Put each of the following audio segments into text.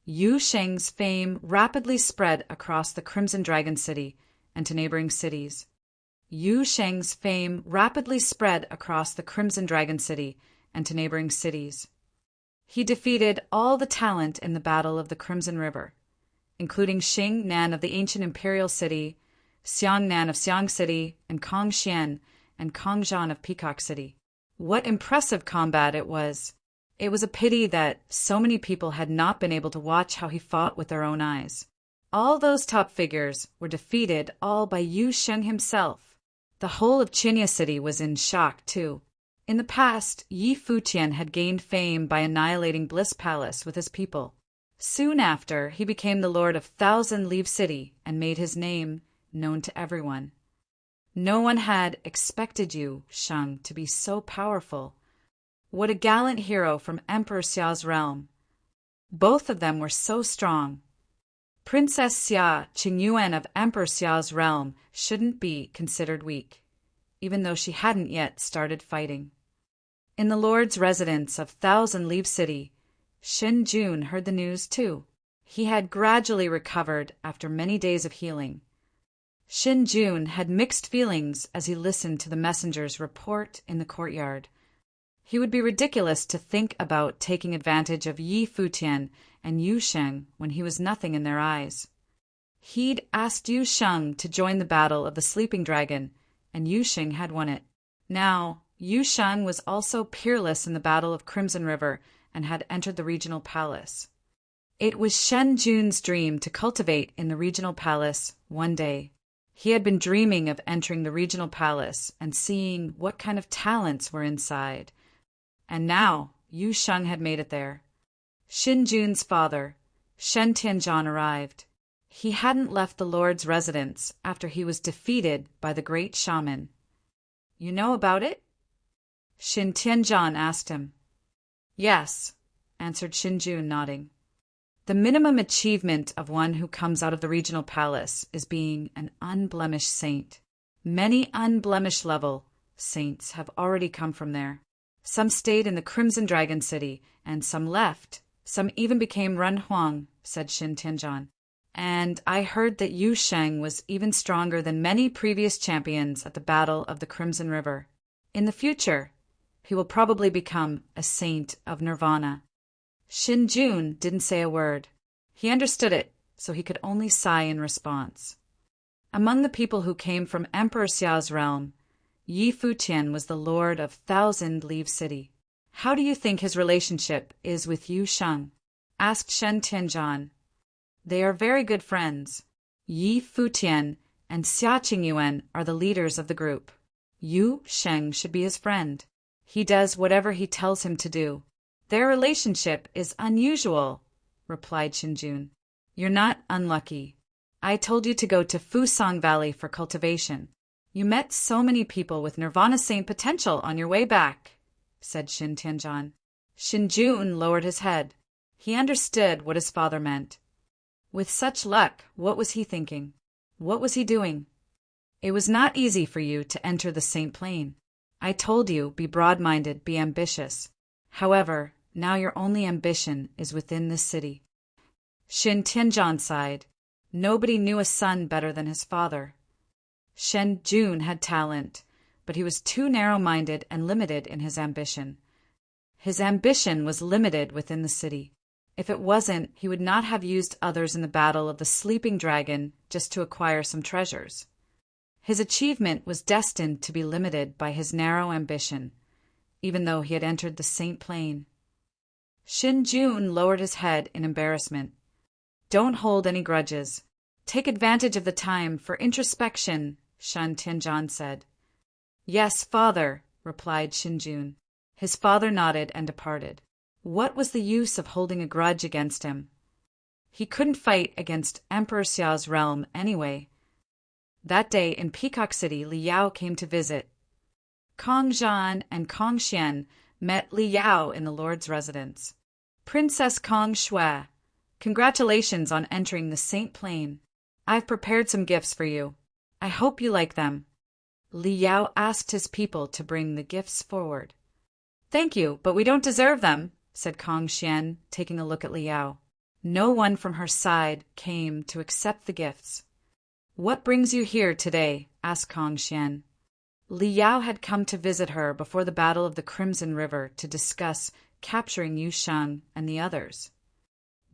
Yu Sheng's fame rapidly spread across the Crimson Dragon City and to neighboring cities. Yu Sheng's fame rapidly spread across the Crimson Dragon City and to neighboring cities. He defeated all the talent in the Battle of the Crimson River, including Xing Nan of the ancient imperial city, Xiang Nan of Xiang City, and Kong Xian and Kong Zhan of Peacock City. What impressive combat it was! It was a pity that so many people had not been able to watch how he fought with their own eyes. All those top figures were defeated all by Yu Sheng himself. The whole of Qinya City was in shock, too. In the past, Yi Futian had gained fame by annihilating Bliss Palace with his people. Soon after, he became the lord of Thousand Leaf City and made his name known to everyone. No one had expected Yu Sheng to be so powerful. What a gallant hero from Emperor Xiao's realm. Both of them were so strong. Princess Xia Qingyuan of Emperor Xiao's realm shouldn't be considered weak, even though she hadn't yet started fighting. In the lord's residence of Thousand Leaf City, Shen Jun heard the news too. He had gradually recovered after many days of healing. Shen Jun had mixed feelings as he listened to the messenger's report in the courtyard. He would be ridiculous to think about taking advantage of Yi Futian and Yu Sheng when he was nothing in their eyes. He'd asked Yu Sheng to join the battle of the Sleeping Dragon, and Yu Sheng had won it. Now, Yu Sheng was also peerless in the Battle of Crimson River and had entered the regional palace. It was Shen Jun's dream to cultivate in the regional palace one day. He had been dreaming of entering the regional palace and seeing what kind of talents were inside. And now, Yu Sheng had made it there. Shen Jun's father, Shen Tianzhan, arrived. He hadn't left the lord's residence after he was defeated by the great shaman. "You know about it?" Shen Tianzhan asked him. "Yes," answered Shen Jun, nodding. The minimum achievement of one who comes out of the regional palace is being an unblemished saint. Many unblemished level saints have already come from there. Some stayed in the Crimson Dragon City, and some left. Some even became Ren Huang, said Shen Tianzhan. And I heard that Yu Sheng was even stronger than many previous champions at the Battle of the Crimson River. In the future, he will probably become a saint of Nirvana. Shen Jun didn't say a word. He understood it, so he could only sigh in response. Among the people who came from Emperor Xiao's realm, Yi Futian was the lord of Thousand Leaf City. How do you think his relationship is with Yu Sheng? Asked Shen Tianzhan. They are very good friends. Yi Futian and Xia Qingyuan are the leaders of the group. Yu Sheng should be his friend. He does whatever he tells him to do. Their relationship is unusual, replied Shen Jun. You're not unlucky. I told you to go to Fusang Valley for cultivation. You met so many people with Nirvana Saint potential on your way back, said Shen Tianzhan. Shen Jun lowered his head. He understood what his father meant. With such luck, what was he thinking? What was he doing? It was not easy for you to enter the Saint Plane. I told you, be broad-minded, be ambitious. However, now your only ambition is within this city. Shen Tianzhan sighed. Nobody knew a son better than his father. Shen Jun had talent, but he was too narrow-minded and limited in his ambition. His ambition was limited within the city. If it wasn't, he would not have used others in the battle of the Sleeping Dragon just to acquire some treasures. His achievement was destined to be limited by his narrow ambition, even though he had entered the Saint Plane. Shen Jun lowered his head in embarrassment. Don't hold any grudges. Take advantage of the time for introspection, Shen Tianzhan said. Yes, father, replied Shen Jun. His father nodded and departed. What was the use of holding a grudge against him? He couldn't fight against Emperor Xiao's realm anyway. That day in Peacock City, Li Yao came to visit. Kong Zhan and Kong Xian met Li Yao in the lord's residence. Princess Kong Shui, congratulations on entering the Saint Plane. I've prepared some gifts for you. I hope you like them. Li Yao asked his people to bring the gifts forward. Thank you, but we don't deserve them, said Kong Xian, taking a look at Li Yao. No one from her side came to accept the gifts. "What brings you here today?" asked Kong Xian. Li Yao had come to visit her before the Battle of the Crimson River to discuss capturing Yu Sheng and the others.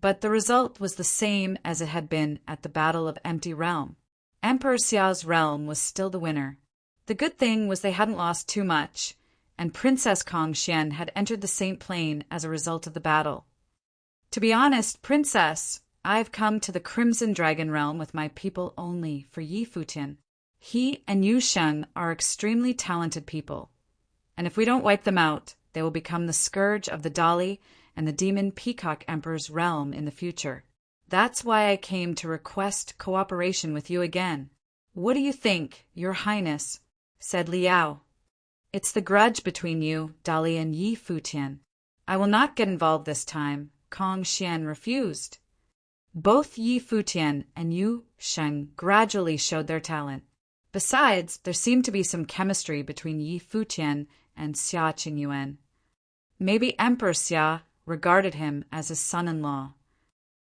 But the result was the same as it had been at the Battle of Empty Realm. Emperor Xiao's realm was still the winner. The good thing was they hadn't lost too much, and Princess Kong Xian had entered the Saint Plain as a result of the battle. "To be honest, Princess, I've come to the Crimson Dragon realm with my people only for Yi Futian. He and Yu Sheng are extremely talented people, and if we don't wipe them out, they will become the scourge of the Dali and the Demon Peacock Emperor's realm in the future. That's why I came to request cooperation with you again." "What do you think, Your Highness?" said Li Yao. "It's the grudge between you, Dali, and Yi Futian. I will not get involved this time," Kong Xian refused. Both Yi Futian and Yu Sheng gradually showed their talent. Besides, there seemed to be some chemistry between Yi Futian and Xia Qingyuan. Maybe Emperor Xia regarded him as his son-in-law.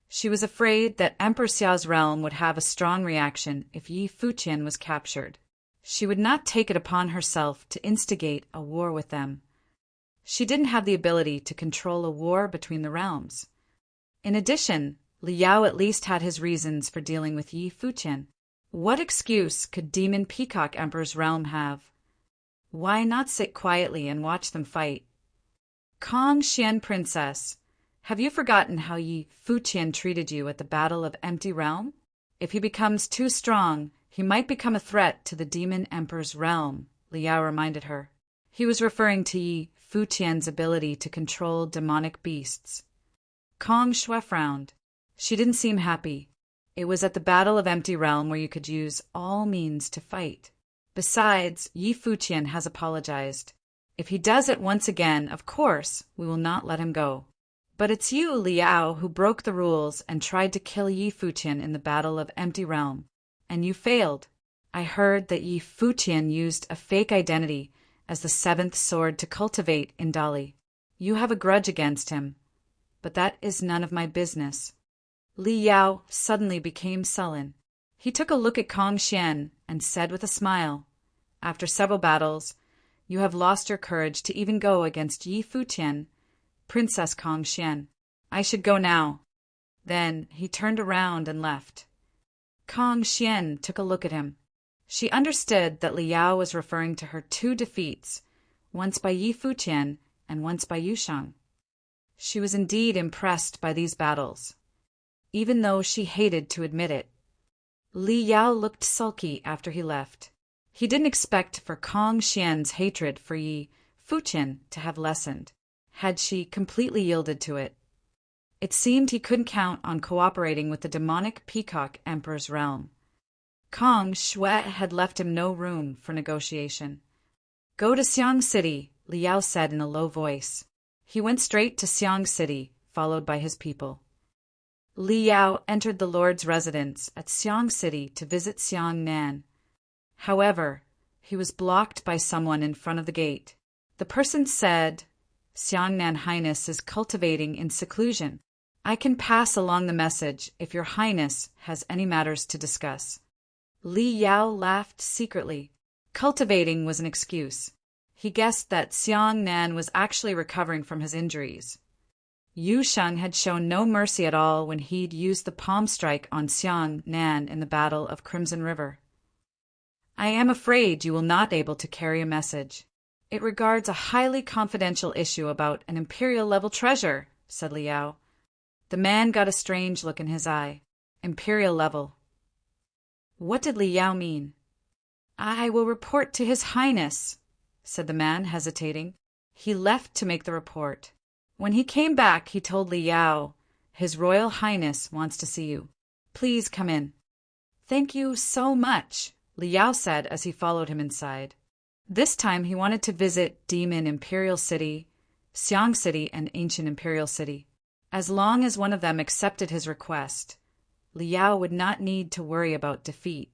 She was afraid that Emperor Xiao's realm would have a strong reaction if Yi Futian was captured. She would not take it upon herself to instigate a war with them. She didn't have the ability to control a war between the realms. In addition, Li Yao at least had his reasons for dealing with Yi Futian. What excuse could Demon Peacock Emperor's realm have? Why not sit quietly and watch them fight? "Kong Xian Princess, have you forgotten how Yi Futian treated you at the Battle of Empty Realm? If he becomes too strong, he might become a threat to the Demon Emperor's realm," Li Yao reminded her. He was referring to Yi Futian's ability to control demonic beasts. Kong Shui frowned. She didn't seem happy. It was at the Battle of Empty Realm where you could use all means to fight. Besides, Yi Futian has apologized. If he does it once again, of course, we will not let him go. But it's you, Li Yao, who broke the rules and tried to kill Yi Futian in the Battle of Empty Realm. And you failed. I heard that Yi Futian used a fake identity as the seventh sword to cultivate in Dali. You have a grudge against him, but that is none of my business. Li Yao suddenly became sullen. He took a look at Kong Xian and said with a smile, "After several battles, you have lost your courage to even go against Yi Futian, Princess Kong Xian. I should go now." Then he turned around and left. Kong Xian took a look at him. She understood that Li Yao was referring to her two defeats, once by Yi Futian and once by Yu Sheng. She was indeed impressed by these battles, even though she hated to admit it. Li Yao looked sulky after he left. He didn't expect for Kong Xian's hatred for Yi Futian to have lessened, had she completely yielded to it. It seemed he couldn't count on cooperating with the demonic Peacock Emperor's realm. Kong Shui had left him no room for negotiation. "Go to Xiang City," Li Yao said in a low voice. He went straight to Xiang City, followed by his people. Li Yao entered the Lord's residence at Xiang City to visit Xiang Nan. However, he was blocked by someone in front of the gate. The person said, "Xiang Nan Highness is cultivating in seclusion. I can pass along the message if Your Highness has any matters to discuss." Li Yao laughed secretly. Cultivating was an excuse. He guessed that Xiang Nan was actually recovering from his injuries. Yu Sheng had shown no mercy at all when he'd used the palm strike on Xiang Nan in the Battle of Crimson River. "I am afraid you will not be able to carry a message. It regards a highly confidential issue about an Imperial-level treasure," said Li Yao. The man got a strange look in his eye. Imperial level. What did Li Yao mean? "I will report to His Highness," said the man, hesitating. He left to make the report. When he came back, he told Li Yao, "His Royal Highness wants to see you. Please come in." "Thank you so much," Li Yao said as he followed him inside. This time he wanted to visit Demon Imperial City, Xiang City, and Ancient Imperial City. As long as one of them accepted his request, Li Yao would not need to worry about defeat.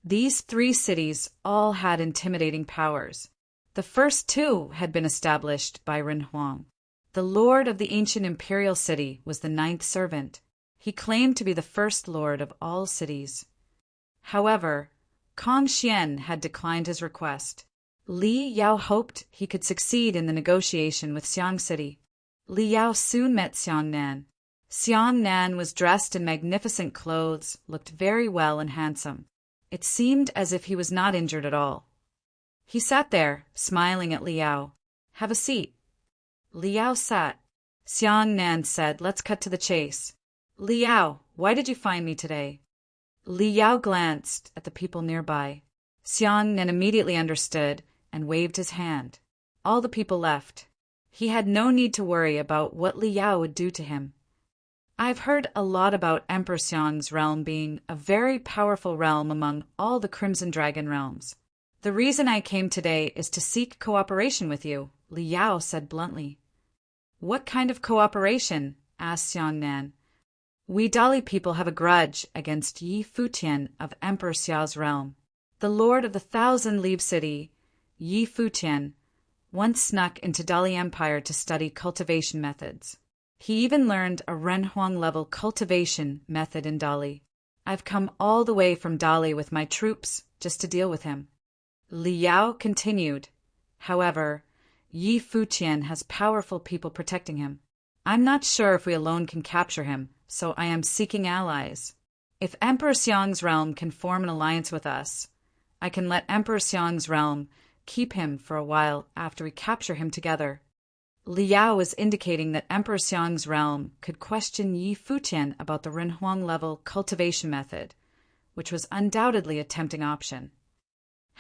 These three cities all had intimidating powers. The first two had been established by Ren Huang. The The lord of the ancient imperial city was the ninth servant. He claimed to be the first lord of all cities. However, Kong Xian had declined his request. Li Yao hoped he could succeed in the negotiation with Xiang City. Li Yao soon met Xiang Nan. Xiang Nan was dressed in magnificent clothes, looked very well and handsome. It seemed as if he was not injured at all. He sat there, smiling at Li Yao. "Have a seat." Li Yao sat. Xiang Nan said, "Let's cut to the chase. Li Yao, why did you find me today?" Li Yao glanced at the people nearby. Xiang Nan immediately understood and waved his hand. All the people left. He had no need to worry about what Li Yao would do to him. "I've heard a lot about Emperor Xiang's realm being a very powerful realm among all the Crimson Dragon realms. The reason I came today is to seek cooperation with you," Li Yao said bluntly. "What kind of cooperation?" asked Xiang Nan. "We Dali people have a grudge against Yi Futian of Emperor Xiao's realm. The lord of the 1,000-league city, Yi Futian, once snuck into Dali Empire to study cultivation methods. He even learned a Renhuang-level cultivation method in Dali. I've come all the way from Dali with my troops just to deal with him." Li Yao continued. "However, Yi Futian has powerful people protecting him. I'm not sure if we alone can capture him, so I am seeking allies. If Emperor Xiang's realm can form an alliance with us, I can let Emperor Xiang's realm keep him for a while after we capture him together." Li Yao was indicating that Emperor Xiang's realm could question Yi Futian about the Renhuang-level cultivation method, which was undoubtedly a tempting option.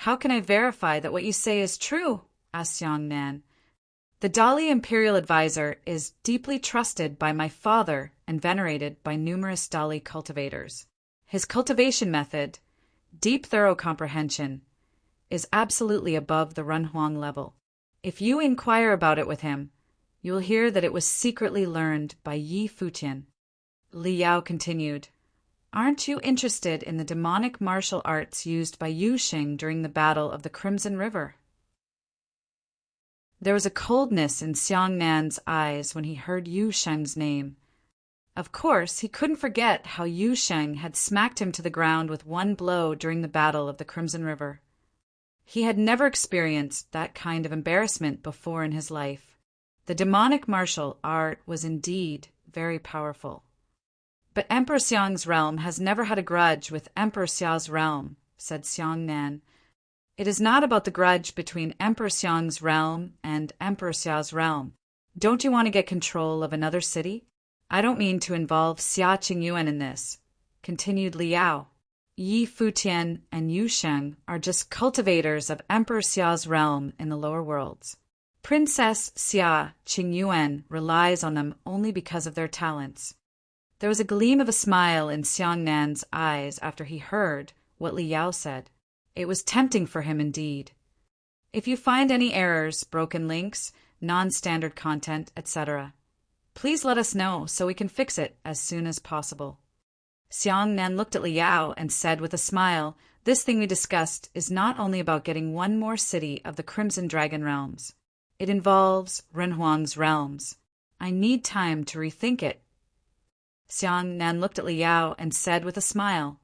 "How can I verify that what you say is true?" asked Xiang Nan. "The Dali Imperial Advisor is deeply trusted by my father and venerated by numerous Dali cultivators. His cultivation method, deep thorough comprehension, is absolutely above the Renhuang level. If you inquire about it with him, you will hear that it was secretly learned by Yi Futian." Li Yao continued, "Aren't you interested in the demonic martial arts used by Yu Xing during the Battle of the Crimson River?" There was a coldness in Xiang Nan's eyes when he heard Yu Sheng's name. Of course, he couldn't forget how Yu Sheng had smacked him to the ground with one blow during the Battle of the Crimson River. He had never experienced that kind of embarrassment before in his life. The demonic martial art was indeed very powerful. "But Emperor Xiang's realm has never had a grudge with Emperor Xiao's realm," said Xiang Nan. "It is not about the grudge between Emperor Xiang's realm and Emperor Xiao's realm. Don't you want to get control of another city? I don't mean to involve Xia Qingyuan in this," continued Li Yao. "Yi Futian and Yu Sheng are just cultivators of Emperor Xiao's realm in the lower worlds. Princess Xia Qingyuan relies on them only because of their talents." There was a gleam of a smile in Xiang Nan's eyes after he heard what Li Yao said. It was tempting for him indeed. "If you find any errors, broken links, non-standard content, etc., please let us know so we can fix it as soon as possible." Xiang Nan looked at Li Yao and said with a smile, "This thing we discussed is not only about getting one more city of the Crimson Dragon realms. It involves Renhuang's realms. I need time to rethink it." Xiang Nan looked at Li Yao and said with a smile,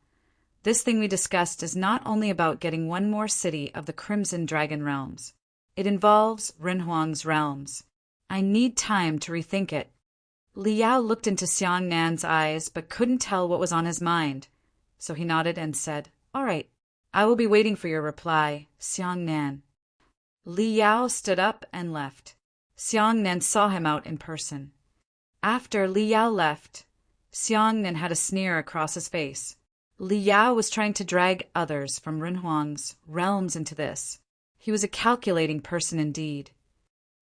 "This thing we discussed is not only about getting one more city of the Crimson Dragon realms. It involves Renhuang's realms. I need time to rethink it." Li Yao looked into Xiang Nan's eyes but couldn't tell what was on his mind, so he nodded and said, "All right, I will be waiting for your reply, Xiang Nan." Li Yao stood up and left. Xiang Nan saw him out in person. After Li Yao left, Xiang Nan had a sneer across his face. Li Yao was trying to drag others from Renhuang's realms into this. He was a calculating person indeed.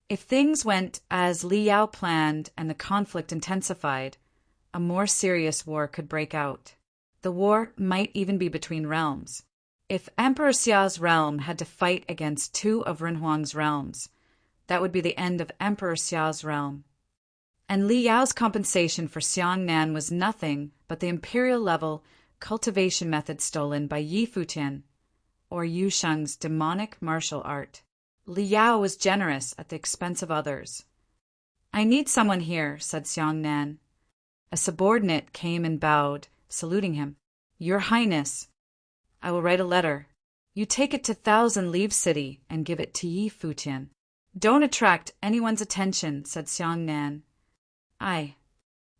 If things went as Li Yao planned and the conflict intensified, a more serious war could break out. The war might even be between realms. If Emperor Xiao's realm had to fight against two of Renhuang's realms, that would be the end of Emperor Xiao's realm. And Li Yao's compensation for Xiang Nan was nothing but the imperial-level cultivation method stolen by Yi Futian, or Yu Sheng's demonic martial art. Li Yao was generous at the expense of others. "I need someone here," said Xiangnan. A subordinate came and bowed, saluting him. "Your Highness." "I will write a letter. You take it to 1,000 Leaves City and give it to Yi Futian." "Don't attract anyone's attention," said Xiangnan. "Aye."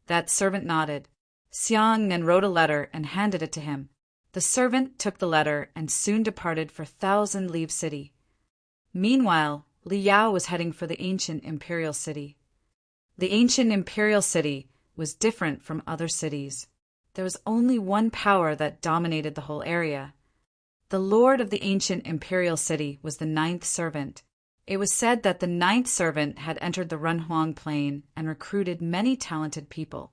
That servant nodded. Xiangnan wrote a letter and handed it to him. The servant took the letter and soon departed for 1,000 Leaves City. Meanwhile, Liao was heading for the ancient imperial city. The ancient imperial city was different from other cities. There was only one power that dominated the whole area. The lord of the ancient imperial city was the 9th servant. It was said that the 9th servant had entered the Renhuang plain and recruited many talented people.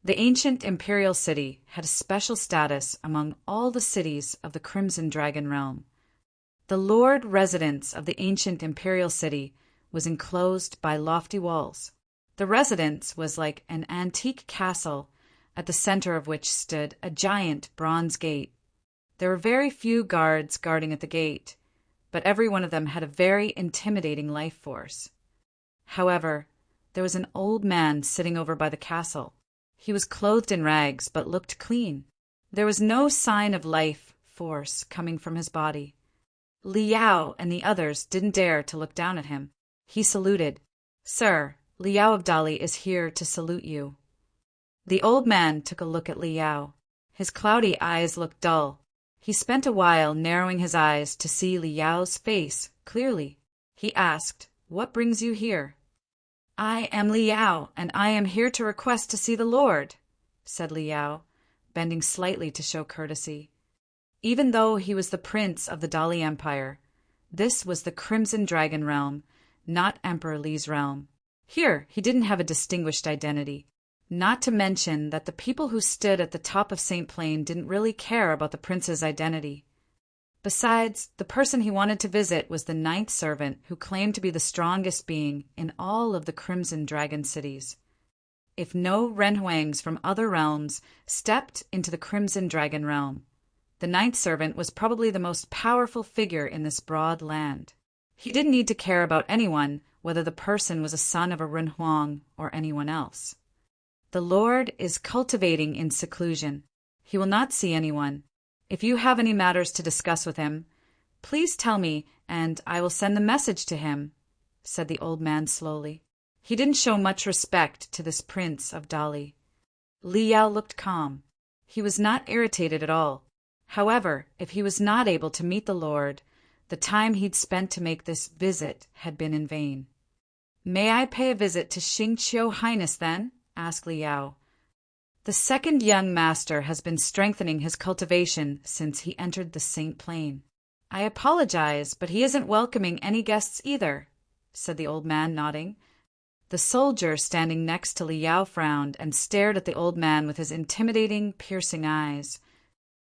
The ancient imperial city had a special status among all the cities of the Crimson Dragon realm. The lord residence of the ancient imperial city was enclosed by lofty walls. The residence was like an antique castle, at the center of which stood a giant bronze gate. There were very few guards guarding at the gate, but every one of them had a very intimidating life force. However, there was an old man sitting over by the castle. He was clothed in rags, but looked clean. There was no sign of life force coming from his body. Liao and the others didn't dare to look down at him. He saluted. "Sir, Liao of Dali is here to salute you." The old man took a look at Liao. His cloudy eyes looked dull. He spent a while narrowing his eyes to see Liao's face clearly. He asked, "What brings you here?" "I am Liao, and I am here to request to see the Lord," said Liao, bending slightly to show courtesy. Even though he was the prince of the Dali Empire, this was the Crimson Dragon realm, not Emperor Li's realm. Here, he didn't have a distinguished identity. Not to mention that the people who stood at the top of St. Plain didn't really care about the prince's identity. Besides, the person he wanted to visit was the 9th servant, who claimed to be the strongest being in all of the Crimson Dragon cities. If no Renhuangs from other realms stepped into the Crimson Dragon realm, the 9th servant was probably the most powerful figure in this broad land. He didn't need to care about anyone, whether the person was a son of a Renhuang or anyone else. The Lord is cultivating in seclusion. He will not see anyone. If you have any matters to discuss with him, please tell me, and I will send the message to him," said the old man slowly. He didn't show much respect to this prince of Dali. Liao looked calm. He was not irritated at all. However, if he was not able to meet the Lord, the time he'd spent to make this visit had been in vain. "May I pay a visit to Xingqiu Highness, then?" asked Liao. "The second young master has been strengthening his cultivation since he entered the St. Plain." "I apologize, but he isn't welcoming any guests either," said the old man, nodding. The soldier standing next to Liao frowned and stared at the old man with his intimidating, piercing eyes.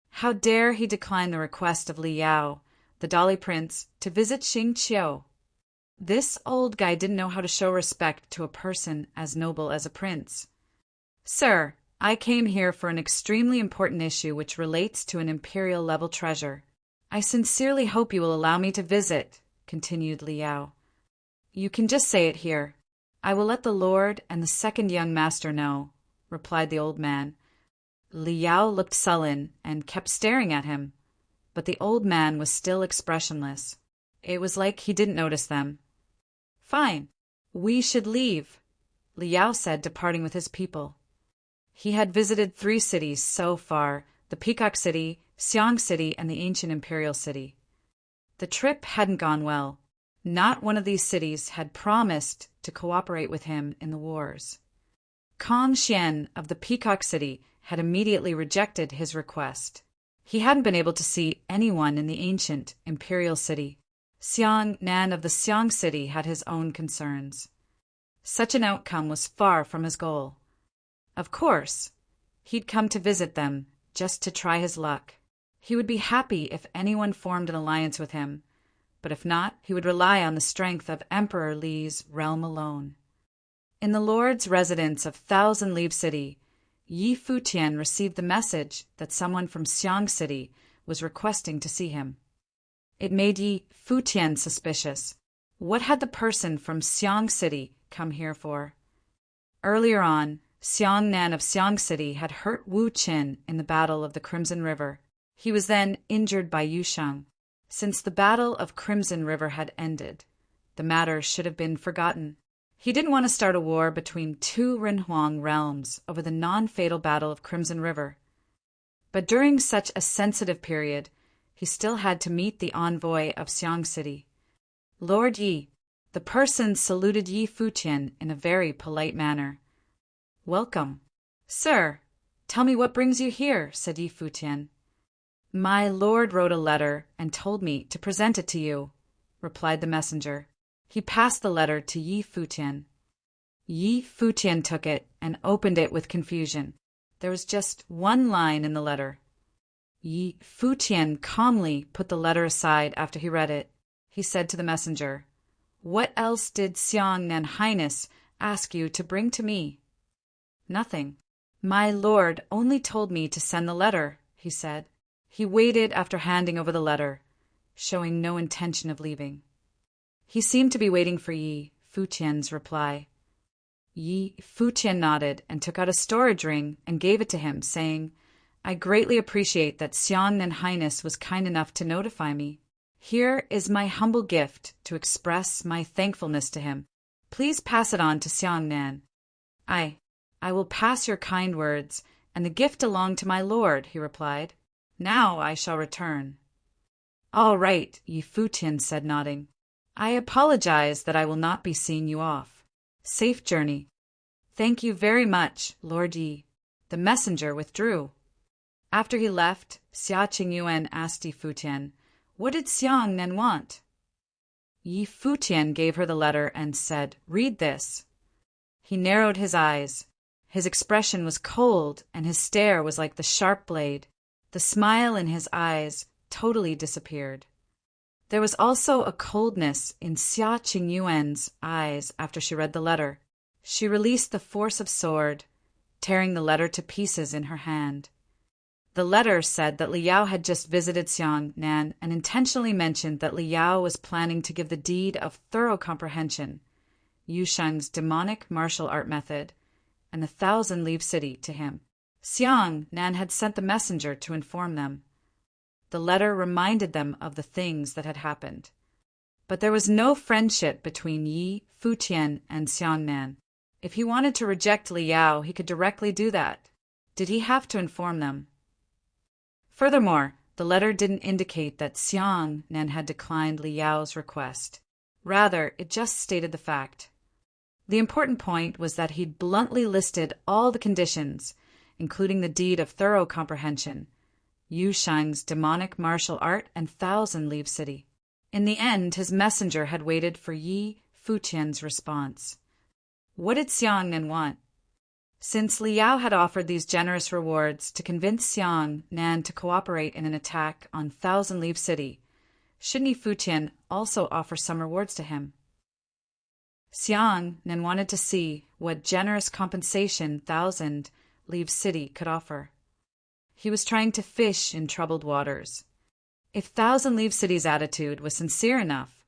How dare he decline the request of Liao, the Dali prince, to visit Xingqiu? This old guy didn't know how to show respect to a person as noble as a prince. "Sir, I came here for an extremely important issue which relates to an imperial-level treasure. I sincerely hope you will allow me to visit," continued Liao. "You can just say it here. I will let the Lord and the second young master know," replied the old man. Liao looked sullen and kept staring at him, but the old man was still expressionless. It was like he didn't notice them. "Fine. We should leave," Liao said, departing with his people. He had visited 3 cities so far, the Peacock City, Xiang City, and the ancient Imperial City. The trip hadn't gone well. Not one of these cities had promised to cooperate with him in the wars. Kong Xian of the Peacock City had immediately rejected his request. He hadn't been able to see anyone in the ancient Imperial City. Xiang Nan of the Xiang City had his own concerns. Such an outcome was far from his goal. Of course, he'd come to visit them, just to try his luck. He would be happy if anyone formed an alliance with him, but if not, he would rely on the strength of Emperor Li's realm alone. In the Lord's residence of 1,000 Leaves City, Yi Futian received the message that someone from Xiang City was requesting to see him. It made Yi Futian suspicious. What had the person from Xiang City come here for? Earlier on, Xiang Nan of Xiang City had hurt Wu Qin in the Battle of the Crimson River. He was then injured by Yu Sheng. Since the Battle of Crimson River had ended, the matter should have been forgotten. He didn't want to start a war between two Renhuang realms over the non-fatal Battle of Crimson River. But during such a sensitive period, he still had to meet the envoy of Xiang City. Lord Yi, the person saluted Yi Futian in a very polite manner. "Welcome." "Sir, tell me what brings you here," said Yi Futian. "My lord wrote a letter and told me to present it to you," replied the messenger. He passed the letter to Yi Futian. Yi Futian took it and opened it with confusion. There was just one line in the letter. Yi Futian calmly put the letter aside after he read it. He said to the messenger, "What else did Xiang Nan Highness ask you to bring to me?" "Nothing. My lord only told me to send the letter," he said. He waited after handing over the letter, showing no intention of leaving. He seemed to be waiting for Yi Futian's reply. Yi Futian nodded and took out a storage ring and gave it to him, saying, "I greatly appreciate that Xiang Nan Highness was kind enough to notify me. Here is my humble gift to express my thankfulness to him. Please pass it on to Xiang Nan." I will pass your kind words, and the gift along to my lord," he replied. "Now I shall return." "All right," Yi Futian said, nodding. "I apologize that I will not be seeing you off. Safe journey." "Thank you very much, Lord Yi." The messenger withdrew. After he left, Xia Qingyuan asked Yi Futian, "What did Xiang Nan want?" Yi Futian gave her the letter and said, "Read this." He narrowed his eyes. His expression was cold, and his stare was like the sharp blade. The smile in his eyes totally disappeared. There was also a coldness in Xia Qingyuan's eyes after she read the letter. She released the force of sword, tearing the letter to pieces in her hand. The letter said that Liao had just visited Xiang Nan and intentionally mentioned that Liao was planning to give the deed of thorough comprehension, Yu Sheng's demonic martial art method, and the 1,000-leaf city to him. Xiang Nan had sent the messenger to inform them. The letter reminded them of the things that had happened. But there was no friendship between Yi Futian and Xiang Nan. If he wanted to reject Liao, he could directly do that. Did he have to inform them? Furthermore, the letter didn't indicate that Xiang Nan had declined Liao's request. Rather, it just stated the fact. The important point was that he'd bluntly listed all the conditions, including the deed of thorough comprehension, Yu Sheng's demonic martial art, and 1,000-leaf city. In the end, his messenger had waited for Yi Futian's response. What did Xiang Nan want? Since Liao had offered these generous rewards to convince Xiang Nan to cooperate in an attack on 1,000-leaf city, shouldn't Yi Futian also offer some rewards to him? Xiang Nan wanted to see what generous compensation 1,000-leaf city could offer. He was trying to fish in troubled waters. If 1,000-leaf city's attitude was sincere enough,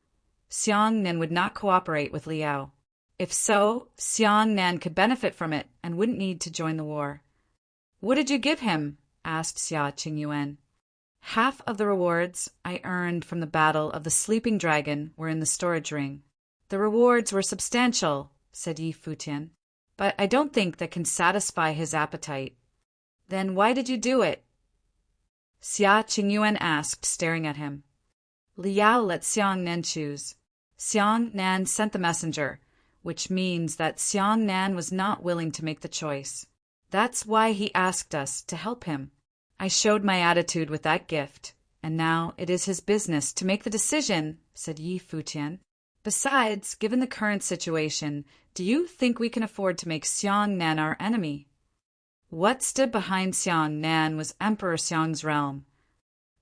Xiang Nan would not cooperate with Liao. If so, Xiang Nan could benefit from it and wouldn't need to join the war. "What did you give him?" asked Xia Qingyuan. "Half of the rewards I earned from the battle of the sleeping dragon were in the storage ring." "The rewards were substantial," said Yi Futian, "but I don't think that can satisfy his appetite." "Then why did you do it?" Xia Qingyuan asked, staring at him. Liao let Xiang Nan choose. Xiang Nan sent the messenger, which means that Xiang Nan was not willing to make the choice. That's why he asked us to help him. I showed my attitude with that gift, and now it is his business to make the decision, said Yi Futian. Besides, given the current situation, do you think we can afford to make Xiang Nan our enemy? What stood behind Xiang Nan was Emperor Xiang's realm.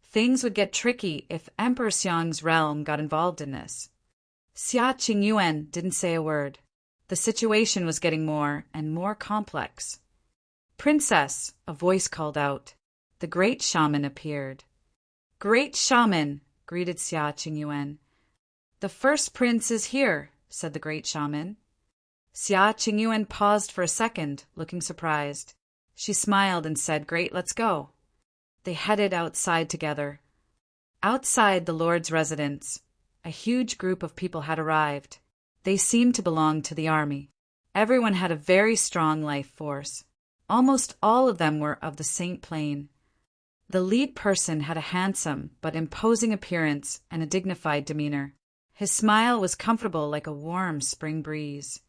Things would get tricky if Emperor Xiang's realm got involved in this. Xia Qingyuan didn't say a word. The situation was getting more and more complex. "Princess," a voice called out. The great shaman appeared. "Great shaman," greeted Xia Qingyuan. "The first prince is here," said the great shaman. Xia Qingyuan paused for a second, looking surprised. She smiled and said, "Great, let's go." They headed outside together. Outside the Lord's residence, a huge group of people had arrived. They seemed to belong to the army. Everyone had a very strong life force. Almost all of them were of the Saint Plane. The lead person had a handsome but imposing appearance and a dignified demeanor. His smile was comfortable like a warm spring breeze.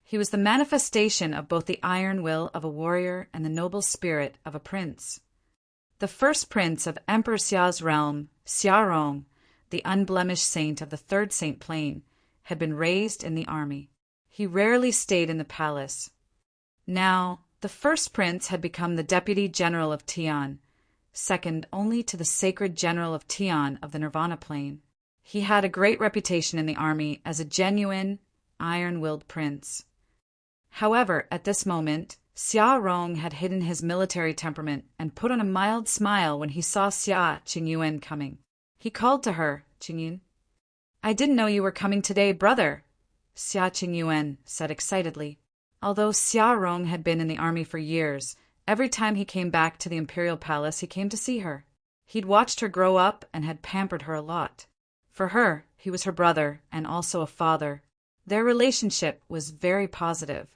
He was the manifestation of both the iron will of a warrior and the noble spirit of a prince. The first prince of Emperor Xia's realm, Xia Rong, the unblemished saint of the third Saint Plane, had been raised in the army. He rarely stayed in the palace. Now, the first prince had become the deputy general of Tian, second only to the sacred general of Tian of the Nirvana Plane. He had a great reputation in the army as a genuine, iron-willed prince. However, at this moment, Xia Rong had hidden his military temperament and put on a mild smile when he saw Xia Qingyuan coming. He called to her, "Qingyun." "I didn't know you were coming today, brother," Xia Qingyuan said excitedly. Although Xia Rong had been in the army for years, every time he came back to the imperial palace he came to see her. He'd watched her grow up and had pampered her a lot. For her, he was her brother and also a father. Their relationship was very positive.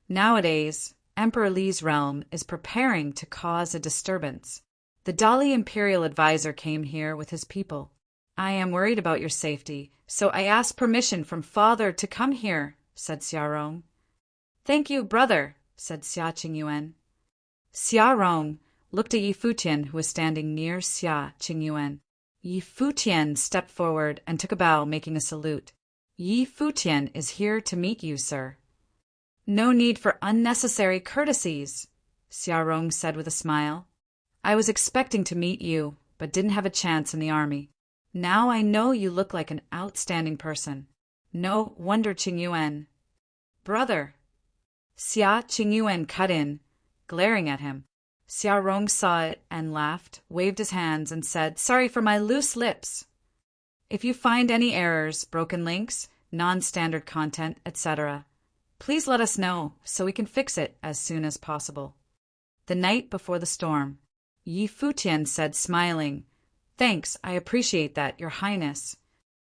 Nowadays, Emperor Li's realm is preparing to cause a disturbance. The Dali imperial advisor came here with his people. "I am worried about your safety, so I asked permission from father to come here," said Xia Rong. "Thank you, brother," said Xia Qingyuan. Xia Rong looked at Yi Futian, who was standing near Xia Qingyuan. Yi Futian stepped forward and took a bow, making a salute. "Yi Futian is here to meet you, sir." "No need for unnecessary courtesies," Xia Rong said with a smile. "I was expecting to meet you, but didn't have a chance in the army. Now I know you look like an outstanding person. No wonder Qingyuan." "Brother." Xia Qingyuan cut in, glaring at him. Xia Rong saw it and laughed, waved his hands, and said, "Sorry for my loose lips. If you find any errors, broken links, non-standard content, etc., please let us know so we can fix it as soon as possible." The night before the storm, Yi Futian said, smiling, "Thanks, I appreciate that, Your Highness."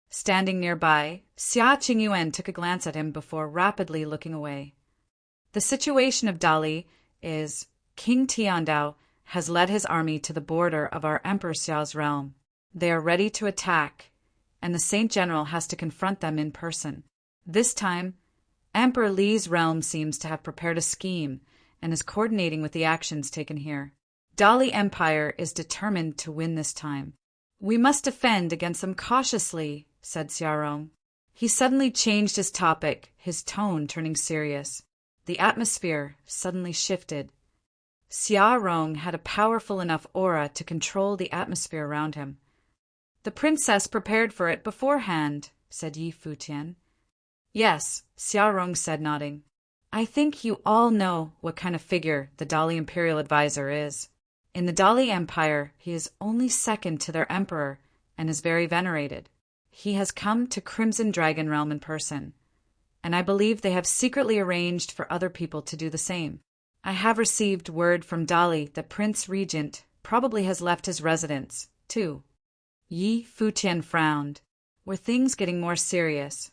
Standing nearby, Xia Qingyuan took a glance at him before rapidly looking away. The situation of Dali is, King Tiandao has led his army to the border of our Emperor Xiao's realm. They are ready to attack, and the Saint General has to confront them in person. This time, Emperor Li's realm seems to have prepared a scheme and is coordinating with the actions taken here. Dali Empire is determined to win this time. "We must defend against them cautiously," said Xia Rong. He suddenly changed his topic, his tone turning serious. The atmosphere suddenly shifted. Xia Rong had a powerful enough aura to control the atmosphere around him. "The princess prepared for it beforehand," said Yi Futian. "Yes," Xia Rong said, nodding. "I think you all know what kind of figure the Dali Imperial Advisor is. In the Dali Empire, he is only second to their emperor and is very venerated. He has come to Crimson Dragon Realm in person, and I believe they have secretly arranged for other people to do the same. I have received word from Dali that Prince Regent probably has left his residence, too." Yi Futian frowned. Were things getting more serious?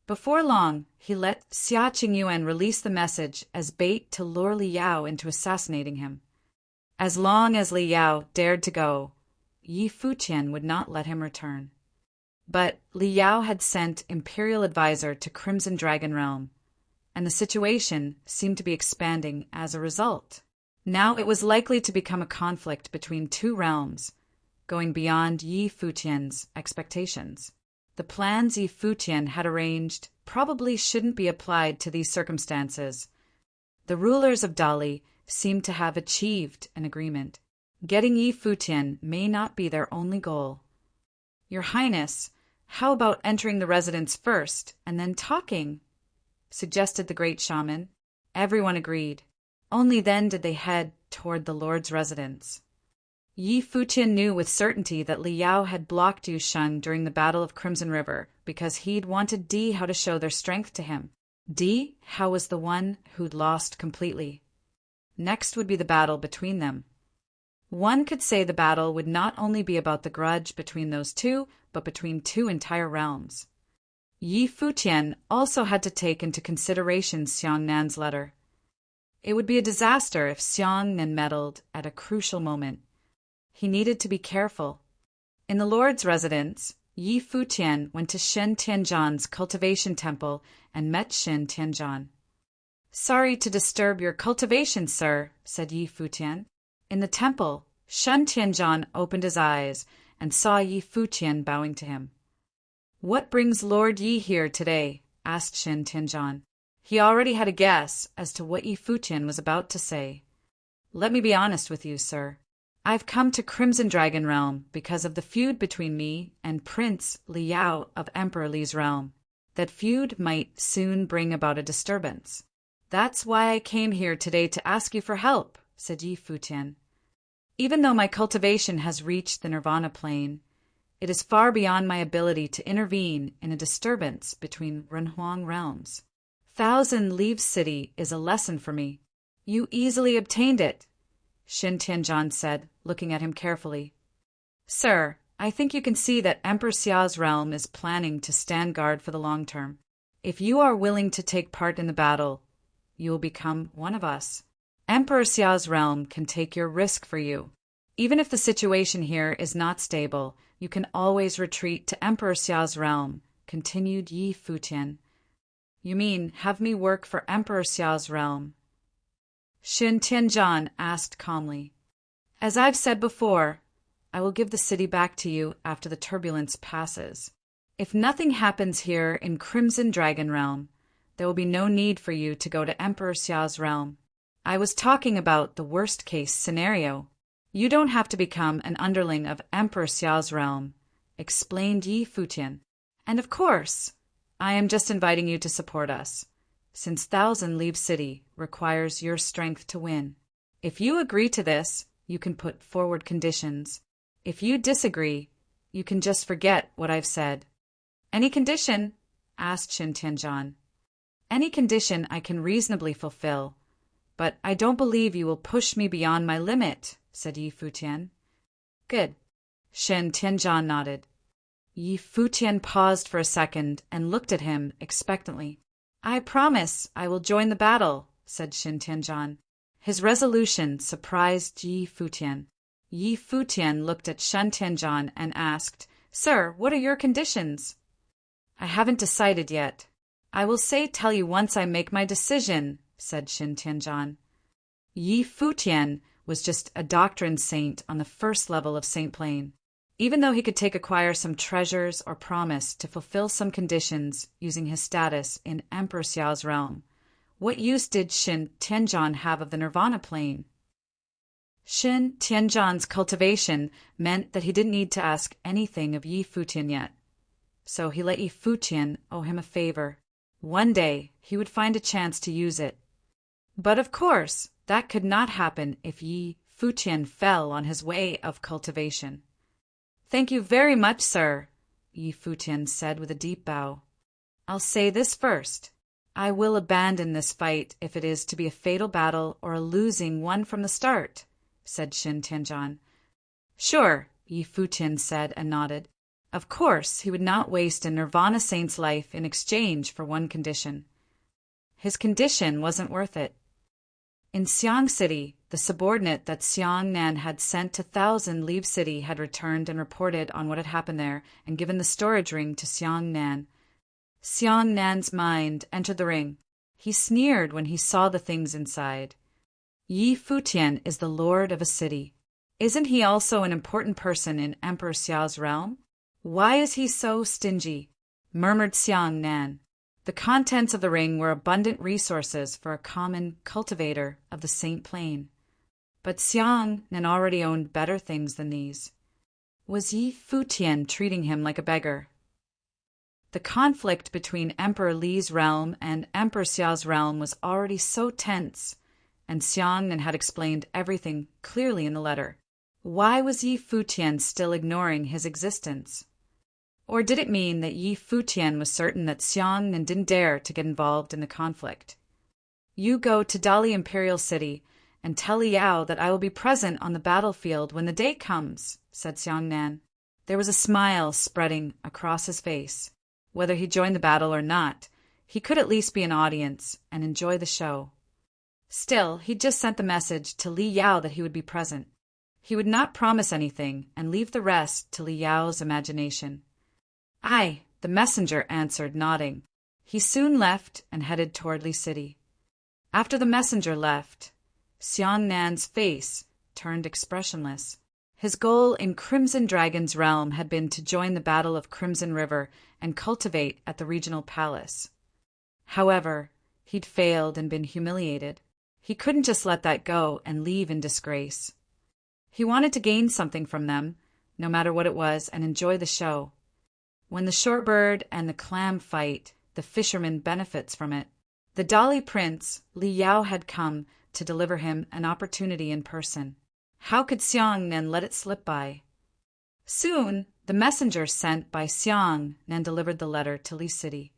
Before long, he let Xia Qingyuan release the message as bait to lure Li Yao into assassinating him. As long as Li Yao dared to go, Yi Futian would not let him return. But Li Yao had sent Imperial Advisor to Crimson Dragon Realm, and the situation seemed to be expanding as a result. Now it was likely to become a conflict between two realms, going beyond Yi Futian's expectations. The plans Yi Futian had arranged probably shouldn't be applied to these circumstances. The rulers of Dali seemed to have achieved an agreement. Getting Yi Futian may not be their only goal. "Your Highness, how about entering the residence first and then talking?" suggested the great shaman. Everyone agreed. Only then did they head toward the Lord's residence. Yi Futian knew with certainty that Li Yao had blocked Yu Sheng during the Battle of Crimson River because he'd wanted Di how to show their strength to him. D. How was the one who'd lost completely? Next would be the battle between them. One could say the battle would not only be about the grudge between those two, but between two entire realms. Yi Futian also had to take into consideration Xiang Nan's letter. It would be a disaster if Xiang Nan meddled at a crucial moment. He needed to be careful. In the Lord's residence, Yi Futian went to Shen Tianzhan's cultivation temple and met Shen Tianzhan. "Sorry to disturb your cultivation, sir," said Yi Futian. In the temple, Shen Tianzhan opened his eyes and saw Yi Futian bowing to him. "What brings Lord Yi here today?" asked Shen Tianzhan. He already had a guess as to what Yi Futian was about to say. "Let me be honest with you, sir. I've come to Crimson Dragon Realm because of the feud between me and Prince Liao of Emperor Li's realm. That feud might soon bring about a disturbance. That's why I came here today to ask you for help," said Yi Futian. "Even though my cultivation has reached the Nirvana plane, it is far beyond my ability to intervene in a disturbance between Renhuang realms. Thousand Leaves City is a lesson for me." "You easily obtained it," Shen Tianzhan said, looking at him carefully. "Sir, I think you can see that Emperor Xiao's realm is planning to stand guard for the long term. If you are willing to take part in the battle, you will become one of us. Emperor Xiao's realm can take your risk for you. Even if the situation here is not stable, you can always retreat to Emperor Xiao's realm," continued Yi Futian. "You mean have me work for Emperor Xiao's realm?" Shen Tianzhan asked calmly. "As I've said before, I will give the city back to you after the turbulence passes. If nothing happens here in Crimson Dragon Realm, there will be no need for you to go to Emperor Xiao's realm. I was talking about the worst-case scenario. You don't have to become an underling of Emperor Xiao's realm," explained Yi Futian. "And of course, I am just inviting you to support us, since Thousand Leaves City requires your strength to win. If you agree to this, you can put forward conditions. If you disagree, you can just forget what I've said." "Any condition?" asked Shen Tianzhan. "Any condition I can reasonably fulfill, but I don't believe you will push me beyond my limit," said Yi Futian. "Good." Shen Tianzhan nodded. Yi Futian paused for a second and looked at him expectantly. "I promise I will join the battle," said Shen Tianzhan. His resolution surprised Yi Futian. Yi Futian looked at Shen Tianzhan and asked, "Sir, what are your conditions?" "I haven't decided yet. I will tell you once I make my decision," said Shen Tianzhan. Yi Futian was just a doctrine saint on the first level of Saint Plane. Even though he could acquire some treasures or promise to fulfill some conditions using his status in Emperor Xiao's realm, what use did Shen Tianzhan have of the Nirvana plane? Shen Tianzhan's cultivation meant that he didn't need to ask anything of Yi Futian yet. So he let Yi Futian owe him a favor. One day he would find a chance to use it. But of course, that could not happen if Yi Futian fell on his way of cultivation. "Thank you very much, sir," Yi Futian said with a deep bow. "I'll say this first. I will abandon this fight if it is to be a fatal battle or a losing one from the start," said Shen Tianzhan. "Sure," Yi Futian said and nodded. Of course, he would not waste a Nirvana saint's life in exchange for one condition. His condition wasn't worth it. In Xiang City, the subordinate that Xiang Nan had sent to Thousand Leaves City had returned and reported on what had happened there and given the storage ring to Xiang Nan. Xiang Nan's mind entered the ring. He sneered when he saw the things inside. Yi Futian is the lord of a city. Isn't he also an important person in Emperor Xiao's realm? Why is he so stingy? Murmured Xiang Nan. The contents of the ring were abundant resources for a common cultivator of the Saint Plane. But Xiang Nan already owned better things than these. Was Yi Futian treating him like a beggar? The conflict between Emperor Li's realm and Emperor Xiao's realm was already so tense, and Xiang Nan had explained everything clearly in the letter. Why was Yi Futian still ignoring his existence? Or did it mean that Yi Futian was certain that Xiong and didn't dare to get involved in the conflict? You go to Dali Imperial City and tell Liao that I will be present on the battlefield when the day comes, said Xiongnan. There was a smile spreading across his face. Whether he joined the battle or not, he could at least be an audience and enjoy the show. Still, he'd just sent the message to Li Yao that he would be present. He would not promise anything and leave the rest to Li Yao's imagination. Aye, the messenger answered, nodding. He soon left and headed toward Li City. After the messenger left, Xiangnan's face turned expressionless. His goal in Crimson Dragon's realm had been to join the Battle of Crimson River and cultivate at the regional palace. However, he'd failed and been humiliated. He couldn't just let that go and leave in disgrace. He wanted to gain something from them, no matter what it was, and enjoy the show. When the shorebird and the clam fight, the fisherman benefits from it. The Dali prince, Li Yao, had come to deliver him an opportunity in person. How could Xiongnan let it slip by? Soon, the messenger sent by Xiongnan delivered the letter to Li City.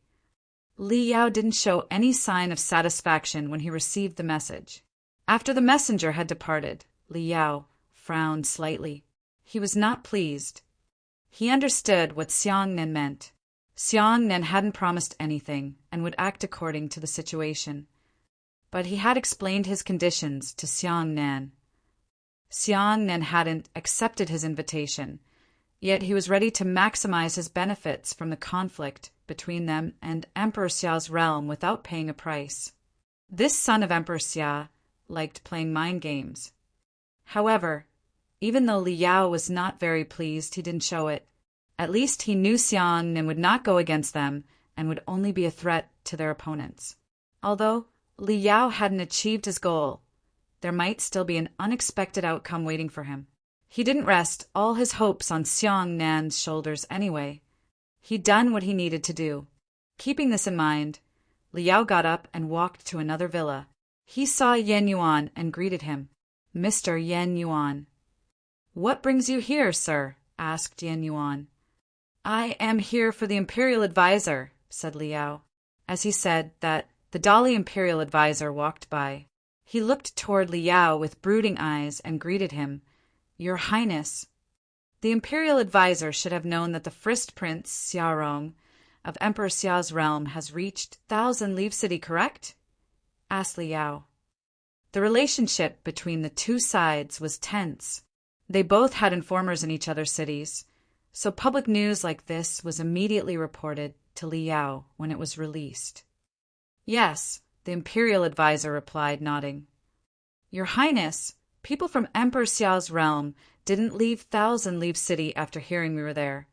Li Yao didn't show any sign of satisfaction when he received the message. After the messenger had departed, Li Yao frowned slightly. He was not pleased. He understood what Xiongnan meant. Xiongnan hadn't promised anything and would act according to the situation. But he had explained his conditions to Xiongnan. Xiongnan hadn't accepted his invitation, yet he was ready to maximize his benefits from the conflict between them and Emperor Xiao's realm without paying a price. This son of Emperor Xia liked playing mind games. However, even though Li Yao was not very pleased, he didn't show it. At least he knew Xiongnan would not go against them and would only be a threat to their opponents. Although Li Yao hadn't achieved his goal, there might still be an unexpected outcome waiting for him. He didn't rest all his hopes on Xiongnan shoulders anyway. He'd done what he needed to do. Keeping this in mind, Li Yao got up and walked to another villa. He saw Yan Yuan and greeted him. Mr. Yan Yuan. What brings you here, sir? Asked Yan Yuan. I am here for the Imperial Advisor, said Li Yao. As he said that, the Dali Imperial Advisor walked by. He looked toward Li Yao with brooding eyes and greeted him. Your Highness. The Imperial Advisor should have known that the Frist Prince, Xiaorong, of Emperor Xiao's realm has reached Thousand Leaf City, correct? Asked Li Yao. The relationship between the two sides was tense. They both had informers in each other's cities, so public news like this was immediately reported to Li Yao when it was released. Yes, the Imperial Advisor replied, nodding. Your Highness, people from Emperor Xiao's realm didn't leave Thousand Leaf City after hearing we were there,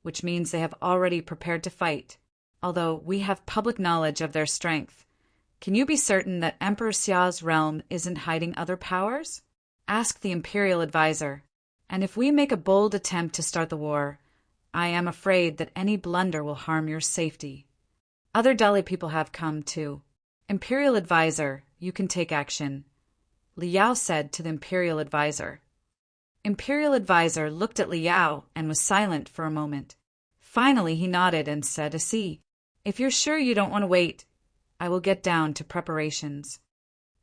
which means they have already prepared to fight, although we have public knowledge of their strength. Can you be certain that Emperor Xiao's realm isn't hiding other powers? Asked the Imperial Advisor. And if we make a bold attempt to start the war, I am afraid that any blunder will harm your safety. Other Dali people have come, too. Imperial Advisor, you can take action, Li Yao said to the Imperial Advisor. Imperial Advisor looked at Li Yao and was silent for a moment. Finally, he nodded and said, I see. If you're sure you don't want to wait, I will get down to preparations.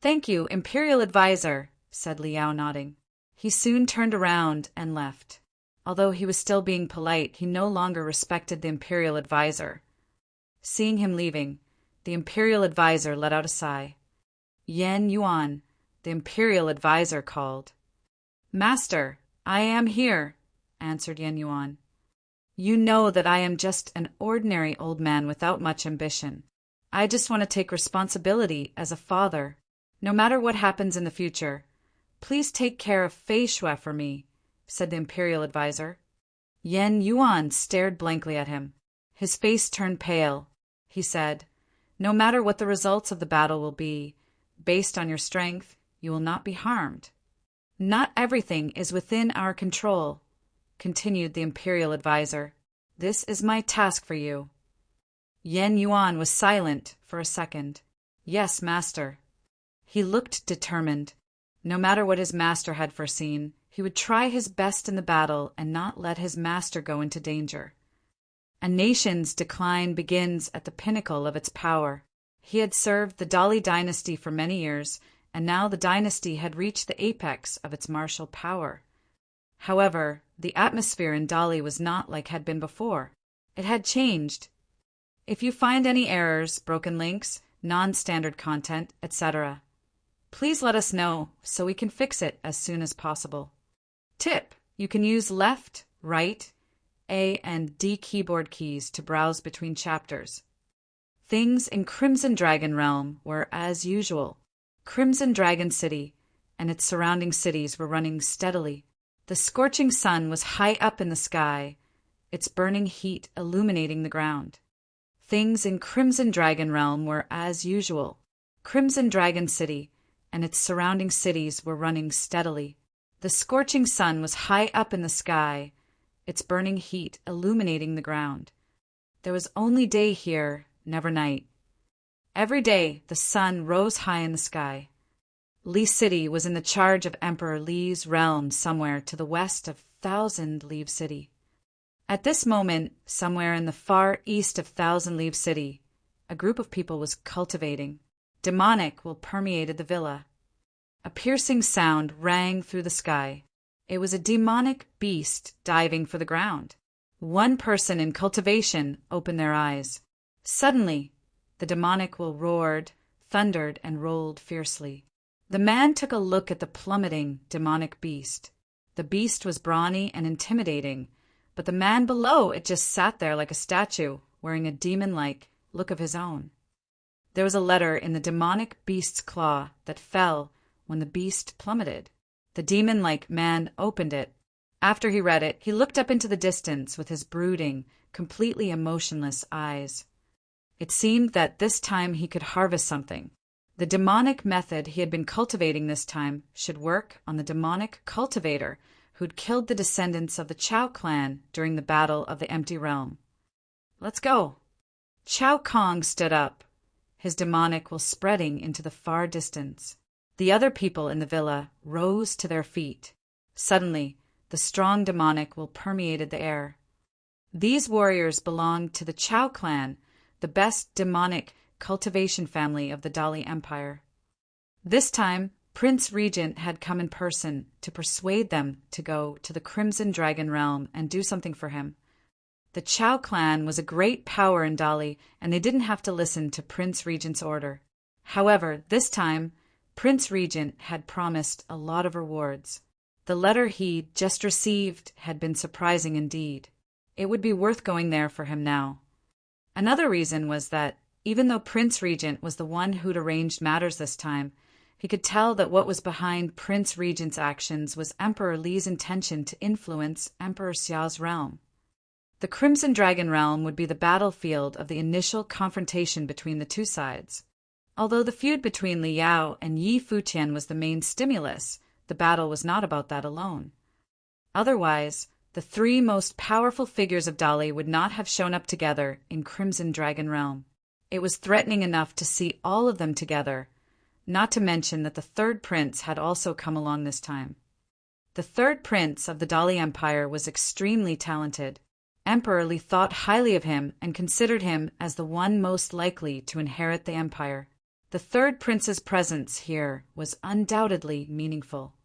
Thank you, Imperial Advisor, said Li Yao, nodding. He soon turned around and left. Although he was still being polite, he no longer respected the Imperial Advisor. Seeing him leaving, the Imperial Advisor let out a sigh. Yan Yuan, the Imperial Advisor, called. Master, I am here, answered Yan Yuan. You know that I am just an ordinary old man without much ambition. I just want to take responsibility as a father. No matter what happens in the future, please take care of Fei Shui for me, said the Imperial Advisor. Yan Yuan stared blankly at him. His face turned pale. He said, No matter what the results of the battle will be, based on your strength, you will not be harmed. Not everything is within our control, continued the Imperial Advisor. This is my task for you. Yan Yuan was silent for a second. Yes, master. He looked determined. No matter what his master had foreseen, he would try his best in the battle and not let his master go into danger. A nation's decline begins at the pinnacle of its power. He had served the Dali dynasty for many years, and now the dynasty had reached the apex of its martial power. However, the atmosphere in Dali was not like had been before. It had changed. If you find any errors, broken links, non-standard content, etc., please let us know so we can fix it as soon as possible. Tip: you can use left, right, A and D keyboard keys to browse between chapters. Things in Crimson Dragon Realm were as usual. Crimson Dragon City and its surrounding cities were running steadily. The scorching sun was high up in the sky, its burning heat illuminating the ground. Things in Crimson Dragon Realm were as usual. Crimson Dragon City and its surrounding cities were running steadily. The scorching sun was high up in the sky, its burning heat illuminating the ground. There was only day here, never night. Every day the sun rose high in the sky. Li City was in the charge of Emperor Li's realm somewhere to the west of Thousand Leaf City. At this moment, somewhere in the far east of Thousand Leaf City, a group of people was cultivating. Demonic will permeated the villa. A piercing sound rang through the sky. It was a demonic beast diving for the ground. One person in cultivation opened their eyes. Suddenly, the demonic will roared, thundered, and rolled fiercely. The man took a look at the plummeting demonic beast. The beast was brawny and intimidating, but the man below it just sat there like a statue, wearing a demon-like look of his own. There was a letter in the demonic beast's claw that fell when the beast plummeted. The demon-like man opened it. After he read it, he looked up into the distance with his brooding, completely emotionless eyes. It seemed that this time he could harvest something. The demonic method he had been cultivating this time should work on the demonic cultivator who'd killed the descendants of the Chao clan during the Battle of the Empty Realm. Let's go. Chao Kong stood up, his demonic will spreading into the far distance. The other people in the villa rose to their feet. Suddenly, the strong demonic will permeated the air. These warriors belonged to the Chao clan, the best demonic cultivation family of the Dali Empire. This time, Prince Regent had come in person to persuade them to go to the Crimson Dragon Realm and do something for him. The Chao clan was a great power in Dali, and they didn't have to listen to Prince Regent's order. However, this time, Prince Regent had promised a lot of rewards. The letter he'd just received had been surprising indeed. It would be worth going there for him now. Another reason was that, even though Prince Regent was the one who'd arranged matters this time, he could tell that what was behind Prince Regent's actions was Emperor Li's intention to influence Emperor Xiao's realm. The Crimson Dragon Realm would be the battlefield of the initial confrontation between the two sides. Although the feud between Li Yao and Yi Futian was the main stimulus, the battle was not about that alone. Otherwise, the three most powerful figures of Dali would not have shown up together in Crimson Dragon Realm. It was threatening enough to see all of them together, not to mention that the third prince had also come along this time. The third prince of the Dali Empire was extremely talented. Emperor Li thought highly of him and considered him as the one most likely to inherit the empire. The third prince's presence here was undoubtedly meaningful.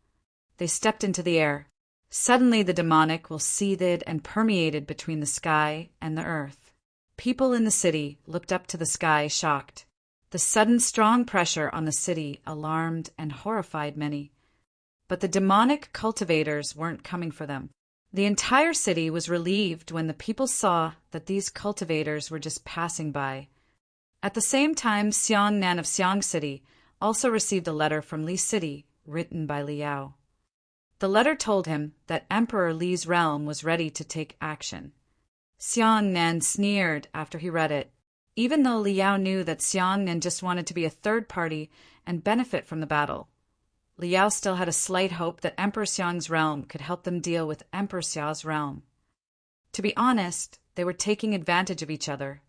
They stepped into the air. Suddenly the demonic will seethed and permeated between the sky and the earth. People in the city looked up to the sky shocked. The sudden strong pressure on the city alarmed and horrified many. But the demonic cultivators weren't coming for them. The entire city was relieved when the people saw that these cultivators were just passing by. At the same time, Xiong Nan of Xiong City also received a letter from Li City written by Li Yao. The letter told him that Emperor Li's realm was ready to take action. Xiong Nan sneered after he read it, even though Li Yao knew that Xiong Nan just wanted to be a third party and benefit from the battle. Li Yao still had a slight hope that Emperor Xiong's realm could help them deal with Emperor Xiao's realm. To be honest, they were taking advantage of each other.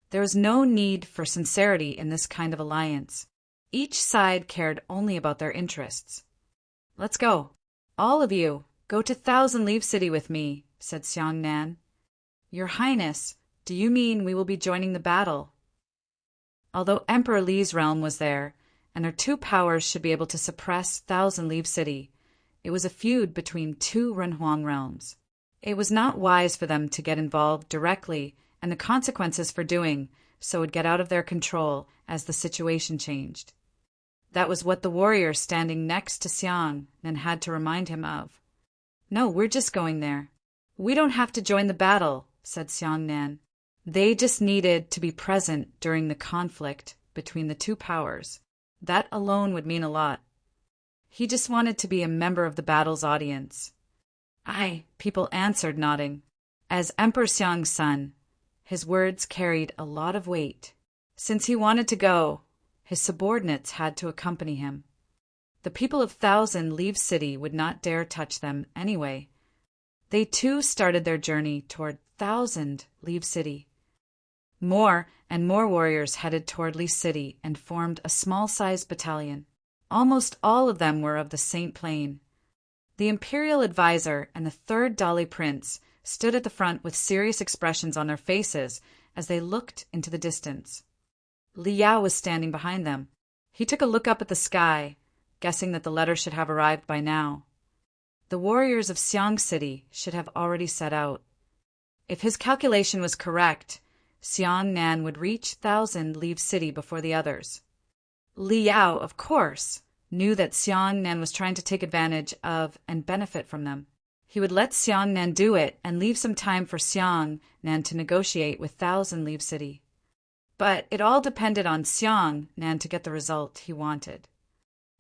There was no need for sincerity in this kind of alliance. Each side cared only about their interests. Let's go. All of you, go to Thousand Leaf City with me, said Xiong Nan. Your Highness, do you mean we will be joining the battle? Although Emperor Li's realm was there, and their two powers should be able to suppress Thousand Leaf City, it was a feud between two Renhuang realms. It was not wise for them to get involved directly, and the consequences for doing so would get out of their control as the situation changed. That was what the warrior standing next to Xiang Nan had to remind him of. No, we're just going there. We don't have to join the battle, said Xiang Nan. They just needed to be present during the conflict between the two powers. That alone would mean a lot. He just wanted to be a member of the battle's audience. Aye, people answered, nodding. As Emperor Xiang's son, his words carried a lot of weight. Since he wanted to go, his subordinates had to accompany him. The people of Thousand Leaf City would not dare touch them anyway. They too started their journey toward Thousand Leaf City. More and more warriors headed toward Leaf City and formed a small-sized battalion. Almost all of them were of the Saint Plain. The imperial advisor and the third Dali prince stood at the front with serious expressions on their faces as they looked into the distance. Li Yao was standing behind them. He took a look up at the sky, guessing that the letter should have arrived by now. The warriors of Xiang City should have already set out. If his calculation was correct, Xiang Nan would reach Thousand Leaf City before the others. Li Yao, of course, knew that Xiang Nan was trying to take advantage of and benefit from them. He would let Xiang Nan do it and leave some time for Xiang Nan to negotiate with Thousand Leaf City. But it all depended on Xiang Nan to get the result he wanted.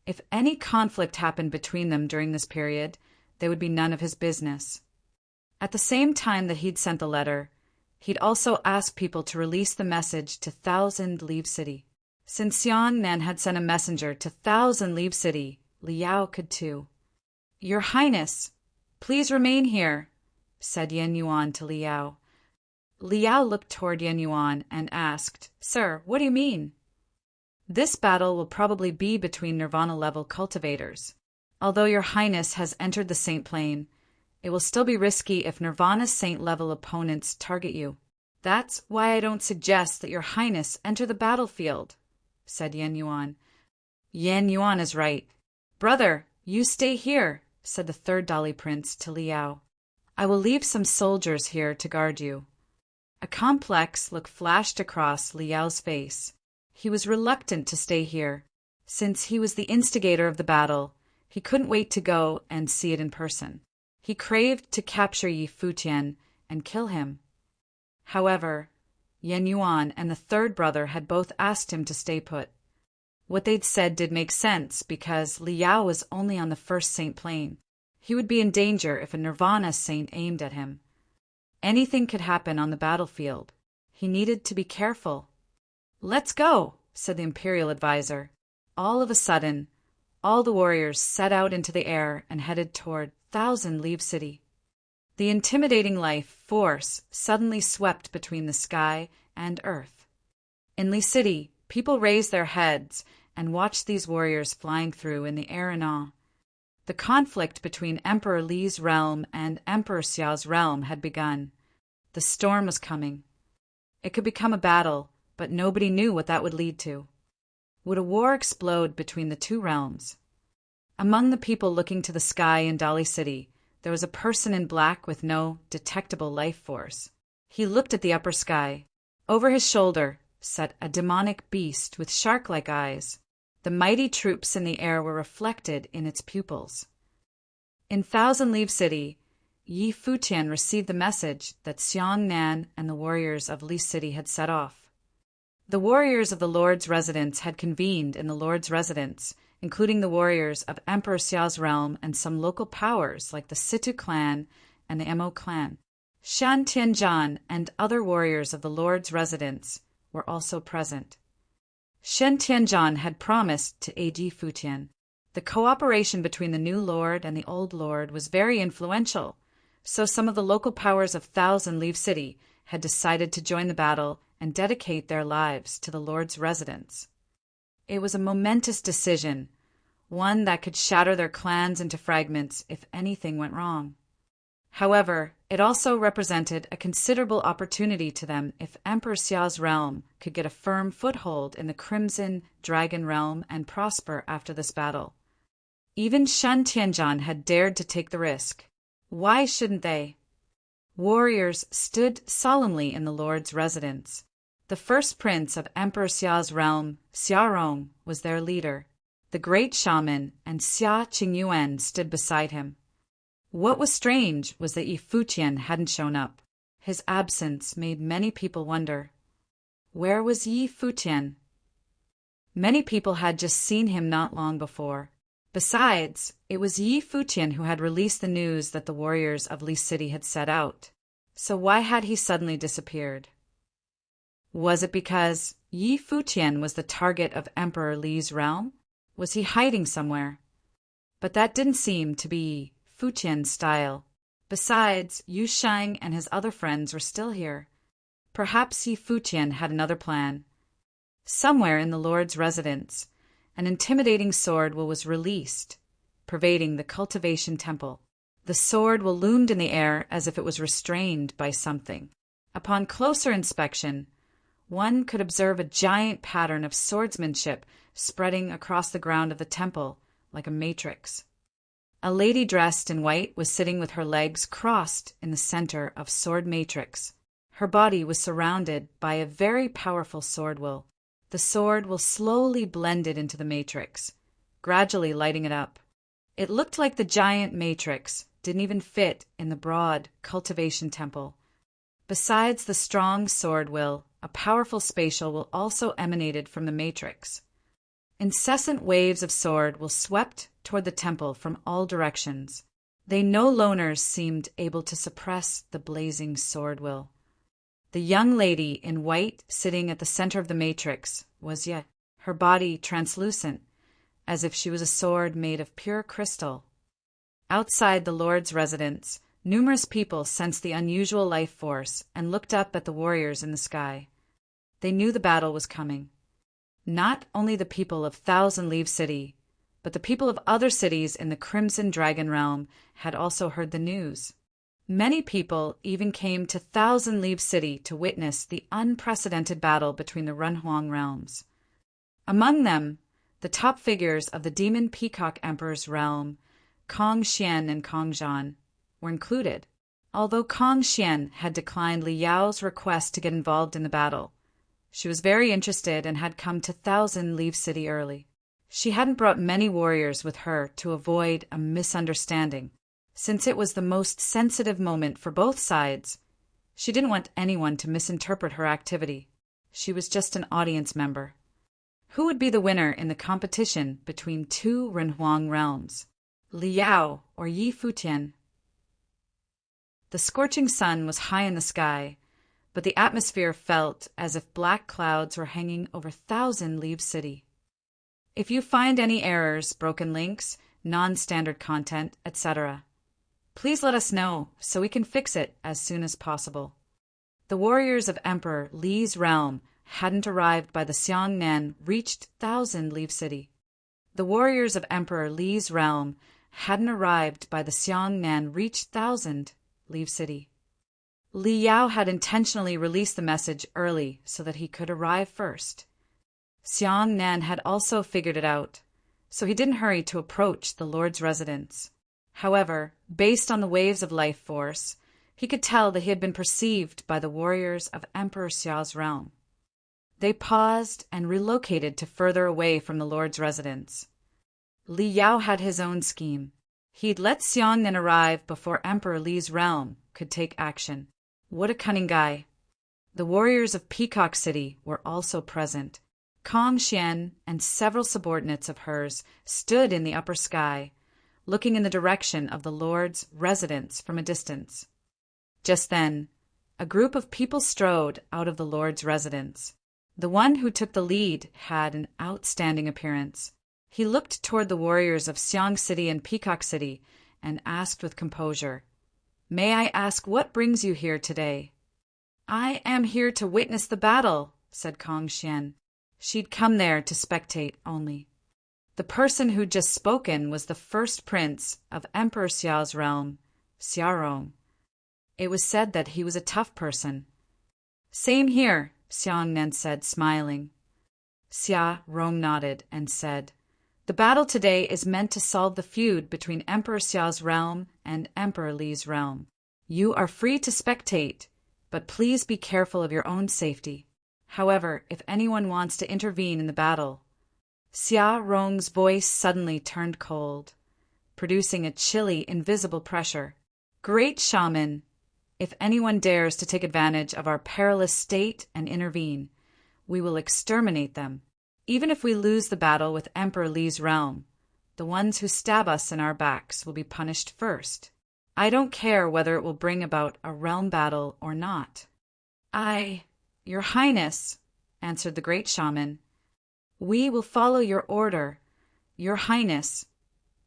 If any conflict happened between them during this period, there would be none of his business. At the same time that he'd sent the letter, he'd also asked people to release the message to Thousand Leaf City. Since Xiang Nan had sent a messenger to Thousand Leaf City, Li Yao could too. Your Highness, please remain here, said Yan Yuan to Li Yao. Li Yao looked toward Yan Yuan and asked, Sir, what do you mean? This battle will probably be between Nirvana-level cultivators. Although your Highness has entered the Saint Plain, it will still be risky if Nirvana Saint-level opponents target you. That's why I don't suggest that your Highness enter the battlefield, said Yan Yuan. Yan Yuan is right. Brother, you stay here, said the third Dali prince to Li Yao. I will leave some soldiers here to guard you. A complex look flashed across Li Yao's face. He was reluctant to stay here. Since he was the instigator of the battle, he couldn't wait to go and see it in person. He craved to capture Yi Futian and kill him. However, Yan Yuan and the third brother had both asked him to stay put. What they'd said did make sense because Li Yao was only on the first Saint Plain. He would be in danger if a Nirvana saint aimed at him. Anything could happen on the battlefield. He needed to be careful. Let's go, said the imperial advisor. All of a sudden, all the warriors set out into the air and headed toward Thousand Leaf City. The intimidating life force suddenly swept between the sky and earth. In Li City, people raised their heads and watched these warriors flying through in the air in awe. The conflict between Emperor Li's realm and Emperor Xiao's realm had begun. The storm was coming. It could become a battle, but nobody knew what that would lead to. Would a war explode between the two realms? Among the people looking to the sky in Dali City, there was a person in black with no detectable life force. He looked at the upper sky. Over his shoulder sat a demonic beast with shark-like eyes. The mighty troops in the air were reflected in its pupils. In Thousand Leaf City, Yi Futian received the message that Xiang Nan and the warriors of Li City had set off. The warriors of the Lord's residence had convened in the Lord's residence, including the warriors of Emperor Xiao's realm and some local powers like the Situ clan and the Mo clan. Shan Tianzhan and other warriors of the Lord's residence were also present. Shen Tianzhan had promised to aid Yi Futian. The cooperation between the new lord and the old lord was very influential, so some of the local powers of Thousand Leaf City had decided to join the battle and dedicate their lives to the lord's residence. It was a momentous decision, one that could shatter their clans into fragments if anything went wrong. However, it also represented a considerable opportunity to them if Emperor Xiao's realm could get a firm foothold in the Crimson Dragon realm and prosper after this battle. Even Shan Tianzhan had dared to take the risk. Why shouldn't they? Warriors stood solemnly in the Lord's residence. The first prince of Emperor Xiao's realm, Xiarong, was their leader. The great shaman and Xia Qingyuan stood beside him. What was strange was that Yi Futian hadn't shown up. His absence made many people wonder. Where was Yi Futian? Many people had just seen him not long before. Besides, it was Yi Futian who had released the news that the warriors of Li City had set out. So why had he suddenly disappeared? Was it because Yi Futian was the target of Emperor Li's realm? Was he hiding somewhere? But that didn't seem to be Futian's style. Besides, Yu Shang and his other friends were still here. Perhaps Yi Futian had another plan. Somewhere in the Lord's residence, an intimidating sword was released, pervading the cultivation temple. The sword loomed in the air as if it was restrained by something. Upon closer inspection, one could observe a giant pattern of swordsmanship spreading across the ground of the temple like a matrix. A lady dressed in white was sitting with her legs crossed in the center of sword matrix. Her body was surrounded by a very powerful sword will. The sword slowly blended into the matrix, gradually lighting it up. It looked like the giant matrix didn't even fit in the broad cultivation temple. Besides the strong sword will, a powerful spatial will also emanated from the matrix. Incessant waves of sword swept toward the temple from all directions. They no longer seemed able to suppress the blazing sword will. The young lady in white sitting at the center of the matrix was yet, her body translucent, as if she was a sword made of pure crystal. Outside the Lord's residence, numerous people sensed the unusual life force and looked up at the warriors in the sky. They knew the battle was coming. Not only the people of Thousand Leaf City, but the people of other cities in the Crimson Dragon realm had also heard the news. Many people even came to Thousand Leaf City to witness the unprecedented battle between the Renhuang realms. Among them, the top figures of the Demon Peacock Emperor's realm, Kong Xian and Kong Zhan, were included. Although Kong Xian had declined Li Yao's request to get involved in the battle, she was very interested and had come to Thousand Leaf City early. She hadn't brought many warriors with her to avoid a misunderstanding. Since it was the most sensitive moment for both sides, she didn't want anyone to misinterpret her activity. She was just an audience member. Who would be the winner in the competition between two Renhuang realms, Li Yao or Yi Futian? The scorching sun was high in the sky, but the atmosphere felt as if black clouds were hanging over Thousand Leaf City. If you find any errors, broken links, non-standard content, etc., please let us know so we can fix it as soon as possible. The warriors of Emperor Li's realm hadn't arrived by the Xiongnan reached Thousand Leaf City. The warriors of Emperor Li's realm hadn't arrived by the Xiongnan reached Thousand Leaf City. Li Yao had intentionally released the message early so that he could arrive first. Xiongnan had also figured it out, so he didn't hurry to approach the Lord's residence. However, based on the waves of life force, he could tell that he had been perceived by the warriors of Emperor Xiao's realm. They paused and relocated to further away from the Lord's residence. Li Yao had his own scheme. He'd let Xiongnan arrive before Emperor Li's realm could take action. What a cunning guy. The warriors of Peacock City were also present. Kong Xian and several subordinates of hers stood in the upper sky, looking in the direction of the Lord's residence from a distance. Just then, a group of people strode out of the Lord's residence. The one who took the lead had an outstanding appearance. He looked toward the warriors of Xiang City and Peacock City and asked with composure, "May I ask what brings you here today?" "I am here to witness the battle," said Kong Xian. She'd come there to spectate only. The person who'd just spoken was the first prince of Emperor Xiao's realm, Xiarong. It was said that he was a tough person. Same here, Xiang Nan said, smiling. Xia Rong nodded and said, The battle today is meant to solve the feud between Emperor Xiao's realm and Emperor Li's realm. You are free to spectate, but please be careful of your own safety. However, if anyone wants to intervene in the battle— Xia Rong's voice suddenly turned cold, producing a chilly, invisible pressure. Great shaman! If anyone dares to take advantage of our perilous state and intervene, we will exterminate them. Even if we lose the battle with Emperor Li's realm, the ones who stab us in our backs will be punished first. I don't care whether it will bring about a realm battle or not. Your Highness, answered the great shaman. We will follow your order, Your Highness,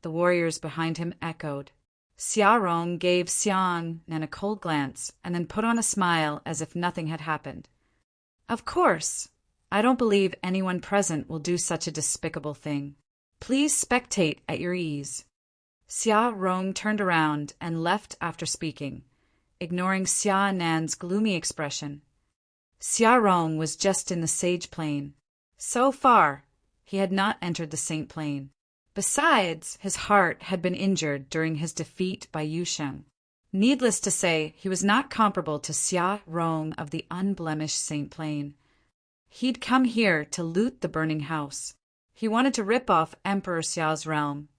the warriors behind him echoed. Xia Rong gave Xiang Nan a cold glance and then put on a smile as if nothing had happened. Of course, I don't believe anyone present will do such a despicable thing. Please spectate at your ease. Xia Rong turned around and left after speaking, ignoring Xia Nan's gloomy expression. Xia Rong was just in the sage plane. So far, he had not entered the saint plane. Besides, his heart had been injured during his defeat by Yu Sheng. Needless to say, he was not comparable to Xia Rong of the unblemished saint plane. He'd come here to loot the burning house. He wanted to rip off Emperor Xiao's realm.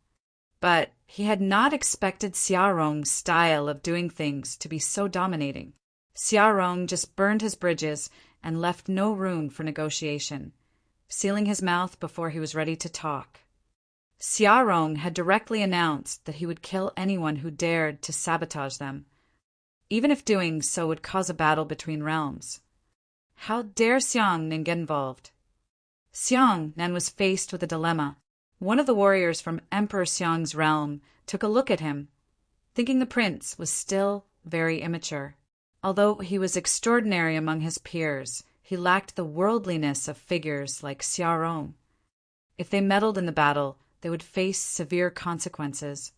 But he had not expected Xia Rong's style of doing things to be so dominating. Xia Rong just burned his bridges and left no room for negotiation, sealing his mouth before he was ready to talk. Xia Rong had directly announced that he would kill anyone who dared to sabotage them, even if doing so would cause a battle between realms. How dare Xiang Nan get involved? Xiang Nan was faced with a dilemma. One of the warriors from Emperor Xiang's realm took a look at him, thinking the prince was still very immature. Although he was extraordinary among his peers, he lacked the worldliness of figures like Xia Rong. If they meddled in the battle, they would face severe consequences.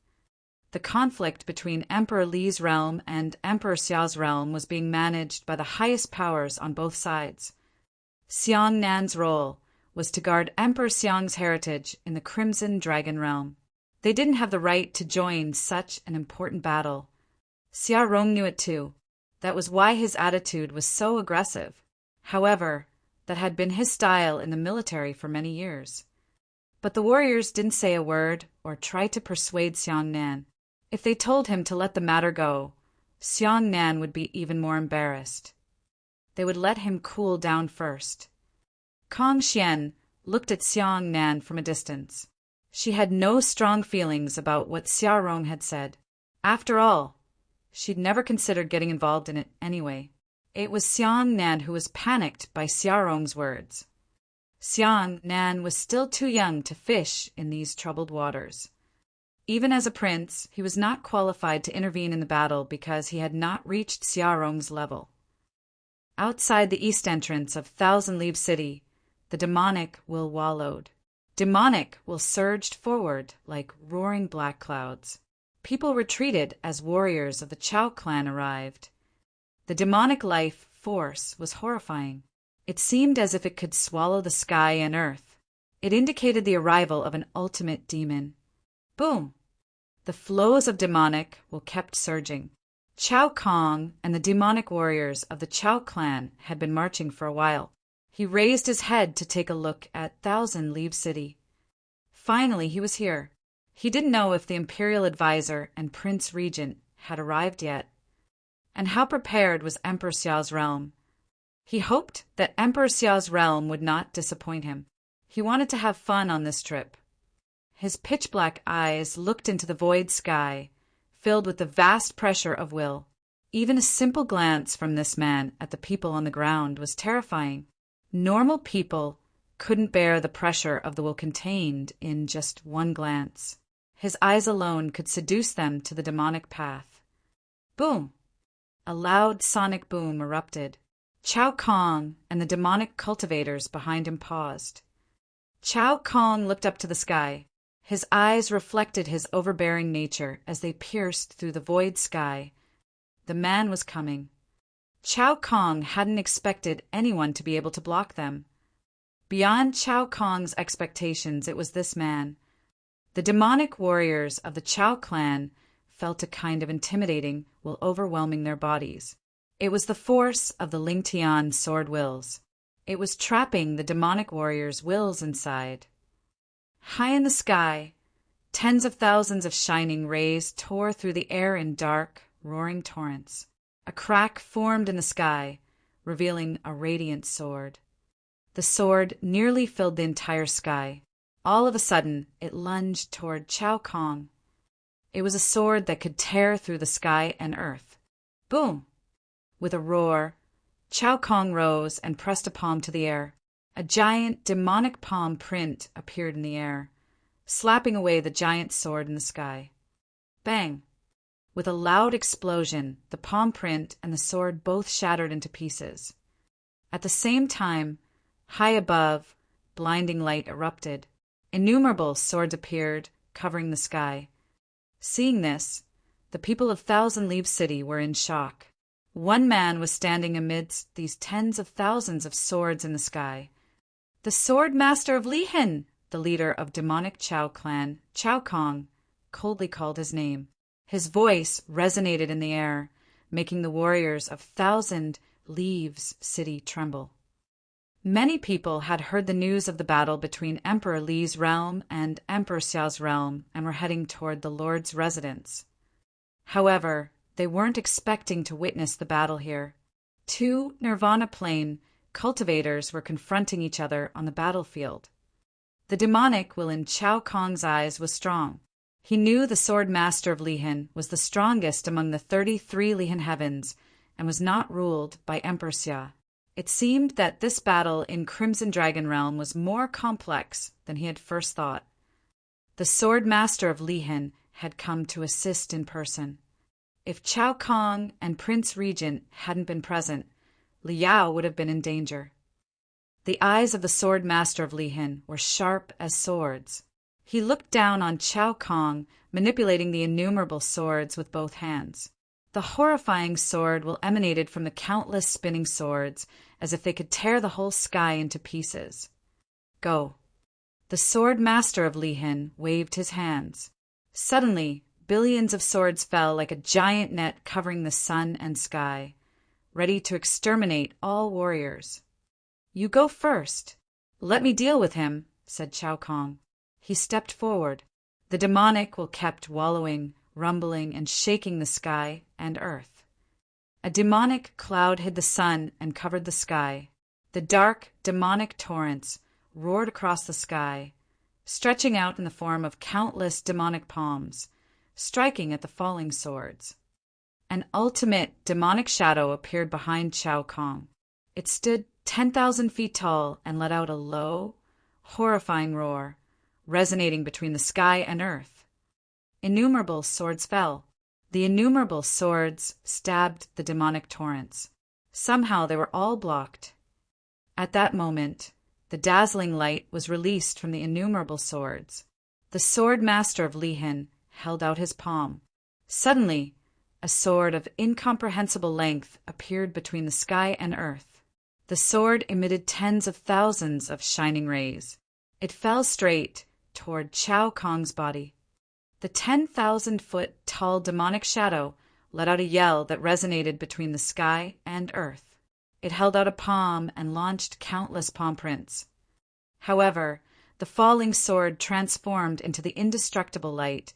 The conflict between Emperor Li's realm and Emperor Xiao's realm was being managed by the highest powers on both sides. Xiang Nan's role was to guard Emperor Xiang's heritage in the Crimson Dragon realm. They didn't have the right to join such an important battle. Xia Rong knew it too. That was why his attitude was so aggressive. However, that had been his style in the military for many years. But the warriors didn't say a word or try to persuade Xiang Nan. If they told him to let the matter go, Xiang Nan would be even more embarrassed. They would let him cool down first. Kong Xian looked at Xiang Nan from a distance. She had no strong feelings about what Xia Rong had said. After all, she'd never considered getting involved in it anyway. It was Xiang Nan who was panicked by Xia Rong's words. Xiang Nan was still too young to fish in these troubled waters. Even as a prince, he was not qualified to intervene in the battle because he had not reached Xia Rong's level. Outside the east entrance of Thousand Leaf City, the demonic will wallowed. Demonic will surged forward like roaring black clouds. People retreated as warriors of the Chao clan arrived. The demonic life force was horrifying. It seemed as if it could swallow the sky and earth. It indicated the arrival of an ultimate demon. Boom! The flows of demonic will kept surging. Chao Kong and the demonic warriors of the Chao clan had been marching for a while. He raised his head to take a look at Thousand Leaf City. Finally, he was here. He didn't know if the imperial advisor and prince regent had arrived yet. And how prepared was Emperor Xiao's realm? He hoped that Emperor Xiao's realm would not disappoint him. He wanted to have fun on this trip. His pitch-black eyes looked into the void sky, filled with the vast pressure of will. Even a simple glance from this man at the people on the ground was terrifying. Normal people couldn't bear the pressure of the will contained in just one glance. His eyes alone could seduce them to the demonic path. Boom! A loud sonic boom erupted. Chao Kong and the demonic cultivators behind him paused. Chao Kong looked up to the sky. His eyes reflected his overbearing nature as they pierced through the void sky. The man was coming. Chao Kong hadn't expected anyone to be able to block them. Beyond Chao Kong's expectations, it was this man. The demonic warriors of the Chao clan felt a kind of intimidating while overwhelming their bodies. It was the force of the Lingtian sword wills. It was trapping the demonic warriors' wills inside. High in the sky, tens of thousands of shining rays tore through the air in dark, roaring torrents. A crack formed in the sky, revealing a radiant sword. The sword nearly filled the entire sky. All of a sudden, it lunged toward Chao Kong. It was a sword that could tear through the sky and earth. Boom! With a roar, Chao Kong rose and pressed a palm to the air. A giant demonic palm print appeared in the air, slapping away the giant sword in the sky. Bang! With a loud explosion, the palm print and the sword both shattered into pieces. At the same time, high above, blinding light erupted. Innumerable swords appeared, covering the sky. Seeing this, the people of Thousand Leaf City were in shock. One man was standing amidst these tens of thousands of swords in the sky. The Sword Master of Lihin, the leader of demonic Chao clan, Chao Kong, coldly called his name. His voice resonated in the air, making the warriors of Thousand Leaves City tremble. Many people had heard the news of the battle between Emperor Li's realm and Emperor Xiao's realm and were heading toward the Lord's residence. However, they weren't expecting to witness the battle here. Two Nirvana Plane cultivators were confronting each other on the battlefield. The demonic will in Chao Kong's eyes was strong. He knew the Sword Master of Lihin was the strongest among the 33 Lihin heavens and was not ruled by Emperor Xia. It seemed that this battle in Crimson Dragon Realm was more complex than he had first thought. The Sword Master of Lihin had come to assist in person. If Chao Kong and Prince Regent hadn't been present, Liao would have been in danger. The eyes of the Sword Master of Lihin were sharp as swords. He looked down on Chao Kong, manipulating the innumerable swords with both hands. The horrifying sword will emanated from the countless spinning swords, as if they could tear the whole sky into pieces. Go. The Sword Master of Lihin waved his hands. Suddenly, billions of swords fell like a giant net covering the sun and sky, ready to exterminate all warriors. You go first. Let me deal with him, said Chao Kong. He stepped forward. The demonic will kept wallowing, rumbling, and shaking the sky and earth. A demonic cloud hid the sun and covered the sky. The dark, demonic torrents roared across the sky, stretching out in the form of countless demonic palms, striking at the falling swords. An ultimate demonic shadow appeared behind Chao Kong. It stood 10,000 feet tall and let out a low, horrifying roar, resonating between the sky and earth. Innumerable swords fell. The innumerable swords stabbed the demonic torrents. Somehow they were all blocked. At that moment, the dazzling light was released from the innumerable swords. The Sword Master of Lihin held out his palm. Suddenly, a sword of incomprehensible length appeared between the sky and earth. The sword emitted tens of thousands of shining rays. It fell straight toward Chao Kong's body. The 10,000-foot tall demonic shadow let out a yell that resonated between the sky and earth. It held out a palm and launched countless palm prints. However, the falling sword transformed into the indestructible light,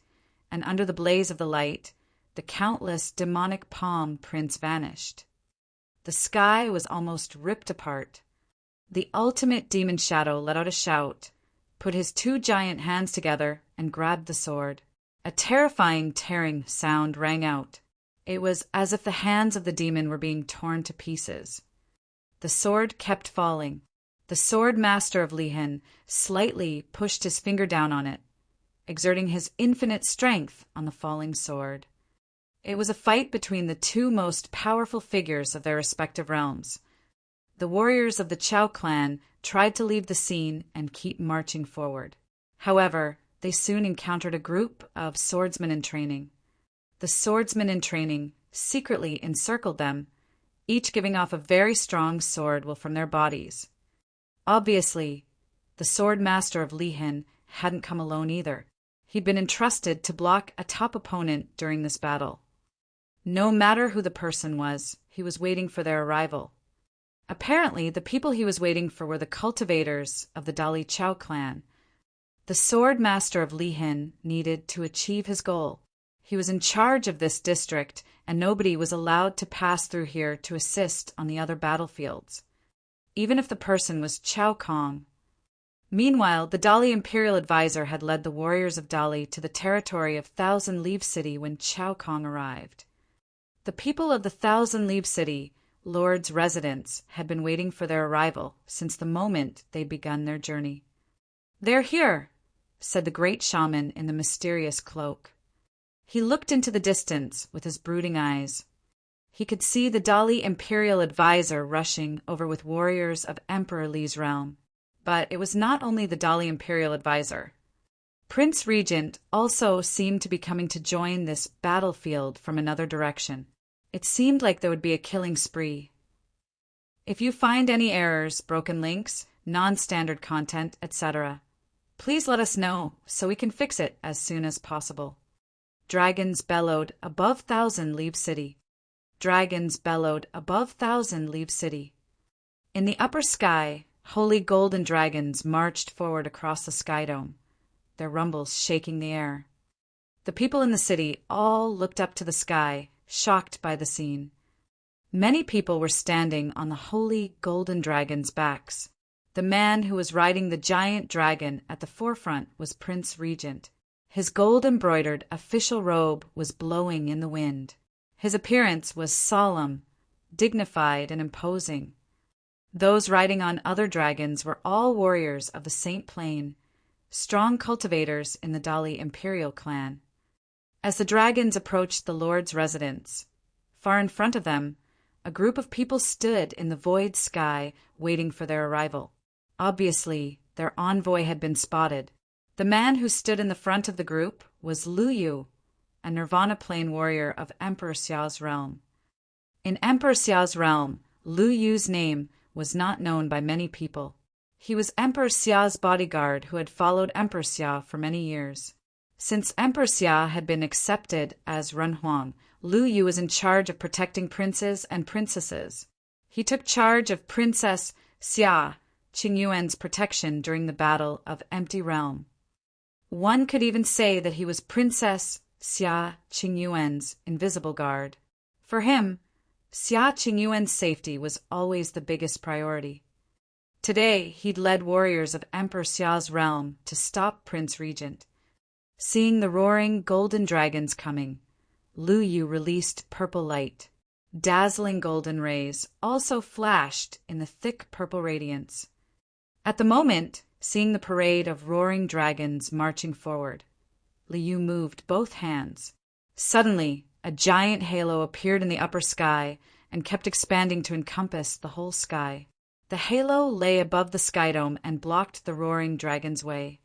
and under the blaze of the light, the countless demonic palm prints vanished. The sky was almost ripped apart. The ultimate demon shadow let out a shout, put his two giant hands together, and grabbed the sword. A terrifying tearing sound rang out. It was as if the hands of the demon were being torn to pieces. The sword kept falling. The Sword Master of Lihin slightly pushed his finger down on it, exerting his infinite strength on the falling sword. It was a fight between the two most powerful figures of their respective realms. The warriors of the Chao clan tried to leave the scene and keep marching forward. However, they soon encountered a group of swordsmen in training. The swordsmen in training secretly encircled them, each giving off a very strong sword from their bodies. Obviously, the sword master of Lihin hadn't come alone either. He'd been entrusted to block a top opponent during this battle. No matter who the person was, he was waiting for their arrival. Apparently, the people he was waiting for were the cultivators of the Dali Chao clan. The sword master of Lihin needed to achieve his goal. He was in charge of this district, and nobody was allowed to pass through here to assist on the other battlefields, even if the person was Chao Kong. Meanwhile, the Dali imperial advisor had led the warriors of Dali to the territory of Thousand Leaf City when Chao Kong arrived. The people of the Thousand Leaf City, Lord's residents, had been waiting for their arrival since the moment they'd begun their journey. "They're here," said the great shaman in the mysterious cloak. He looked into the distance with his brooding eyes. He could see the Dali imperial advisor rushing over with warriors of Emperor Li's realm. But it was not only the Dali imperial advisor. Prince Regent also seemed to be coming to join this battlefield from another direction. It seemed like there would be a killing spree. If you find any errors, broken links, non-standard content, etc., please let us know so we can fix it as soon as possible. Dragons bellowed above Thousand Leaf City. Dragons bellowed above Thousand Leaf City. In the upper sky, holy golden dragons marched forward across the sky dome, their rumbles shaking the air. The people in the city all looked up to the sky, shocked by the scene. Many people were standing on the holy golden dragons' backs. The man who was riding the giant dragon at the forefront was Prince Regent. His gold-embroidered official robe was blowing in the wind. His appearance was solemn, dignified, and imposing. Those riding on other dragons were all warriors of the Saint Plain, strong cultivators in the Dali imperial clan. As the dragons approached the Lord's residence, far in front of them, a group of people stood in the void sky waiting for their arrival. Obviously, their envoy had been spotted. The man who stood in the front of the group was Lu Yu, a Nirvana Plane warrior of Emperor Xiao's realm. In Emperor Xiao's realm, Lu Yu's name was not known by many people. He was Emperor Xiao's bodyguard who had followed Emperor Xia for many years. Since Emperor Xia had been accepted as Renhuang, Lu Yu was in charge of protecting princes and princesses. He took charge of Princess Xia Qingyuan's protection during the Battle of Empty Realm. One could even say that he was Princess Xia Qingyuan's invisible guard. For him, Xia Qingyuan's safety was always the biggest priority. Today, he'd led warriors of Emperor Xiao's realm to stop Prince Regent. Seeing the roaring golden dragons coming, Lu Yu released purple light. Dazzling golden rays also flashed in the thick purple radiance. At the moment, seeing the parade of roaring dragons marching forward, Lu Yu moved both hands. Suddenly, a giant halo appeared in the upper sky and kept expanding to encompass the whole sky. The halo lay above the sky dome and blocked the roaring dragon's way.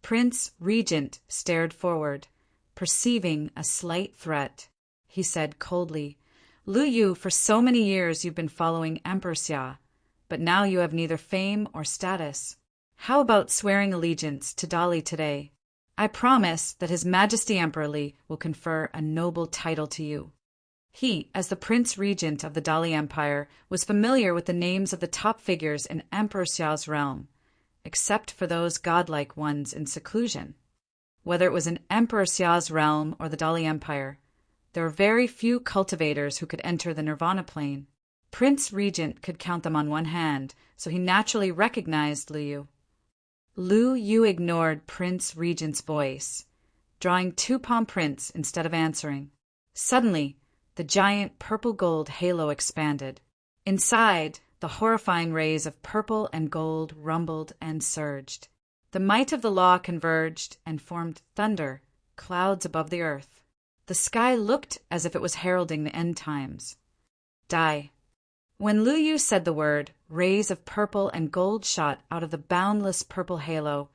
Prince Regent stared forward, perceiving a slight threat. He said coldly, "Lu Yu, for so many years you've been following Emperor Xia, but now you have neither fame or status. How about swearing allegiance to Dali today? I promise that His Majesty Emperor Li will confer a noble title to you." He, as the Prince Regent of the Dali Empire, was familiar with the names of the top figures in Emperor Xiao's realm, except for those godlike ones in seclusion. Whether it was in Emperor Xiao's realm or the Dali Empire, there were very few cultivators who could enter the Nirvana Plane. Prince Regent could count them on one hand, so he naturally recognized Lu Yu. Lu Yu ignored Prince Regent's voice, drawing two palm prints instead of answering. Suddenly, the giant purple-gold halo expanded. Inside, the horrifying rays of purple and gold rumbled and surged. The might of the law converged and formed thunder, clouds above the earth. The sky looked as if it was heralding the end times. Die. When Lu Yu said the word, rays of purple and gold shot out of the boundless purple halo,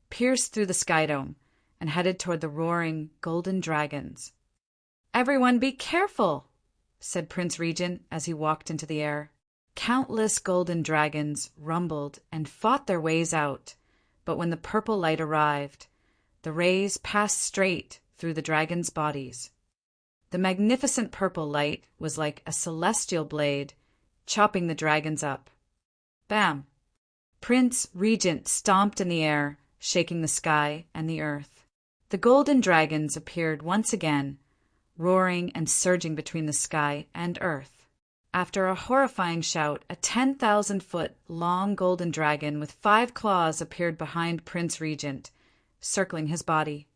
pierced through the sky dome, and headed toward the roaring golden dragons. "Everyone be careful!" said Prince Regent as he walked into the air. Countless golden dragons rumbled and fought their ways out, but when the purple light arrived, the rays passed straight through the dragons' bodies. The magnificent purple light was like a celestial blade, chopping the dragons up. Bam! Prince Regent stomped in the air, shaking the sky and the earth. The golden dragons appeared once again, roaring and surging between the sky and earth. After a horrifying shout, a 10,000-foot long golden dragon with 5 claws appeared behind Prince Regent, circling his body.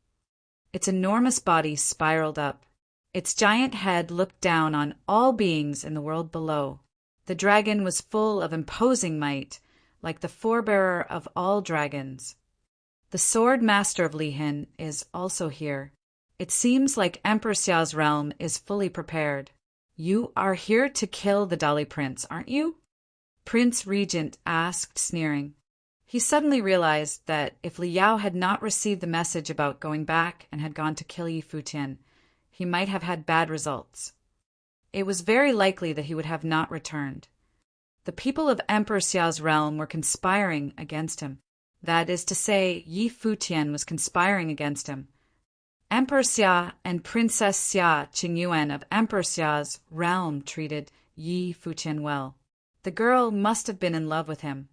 Its enormous body spiraled up. Its giant head looked down on all beings in the world below. The dragon was full of imposing might, like the forebearer of all dragons. The sword master of Lihin is also here. It seems like Emperor Xia's realm is fully prepared. You are here to kill the Dali Prince, aren't you? Prince Regent asked, sneering. He suddenly realized that if Li Yao had not received the message about going back and had gone to kill Yi Futian, he might have had bad results. It was very likely that he would have not returned. The people of Emperor Xia's realm were conspiring against him. That is to say, Yi Futian was conspiring against him. Emperor Xia and Princess Xia Qingyuan of Emperor Xia's realm treated Yi Futian well. The girl must have been in love with him.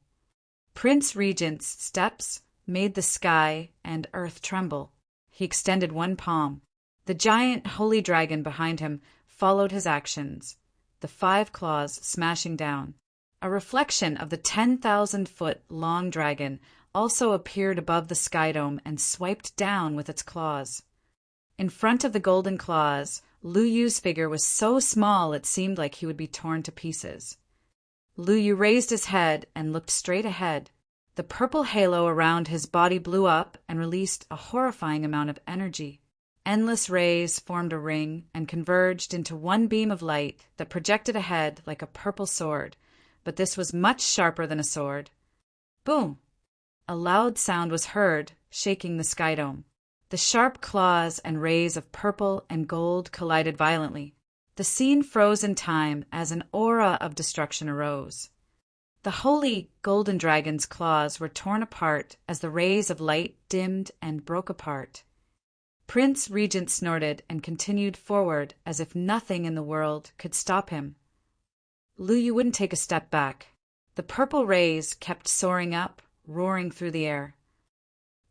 Prince Regent's steps made the sky and earth tremble. He extended one palm. The giant holy dragon behind him followed his actions, the 5 claws smashing down. A reflection of the 10,000-foot long dragon also appeared above the sky dome and swiped down with its claws. In front of the golden claws, Lu Yu's figure was so small it seemed like he would be torn to pieces. Lu Yu raised his head and looked straight ahead. The purple halo around his body blew up and released a horrifying amount of energy. Endless rays formed a ring and converged into one beam of light that projected ahead like a purple sword, but this was much sharper than a sword. Boom! A loud sound was heard, shaking the sky dome. The sharp claws and rays of purple and gold collided violently. The scene froze in time as an aura of destruction arose. The holy golden dragon's claws were torn apart as the rays of light dimmed and broke apart. Prince Regent snorted and continued forward as if nothing in the world could stop him. Lu Yu wouldn't take a step back. The purple rays kept soaring up, roaring through the air.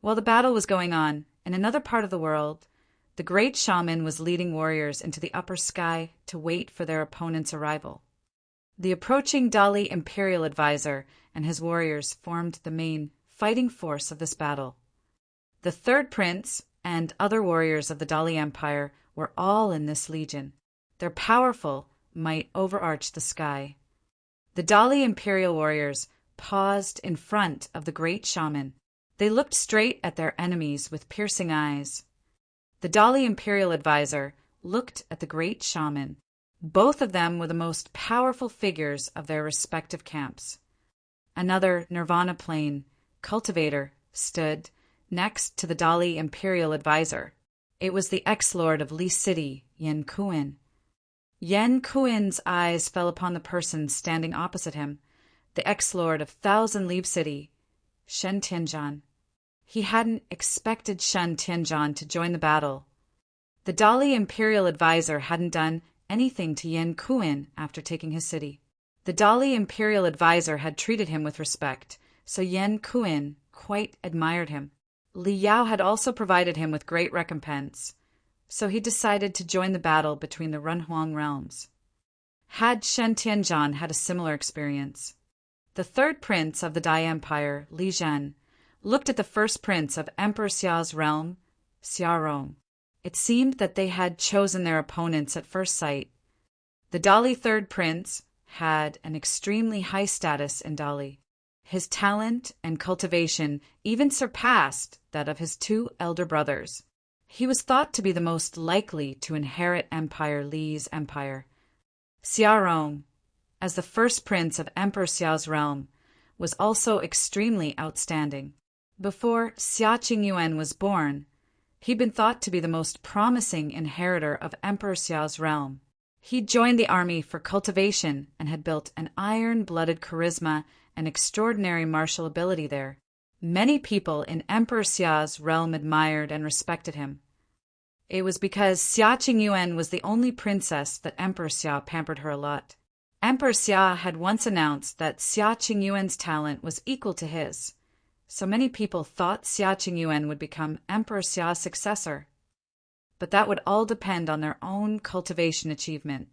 While the battle was going on, in another part of the world, the great shaman was leading warriors into the upper sky to wait for their opponent's arrival. The approaching Dali imperial advisor and his warriors formed the main fighting force of this battle. The third prince and other warriors of the Dali Empire were all in this legion. Their powerful might overarched the sky. The Dali imperial warriors paused in front of the great shaman. They looked straight at their enemies with piercing eyes. The Dali imperial advisor looked at the great shaman. Both of them were the most powerful figures of their respective camps. Another Nirvana Plane cultivator stood next to the Dali imperial advisor. It was the ex-lord of Li City, Yen Kuin. Yen Kuin's eyes fell upon the person standing opposite him, the ex-lord of Thousand Leaf City, Shen Tianzhan. He hadn't expected Shen Tianzhan to join the battle. The Dali imperial advisor hadn't done anything to Yen Kuin after taking his city. The Dali imperial advisor had treated him with respect, so Yen Kuin quite admired him. Li Yao had also provided him with great recompense, so he decided to join the battle between the Runhuang realms. Had Shen Tianzhan had a similar experience? The third prince of the Dai Empire, Li Zhen, looked at the first prince of Emperor Xia's realm, Xia Rong. It seemed that they had chosen their opponents at first sight. The Dali third prince had an extremely high status in Dali. His talent and cultivation even surpassed that of his 2 elder brothers. He was thought to be the most likely to inherit Empire Li's empire. Xia Rong, as the first prince of Emperor Xiao's realm, was also extremely outstanding. Before Xia Qingyuan was born, he'd been thought to be the most promising inheritor of Emperor Xiao's realm. He joined the army for cultivation and had built an iron-blooded charisma and extraordinary martial ability there. Many people in Emperor Xia's realm admired and respected him. It was because Xia Qingyuan was the only princess that Emperor Xia pampered her a lot. Emperor Xia had once announced that Xia Qingyuan's talent was equal to his, so many people thought Xia Qingyuan would become Emperor Xia's successor. But that would all depend on their own cultivation achievement.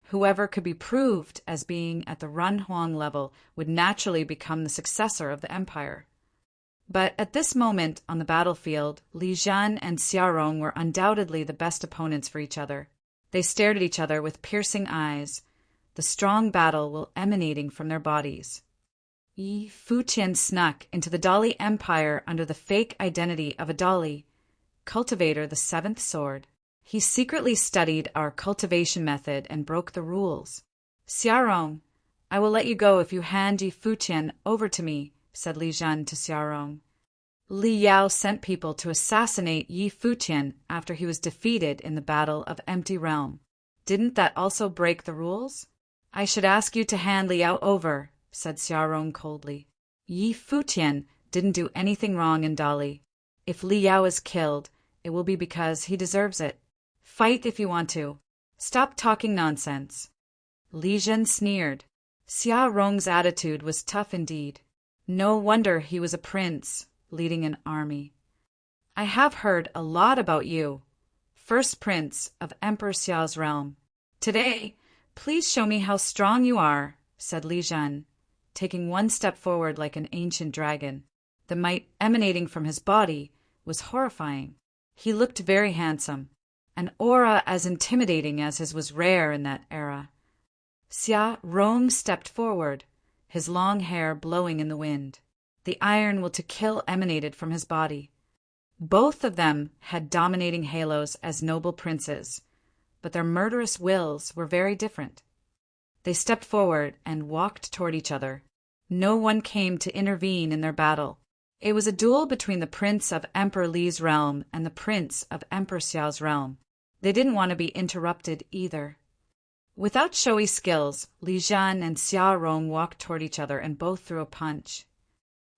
Whoever could be proved as being at the Runhuang level would naturally become the successor of the empire. But at this moment on the battlefield, Li Zhan and Xia Rong were undoubtedly the best opponents for each other. They stared at each other with piercing eyes, the strong battle emanating from their bodies. Futian snuck into the Dali Empire under the fake identity of a Dali, cultivator the seventh sword. He secretly studied our cultivation method and broke the rules. Xia Rong, I will let you go if you hand Futian over to me, said Li Zhan to Xia Rong. Li Yao sent people to assassinate Futian after he was defeated in the Battle of Empty Realm. Didn't that also break the rules? I should ask you to hand Li Yao over, said Xia Rong coldly. Futian didn't do anything wrong in Dali. If Li Yao is killed, it will be because he deserves it. Fight if you want to. Stop talking nonsense. Li Zhen sneered. Xia Rong's attitude was tough indeed. No wonder he was a prince, leading an army. I have heard a lot about you, first prince of Emperor Xiao's realm. Today, please show me how strong you are, said Li Zhen, taking one step forward like an ancient dragon. The might emanating from his body was horrifying. He looked very handsome. An aura as intimidating as his was rare in that era. Xia Rong stepped forward, his long hair blowing in the wind. The iron will to kill emanated from his body. Both of them had dominating halos as noble princes, but their murderous wills were very different. They stepped forward and walked toward each other. No one came to intervene in their battle. It was a duel between the prince of Emperor Li's realm and the prince of Emperor Xiao's realm. They didn't want to be interrupted either. Without showy skills, Li Zhan and Xia Rong walked toward each other and both threw a punch.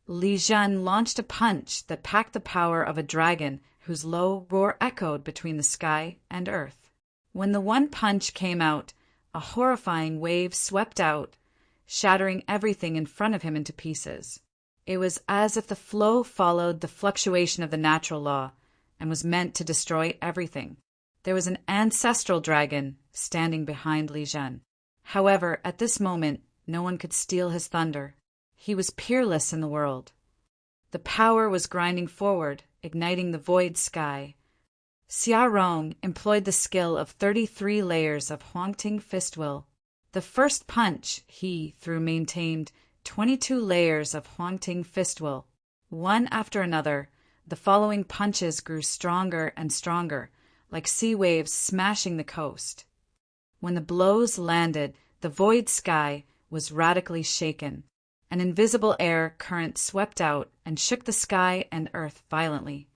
Li Zhan launched a punch that packed the power of a dragon whose low roar echoed between the sky and earth. When the one punch came out, a horrifying wave swept out, shattering everything in front of him into pieces. It was as if the flow followed the fluctuation of the natural law and was meant to destroy everything. There was an ancestral dragon standing behind Li Zhen. However, at this moment, no one could steal his thunder. He was peerless in the world. The power was grinding forward, igniting the void sky. Xia Rong employed the skill of 33 layers of Huangting Fist Will. The first punch he threw maintained 22 layers of Huangting Fist Will. One after another, the following punches grew stronger and stronger, like sea waves smashing the coast. When the blows landed, the void sky was radically shaken. An invisible air current swept out and shook the sky and earth violently.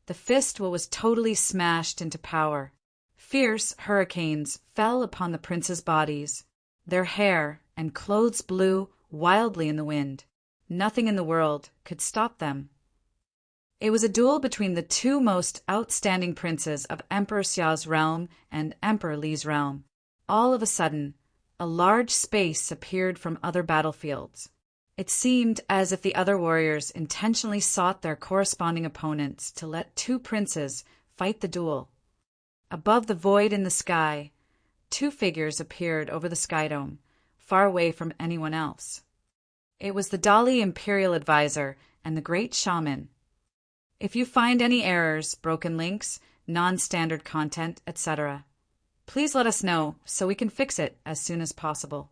The fist was totally smashed into power. Fierce hurricanes fell upon the princes' bodies. Their hair and clothes blew wildly in the wind. Nothing in the world could stop them. It was a duel between the two most outstanding princes of Emperor Xiao's realm and Emperor Li's realm. All of a sudden, a large space appeared from other battlefields. It seemed as if the other warriors intentionally sought their corresponding opponents to let two princes fight the duel. Above the void in the sky, two figures appeared over the sky dome, far away from anyone else. It was the Dali Imperial Advisor and the Great Shaman. If you find any errors, broken links, non-standard content, etc., please let us know so we can fix it as soon as possible.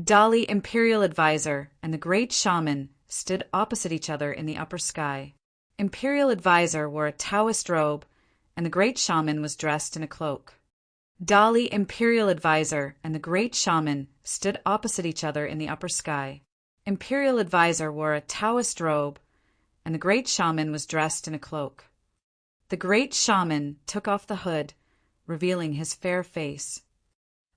Dali Imperial Advisor and the Great Shaman stood opposite each other in the upper sky. Imperial Advisor wore a Taoist robe, and the Great Shaman was dressed in a cloak. Dali Imperial Advisor and the Great Shaman stood opposite each other in the upper sky. Imperial Advisor wore a Taoist robe, and the Great Shaman was dressed in a cloak. The Great Shaman took off the hood, revealing his fair face.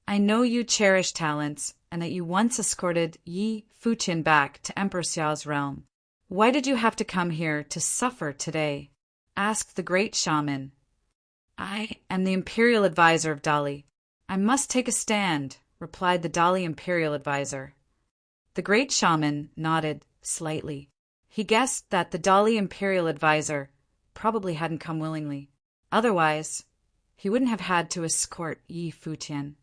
I know you cherish talents, and that you once escorted Yi Futian back to Emperor Xiao's realm. Why did you have to come here to suffer today? Asked the great shaman. I am the imperial advisor of Dali. I must take a stand, replied the Dali imperial advisor. The great shaman nodded slightly. He guessed that the Dali imperial advisor probably hadn't come willingly. Otherwise, he wouldn't have had to escort Yi Futian.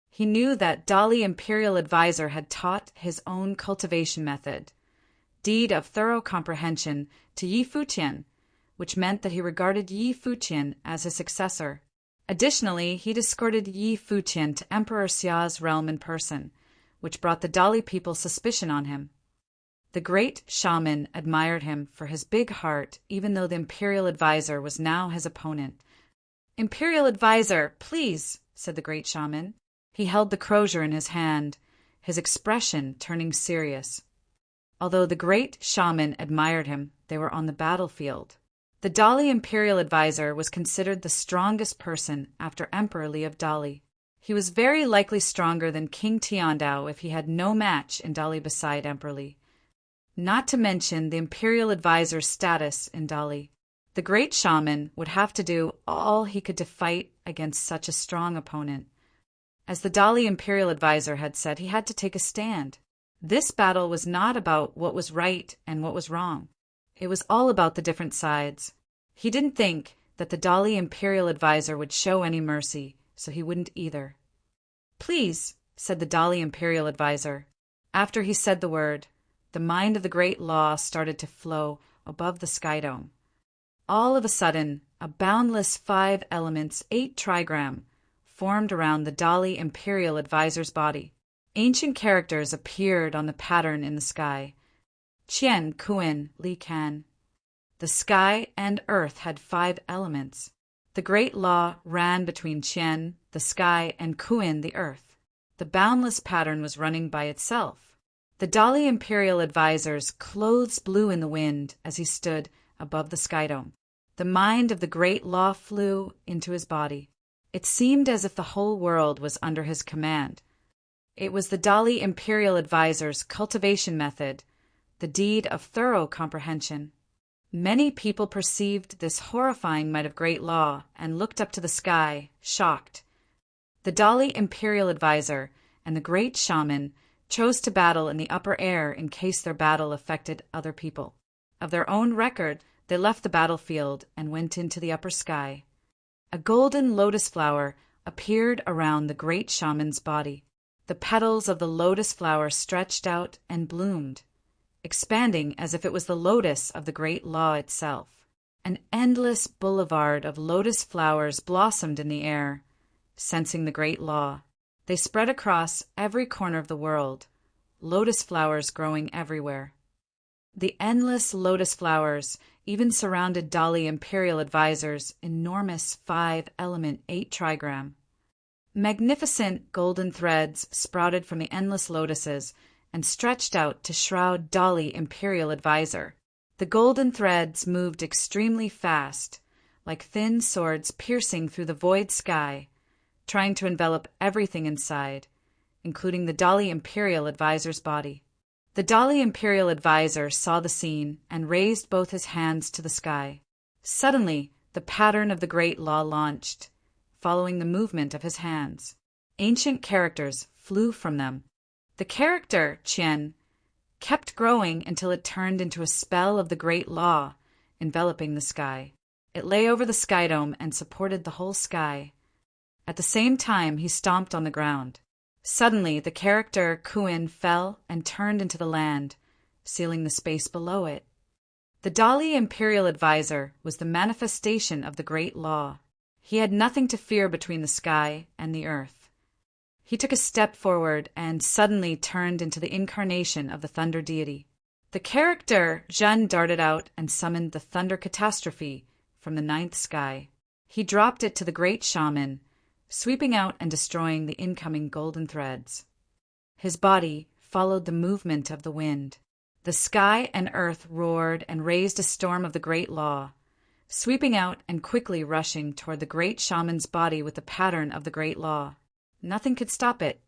He knew that Dali imperial advisor had taught his own cultivation method, deed of thorough comprehension, to Yi Futian, which meant that he regarded Yi Futian as his successor. Additionally, he'd escorted Yi Futian to Emperor Xia's realm in person, which brought the Dali people suspicion on him. The great shaman admired him for his big heart, even though the imperial advisor was now his opponent. Imperial advisor, please, said the great shaman. He held the crozier in his hand, his expression turning serious. Although the great shaman admired him, they were on the battlefield. The Dali imperial advisor was considered the strongest person after Emperor Li of Dali. He was very likely stronger than King Tiandao if he had no match in Dali beside Emperor Li. Not to mention the imperial advisor's status in Dali. The great shaman would have to do all he could to fight against such a strong opponent. As the Dali imperial advisor had said, he had to take a stand. This battle was not about what was right and what was wrong. It was all about the different sides. He didn't think that the Dali imperial advisor would show any mercy, so he wouldn't either. Please, said the Dali imperial advisor. After he said the word, the mind of the great law started to flow above the sky dome. All of a sudden, a boundless 5 elements, 8 trigram, formed around the Dali imperial advisor's body. Ancient characters appeared on the pattern in the sky. Qian, Kuan, Li Kan. The sky and earth had 5 elements. The great law ran between Qian, the sky, and Kuan, the earth. The boundless pattern was running by itself. The Dali imperial advisor's clothes blew in the wind as he stood above the sky dome. The mind of the great law flew into his body. It seemed as if the whole world was under his command. It was the Dali imperial advisor's cultivation method, the deed of thorough comprehension. Many people perceived this horrifying might of great law and looked up to the sky, shocked. The Dali imperial advisor and the great shaman chose to battle in the upper air in case their battle affected other people. Of their own record, they left the battlefield and went into the upper sky. A golden lotus flower appeared around the great shaman's body. The petals of the lotus flower stretched out and bloomed, expanding as if it was the lotus of the great law itself. An endless boulevard of lotus flowers blossomed in the air, sensing the great law. They spread across every corner of the world, lotus flowers growing everywhere. The endless lotus flowers even surrounded Dali imperial advisor's enormous 5-element 8 trigram. Magnificent golden threads sprouted from the endless lotuses and stretched out to shroud Dali imperial advisor. The golden threads moved extremely fast, like thin swords piercing through the void sky, trying to envelop everything inside, including the Dali imperial advisor's body. The Dali imperial advisor saw the scene and raised both his hands to the sky. Suddenly, the pattern of the great law launched, following the movement of his hands. Ancient characters flew from them. The character, Qian, kept growing until it turned into a spell of the great law, enveloping the sky. It lay over the sky dome and supported the whole sky. At the same time, he stomped on the ground. Suddenly, the character Kuan fell and turned into the land, sealing the space below it. The Dali imperial advisor was the manifestation of the great law. He had nothing to fear between the sky and the earth. He took a step forward and suddenly turned into the incarnation of the thunder deity. The character Zhen darted out and summoned the thunder catastrophe from the 9th sky. He dropped it to the great shaman, sweeping out and destroying the incoming golden threads. His body followed the movement of the wind. The sky and earth roared and raised a storm of the great law, sweeping out and quickly rushing toward the great shaman's body with the pattern of the great law. Nothing could stop it.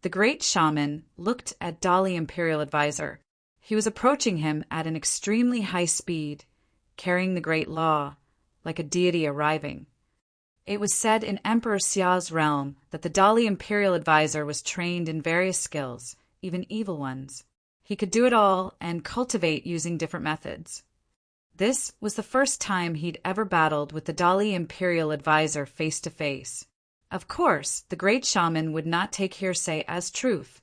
The great shaman looked at Dali Imperial Advisor. He was approaching him at an extremely high speed, carrying the great law, like a deity arriving. It was said in Emperor Xia's realm that the Dali Imperial Advisor was trained in various skills, even evil ones. He could do it all and cultivate using different methods. This was the first time he'd ever battled with the Dali Imperial Advisor face to face. Of course, the great shaman would not take hearsay as truth,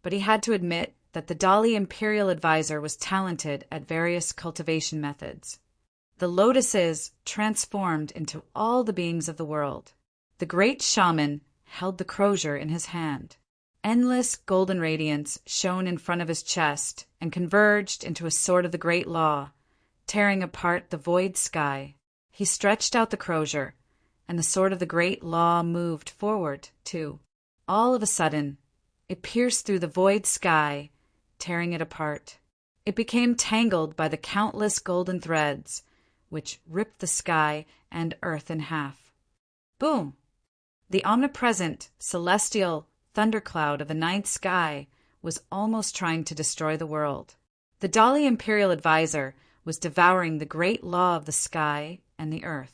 but he had to admit that the Dali Imperial Advisor was talented at various cultivation methods. The lotuses transformed into all the beings of the world. The great shaman held the crozier in his hand. Endless golden radiance shone in front of his chest and converged into a sword of the great law, tearing apart the void sky. He stretched out the crozier, and the sword of the great law moved forward, too. All of a sudden, it pierced through the void sky, tearing it apart. It became tangled by the countless golden threads, which ripped the sky and earth in half. Boom! The omnipresent, celestial thundercloud of the ninth sky was almost trying to destroy the world. The Dali Imperial Advisor was devouring the great law of the sky and the earth.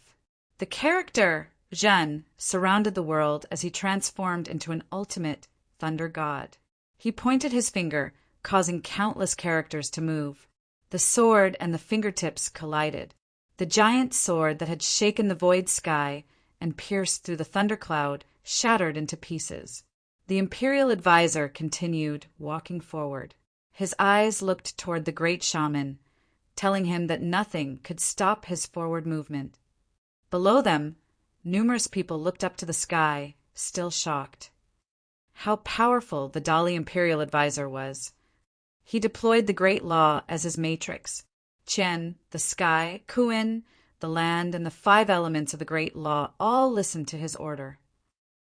The character Zhen surrounded the world as he transformed into an ultimate thunder god. He pointed his finger, causing countless characters to move. The sword and the fingertips collided. The giant sword that had shaken the void sky and pierced through the thundercloud shattered into pieces. The Imperial Advisor continued walking forward. His eyes looked toward the great shaman, telling him that nothing could stop his forward movement. Below them, numerous people looked up to the sky, still shocked. How powerful the Dali Imperial Advisor was. He deployed the great law as his matrix. Qian, the sky, Kuin, the land, and the 5 elements of the great law all listened to his order.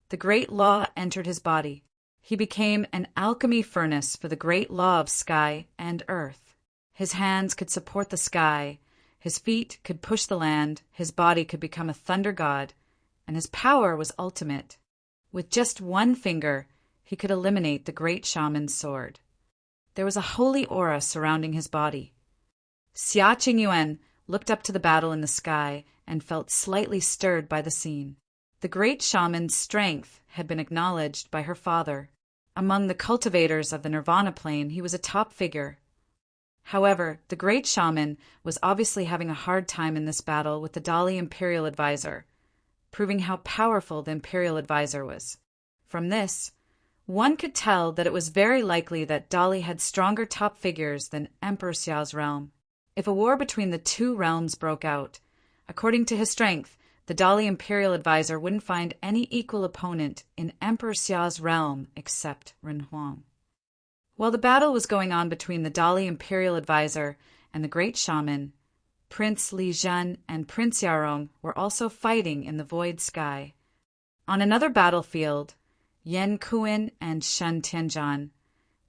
The great law entered his body. He became an alchemy furnace for the great law of sky and earth. His hands could support the sky, his feet could push the land, his body could become a thunder god, and his power was ultimate. With just one finger, he could eliminate the great shaman's sword. There was a holy aura surrounding his body. Xia Qingyuan looked up to the battle in the sky and felt slightly stirred by the scene. The great shaman's strength had been acknowledged by her father. Among the cultivators of the Nirvana plane, he was a top figure. However, the great shaman was obviously having a hard time in this battle with the Dali Imperial Advisor, proving how powerful the Imperial Advisor was. From this, one could tell that it was very likely that Dali had stronger top figures than Emperor Xiao's realm. If a war between the two realms broke out, according to his strength, the Dali Imperial Advisor wouldn't find any equal opponent in Emperor Xiao's realm except Ren Huang. While the battle was going on between the Dali Imperial Advisor and the great shaman, Prince Li Zhen and Prince Yarong were also fighting in the void sky. On another battlefield, Yan Kuin and Shen Tianzhan,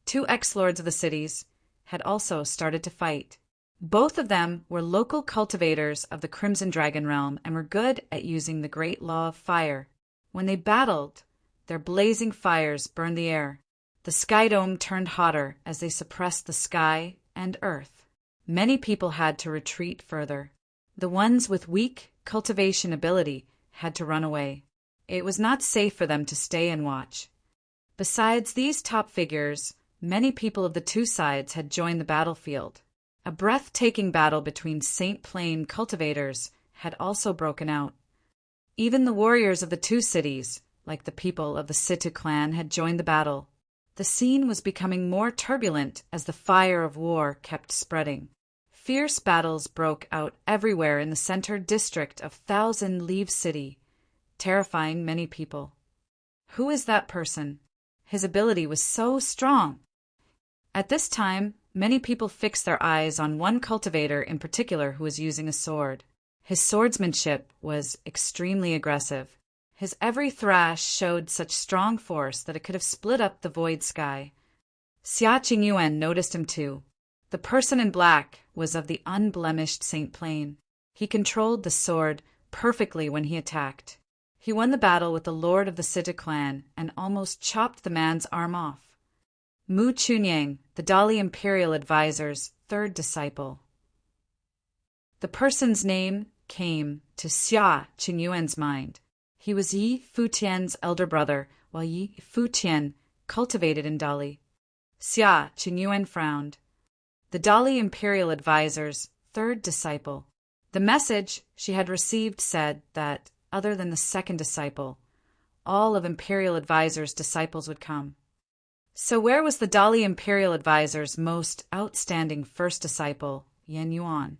2 ex-lords of the cities, had also started to fight. Both of them were local cultivators of the Crimson Dragon realm and were good at using the great law of fire. When they battled, their blazing fires burned the air. The sky dome turned hotter as they suppressed the sky and earth. Many people had to retreat further. The ones with weak cultivation ability had to run away. It was not safe for them to stay and watch. Besides these top figures, many people of the two sides had joined the battlefield. A breathtaking battle between Saint Plain cultivators had also broken out. Even the warriors of the two cities, like the people of the Situ clan, had joined the battle. The scene was becoming more turbulent as the fire of war kept spreading. Fierce battles broke out everywhere in the center district of Thousand Leaf City, terrifying many people. Who is that person? His ability was so strong. At this time, many people fixed their eyes on one cultivator in particular who was using a sword. His swordsmanship was extremely aggressive. His every thrash showed such strong force that it could have split up the void sky. Xia Qingyuan noticed him too. The person in black was of the unblemished Saint Plain. He controlled the sword perfectly when he attacked. He won the battle with the lord of the Sita clan and almost chopped the man's arm off. Mu Chunyang, the Dali imperial advisor's third disciple. The person's name came to Xia Qingyuan's mind. He was Yi Futian's elder brother, while Yi Futian cultivated in Dali. Xia Qingyuan frowned. The Dali imperial advisor's third disciple. The message she had received said that, other than the second disciple, all of imperial advisor's disciples would come. So where was the Dali imperial advisor's most outstanding first disciple, Yan Yuan?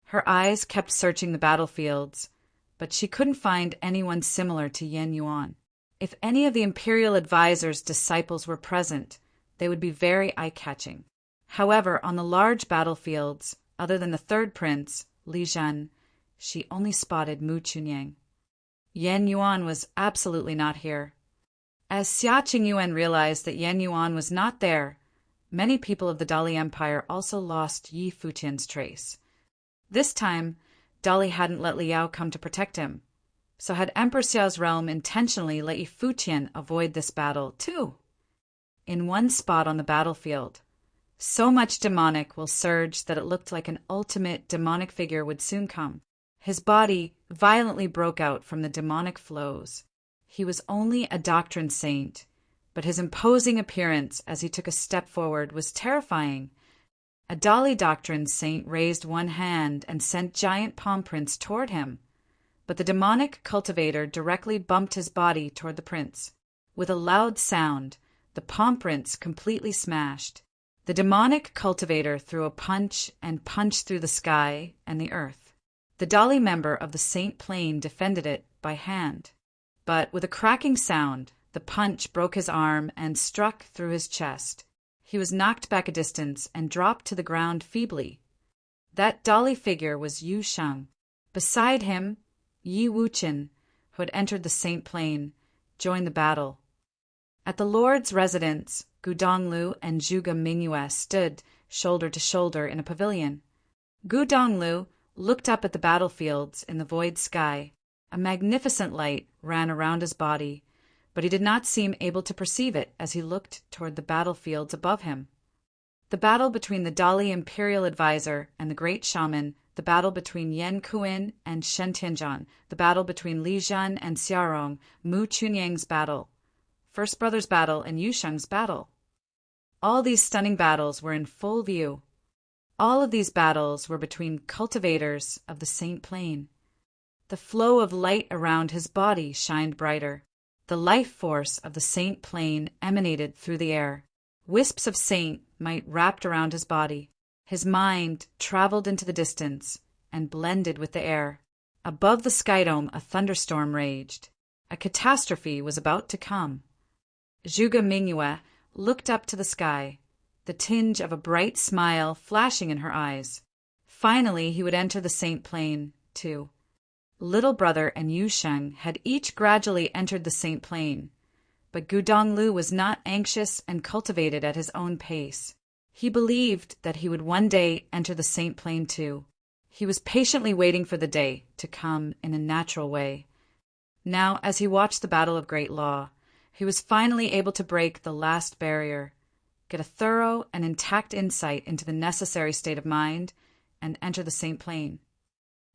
Her eyes kept searching the battlefields, but she couldn't find anyone similar to Yan Yuan. If any of the imperial advisor's disciples were present, they would be very eye-catching. However, on the large battlefields, other than the third prince, Li Zhen, she only spotted Mu Chunyang. Yan Yuan was absolutely not here. As Xia Qingyuan realized that Yan Yuan was not there, many people of the Dali Empire also lost Yi Futian's trace. This time, Dali hadn't let Liao come to protect him. So had Emperor Xiao's realm intentionally let Yi Futian avoid this battle, too? In one spot on the battlefield, so much demonic will surge that it looked like an ultimate demonic figure would soon come. His body violently broke out from the demonic flows. He was only a doctrine saint, but his imposing appearance as he took a step forward was terrifying. A Dali doctrine saint raised one hand and sent giant palm prints toward him, but the demonic cultivator directly bumped his body toward the prince. With a loud sound, the palm prints completely smashed. The demonic cultivator threw a punch and punched through the sky and the earth. The Dali member of the Saint Plane defended it by hand. But with a cracking sound, the punch broke his arm and struck through his chest. He was knocked back a distance and dropped to the ground feebly. That Dali figure was Yu Sheng. Beside him, Yi Wuchen, who had entered the Saint Plane, joined the battle. At the Lord's residence, Gu Donglu and Zhuge Mingyue stood shoulder to shoulder in a pavilion. Gu Donglu looked up at the battlefields in the void sky. A magnificent light ran around his body, but he did not seem able to perceive it as he looked toward the battlefields above him. The battle between the Dali imperial advisor and the great shaman, the battle between Yan Kuin and Shen Tianzhan, the battle between Li Zhen and Xiaorong, Mu Chunyang's battle, First Brother's battle, and Yu Sheng's battle. All these stunning battles were in full view. All of these battles were between cultivators of the Saint Plane. The flow of light around his body shined brighter. The life force of the Saint Plane emanated through the air. Wisps of saint might wrapped around his body. His mind traveled into the distance and blended with the air. Above the sky dome, a thunderstorm raged. A catastrophe was about to come. Zhuge Mingyue looked up to the sky, the tinge of a bright smile flashing in her eyes. Finally, he would enter the Saint Plane, too. Little Brother and Yu Sheng had each gradually entered the Saint Plane, but Gu Donglu was not anxious and cultivated at his own pace. He believed that he would one day enter the Saint Plane too. He was patiently waiting for the day to come in a natural way. Now, as he watched the Battle of Great Law, he was finally able to break the last barrier, get a thorough and intact insight into the necessary state of mind, and enter the Saint Plane.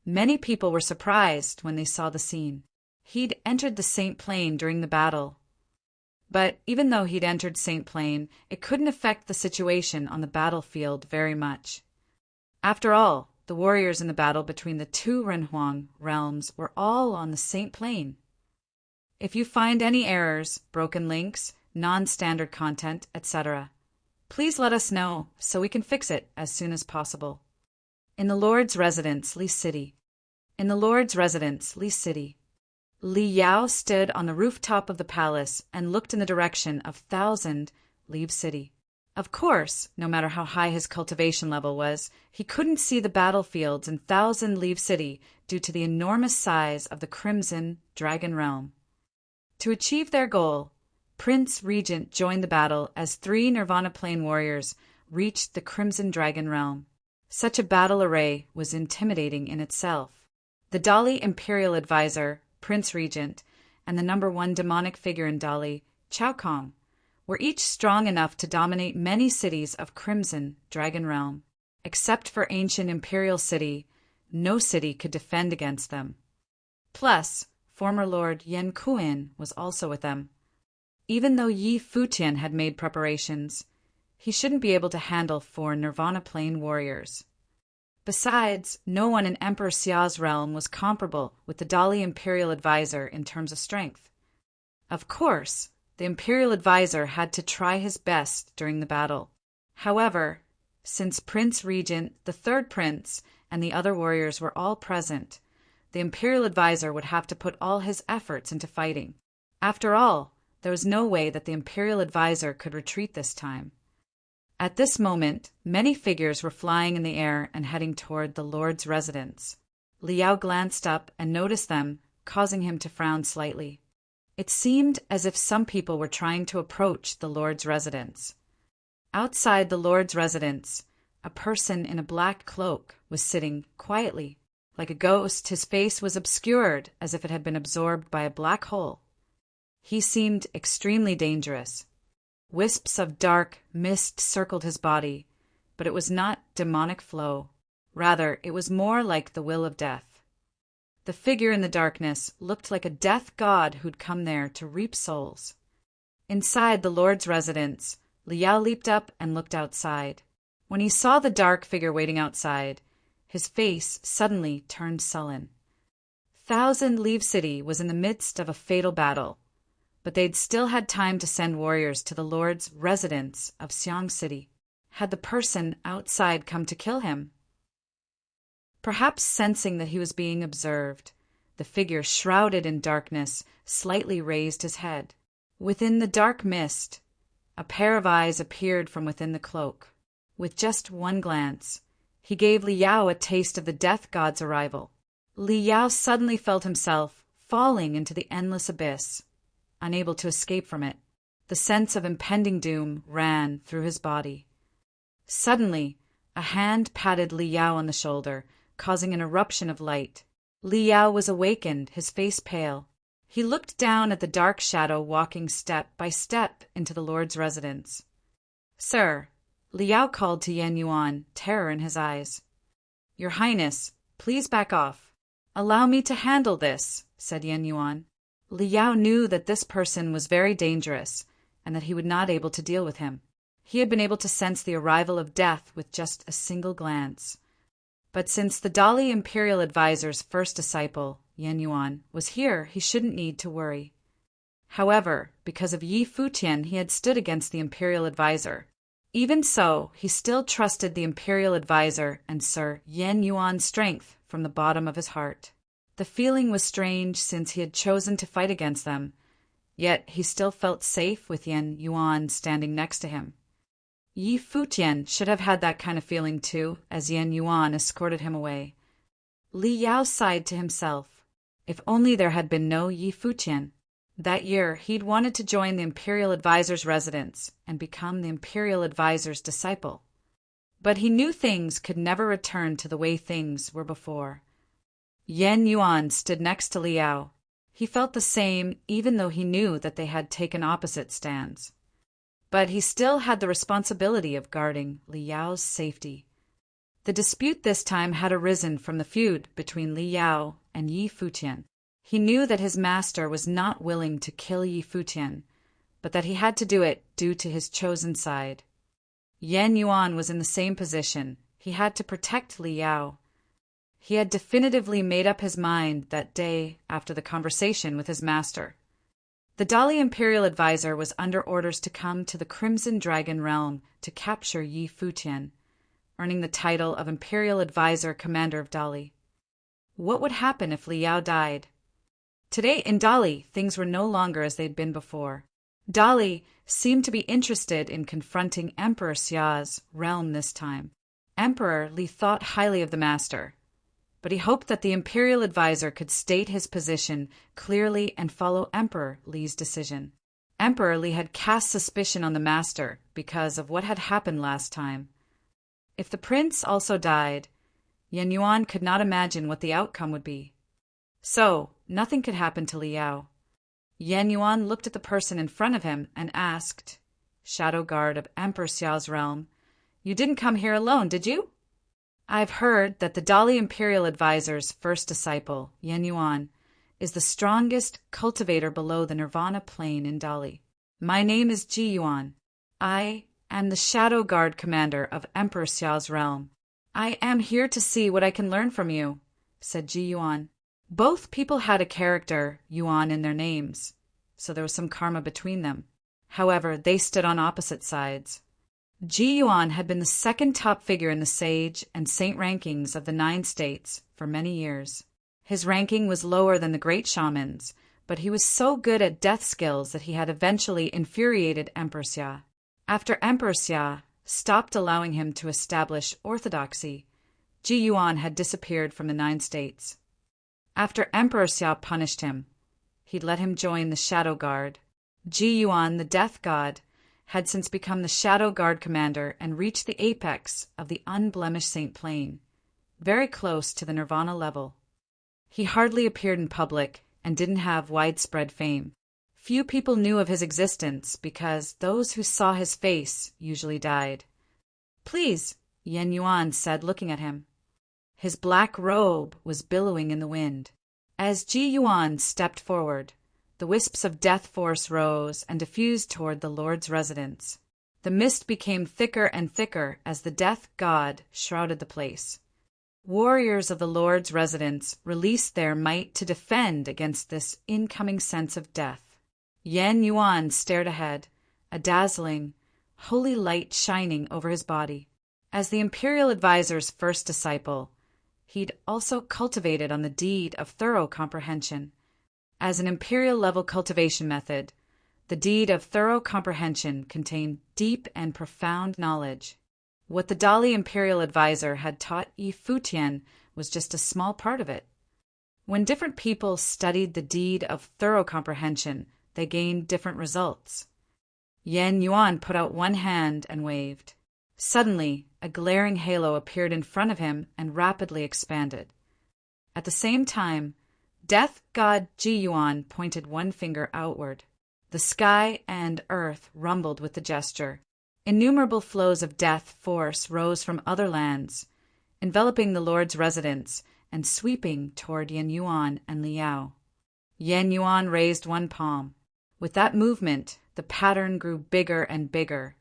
Many people were surprised when they saw the scene. He'd entered the Saint Plane during the battle. But even though he'd entered Saint Plane, it couldn't affect the situation on the battlefield very much. After all, the warriors in the battle between the two Renhuang realms were all on the Saint Plane. If you find any errors, broken links, non-standard content, etc., please let us know so we can fix it as soon as possible. In the Lord's residence, Li City. In the Lord's residence, Li City. Li Yao stood on the rooftop of the palace and looked in the direction of 1,000 Li City. Of course, no matter how high his cultivation level was, he couldn't see the battlefields in 1,000 Li City due to the enormous size of the Crimson Dragon Realm. To achieve their goal, Prince Regent joined the battle as 3 Nirvana Plane warriors reached the Crimson Dragon Realm. Such a battle array was intimidating in itself. The Dali Imperial Advisor, Prince Regent, and the number one demonic figure in Dali, Chao Kong, were each strong enough to dominate many cities of Crimson Dragon Realm. Except for ancient Imperial City, no city could defend against them. Plus, former Lord Yen Kuin was also with them. Even though Yi Futian had made preparations, he shouldn't be able to handle 4 Nirvana Plane warriors. Besides, no one in Emperor Xia's realm was comparable with the Dali Imperial Advisor in terms of strength. Of course, the Imperial Advisor had to try his best during the battle. However, since Prince Regent, the third prince, and the other warriors were all present, the Imperial Advisor would have to put all his efforts into fighting. After all, there was no way that the Imperial Advisor could retreat this time. At this moment, many figures were flying in the air and heading toward the Lord's residence. Liao glanced up and noticed them, causing him to frown slightly. It seemed as if some people were trying to approach the Lord's residence. Outside the Lord's residence, a person in a black cloak was sitting quietly. Like a ghost, his face was obscured as if it had been absorbed by a black hole. He seemed extremely dangerous. Wisps of dark mist circled his body, but it was not demonic flow. Rather, it was more like the will of death. The figure in the darkness looked like a death god who'd come there to reap souls. Inside the Lord's residence, Liao leaped up and looked outside. When he saw the dark figure waiting outside, his face suddenly turned sullen. Thousand Leaf City was in the midst of a fatal battle, but they'd still had time to send warriors to the Lord's residence of Xiang City. Had the person outside come to kill him? Perhaps sensing that he was being observed, the figure shrouded in darkness slightly raised his head. Within the dark mist, a pair of eyes appeared from within the cloak. With just one glance, he gave Liao a taste of the death god's arrival. Liao suddenly felt himself falling into the endless abyss, unable to escape from it. The sense of impending doom ran through his body. Suddenly, a hand patted Liao on the shoulder, causing an eruption of light. Liao was awakened, his face pale. He looked down at the dark shadow walking step by step into the Lord's residence. "Sir," Liao called to Yan Yuan, terror in his eyes. "Your Highness, please back off." "Allow me to handle this," said Yan Yuan. Liao knew that this person was very dangerous and that he would not be able to deal with him. He had been able to sense the arrival of death with just a single glance. But since the Dali Imperial Advisor's first disciple, Yan Yuan, was here, he shouldn't need to worry. However, because of Yi Futian, he had stood against the Imperial Advisor. Even so, he still trusted the Imperial Advisor and Sir Yan Yuan's strength from the bottom of his heart. The feeling was strange since he had chosen to fight against them, yet he still felt safe with Yan Yuan standing next to him. Yi Futian should have had that kind of feeling too, as Yan Yuan escorted him away. Liao sighed to himself. If only there had been no Yi Futian. That year, he'd wanted to join the Imperial Advisor's residence and become the Imperial Advisor's disciple. But he knew things could never return to the way things were before. Yan Yuan stood next to Liao. He felt the same even though he knew that they had taken opposite stands. But he still had the responsibility of guarding Liao's safety. The dispute this time had arisen from the feud between Liao and Yi Futian. He knew that his master was not willing to kill Yi Futian, but that he had to do it due to his chosen side. Yan Yuan was in the same position. He had to protect Liao. He had definitively made up his mind that day after the conversation with his master. The Dali Imperial Advisor was under orders to come to the Crimson Dragon Realm to capture Yi Futian, earning the title of Imperial Advisor Commander of Dali. What would happen if Liao died? Today in Dali, things were no longer as they'd been before. Dali seemed to be interested in confronting Emperor Xia's realm this time. Emperor Li thought highly of the master, but he hoped that the Imperial Advisor could state his position clearly and follow Emperor Li's decision. Emperor Li had cast suspicion on the master because of what had happened last time. If the prince also died, Yan Yuan could not imagine what the outcome would be. So, nothing could happen to Liao. Yan Yuan looked at the person in front of him and asked, Shadow Guard of Emperor Xiao's realm, "You didn't come here alone, did you?" "I've heard that the Dali Imperial Advisor's first disciple, Yan Yuan, is the strongest cultivator below the Nirvana plane in Dali. My name is Ji Yuan. I am the Shadow Guard commander of Emperor Xiao's realm. I am here to see what I can learn from you," said Ji Yuan. Both people had a character, Yuan, in their names, so there was some karma between them. However, they stood on opposite sides. Ji Yuan had been the second top figure in the sage and saint rankings of the 9 states for many years. His ranking was lower than the great shamans, but he was so good at death skills that he had eventually infuriated Emperor Xia. After Emperor Xia stopped allowing him to establish orthodoxy, Ji Yuan had disappeared from the 9 states. After Emperor Xia punished him, he'd let him join the Shadow Guard. Ji Yuan, the death god, had since become the Shadow Guard commander and reached the apex of the unblemished Saint Plane, very close to the Nirvana level. He hardly appeared in public and didn't have widespread fame. Few people knew of his existence because those who saw his face usually died. "Please," Yan Yuan said, looking at him. His black robe was billowing in the wind. As Ji Yuan stepped forward, the wisps of death force rose and diffused toward the Lord's residence. The mist became thicker and thicker as the death god shrouded the place. Warriors of the Lord's residence released their might to defend against this incoming sense of death. Yan Yuan stared ahead, a dazzling, holy light shining over his body. As the Imperial Advisor's first disciple, he'd also cultivated on the deed of thorough comprehension. As an Imperial-level cultivation method, the deed of thorough comprehension contained deep and profound knowledge. What the Dali Imperial Advisor had taught Futian was just a small part of it. When different people studied the deed of thorough comprehension, they gained different results. Yan Yuan put out one hand and waved. Suddenly, a glaring halo appeared in front of him and rapidly expanded. At the same time, Death God Ji Yuan pointed one finger outward. The sky and earth rumbled with the gesture. Innumerable flows of death force rose from other lands, enveloping the Lord's residence and sweeping toward Yan Yuan and Liao. Yan Yuan raised one palm. With that movement, the pattern grew bigger and bigger,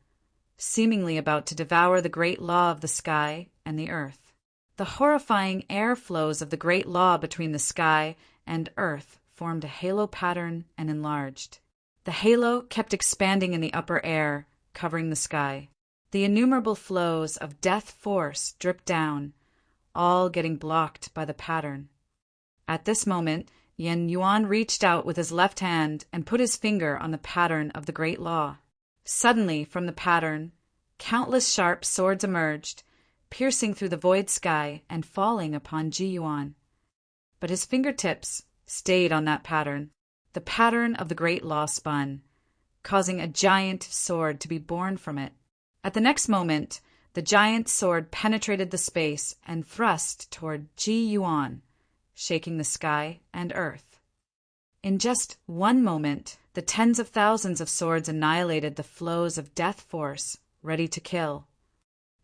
seemingly about to devour the great law of the sky and the earth. The horrifying air flows of the great law between the sky and earth formed a halo pattern and enlarged. The halo kept expanding in the upper air, covering the sky. The innumerable flows of death force dripped down, all getting blocked by the pattern. At this moment, Yan Yuan reached out with his left hand and put his finger on the pattern of the great law. Suddenly, from the pattern, countless sharp swords emerged, piercing through the void sky and falling upon Ji Yuan. But his fingertips stayed on that pattern. The pattern of the great law spun, causing a giant sword to be born from it. At the next moment, the giant sword penetrated the space and thrust toward Ji Yuan, shaking the sky and earth. In just one moment, the tens of thousands of swords annihilated the flows of death force, ready to kill.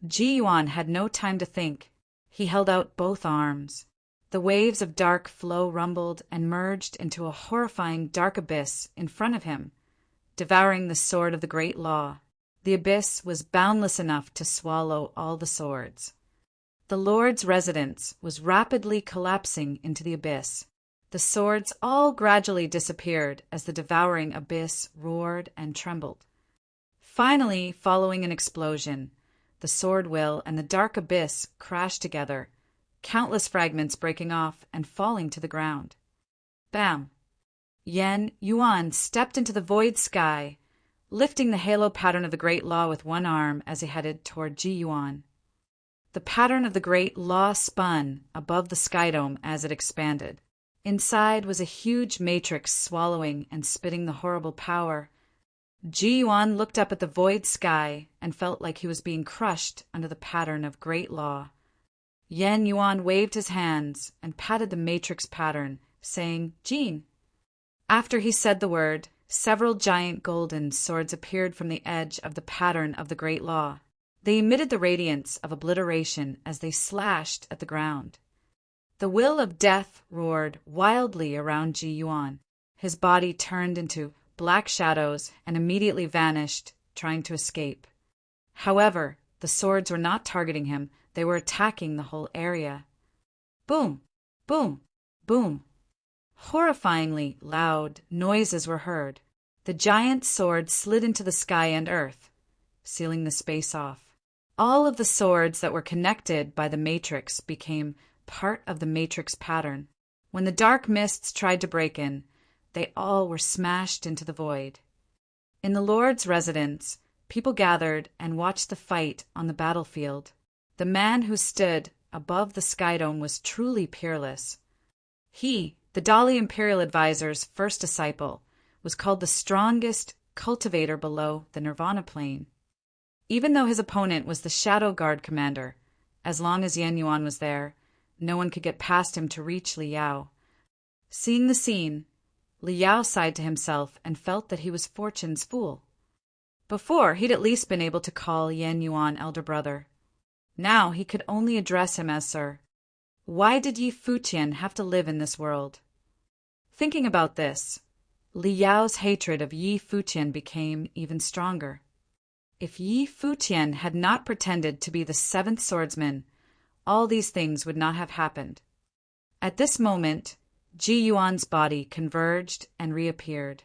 Ji Yuan had no time to think. He held out both arms. The waves of dark flow rumbled and merged into a horrifying dark abyss in front of him, devouring the sword of the great law. The abyss was boundless enough to swallow all the swords. The Lord's residence was rapidly collapsing into the abyss. The swords all gradually disappeared as the devouring abyss roared and trembled. Finally, following an explosion, the sword wheel and the dark abyss crashed together, countless fragments breaking off and falling to the ground. Bam! Yan Yuan stepped into the void sky, lifting the halo pattern of the great law with one arm as he headed toward Ji Yuan. The pattern of the great law spun above the sky dome as it expanded. Inside was a huge matrix swallowing and spitting the horrible power. Ji Yuan looked up at the void sky and felt like he was being crushed under the pattern of great law. Yan Yuan waved his hands and patted the matrix pattern saying, "Jean." After he said the word, several giant golden swords appeared from the edge of the pattern of the Great Law. They emitted the radiance of obliteration as they slashed at the ground. The will of death roared wildly around Ji Yuan. His body turned into black shadows and immediately vanished, trying to escape. However, the swords were not targeting him, they were attacking the whole area. Boom! Boom! Boom! Horrifyingly loud noises were heard. The giant sword slid into the sky and earth, sealing the space off. All of the swords that were connected by the matrix became part of the matrix pattern. When the dark mists tried to break in, they all were smashed into the void. In the Lord's residence, people gathered and watched the fight on the battlefield. The man who stood above the sky dome was truly peerless. He, the Dali Imperial Advisor's first disciple, was called the strongest cultivator below the Nirvana plane. Even though his opponent was the Shadow Guard commander, as long as Yan Yuan was there, no one could get past him to reach Li Yao. Seeing the scene, Li Yao sighed to himself and felt that he was fortune's fool. Before, he'd at least been able to call Yan Yuan elder brother. Now he could only address him as sir. Why did Yi Futian have to live in this world? Thinking about this, Li Yao's hatred of Yi Futian became even stronger. If Yi Futian had not pretended to be the seventh swordsman, all these things would not have happened. At this moment, Ji Yuan's body converged and reappeared.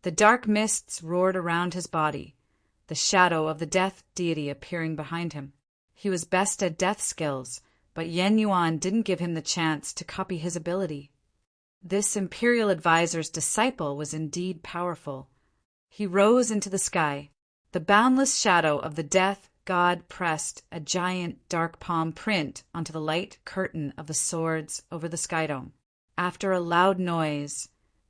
The dark mists roared around his body, the shadow of the death deity appearing behind him. He was best at death skills, but Yan Yuan didn't give him the chance to copy his ability. This Imperial Advisor's disciple was indeed powerful. He rose into the sky. The boundless shadow of the death god pressed a giant dark palm print onto the light curtain of the swords over the sky dome. After a loud noise,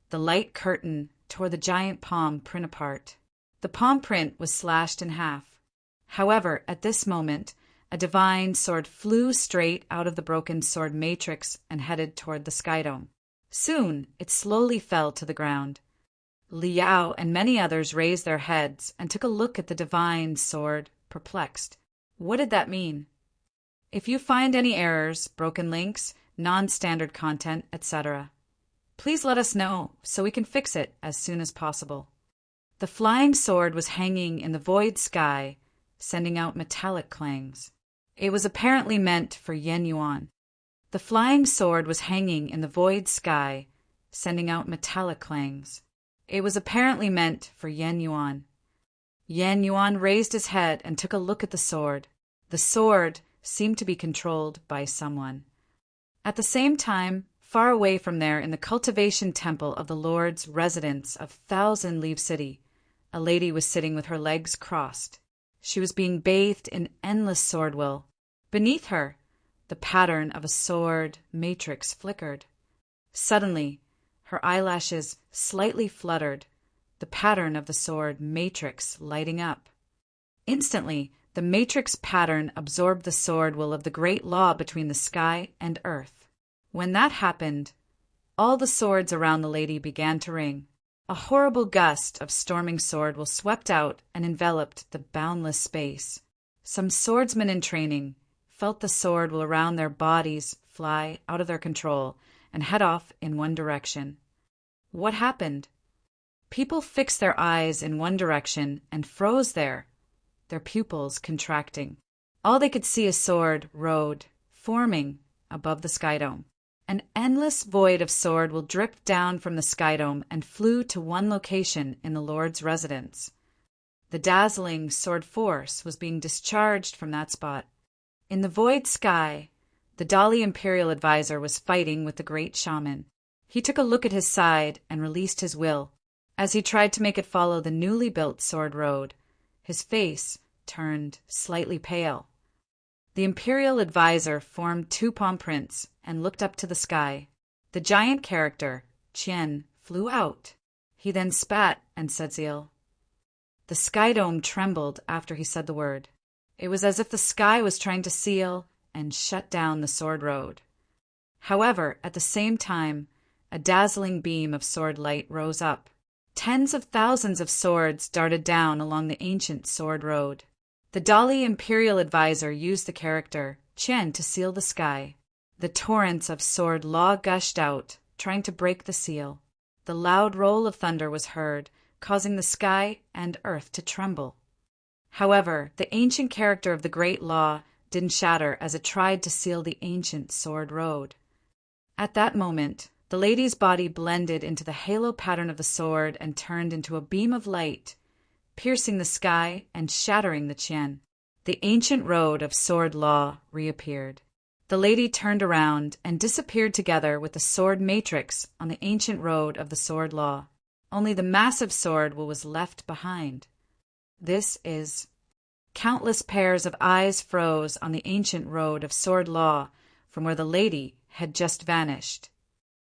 the light curtain tore the giant palm print apart. The palm print was slashed in half. However, at this moment, a divine sword flew straight out of the broken sword matrix and headed toward the sky dome. Soon, it slowly fell to the ground. Li Yao and many others raised their heads and took a look at the divine sword, perplexed. What did that mean? If you find any errors, broken links, non-standard content, etc., please let us know so we can fix it as soon as possible. The flying sword was hanging in the void sky, sending out metallic clangs. It was apparently meant for Yan Yuan. The flying sword was hanging in the void sky, sending out metallic clangs. It was apparently meant for Yan Yuan. Yan Yuan raised his head and took a look at the sword. The sword seemed to be controlled by someone. At the same time, far away from there in the cultivation temple of the Lord's residence of Thousand Leaf City, a lady was sitting with her legs crossed. She was being bathed in endless sword will. Beneath her, the pattern of a sword matrix flickered. Suddenly, her eyelashes slightly fluttered, the pattern of the sword matrix lighting up. Instantly, the matrix pattern absorbed the sword will of the great law between the sky and earth. When that happened, all the swords around the lady began to ring. A horrible gust of storming sword will swept out and enveloped the boundless space. Some swordsmen in training felt the sword will around their bodies fly out of their control and head off in one direction. What happened? People fixed their eyes in one direction and froze there, their pupils contracting. All they could see a sword road, forming above the sky dome. An endless void of sword will drip down from the sky dome and flew to one location in the Lord's residence. The dazzling sword force was being discharged from that spot. In the void sky, the Dali Imperial Advisor was fighting with the great shaman. He took a look at his side and released his will. As he tried to make it follow the newly built sword road, his face turned slightly pale. The Imperial Advisor formed two palm prints and looked up to the sky. The giant character, Qian, flew out. He then spat and said zeal. The sky dome trembled after he said the word. It was as if the sky was trying to seal and shut down the sword road. However, at the same time, a dazzling beam of sword light rose up. Tens of thousands of swords darted down along the ancient sword road. The Dali Imperial Advisor used the character Qian to seal the sky. The torrents of sword law gushed out, trying to break the seal. The loud roll of thunder was heard, causing the sky and earth to tremble. However, the ancient character of the great law didn't shatter as it tried to seal the ancient sword road. At that moment, the lady's body blended into the halo pattern of the sword and turned into a beam of light, piercing the sky and shattering the Qian. The ancient road of sword law reappeared. The lady turned around and disappeared together with the sword matrix on the ancient road of the sword law. Only the massive sword was left behind. This is... Countless pairs of eyes froze on the ancient road of sword law from where the lady had just vanished.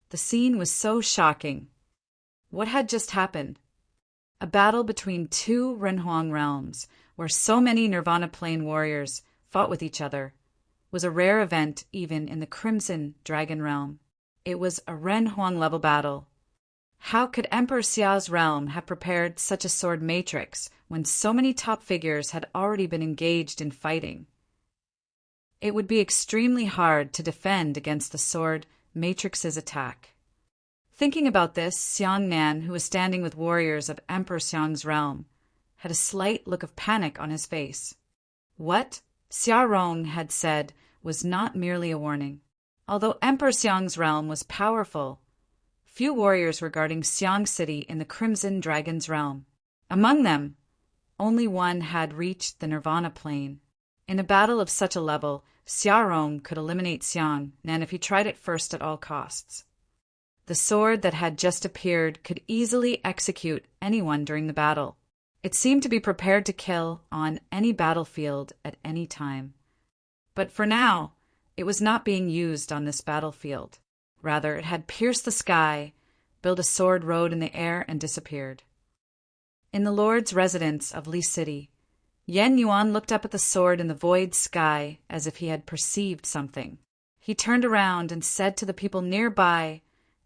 The scene was so shocking. What had just happened? A battle between two Renhuang realms, where so many Nirvana Plane warriors fought with each other, was a rare event even in the Crimson Dragon realm. It was a Renhuang-level battle. How could Emperor Xiao's realm have prepared such a sword matrix when so many top figures had already been engaged in fighting? It would be extremely hard to defend against the sword matrix's attack. Thinking about this, Xiang Nan, who was standing with warriors of Emperor Xiang's realm, had a slight look of panic on his face. What Xia Rong had said was not merely a warning. Although Emperor Xiang's realm was powerful, few warriors were guarding Xiang City in the Crimson Dragon's realm. Among them, only one had reached the Nirvana Plane. In a battle of such a level, Xia Rong could eliminate Xiang Nan if he tried it first at all costs. The sword that had just appeared could easily execute anyone during the battle. It seemed to be prepared to kill on any battlefield at any time. But for now, it was not being used on this battlefield. Rather, it had pierced the sky, built a sword road in the air, and disappeared. In the Lord's residence of Li City, Yan Yuan looked up at the sword in the void sky as if he had perceived something. He turned around and said to the people nearby,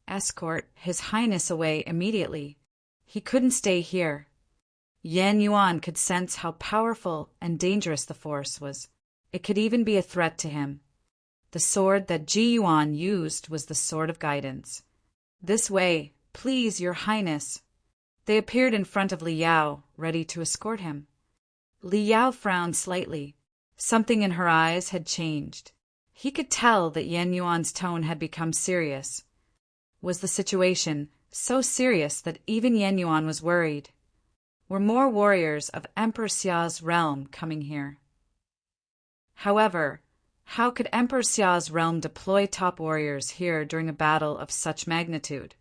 "Escort His Highness away immediately. He couldn't stay here." Yan Yuan could sense how powerful and dangerous the force was. It could even be a threat to him. The sword that Ji Yuan used was the sword of guidance. "This way, please, Your Highness." They appeared in front of Li Yao, ready to escort him. Li Yao frowned slightly. Something in her eyes had changed. He could tell that Yan Yuan's tone had become serious. Was the situation so serious that even Yan Yuan was worried? Were more warriors of Emperor Xia's realm coming here? However, how could Emperor Xia's realm deploy top warriors here during a battle of such magnitude?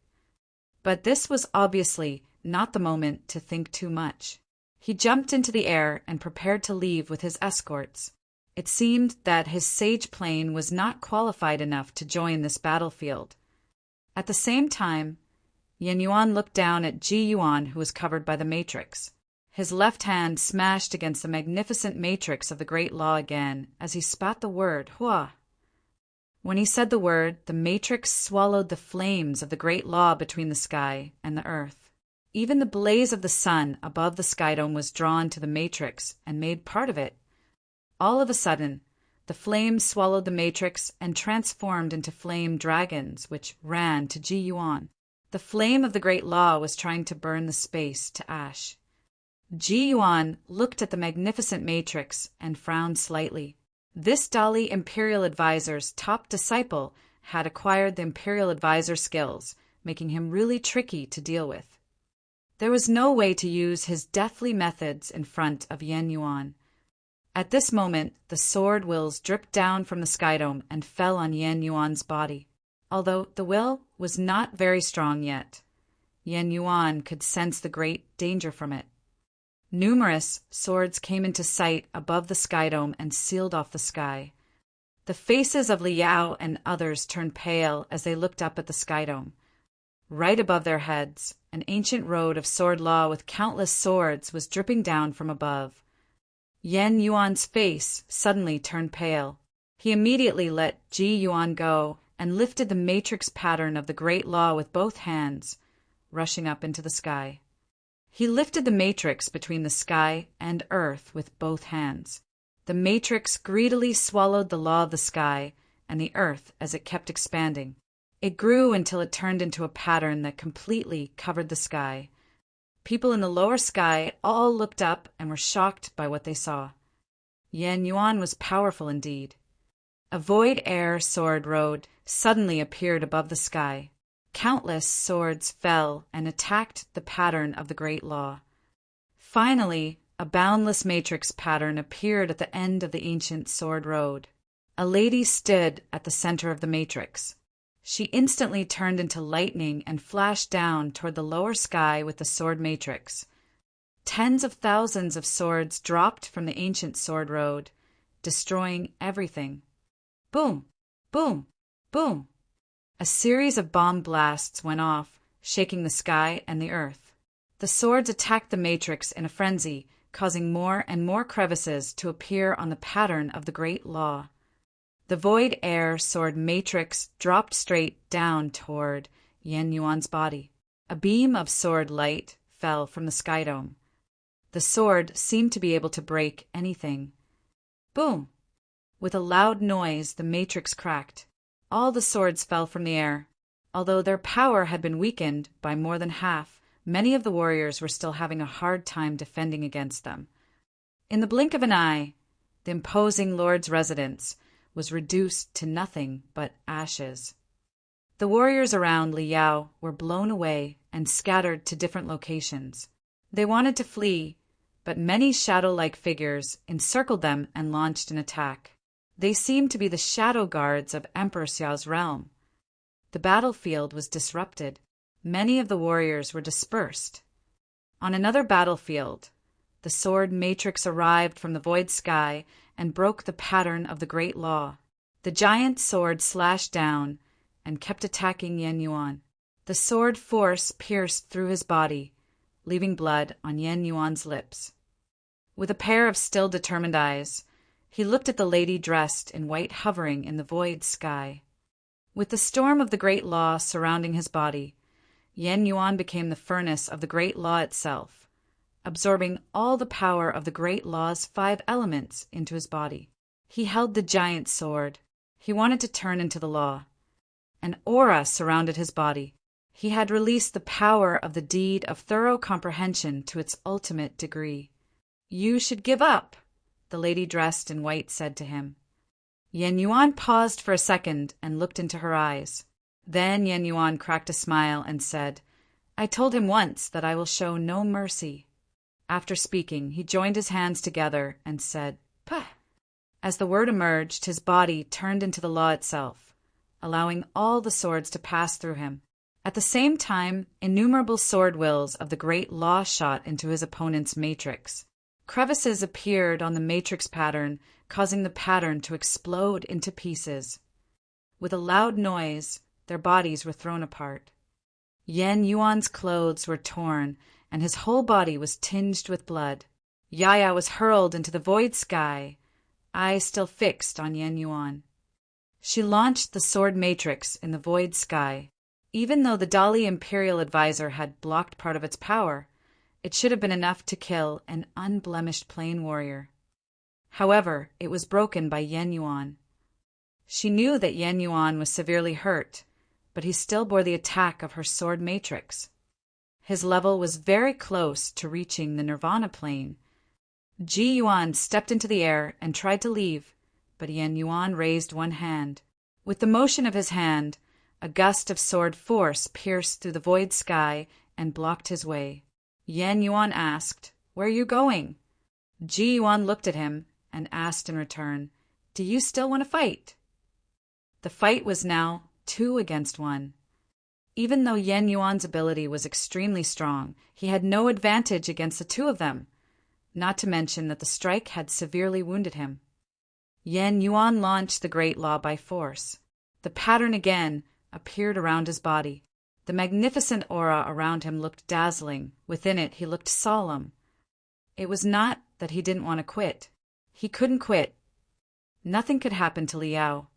But this was obviously not the moment to think too much. He jumped into the air and prepared to leave with his escorts. It seemed that his sage plane was not qualified enough to join this battlefield. At the same time, Yan Yuan looked down at Ji Yuan, who was covered by the matrix. His left hand smashed against the magnificent matrix of the Great Law again as he spat the word, Hua. When he said the word, the matrix swallowed the flames of the Great Law between the sky and the earth. Even the blaze of the sun above the sky dome was drawn to the matrix and made part of it. All of a sudden, the flames swallowed the matrix and transformed into flame dragons, which ran to Ji Yuan. The flame of the Great Law was trying to burn the space to ash. Ji Yuan looked at the magnificent matrix and frowned slightly. This Dali Imperial Advisor's top disciple had acquired the Imperial Advisor skills, making him really tricky to deal with. There was no way to use his deathly methods in front of Yan Yuan. At this moment, the sword wills dripped down from the sky dome and fell on Yan Yuan's body. Although the will was not very strong yet, Yan Yuan could sense the great danger from it. Numerous swords came into sight above the sky dome and sealed off the sky. The faces of Li Yao and others turned pale as they looked up at the sky dome. Right above their heads, an ancient road of sword law with countless swords was dripping down from above. Yan Yuan's face suddenly turned pale. He immediately let Ji Yuan go and lifted the matrix pattern of the Great Law with both hands, rushing up into the sky. He lifted the matrix between the sky and earth with both hands. The matrix greedily swallowed the law of the sky and the earth as it kept expanding. It grew until it turned into a pattern that completely covered the sky. People in the lower sky all looked up and were shocked by what they saw. Yan Yuan was powerful indeed. A void air sword road suddenly appeared above the sky. Countless swords fell and attacked the pattern of the Great Law. Finally, a boundless matrix pattern appeared at the end of the ancient sword road. A lady stood at the center of the matrix. She instantly turned into lightning and flashed down toward the lower sky with the sword matrix. Tens of thousands of swords dropped from the ancient sword road, destroying everything. Boom! Boom! Boom! A series of bomb blasts went off, shaking the sky and the earth. The swords attacked the matrix in a frenzy, causing more and more crevices to appear on the pattern of the Great Law. The void air sword matrix dropped straight down toward Yan Yuan's body. A beam of sword light fell from the sky dome. The sword seemed to be able to break anything. Boom! With a loud noise, the matrix cracked. All the swords fell from the air. Although their power had been weakened by more than half, many of the warriors were still having a hard time defending against them. In the blink of an eye, the imposing lord's residence was reduced to nothing but ashes. The warriors around Li Yao were blown away and scattered to different locations. They wanted to flee, but many shadow-like figures encircled them and launched an attack. They seemed to be the shadow guards of Emperor Xiao's realm. The battlefield was disrupted. Many of the warriors were dispersed. On another battlefield, the sword matrix arrived from the void sky and broke the pattern of the Great Law. The giant sword slashed down and kept attacking Yan Yuan. The sword force pierced through his body, leaving blood on Yan Yuan's lips. With a pair of still determined eyes, he looked at the lady dressed in white hovering in the void sky. With the storm of the Great Law surrounding his body, Yan Yuan became the furnace of the Great Law itself, absorbing all the power of the Great Law's 5 elements into his body. He held the giant sword. He wanted to turn into the law. An aura surrounded his body. He had released the power of the deed of thorough comprehension to its ultimate degree. "You should give up," the lady dressed in white said to him. Yan Yuan paused for a second and looked into her eyes. Then Yan Yuan cracked a smile and said, "I told him once that I will show no mercy." After speaking, he joined his hands together and said, "Pah." As the word emerged, his body turned into the law itself, allowing all the swords to pass through him. At the same time, innumerable sword wills of the Great Law shot into his opponent's matrix. Crevices appeared on the matrix pattern, causing the pattern to explode into pieces. With a loud noise, their bodies were thrown apart. Yan Yuan's clothes were torn, and his whole body was tinged with blood. Yaya was hurled into the void sky, eyes still fixed on Yan Yuan. She launched the sword matrix in the void sky. Even though the Dali Imperial Advisor had blocked part of its power, it should have been enough to kill an unblemished plain warrior. However, it was broken by Yan Yuan. She knew that Yan Yuan was severely hurt, but he still bore the attack of her sword matrix. His level was very close to reaching the Nirvana plane. Ji Yuan stepped into the air and tried to leave, but Yan Yuan raised one hand. With the motion of his hand, a gust of sword force pierced through the void sky and blocked his way. Yan Yuan asked, "Where are you going?" Ji Yuan looked at him and asked in return, "Do you still want to fight?" The fight was now 2 against 1. Even though Yan Yuan's ability was extremely strong, he had no advantage against the 2 of them, not to mention that the strike had severely wounded him. Yan Yuan launched the Great Law by force. The pattern again appeared around his body. The magnificent aura around him looked dazzling. Within it, he looked solemn. It was not that he didn't want to quit. He couldn't quit. Nothing could happen to Li Yao.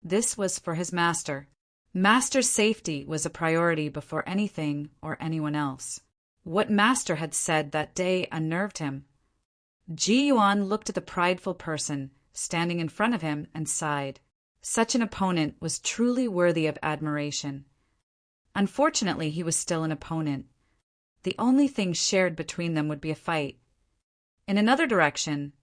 This was for his master. Master's safety was a priority before anything or anyone else. What Master had said that day unnerved him. Ji Yuan looked at the prideful person standing in front of him and sighed. Such an opponent was truly worthy of admiration. Unfortunately, he was still an opponent. The only thing shared between them would be a fight. In another direction,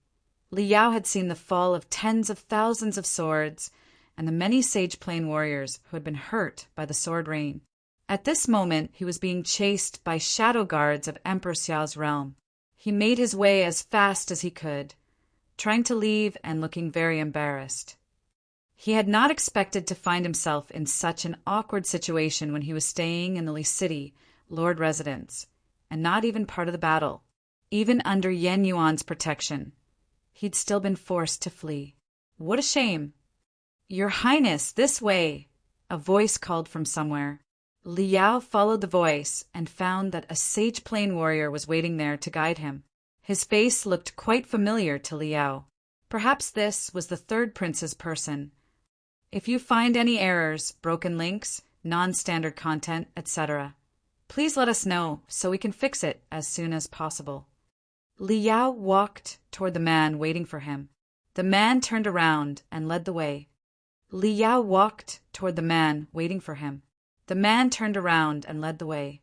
Li Yao had seen the fall of tens of thousands of swords and the many Sage Plain warriors who had been hurt by the sword rain. At this moment, he was being chased by shadow guards of Emperor Xiao's realm. He made his way as fast as he could, trying to leave and looking very embarrassed. He had not expected to find himself in such an awkward situation when he was staying in the Li City Lord residence, and not even part of the battle. Even under Yan Yuan's protection, he'd still been forced to flee. What a shame! Your Highness, this way! A voice called from somewhere. Li Yao followed the voice and found that a Sage Plain warrior was waiting there to guide him. His face looked quite familiar to Li Yao. Perhaps this was the third prince's person. If you find any errors, broken links, non-standard content, etc., please let us know so we can fix it as soon as possible. Li Yao walked toward the man waiting for him. The man turned around and led the way. Li Yao walked toward the man waiting for him. The man turned around and led the way.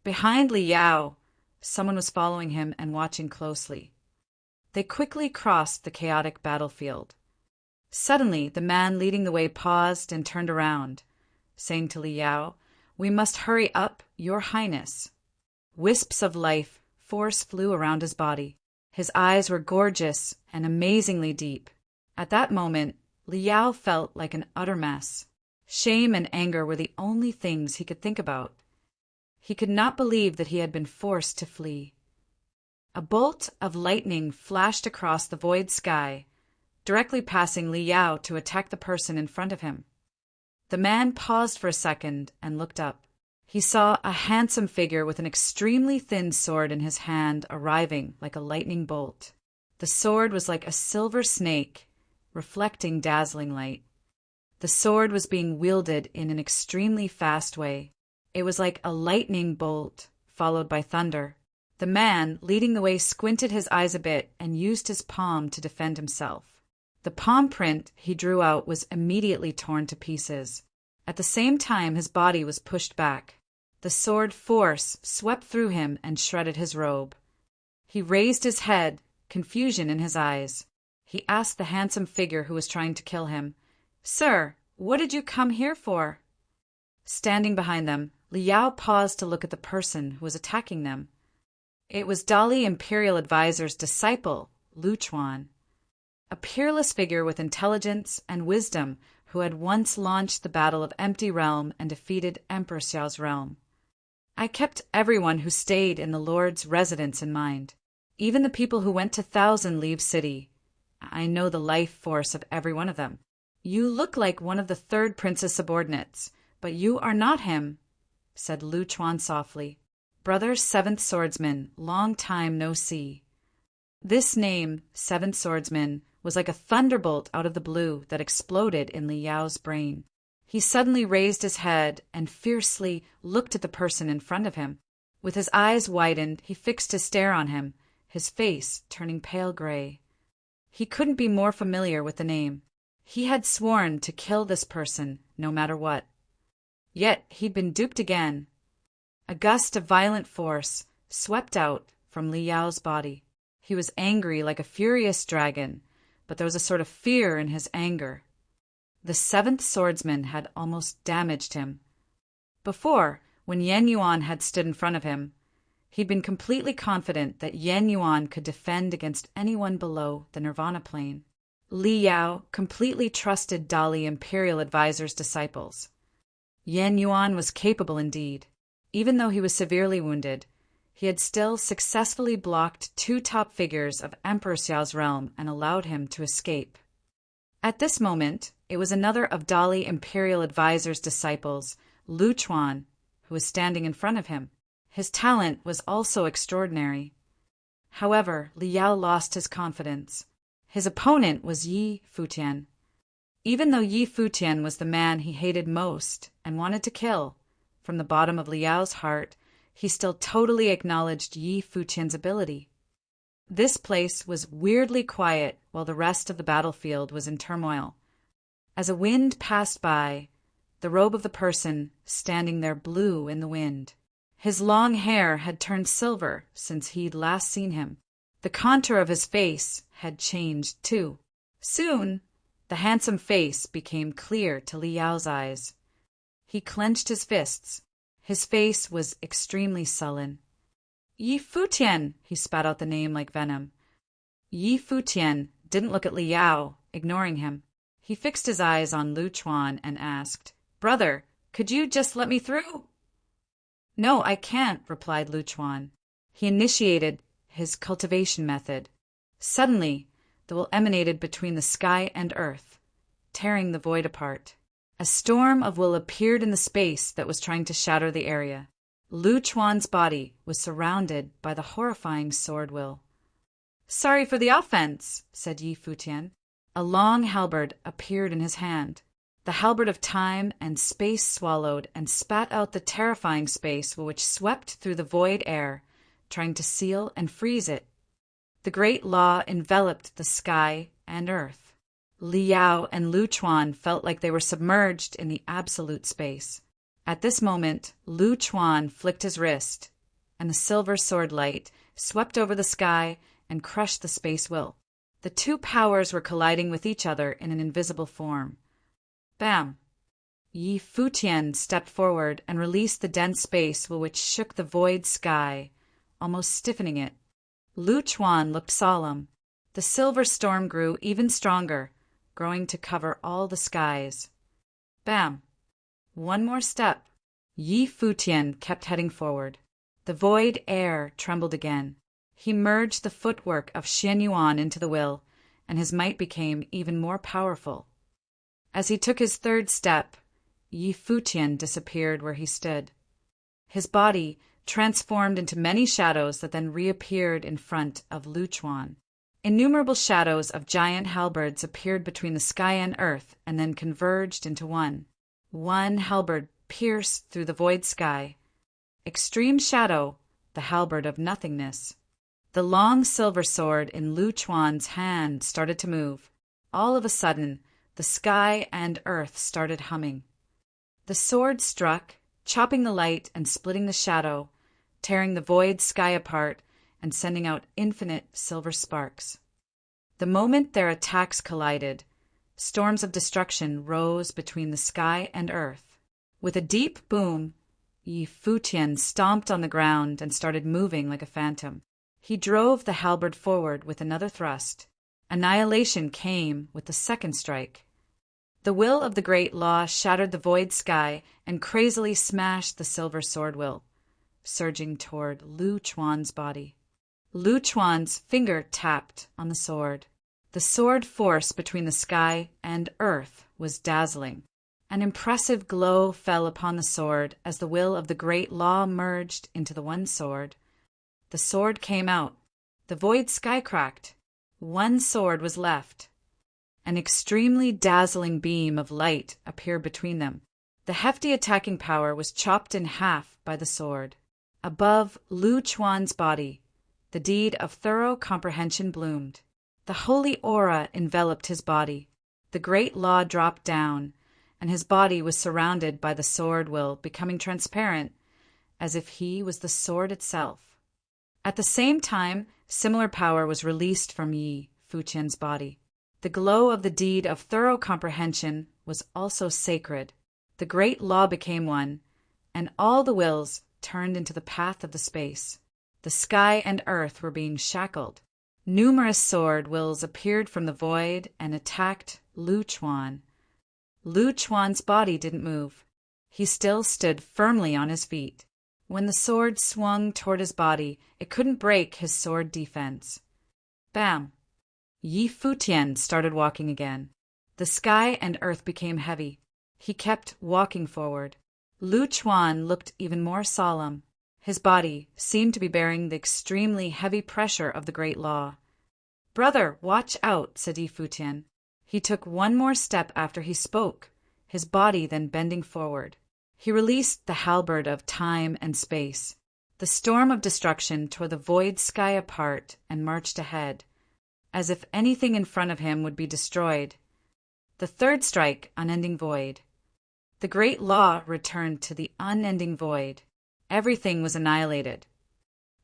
Behind Li Yao, someone was following him and watching closely. They quickly crossed the chaotic battlefield. Suddenly, the man leading the way paused and turned around, saying to Li Yao, "We must hurry up, Your Highness." Wisps of life force flew around his body. His eyes were gorgeous and amazingly deep. At that moment, Li Yao felt like an utter mess. Shame and anger were the only things he could think about. He could not believe that he had been forced to flee. A bolt of lightning flashed across the void sky, directly passing Li Yao to attack the person in front of him. The man paused for a second and looked up. He saw a handsome figure with an extremely thin sword in his hand arriving like a lightning bolt. The sword was like a silver snake, reflecting dazzling light. The sword was being wielded in an extremely fast way. It was like a lightning bolt, followed by thunder. The man, leading the way, squinted his eyes a bit and used his palm to defend himself. The palm print he drew out was immediately torn to pieces. At the same time, his body was pushed back. The sword force swept through him and shredded his robe. He raised his head, confusion in his eyes. He asked the handsome figure who was trying to kill him, "Sir, what did you come here for?" Standing behind them, Li Yao paused to look at the person who was attacking them. It was Dali Imperial Advisor's disciple, Lu Chuan, a peerless figure with intelligence and wisdom who had once launched the Battle of Empty Realm and defeated Emperor Xiao's realm. I kept everyone who stayed in the Lord's residence in mind, even the people who went to Thousand Leaves City. I know the life force of every one of them. You look like one of the third prince's subordinates, but you are not him, said Lu Chuan softly. Brother Seventh Swordsman, long time no see. This name, Seventh Swordsman, was like a thunderbolt out of the blue that exploded in Li Yao's brain. He suddenly raised his head and fiercely looked at the person in front of him. With his eyes widened, he fixed his stare on him, his face turning pale gray. He couldn't be more familiar with the name. He had sworn to kill this person, no matter what. Yet he'd been duped again. A gust of violent force swept out from Li Yao's body. He was angry like a furious dragon, but there was a sort of fear in his anger. The Seventh Swordsman had almost damaged him. Before, when Yan Yuan had stood in front of him, he'd been completely confident that Yan Yuan could defend against anyone below the Nirvana plane. Li Yao completely trusted Dali Imperial Advisor's disciples. Yan Yuan was capable indeed. Even though he was severely wounded, he had still successfully blocked two top figures of Emperor Xiao's realm and allowed him to escape. At this moment, it was another of Dali Imperial Advisor's disciples, Lu Chuan, who was standing in front of him. His talent was also extraordinary. However, Li Yao lost his confidence. His opponent was Futian. Even though Yi Futian was the man he hated most and wanted to kill, from the bottom of Liao's heart, he still totally acknowledged Yi Futian's ability. This place was weirdly quiet while the rest of the battlefield was in turmoil. As a wind passed by, the robe of the person standing there blew in the wind. His long hair had turned silver since he'd last seen him. The contour of his face had changed, too. Soon, the handsome face became clear to Liao's eyes. He clenched his fists. His face was extremely sullen. Yi Futian, he spat out the name like venom. Yi Futian didn't look at Liao, ignoring him. He fixed his eyes on Lu Chuan and asked, "Brother, could you just let me through?" "No, I can't," replied Lu Chuan. He initiated his cultivation method. Suddenly, the will emanated between the sky and earth, tearing the void apart. A storm of will appeared in the space that was trying to shatter the area. Lu Chuan's body was surrounded by the horrifying sword will. "Sorry for the offense," said Yi Futian. A long halberd appeared in his hand. The halberd of time and space swallowed and spat out the terrifying space which swept through the void air, trying to seal and freeze it. The great law enveloped the sky and earth. Liao and Lu Chuan felt like they were submerged in the absolute space. At this moment, Lu Chuan flicked his wrist, and the silver sword light swept over the sky and crushed the space will. The two powers were colliding with each other in an invisible form. Bam! Yi Futian stepped forward and released the dense space which shook the void sky, almost stiffening it. Lu Chuan looked solemn. The silver storm grew even stronger, growing to cover all the skies. Bam! One more step. Yi Futian kept heading forward. The void air trembled again. He merged the footwork of Xian Yuan into the will, and his might became even more powerful. As he took his third step, Yi Futian disappeared where he stood. His body transformed into many shadows that then reappeared in front of Lu Chuan. Innumerable shadows of giant halberds appeared between the sky and earth and then converged into one. One halberd pierced through the void sky. Extreme shadow, the halberd of nothingness. The long silver sword in Lu Chuan's hand started to move. All of a sudden, the sky and earth started humming. The sword struck, chopping the light and splitting the shadow, tearing the void sky apart and sending out infinite silver sparks. The moment their attacks collided, storms of destruction rose between the sky and earth. With a deep boom, Yi Futian stomped on the ground and started moving like a phantom. He drove the halberd forward with another thrust. Annihilation came with the second strike. The will of the great law shattered the void sky and crazily smashed the silver sword will, surging toward Lu Chuan's body. Lu Chuan's finger tapped on the sword. The sword force between the sky and earth was dazzling. An impressive glow fell upon the sword as the will of the great law merged into the one sword. The sword came out. The void sky cracked. One sword was left. An extremely dazzling beam of light appeared between them. The hefty attacking power was chopped in half by the sword. Above Lu Chuan's body, the deed of thorough comprehension bloomed. The holy aura enveloped his body. The great law dropped down, and his body was surrounded by the sword will, becoming transparent, as if he was the sword itself. At the same time, similar power was released from Yi Futian's body. The glow of the deed of thorough comprehension was also sacred. The great law became one, and all the wills turned into the path of the space. The sky and earth were being shackled. Numerous sword wills appeared from the void and attacked Lu Chuan. Lu Chuan's body didn't move. He still stood firmly on his feet. When the sword swung toward his body, it couldn't break his sword defense. Bam! Yi Futian started walking again. The sky and earth became heavy. He kept walking forward. Lu Chuan looked even more solemn. His body seemed to be bearing the extremely heavy pressure of the great law. "Brother, watch out," said Yi Futian. He took one more step after he spoke, his body then bending forward. He released the halberd of time and space. The storm of destruction tore the void sky apart and marched ahead, as if anything in front of him would be destroyed. The third strike, unending void. The great law returned to the unending void. Everything was annihilated.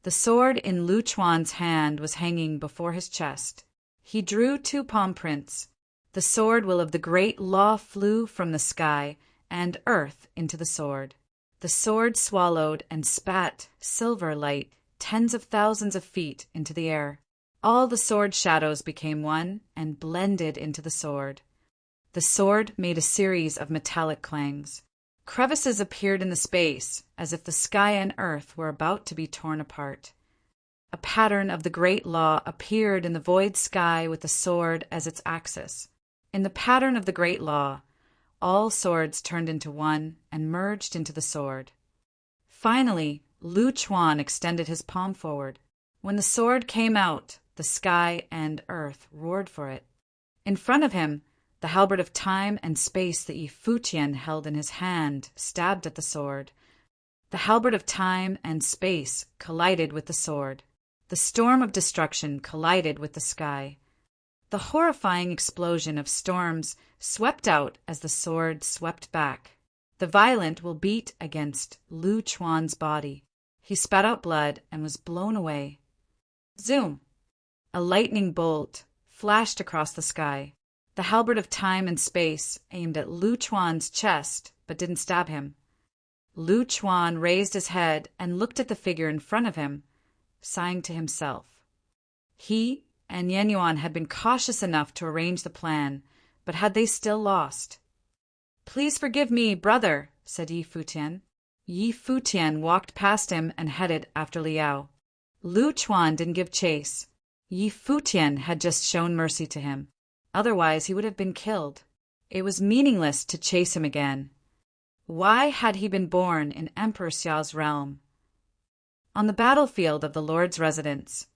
The sword in Lu Chuan's hand was hanging before his chest. He drew 2 palm prints. The sword will of the great law flew from the sky and earth into the sword. The sword swallowed and spat silver light tens of thousands of feet into the air. All the sword shadows became one and blended into the sword. The sword made a series of metallic clangs. Crevices appeared in the space, as if the sky and earth were about to be torn apart. A pattern of the great law appeared in the void sky with the sword as its axis. In the pattern of the great law, all swords turned into one and merged into the sword. Finally, Lu Chuan extended his palm forward. When the sword came out, the sky and earth roared for it. In front of him, the halberd of time and space that Futian held in his hand stabbed at the sword. The halberd of time and space collided with the sword. The storm of destruction collided with the sky. The horrifying explosion of storms swept out as the sword swept back. The violent will beat against Lu Chuan's body. He spat out blood and was blown away. Zoom! A lightning bolt flashed across the sky. The halberd of time and space aimed at Lu Chuan's chest, but didn't stab him. Lu Chuan raised his head and looked at the figure in front of him, sighing to himself. He and Yenyuan had been cautious enough to arrange the plan, but had they still lost? "Please forgive me, brother," said Futian. Futian walked past him and headed after Liao. Lu Chuan didn't give chase. Futian had just shown mercy to him. Otherwise, he would have been killed. It was meaningless to chase him again. Why had he been born in Emperor Xiao's realm? On the battlefield of the Lord's residence,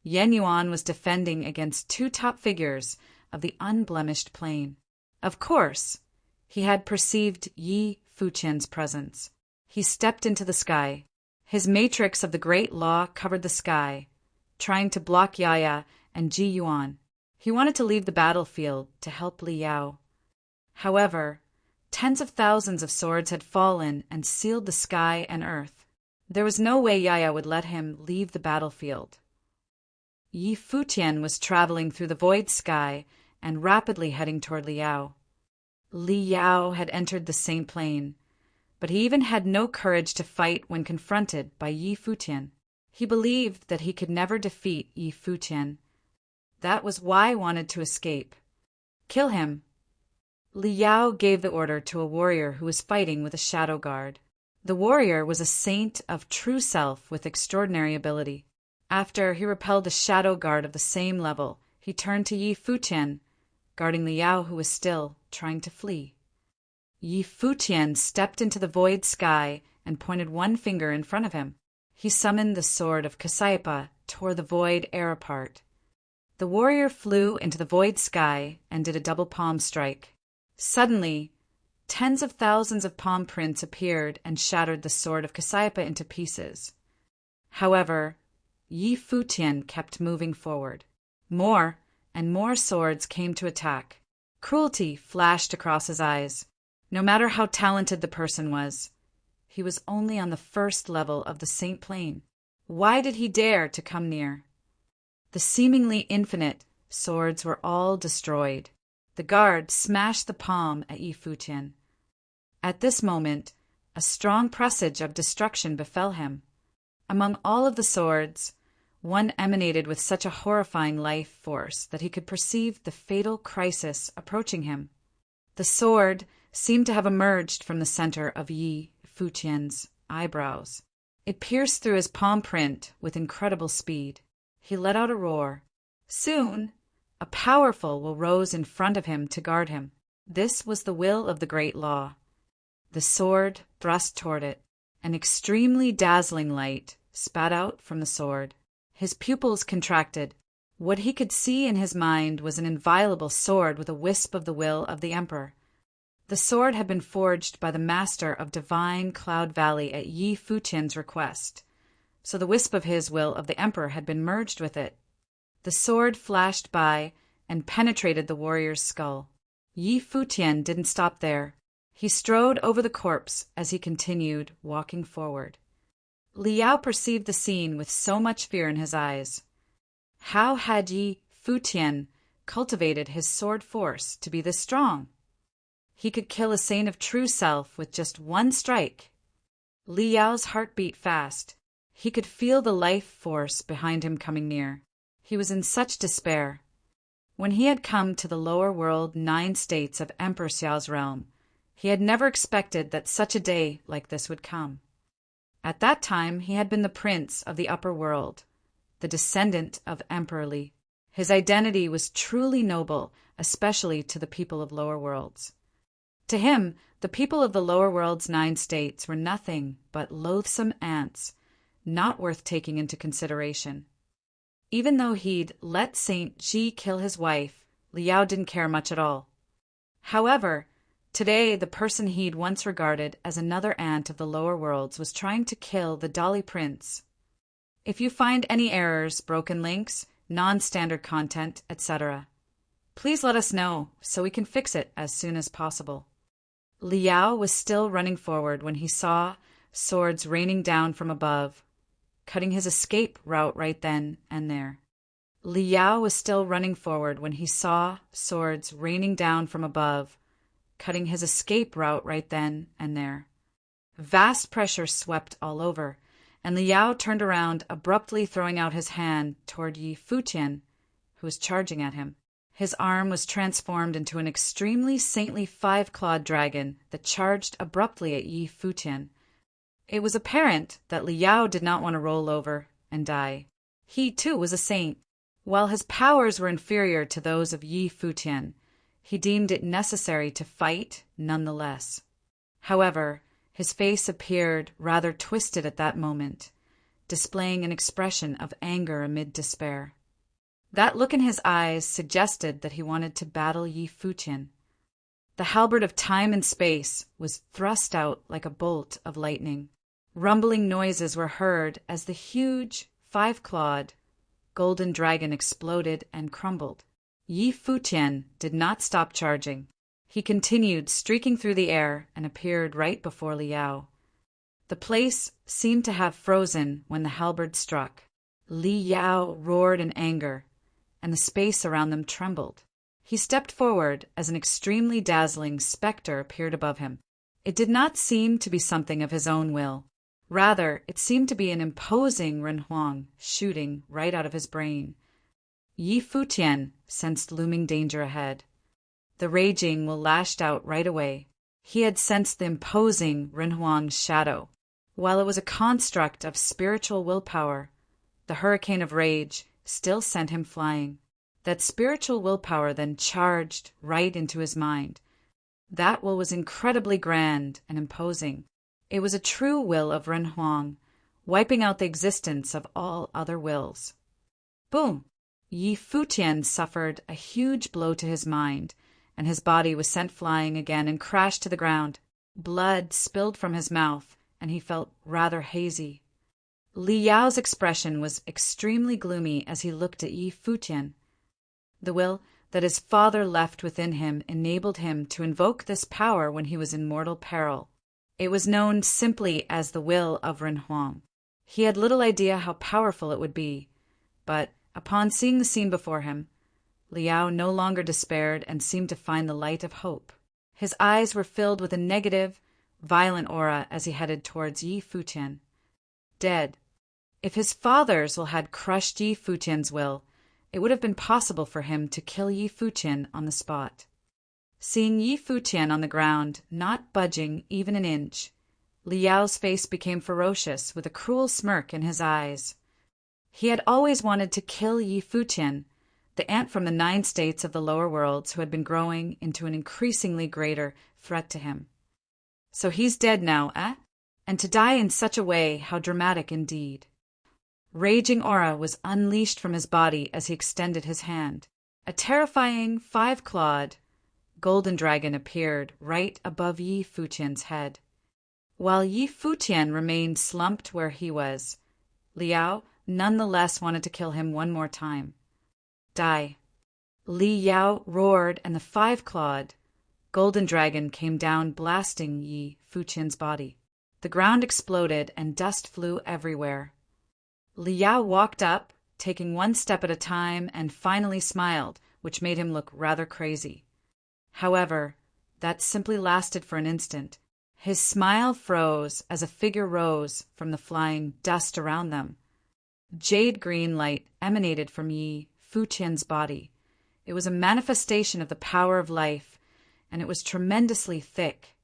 Yenyuan was defending against 2 top figures of the unblemished plain. Of course, he had perceived Futian's presence. He stepped into the sky. His matrix of the great law covered the sky, trying to block Yaya and Ji Yuan. He wanted to leave the battlefield to help Liao. However, tens of thousands of swords had fallen and sealed the sky and earth. There was no way Yaya would let him leave the battlefield. Futian was traveling through the void sky and rapidly heading toward Liao. Liao had entered the same plane, but he even had no courage to fight when confronted by Futian. He believed that he could never defeat Futian. That was why he wanted to escape. Kill him. Liao gave the order to a warrior who was fighting with a shadow guard. The warrior was a saint of true self with extraordinary ability. After he repelled a shadow guard of the same level, he turned to Futian, guarding Liao, who was still trying to flee. Futian stepped into the void sky and pointed one finger in front of him. He summoned the sword of Cassiopeia, tore the void air apart. The warrior flew into the void sky and did a double palm strike. Suddenly, tens of thousands of palm prints appeared and shattered the sword of Cassiopeia into pieces. However, Futian kept moving forward. More and more swords came to attack. Cruelty flashed across his eyes. No matter how talented the person was, he was only on the first level of the Saint Plane. Why did he dare to come near? The seemingly infinite swords were all destroyed. The guard smashed the palm at Futian. At this moment, a strong presage of destruction befell him. Among all of the swords, one emanated with such a horrifying life force that he could perceive the fatal crisis approaching him. The sword seemed to have emerged from the center of Futian's eyebrows. It pierced through his palm print with incredible speed. He let out a roar. Soon, a powerful will rose in front of him to guard him. This was the will of the great law. The sword thrust toward it. An extremely dazzling light spat out from the sword. His pupils contracted. What he could see in his mind was an inviolable sword with a wisp of the will of the emperor. The sword had been forged by the master of divine Cloud Valley at Yi Futian's request, so the wisp of his will of the emperor had been merged with it. The sword flashed by and penetrated the warrior's skull. Yi Futian didn't stop there. He strode over the corpse as he continued walking forward. Liao perceived the scene with so much fear in his eyes. How had Yi Futian cultivated his sword force to be this strong? He could kill a saint of true self with just one strike. Liao's heart beat fast. He could feel the life force behind him coming near. He was in such despair. When he had come to the lower world 9 states of Emperor Xiao's realm, he had never expected that such a day like this would come. At that time, he had been the prince of the upper world, the descendant of Emperor Li. His identity was truly noble, especially to the people of lower worlds. To him, the people of the lower world's 9 states were nothing but loathsome ants, not worth taking into consideration. Even though he'd let Saint Ji kill his wife, Liao didn't care much at all. However, today the person he'd once regarded as another ant of the lower worlds was trying to kill the Dolly Prince. If you find any errors, broken links, non-standard content, etc., please let us know so we can fix it as soon as possible. Liao was still running forward when he saw swords raining down from above, cutting his escape route right then and there. Liao was still running forward when he saw swords raining down from above, cutting his escape route right then and there. Vast pressure swept all over, and Liao turned around, abruptly throwing out his hand toward Yi Futian, who was charging at him. His arm was transformed into an extremely saintly 5-clawed dragon that charged abruptly at Yi Futian. It was apparent that Liao did not want to roll over and die. He, too, was a saint. While his powers were inferior to those of Yi Futian, he deemed it necessary to fight nonetheless. However, his face appeared rather twisted at that moment, displaying an expression of anger amid despair. That look in his eyes suggested that he wanted to battle Yi Futian. The halberd of time and space was thrust out like a bolt of lightning. Rumbling noises were heard as the huge, 5-clawed, golden dragon exploded and crumbled. Yi Futian did not stop charging. He continued streaking through the air and appeared right before Liao. The place seemed to have frozen when the halberd struck. Liao roared in anger, and the space around them trembled. He stepped forward as an extremely dazzling specter appeared above him. It did not seem to be something of his own will. Rather, it seemed to be an imposing Renhuang shooting right out of his brain. Yi Futian sensed looming danger ahead. The raging will lashed out right away. He had sensed the imposing Renhuang's shadow. While it was a construct of spiritual willpower, the hurricane of rage still sent him flying. That spiritual willpower then charged right into his mind. That will was incredibly grand and imposing. It was a true will of Renhuang, wiping out the existence of all other wills. Boom! Yi Futian suffered a huge blow to his mind, and his body was sent flying again and crashed to the ground. Blood spilled from his mouth, and he felt rather hazy. Liao's expression was extremely gloomy as he looked at Yi Futian. The will that his father left within him enabled him to invoke this power when he was in mortal peril. It was known simply as the will of Renhuang. He had little idea how powerful it would be, but upon seeing the scene before him, Liao no longer despaired and seemed to find the light of hope. His eyes were filled with a negative, violent aura as he headed towards Yi Futian. Dead. If his father's will had crushed Yi Futian's will, it would have been possible for him to kill Yi Futian on the spot. Seeing Yi Futian on the ground, not budging even an inch, Liao's face became ferocious with a cruel smirk in his eyes. He had always wanted to kill Yi Futian, the ant from the 9 states of the lower worlds who had been growing into an increasingly greater threat to him. So he's dead now, eh? And to die in such a way, how dramatic indeed. Raging aura was unleashed from his body as he extended his hand. A terrifying 5-clawed golden dragon appeared right above Yi Futian's head. While Yi Futian remained slumped where he was, Liao nonetheless wanted to kill him one more time. Die. Li Yao roared, and the 5-clawed golden dragon came down, blasting Yi Futian's body. The ground exploded and dust flew everywhere. Li Yao walked up, taking one step at a time, and finally smiled, which made him look rather crazy. However, that simply lasted for an instant. His smile froze as a figure rose from the flying dust around them. Jade green light emanated from Yi Futian's body. It was a manifestation of the power of life, and it was tremendously thick.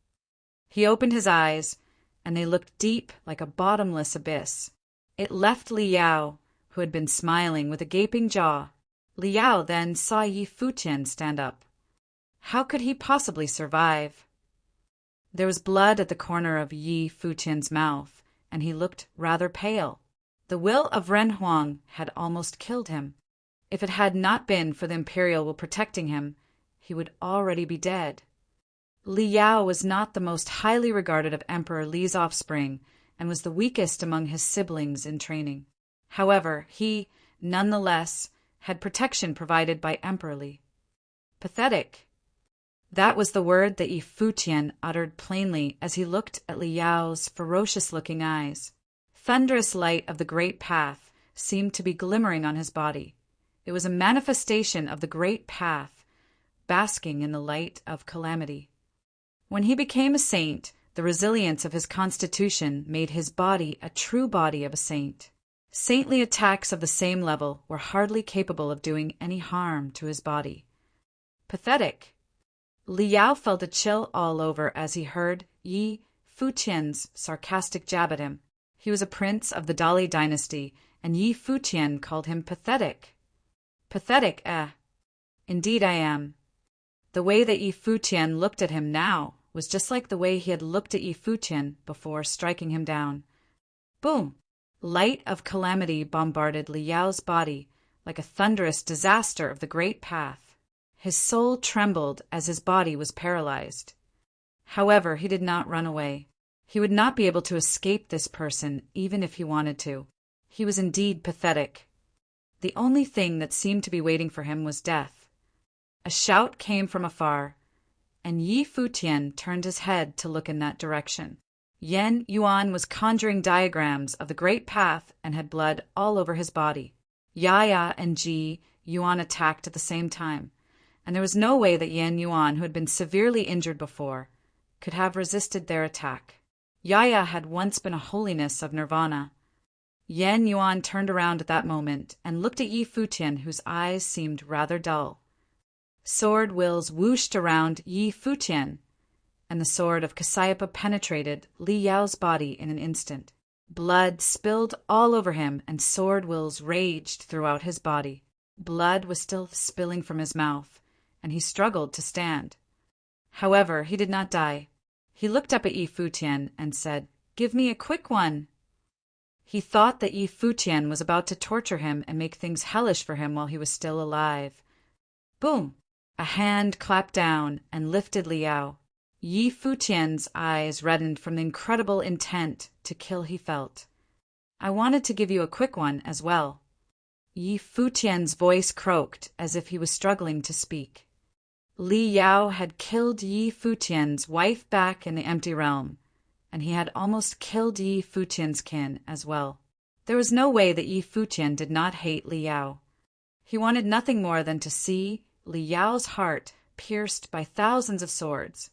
He opened his eyes, and they looked deep like a bottomless abyss. It left Li Yao, who had been smiling with a gaping jaw. Li Yao then saw Yi Futian stand up. How could he possibly survive? There was blood at the corner of Yi Futian's mouth, and he looked rather pale. The will of Ren Huang had almost killed him. If it had not been for the Imperial will protecting him, he would already be dead. Li Yao was not the most highly regarded of Emperor Li's offspring, and was the weakest among his siblings in training. However, he, nonetheless, had protection provided by Emperor Li. Pathetic. That was the word that Yi Futian uttered plainly as he looked at Li Yao's ferocious-looking eyes. Thunderous light of the great path seemed to be glimmering on his body. It was a manifestation of the great path, basking in the light of calamity. When he became a saint, the resilience of his constitution made his body a true body of a saint. Saintly attacks of the same level were hardly capable of doing any harm to his body. Pathetic. Li Yao felt a chill all over as he heard Yi Futian's sarcastic jab at him. He was a prince of the Dali dynasty, and Yi Futian called him pathetic. Pathetic, eh? Indeed I am. The way that Yi Futian looked at him now was just like the way he had looked at Yi Futian before striking him down. Boom! Light of calamity bombarded Li Yao's body like a thunderous disaster of the great path. His soul trembled as his body was paralyzed. However, he did not run away. He would not be able to escape this person even if he wanted to. He was indeed pathetic. The only thing that seemed to be waiting for him was death. A shout came from afar, and Yi Futian turned his head to look in that direction. Yan Yuan was conjuring diagrams of the great path and had blood all over his body. Yaya and Ji Yuan attacked at the same time, and there was no way that Yan Yuan, who had been severely injured before, could have resisted their attack. Yaya had once been a holiness of nirvana. Yan Yuan turned around at that moment and looked at Yi Futian, whose eyes seemed rather dull. Sword wills whooshed around Yi Futian, and the sword of Cassiopeia penetrated Li Yao's body in an instant. Blood spilled all over him, and sword wills raged throughout his body. Blood was still spilling from his mouth, and he struggled to stand. However, he did not die. He looked up at Yi Futian and said, "Give me a quick one." He thought that Yi Futian was about to torture him and make things hellish for him while he was still alive. Boom! A hand clapped down and lifted Li Yao. Yi Futian's eyes reddened from the incredible intent to kill he felt. "I wanted to give you a quick one as well." Yi Futian's voice croaked as if he was struggling to speak. Li Yao had killed Yi Futian's wife back in the empty realm, and he had almost killed Yi Futian's kin as well. There was no way that Yi Futian did not hate Li Yao. He wanted nothing more than to see Li Yao's heart pierced by thousands of swords.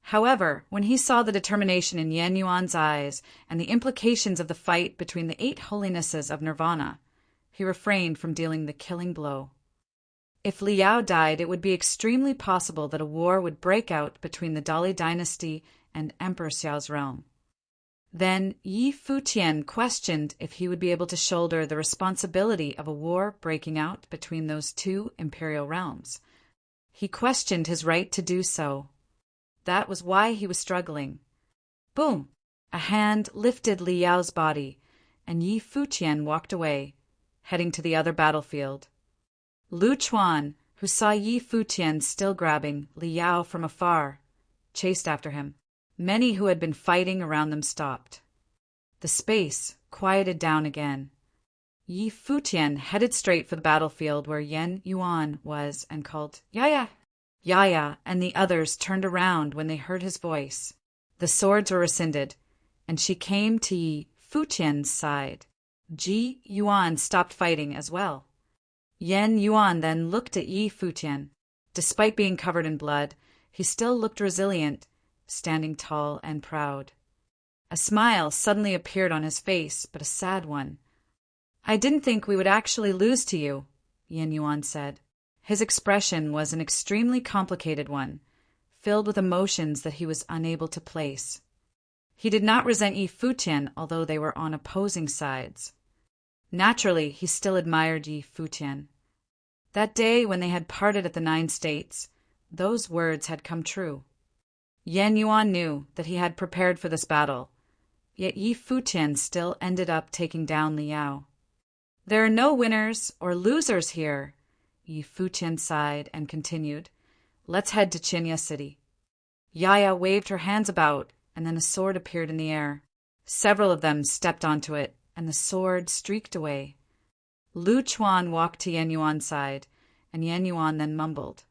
However, when he saw the determination in Yan Yuan's eyes and the implications of the fight between the 8 holinesses of nirvana, he refrained from dealing the killing blow. If Li Yao died, it would be extremely possible that a war would break out between the Dali dynasty and Emperor Xiao's realm. Then Yi Futian questioned if he would be able to shoulder the responsibility of a war breaking out between those 2 imperial realms. He questioned his right to do so. That was why he was struggling. Boom! A hand lifted Li Yao's body, and Yi Futian walked away, heading to the other battlefield. Lu Chuan, who saw Yi Futian still grabbing Li Yao from afar, chased after him. Many who had been fighting around them stopped. The space quieted down again. Yi Futian headed straight for the battlefield where Yan Yuan was and called, "Yaya!" Yaya and the others turned around when they heard his voice. The swords were rescinded, and she came to Yi Futian's side. Ji Yuan stopped fighting as well. Yan Yuan then looked at Yi Futian. Despite being covered in blood, he still looked resilient, standing tall and proud. A smile suddenly appeared on his face, but a sad one. "I didn't think we would actually lose to you," Yan Yuan said. His expression was an extremely complicated one, filled with emotions that he was unable to place. He did not resent Yi Futian, although they were on opposing sides. Naturally, he still admired Yi Futian. That day when they had parted at the 9 States, those words had come true. Yan Yuan knew that he had prepared for this battle, yet Yi Futian still ended up taking down Li Yao. "There are no winners or losers here," Yi Futian sighed and continued. "Let's head to Chinya City." Yaya waved her hands about, and then a sword appeared in the air. Several of them stepped onto it, and the sword streaked away. Lu Chuan walked to Yan Yuan's side, and Yan Yuan then mumbled,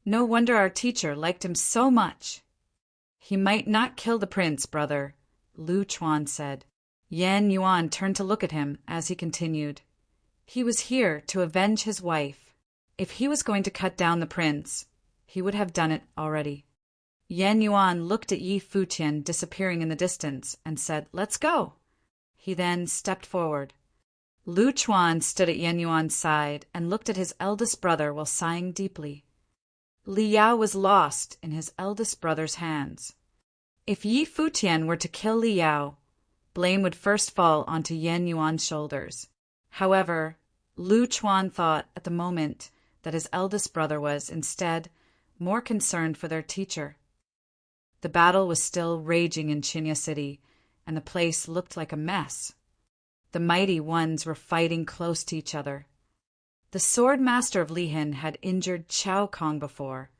"No wonder our teacher liked him so much." "He might not kill the prince, brother," Lu Chuan said. Yan Yuan turned to look at him as he continued. "He was here to avenge his wife. If he was going to cut down the prince, he would have done it already." Yan Yuan looked at Yi Futian disappearing in the distance and said, "Let's go." He then stepped forward. Lu Chuan stood at Yan Yuan's side and looked at his eldest brother while sighing deeply. Li Yao was lost in his eldest brother's hands. If Yi Futian were to kill Li Yao, blame would first fall onto Yan Yuan's shoulders. However, Lu Chuan thought at the moment that his eldest brother was, instead, more concerned for their teacher. The battle was still raging in Chinya City, and the place looked like a mess. The mighty ones were fighting close to each other. The sword master of Lihin had injured Chao Kong before,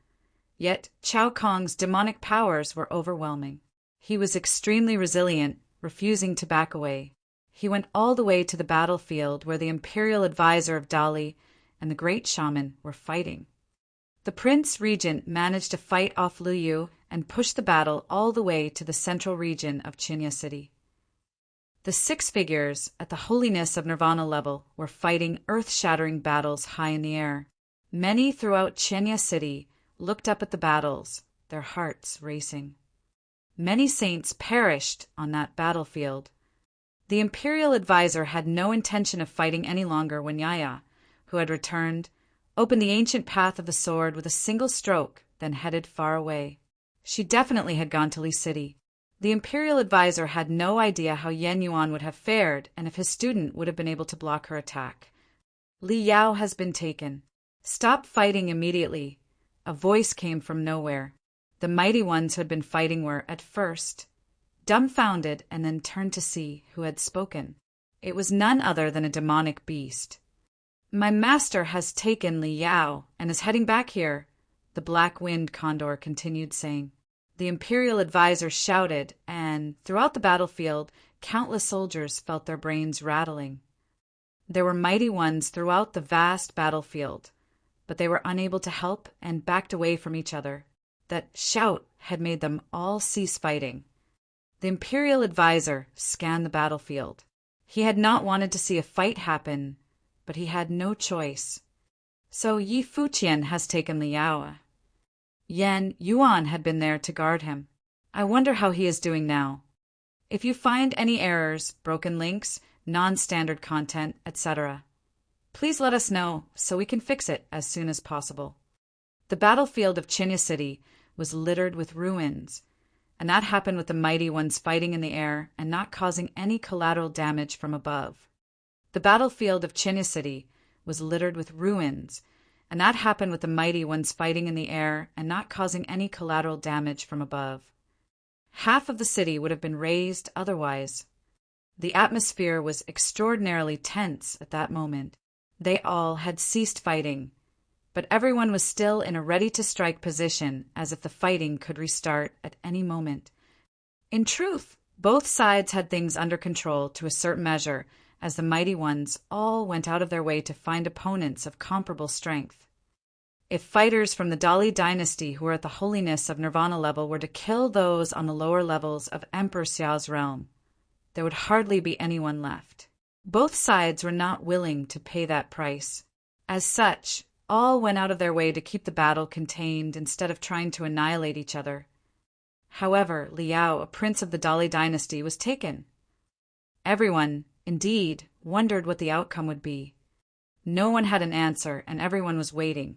yet Chao Kong's demonic powers were overwhelming. He was extremely resilient, refusing to back away. He went all the way to the battlefield where the imperial advisor of Dali and the great shaman were fighting. The prince regent managed to fight off Lu Yu and push the battle all the way to the central region of Chinya City. The 6 figures at the holiness of Nirvana level were fighting earth-shattering battles high in the air. Many throughout Chinya City looked up at the battles, their hearts racing. Many saints perished on that battlefield. The imperial advisor had no intention of fighting any longer when Yaya, who had returned, opened the ancient path of the sword with a single stroke, then headed far away. She definitely had gone to Li City. The imperial advisor had no idea how Yan Yuan would have fared and if his student would have been able to block her attack. "Li Yao has been taken. Stop fighting immediately." A voice came from nowhere. The mighty ones who had been fighting were, at first, dumbfounded and then turned to see who had spoken. It was none other than a demonic beast. "My master has taken Li Yao and is heading back here," the black wind condor continued saying. The imperial advisor shouted, and throughout the battlefield, countless soldiers felt their brains rattling. There were mighty ones throughout the vast battlefield, but they were unable to help and backed away from each other. That shout had made them all cease fighting. The imperial advisor scanned the battlefield. He had not wanted to see a fight happen, but he had no choice. "So Yi Futian has taken Li Yao. Yan Yuan had been there to guard him. I wonder how he is doing now. If you find any errors, broken links, non-standard content, etc., please let us know so we can fix it as soon as possible." The battlefield of Chinya City was littered with ruins, and that happened with the mighty ones fighting in the air and not causing any collateral damage from above. The battlefield of Chinya City was littered with ruins, and that happened with the mighty ones fighting in the air and not causing any collateral damage from above. Half of the city would have been razed otherwise. The atmosphere was extraordinarily tense at that moment. They all had ceased fighting, but everyone was still in a ready-to-strike position, as if the fighting could restart at any moment. In truth, both sides had things under control to a certain measure, as the mighty ones all went out of their way to find opponents of comparable strength. If fighters from the Dali dynasty who were at the holiness of nirvana level were to kill those on the lower levels of Emperor Xiao's realm, there would hardly be anyone left. Both sides were not willing to pay that price. As such, all went out of their way to keep the battle contained instead of trying to annihilate each other. However, Liao, a prince of the Dali dynasty, was taken. Everyone, indeed, wondered what the outcome would be. No one had an answer, and everyone was waiting.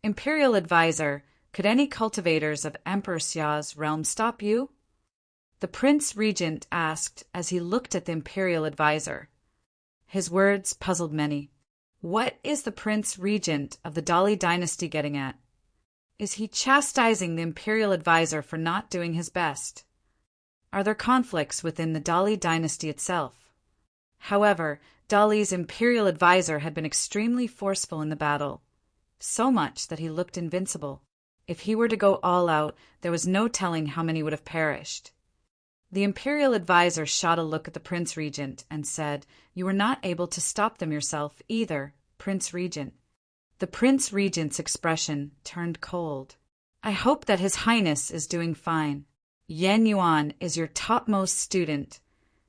Imperial advisor, could any cultivators of Emperor Xiao's realm stop you? The prince regent asked as he looked at the imperial advisor. His words puzzled many. What is the prince regent of the Dali dynasty getting at? Is he chastising the imperial advisor for not doing his best? Are there conflicts within the Dali dynasty itself? However, Dali's imperial advisor had been extremely forceful in the battle, so much that he looked invincible. If he were to go all out, there was no telling how many would have perished. The imperial advisor shot a look at the prince regent and said, "You were not able to stop them yourself either, Prince Regent." The prince regent's expression turned cold. "I hope that His Highness is doing fine. Yan Yuan is your topmost student,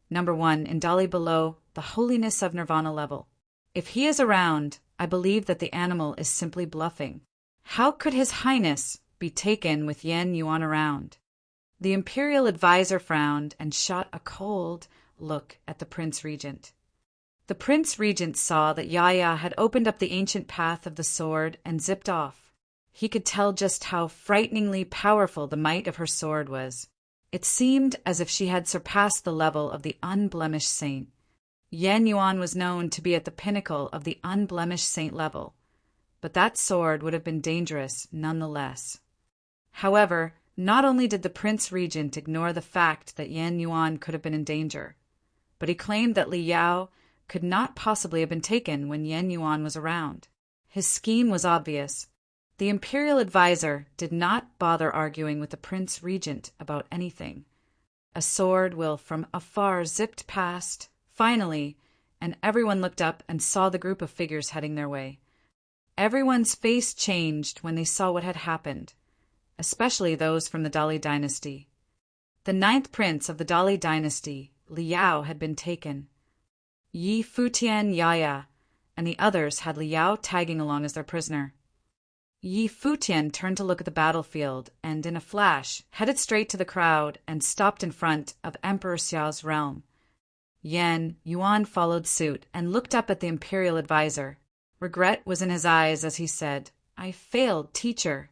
#1 in Dali below the holiness of nirvana level. If he is around, I believe that the animal is simply bluffing. How could His Highness be taken with Yan Yuan around?" The imperial advisor frowned and shot a cold look at the prince regent. The prince regent saw that Yaya had opened up the ancient path of the sword and zipped off. He could tell just how frighteningly powerful the might of her sword was. It seemed as if she had surpassed the level of the unblemished saint. Yan Yuan was known to be at the pinnacle of the unblemished saint level, but that sword would have been dangerous nonetheless. However, not only did the prince regent ignore the fact that Yan Yuan could have been in danger, but he claimed that Li Yao could not possibly have been taken when Yan Yuan was around. His scheme was obvious. The imperial advisor did not bother arguing with the prince regent about anything. A sword will from afar zipped past, finally, and everyone looked up and saw the group of figures heading their way. Everyone's face changed when they saw what had happened, especially those from the Dali dynasty. The 9th prince of the Dali dynasty, Liao, had been taken. Yi Futian, Yaya, and the others had Liao tagging along as their prisoner. Yi Futian turned to look at the battlefield and, in a flash, headed straight to the crowd and stopped in front of Emperor Xiao's realm. Yan Yuan followed suit and looked up at the imperial advisor. Regret was in his eyes as he said, "I failed, teacher."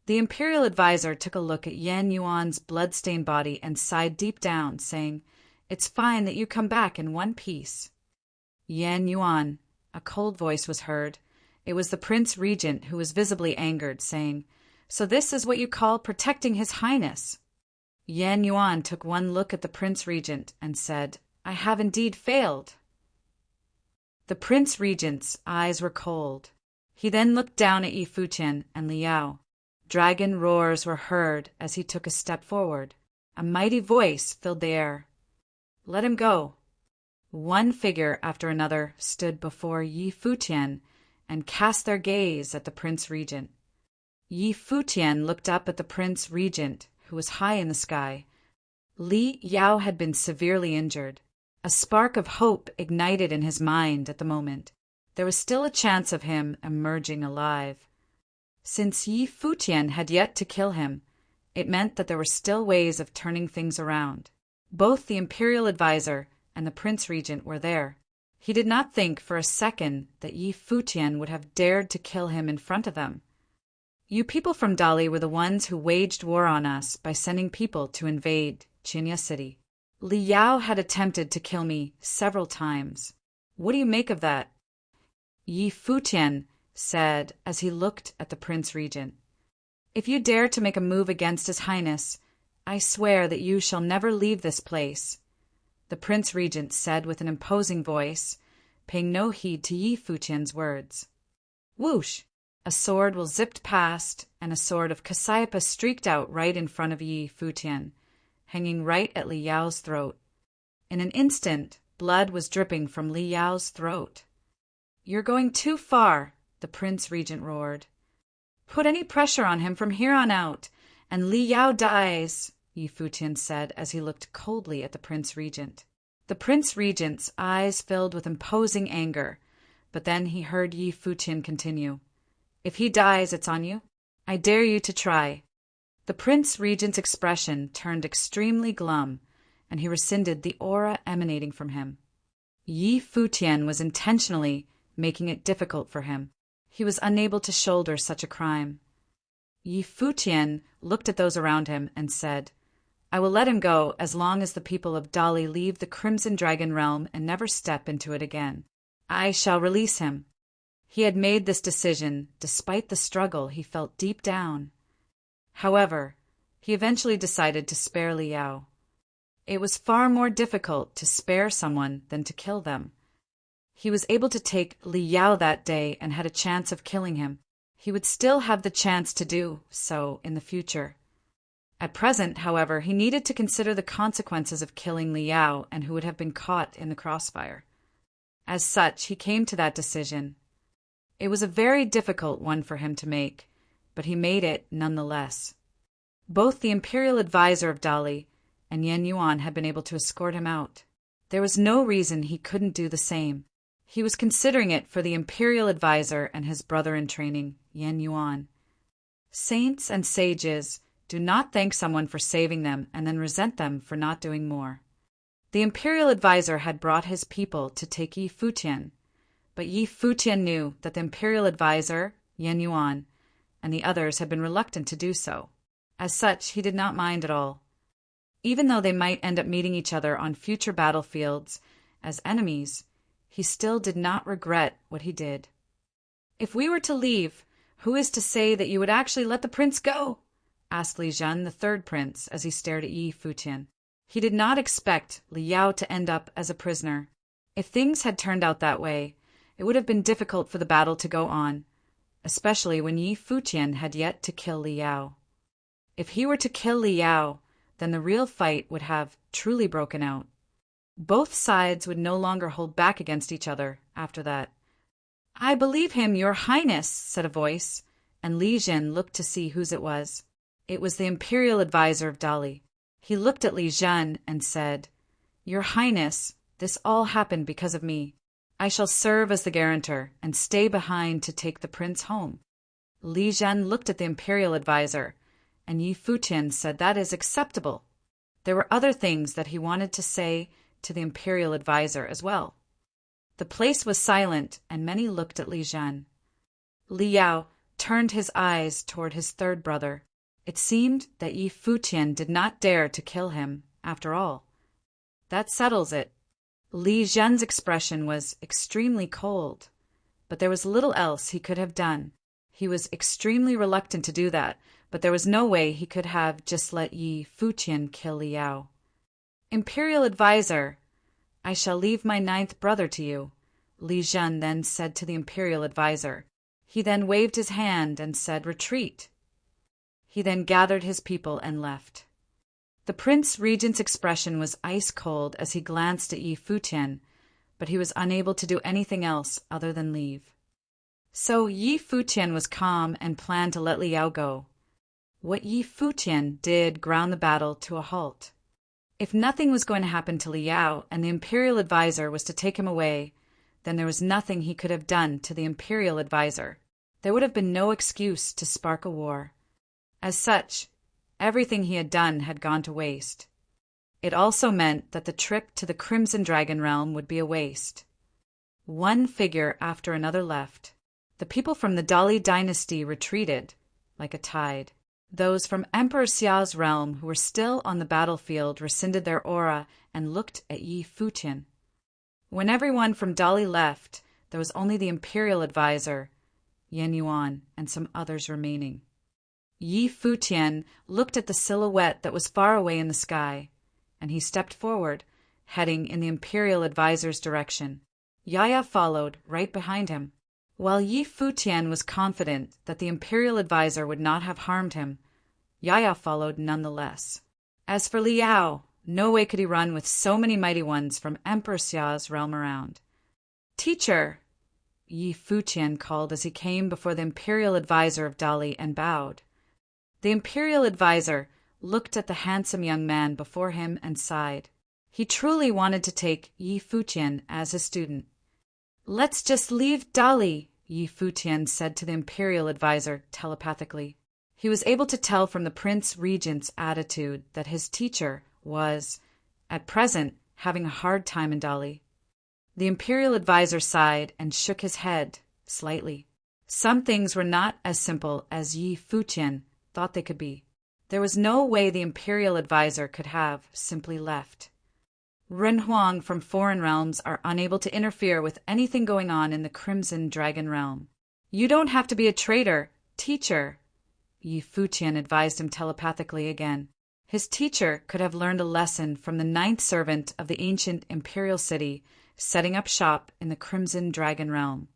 The imperial advisor took a look at Yan Yuan's blood-stained body and sighed deep down, saying, "It's fine that you come back in one piece." Yan Yuan, a cold voice was heard. It was the prince regent who was visibly angered, saying, "So this is what you call protecting His Highness?" Yan Yuan took one look at the prince regent and said, "I have indeed failed." The prince regent's eyes were cold. He then looked down at Yi Futian and Liao. Dragon roars were heard as he took a step forward. A mighty voice filled the air. "Let him go." One figure after another stood before Yi Futian and cast their gaze at the prince regent. Yi Futian looked up at the prince regent, who was high in the sky. Li Yao had been severely injured. A spark of hope ignited in his mind at the moment. There was still a chance of him emerging alive. Since Yi Futian had yet to kill him, it meant that there were still ways of turning things around. Both the imperial advisor and the prince regent were there. He did not think for a second that Yi Futian would have dared to kill him in front of them. "You people from Dali were the ones who waged war on us by sending people to invade Chinya City. Li Yao had attempted to kill me several times. What do you make of that?" Yi Futian said as he looked at the prince regent. "If you dare to make a move against His Highness, I swear that you shall never leave this place. the Prince Regent said with an imposing voice, paying no heed to Yi Futian's words. Whoosh! A sword will zipped past, and a sword of Cassiopeia streaked out right in front of Yi Futian, hanging right at Li Yao's throat. In an instant, blood was dripping from Li Yao's throat. You're going too far, the Prince Regent roared. Put any pressure on him from here on out, and Li Yao dies, Yi Futian said as he looked coldly at the Prince Regent. The Prince Regent's eyes filled with imposing anger, but then he heard Yi Futian continue. If he dies, it's on you. I dare you to try. The Prince Regent's expression turned extremely glum, and he rescinded the aura emanating from him. Yi Futian was intentionally making it difficult for him. He was unable to shoulder such a crime. Yi Futian looked at those around him and said, I will let him go as long as the people of Dali leave the Crimson Dragon realm and never step into it again. I shall release him. He had made this decision despite the struggle he felt deep down. However, he eventually decided to spare Li Yao. It was far more difficult to spare someone than to kill them. He was able to take Li Yao that day and had a chance of killing him. He would still have the chance to do so in the future. At present, however, he needed to consider the consequences of killing Li Yao and who would have been caught in the crossfire. As such, he came to that decision. It was a very difficult one for him to make, but he made it nonetheless. Both the imperial advisor of Dali and Yan Yuan had been able to escort him out. There was no reason he couldn't do the same. He was considering it for the imperial advisor and his brother-in-training, Yan Yuan. Saints and sages do not thank someone for saving them and then resent them for not doing more. The imperial advisor had brought his people to take Yi Futian, but Yi Futian knew that the imperial advisor, Yan Yuan, and the others had been reluctant to do so. As such, he did not mind at all. Even though they might end up meeting each other on future battlefields as enemies, he still did not regret what he did. If we were to leave, who is to say that you would actually let the prince go? Asked Li Zhen, the third prince, as he stared at Yi Futian. He did not expect Li Yao to end up as a prisoner. If things had turned out that way, it would have been difficult for the battle to go on, especially when Yi Futian had yet to kill Li Yao. If he were to kill Li Yao, then the real fight would have truly broken out. Both sides would no longer hold back against each other after that. I believe him, your highness, said a voice, and Li Zhen looked to see whose it was. It was the imperial advisor of Dali. He looked at Li Zhen and said, Your highness, this all happened because of me. I shall serve as the guarantor and stay behind to take the prince home. Li Zhen looked at the imperial advisor, and Yi Futian said that is acceptable. There were other things that he wanted to say to the imperial advisor as well. The place was silent, and many looked at Li Zhen. Li Yao turned his eyes toward his third brother. It seemed that Yi Futian did not dare to kill him, after all. That settles it. Li Zhen's expression was extremely cold, but there was little else he could have done. He was extremely reluctant to do that, but there was no way he could have just let Yi Futian kill Li Yao. Imperial advisor, I shall leave my ninth brother to you, Li Zhen then said to the imperial advisor. He then waved his hand and said, Retreat. He then gathered his people and left. The Prince Regent's expression was ice-cold as he glanced at Yi Futian, but he was unable to do anything else other than leave. So Yi Futian was calm and planned to let Li Yao go. What Yi Futian did ground the battle to a halt. If nothing was going to happen to Li Yao and the imperial advisor was to take him away, then there was nothing he could have done to the imperial advisor. There would have been no excuse to spark a war. As such, everything he had done had gone to waste. It also meant that the trip to the Crimson Dragon realm would be a waste. One figure after another left. The people from the Dali dynasty retreated, like a tide. Those from Emperor Xiao's realm who were still on the battlefield rescinded their aura and looked at Yi Futian. When everyone from Dali left, there was only the imperial advisor, Yan Yuan, and some others remaining. Yi Futian looked at the silhouette that was far away in the sky, and he stepped forward, heading in the imperial advisor's direction. Yaya followed right behind him. While Yi Futian was confident that the imperial advisor would not have harmed him, Yaya followed nonetheless. As for Liao, no way could he run with so many mighty ones from Emperor Xia's realm around. "Teacher," Yi Futian called as he came before the imperial advisor of Dali and bowed. The imperial advisor looked at the handsome young man before him and sighed. He truly wanted to take Yi Futian as his student. "Let's just leave Dali," Yi Futian said to the imperial advisor telepathically. He was able to tell from the Prince Regent's attitude that his teacher was, at present, having a hard time in Dali. The imperial advisor sighed and shook his head slightly. Some things were not as simple as Yi Futian thought they could be. There was no way the imperial advisor could have simply left. Renhuang from foreign realms are unable to interfere with anything going on in the Crimson Dragon realm. "You don't have to be a traitor, teacher," Yi Futian advised him telepathically again. His teacher could have learned a lesson from the 9th servant of the ancient imperial city setting up shop in the Crimson Dragon realm.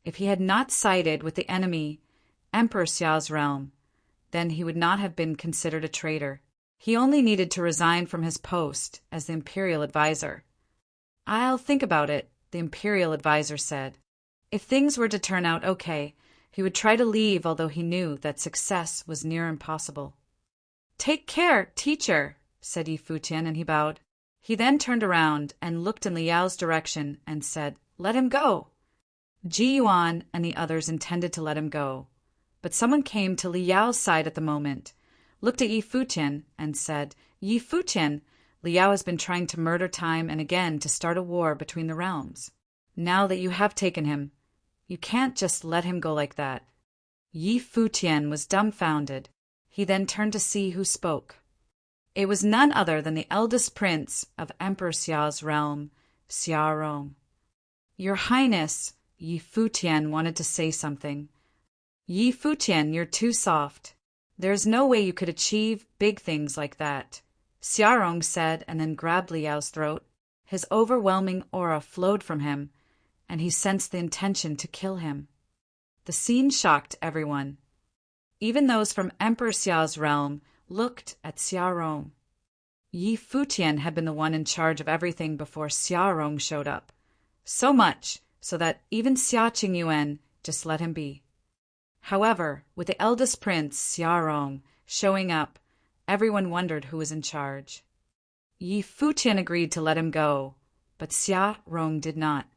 If he had not sided with the enemy, Emperor Xiao's realm, then he would not have been considered a traitor. He only needed to resign from his post as the imperial advisor. "I'll think about it," the imperial advisor said. If things were to turn out okay, he would try to leave, although he knew that success was near impossible. "Take care, teacher," said Yi Futian, and he bowed. He then turned around and looked in Liao's direction and said, "Let him go." Ji Yuan and the others intended to let him go, but someone came to Liao's side at the moment, looked at Yi Futian, and said, "Yi Futian, Liao has been trying to murder time and again to start a war between the realms. Now that you have taken him, you can't just let him go like that." Yi Futian was dumbfounded. He then turned to see who spoke. It was none other than the eldest prince of Emperor Xia's realm, Xia Rong. "Your Highness," Yi Futian wanted to say something. "Yi Futian, you're too soft. There's no way you could achieve big things like that," Xia Rong said, and then grabbed Liao's throat. His overwhelming aura flowed from him, and he sensed the intention to kill him. The scene shocked everyone. Even those from Emperor Xia's realm looked at Xia Rong. Yi Futian had been the one in charge of everything before Xia Rong showed up. So much so that even Xia Qingyuan just let him be. However, with the eldest prince, Xia Rong, showing up, everyone wondered who was in charge. Yi Futian agreed to let him go, but Xia Rong did not.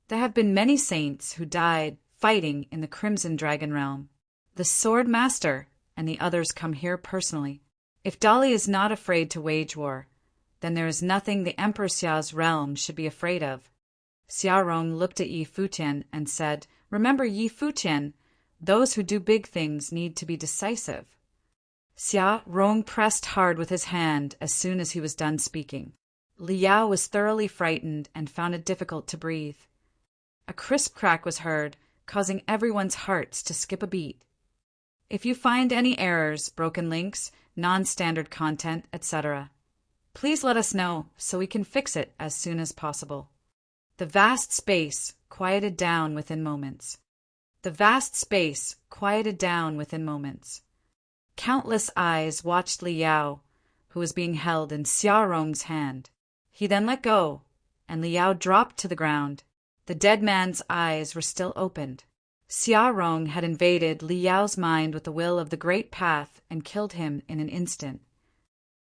There have been many saints who died fighting in the Crimson Dragon realm. The Sword Master and the others come here personally. If Dali is not afraid to wage war, then there is nothing the Emperor Xia's realm should be afraid of. Xia Rong looked at Yi Futian and said, "Remember, Yi Futian, those who do big things need to be decisive." Xia Rong pressed hard with his hand as soon as he was done speaking. Liao was thoroughly frightened and found it difficult to breathe. A crisp crack was heard, causing everyone's hearts to skip a beat. If you find any errors, broken links, non-standard content, etc., please let us know so we can fix it as soon as possible. The vast space quieted down within moments. Countless eyes watched Liao, who was being held in Xia Rong's hand. He then let go, and Liao dropped to the ground. The dead man's eyes were still opened. Xia Rong had invaded Liao's mind with the will of the Great Path and killed him in an instant.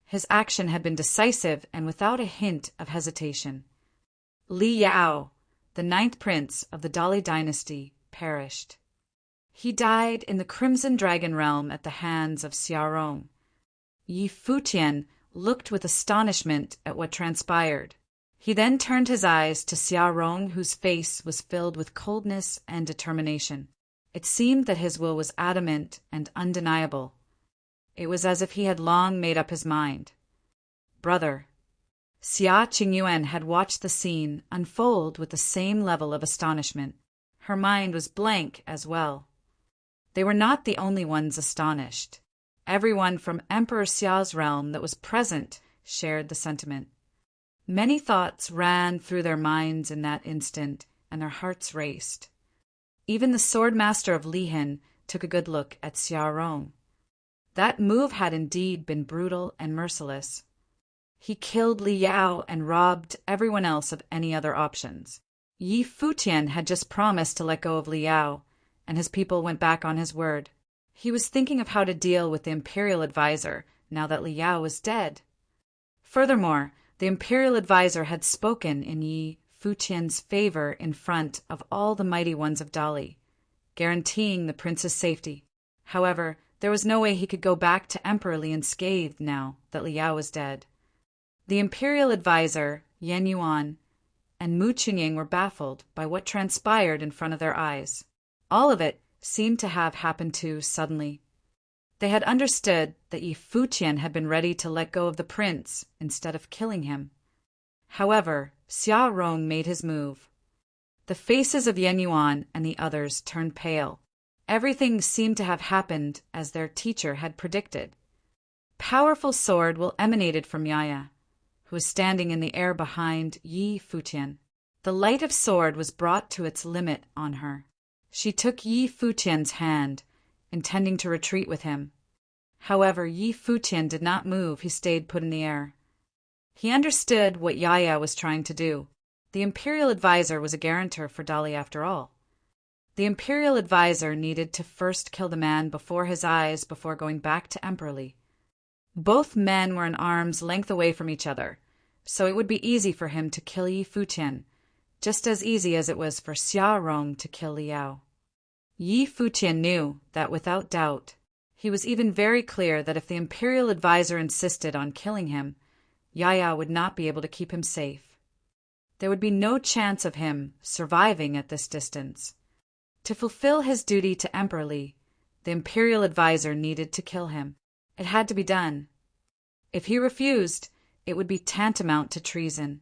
His action had been decisive and without a hint of hesitation. Liao, the 9th prince of the Dali dynasty, perished. He died in the Crimson Dragon realm at the hands of Xia Rong. Yi Futian looked with astonishment at what transpired. He then turned his eyes to Xia Rong, whose face was filled with coldness and determination. It seemed that his will was adamant and undeniable. It was as if he had long made up his mind. "Brother." Xia Qingyuan had watched the scene unfold with the same level of astonishment. Her mind was blank as well. They were not the only ones astonished. Everyone from Emperor Xia's realm that was present shared the sentiment. Many thoughts ran through their minds in that instant, and their hearts raced. Even the sword-master of Lihan took a good look at Xia Rong. That move had indeed been brutal and merciless. He killed Li Yao and robbed everyone else of any other options. Yi Futian had just promised to let go of Li Yao, and his people went back on his word. He was thinking of how to deal with the imperial advisor now that Li Yao was dead. Furthermore, the imperial advisor had spoken in Yi Futian's favor in front of all the mighty ones of Dali, guaranteeing the prince's safety. However, there was no way he could go back to Emperor Li unscathed now that Li Yao was dead. The imperial advisor, Yan Yuan, and Mu Chunying were baffled by what transpired in front of their eyes. All of it seemed to have happened too suddenly. They had understood that Yi Futian had been ready to let go of the prince instead of killing him. However, Xia Rong made his move. The faces of Yan Yuan and the others turned pale. Everything seemed to have happened as their teacher had predicted. Powerful sword will emanated from Yaya, who was standing in the air behind Yi Futian. The light of sword was brought to its limit on her. She took Yi Futian's hand, intending to retreat with him. However, Yi Futian did not move. He stayed put in the air. He understood what Yaya was trying to do. The imperial advisor was a guarantor for Dali after all. The imperial advisor needed to first kill the man before his eyes before going back to Emperor Li. Both men were an arm's length away from each other, so it would be easy for him to kill Yi Futian, just as easy as it was for Xia Rong to kill Li Yao. Yi Futian knew that without doubt. He was even very clear that if the imperial advisor insisted on killing him, Yaya would not be able to keep him safe. There would be no chance of him surviving at this distance. To fulfill his duty to Emperor Li, the imperial advisor needed to kill him. It had to be done. If he refused, it would be tantamount to treason.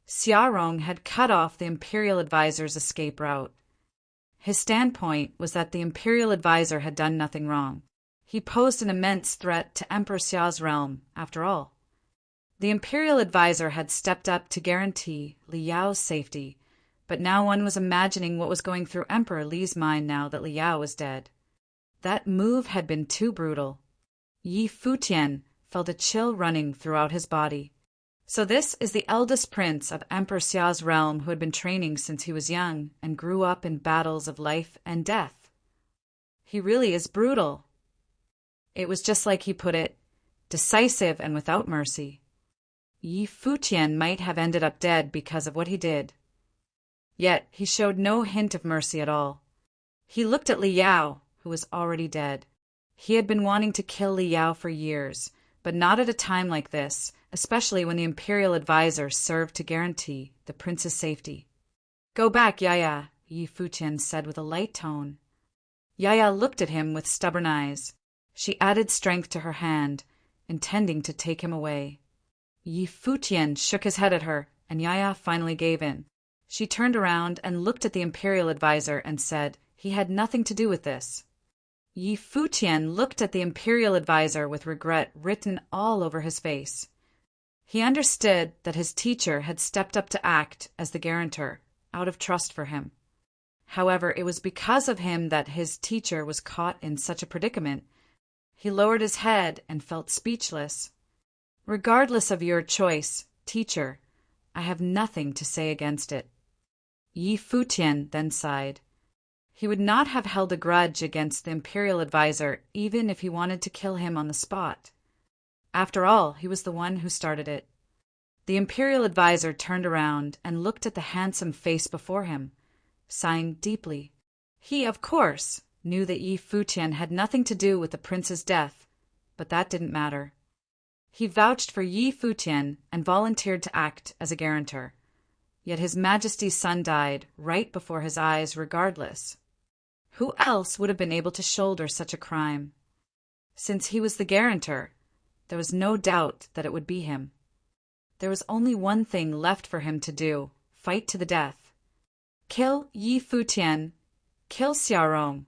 Xia Rong had cut off the imperial advisor's escape route. His standpoint was that the imperial advisor had done nothing wrong. He posed an immense threat to Emperor Xia's realm, after all. The imperial advisor had stepped up to guarantee Li Yao's safety, but now one was imagining what was going through Emperor Li's mind now that Li Yao was dead. That move had been too brutal. Yi Futian felt a chill running throughout his body. So this is the eldest prince of Emperor Xia's realm who had been training since he was young and grew up in battles of life and death. He really is brutal. It was just like he put it, decisive and without mercy. Yi Futian might have ended up dead because of what he did. Yet he showed no hint of mercy at all. He looked at Li Yao, who was already dead. He had been wanting to kill Li Yao for years, but not at a time like this, especially when the imperial advisor served to guarantee the prince's safety. "Go back, Yaya," Yi Futian said with a light tone. Yaya looked at him with stubborn eyes. She added strength to her hand, intending to take him away. Yi Futian shook his head at her, and Yaya finally gave in. She turned around and looked at the imperial advisor and said he had nothing to do with this. Yi Futian looked at the imperial advisor with regret written all over his face. He understood that his teacher had stepped up to act as the guarantor, out of trust for him. However, it was because of him that his teacher was caught in such a predicament. He lowered his head and felt speechless. "Regardless of your choice, teacher, I have nothing to say against it." Yi Futian then sighed. He would not have held a grudge against the imperial advisor even if he wanted to kill him on the spot. After all, he was the one who started it. The imperial advisor turned around and looked at the handsome face before him, sighing deeply. He, of course, knew that Yi Futian had nothing to do with the prince's death, but that didn't matter. He vouched for Yi Futian and volunteered to act as a guarantor. Yet His Majesty's son died right before his eyes regardless. Who else would have been able to shoulder such a crime? Since he was the guarantor, there was no doubt that it would be him. There was only one thing left for him to do, fight to the death. Kill Yi Futian, kill Xia Rong,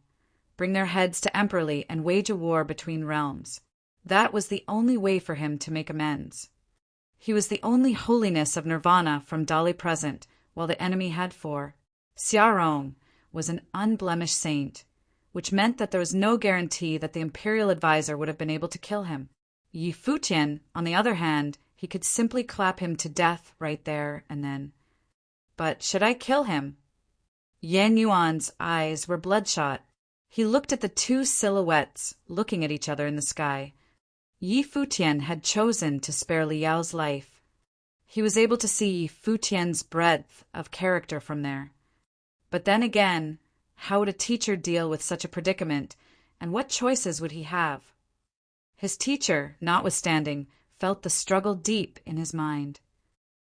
bring their heads to Emperor Li and wage a war between realms. That was the only way for him to make amends. He was the only holiness of nirvana from Dali present, while the enemy had four. Xiaorong was an unblemished saint, which meant that there was no guarantee that the imperial advisor would have been able to kill him. Yi Futian, on the other hand, he could simply clap him to death right there and then. But should I kill him? Yan Yuan's eyes were bloodshot. He looked at the two silhouettes looking at each other in the sky. Yi Futian had chosen to spare Liao's life. He was able to see Yi Futian's breadth of character from there. But then again, how would a teacher deal with such a predicament, and what choices would he have? His teacher, notwithstanding, felt the struggle deep in his mind.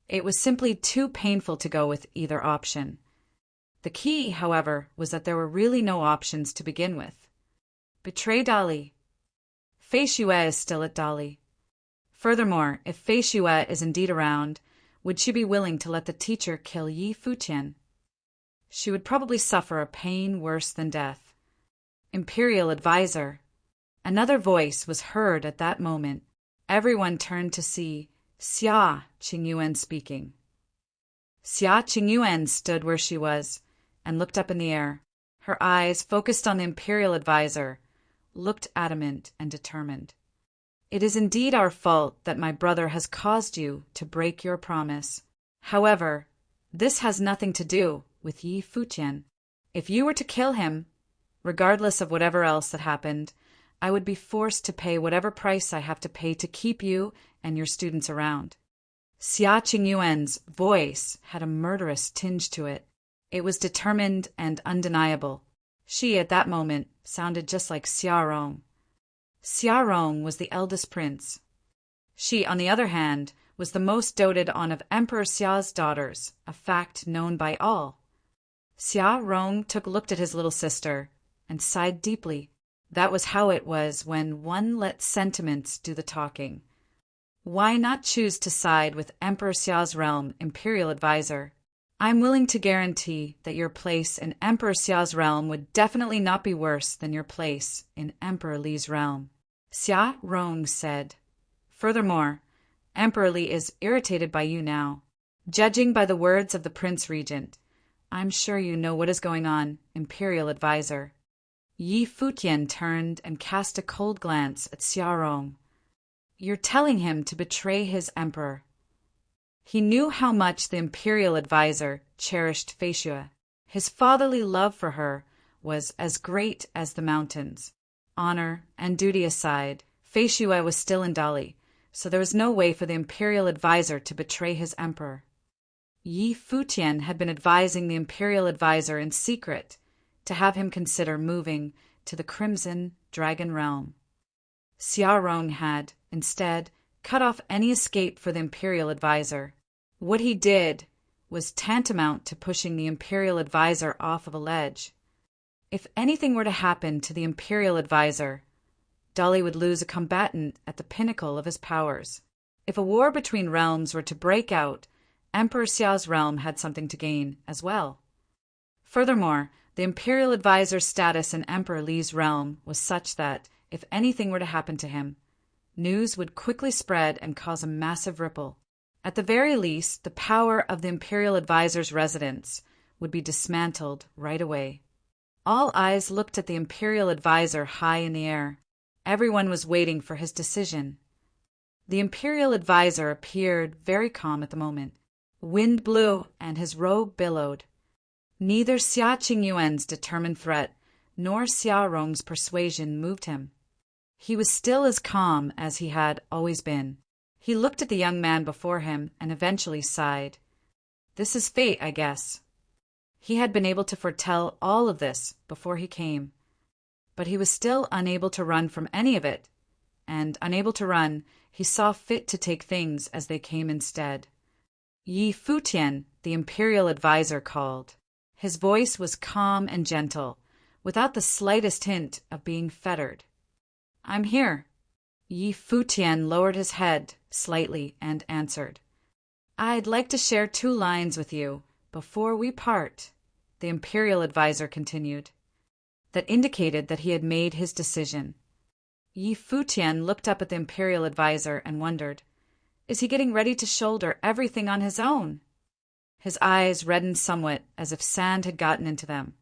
It was simply too painful to go with either option. The key, however, was that there were really no options to begin with. Betray Dali. Fei Xue is still at Dali. Furthermore, if Fei Xue is indeed around, would she be willing to let the teacher kill Yi Futian? She would probably suffer a pain worse than death. Imperial advisor. Another voice was heard at that moment. Everyone turned to see Xia Qingyuan speaking. Xia Qingyuan stood where she was and looked up in the air. Her eyes, focused on the imperial advisor, looked adamant and determined. It is indeed our fault that my brother has caused you to break your promise. However, this has nothing to do with Yi Futian. If you were to kill him, regardless of whatever else that happened, I would be forced to pay whatever price I have to pay to keep you and your students around. Xia Qingyuan's voice had a murderous tinge to it. It was determined and undeniable. She, at that moment, sounded just like Xiaorong. Xiaorong was the eldest prince. She, on the other hand, was the most doted on of Emperor Xia's daughters, a fact known by all. Xiaorong took a look at his little sister and sighed deeply. That was how it was when one let sentiments do the talking. Why not choose to side with Emperor Xia's realm imperial advisor? I'm willing to guarantee that your place in Emperor Xia's realm would definitely not be worse than your place in Emperor Li's realm. Xia Rong said. Furthermore, Emperor Li is irritated by you now. Judging by the words of the Prince Regent, I'm sure you know what is going on, imperial advisor. Yi Futian turned and cast a cold glance at Xiaorong. You're telling him to betray his emperor. He knew how much the imperial advisor cherished Fei Xue. His fatherly love for her was as great as the mountains. Honor and duty aside, Fei Xue was still in Dali, so there was no way for the imperial advisor to betray his emperor. Yi Futian had been advising the imperial advisor in secret to have him consider moving to the Crimson Dragon Realm. Xiaorong had, instead, cut off any escape for the imperial advisor. What he did was tantamount to pushing the imperial advisor off of a ledge. If anything were to happen to the imperial advisor, Dali would lose a combatant at the pinnacle of his powers. If a war between realms were to break out, Emperor Xiao's realm had something to gain as well. Furthermore, the imperial advisor's status in Emperor Li's realm was such that, if anything were to happen to him, news would quickly spread and cause a massive ripple. At the very least, the power of the imperial advisor's residence would be dismantled right away. All eyes looked at the imperial advisor high in the air. Everyone was waiting for his decision. The imperial advisor appeared very calm at the moment. Wind blew and his robe billowed. Neither Xia Qingyuan's determined threat nor Xiaorong's persuasion moved him. He was still as calm as he had always been. He looked at the young man before him and eventually sighed. This is fate, I guess. He had been able to foretell all of this before he came. But he was still unable to run from any of it, and unable to run, he saw fit to take things as they came instead. Yi Futian, the imperial advisor, called. His voice was calm and gentle, without the slightest hint of being fettered. I'm here. Yi Futian lowered his head slightly and answered. I'd like to share 2 lines with you before we part, the imperial advisor continued. That indicated that he had made his decision. Yi Futian looked up at the imperial advisor and wondered, Is he getting ready to shoulder everything on his own? His eyes reddened somewhat, as if sand had gotten into them.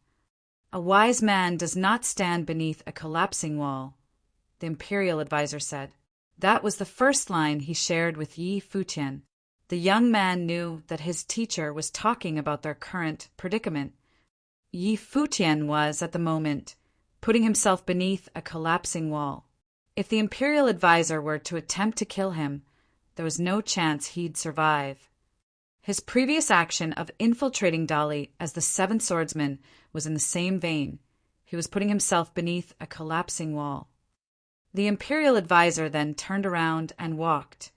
A wise man does not stand beneath a collapsing wall, the imperial advisor said. That was the first line he shared with Yi Futian. The young man knew that his teacher was talking about their current predicament. Yi Futian was, at the moment, putting himself beneath a collapsing wall. If the imperial advisor were to attempt to kill him, there was no chance he'd survive. His previous action of infiltrating Dali as the seventh swordsman was in the same vein. He was putting himself beneath a collapsing wall. The imperial advisor then turned around and walked,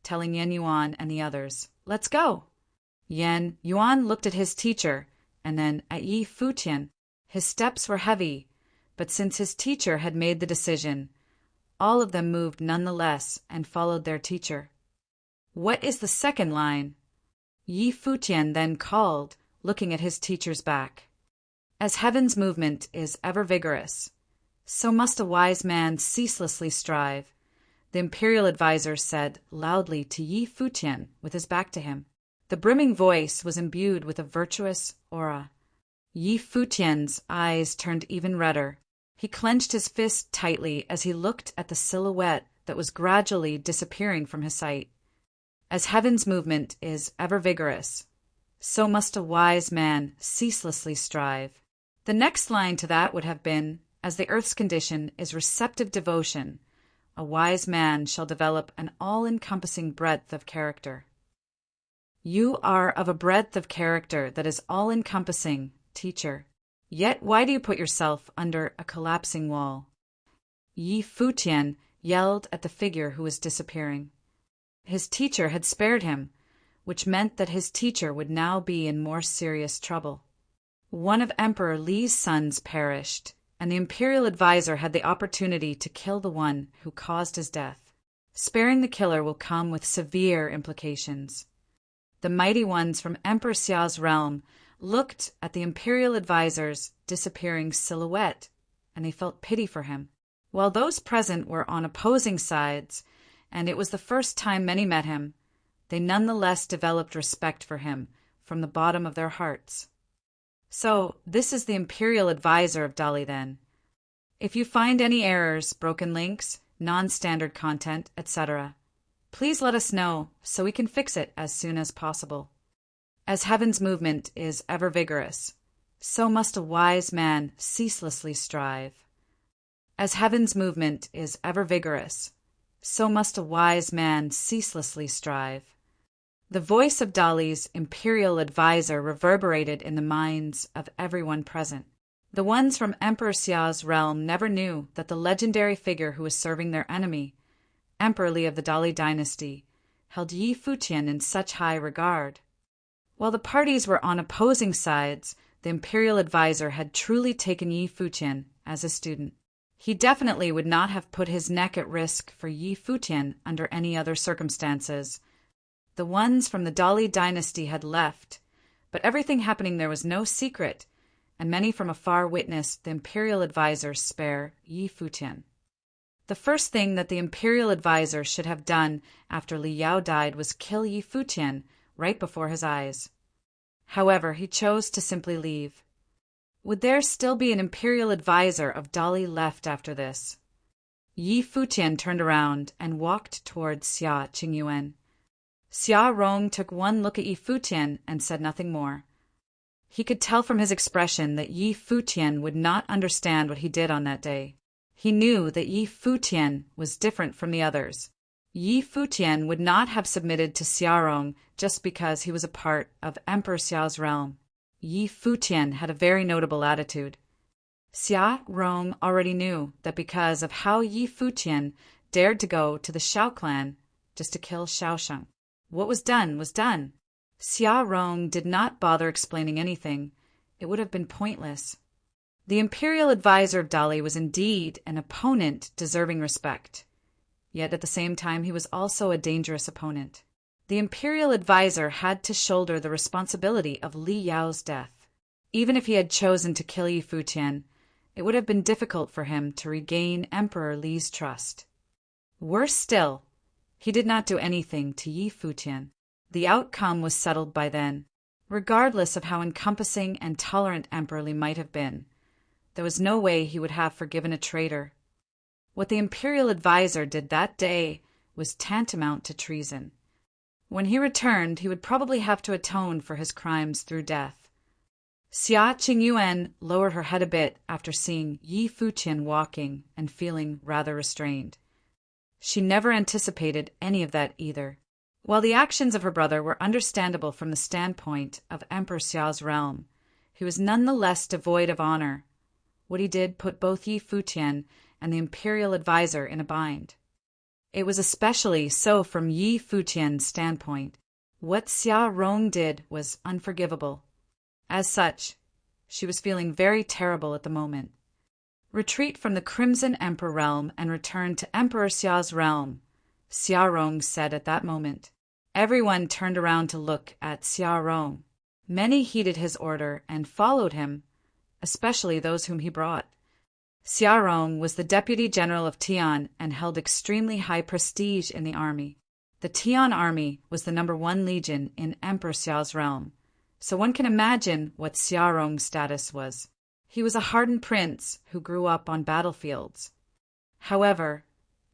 telling Yan Yuan and the others, "Let's go." Yan Yuan looked at his teacher and then at Yi Futian. His steps were heavy, but since his teacher had made the decision, all of them moved nonetheless and followed their teacher. "What is the second line?" Yi Futian then called, looking at his teacher's back. "As heaven's movement is ever vigorous, so must a wise man ceaselessly strive," the imperial advisor said loudly to Yi Futian with his back to him. The brimming voice was imbued with a virtuous aura. Yi Futian's eyes turned even redder. He clenched his fist tightly as he looked at the silhouette that was gradually disappearing from his sight. As heaven's movement is ever vigorous, so must a wise man ceaselessly strive. The next line to that would have been, as the earth's condition is receptive devotion, a wise man shall develop an all-encompassing breadth of character. You are of a breadth of character that is all-encompassing, teacher. Yet why do you put yourself under a collapsing wall? Yi Futian yelled at the figure who was disappearing. His teacher had spared him, which meant that his teacher would now be in more serious trouble. One of Emperor Li's sons perished, and the imperial advisor had the opportunity to kill the one who caused his death. Sparing the killer will come with severe implications. The mighty ones from Emperor Xiao's realm looked at the imperial advisor's disappearing silhouette, and they felt pity for him. While those present were on opposing sides, and it was the first time many met him, they nonetheless developed respect for him from the bottom of their hearts. So, this is the imperial advisor of Dali then. If you find any errors, broken links, non-standard content, etc., please let us know so we can fix it as soon as possible. As heaven's movement is ever vigorous, so must a wise man ceaselessly strive. As heaven's movement is ever vigorous, so must a wise man ceaselessly strive. The voice of Dali's imperial advisor reverberated in the minds of everyone present. The ones from Emperor Xiao's realm never knew that the legendary figure who was serving their enemy, Emperor Li of the Dali dynasty, held Yi Futian in such high regard. While the parties were on opposing sides, the imperial advisor had truly taken Yi Futian as a student. He definitely would not have put his neck at risk for Yi Futian under any other circumstances. The ones from the Dali dynasty had left, but everything happening there was no secret, and many from afar witnessed the imperial advisor's spare Yi Futian. The first thing that the imperial advisor should have done after Li Yao died was kill Yi Futian right before his eyes. However, he chose to simply leave. Would there still be an imperial advisor of Dali left after this? Yi Futian turned around and walked towards Xia Qingyuan. Xia Rong took one look at Yi Futian and said nothing more. He could tell from his expression that Yi Futian would not understand what he did on that day. He knew that Yi Futian was different from the others. Yi Futian would not have submitted to Xia Rong just because he was a part of Emperor Xiao's realm. Yi Futian had a very notable attitude. Xia Rong already knew that because of how Yi Futian dared to go to the Xiao clan just to kill Xiaosheng, what was done was done. Xia Rong did not bother explaining anything. It would have been pointless. The imperial advisor of Dali was indeed an opponent deserving respect. Yet at the same time he was also a dangerous opponent. The imperial advisor had to shoulder the responsibility of Li Yao's death. Even if he had chosen to kill Yi Futian, it would have been difficult for him to regain Emperor Li's trust. Worse still, He did not do anything to Yi Futian. The outcome was settled by then. Regardless of how encompassing and tolerant Emperor Li might have been, there was no way he would have forgiven a traitor. What the imperial advisor did that day was tantamount to treason. When he returned, he would probably have to atone for his crimes through death. Xia Qingyuan lowered her head a bit after seeing Yi Futian walking and feeling rather restrained. She never anticipated any of that either. While the actions of her brother were understandable from the standpoint of Emperor Xia's realm, he was nonetheless devoid of honor. What he did put both Yi Futian and the imperial advisor in a bind. It was especially so from Yi Futian's standpoint. What Xia Rong did was unforgivable. As such, she was feeling very terrible at the moment. Retreat from the Crimson Emperor realm and return to Emperor Xia's realm, Xia Rong said at that moment. Everyone turned around to look at Xia Rong. Many heeded his order and followed him, especially those whom he brought. Xia Rong was the deputy general of Tian and held extremely high prestige in the army. The Tian army was the #1 legion in Emperor Xia's realm, so one can imagine what Xia Rong's status was. He was a hardened prince who grew up on battlefields. However,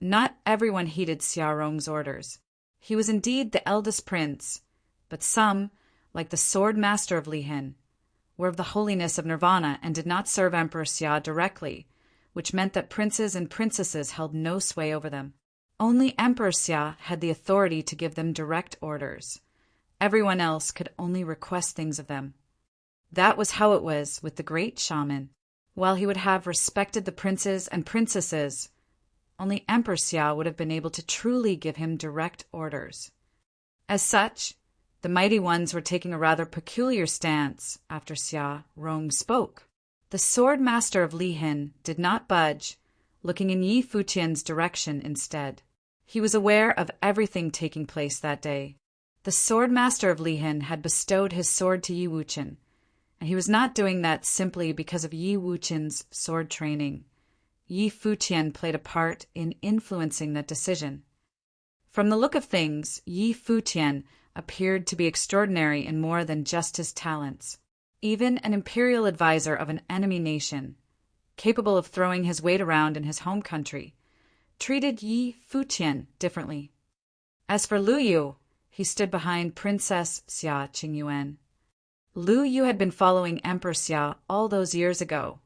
not everyone heeded Xia Rong's orders. He was indeed the eldest prince, but some, like the sword master of Lihin, were of the holiness of Nirvana and did not serve Emperor Xia directly, which meant that princes and princesses held no sway over them. Only Emperor Xia had the authority to give them direct orders. Everyone else could only request things of them. That was how it was with the great shaman. While he would have respected the princes and princesses, only Emperor Xia would have been able to truly give him direct orders. As such, the mighty ones were taking a rather peculiar stance after Xia Rong spoke. The sword master of Lihin did not budge, looking in Yi Futian's direction instead. He was aware of everything taking place that day. The sword master of Lihin had bestowed his sword to Yi Wuqian, and he was not doing that simply because of Yi Wuqian's sword training. Yi Futian played a part in influencing that decision. From the look of things, Yi Futian appeared to be extraordinary in more than just his talents. Even an imperial advisor of an enemy nation, capable of throwing his weight around in his home country, treated Yi Futian differently. As for Lu Yu, he stood behind Princess Xia Qingyuan. Lu Yu had been following Emperor Xia all those years ago,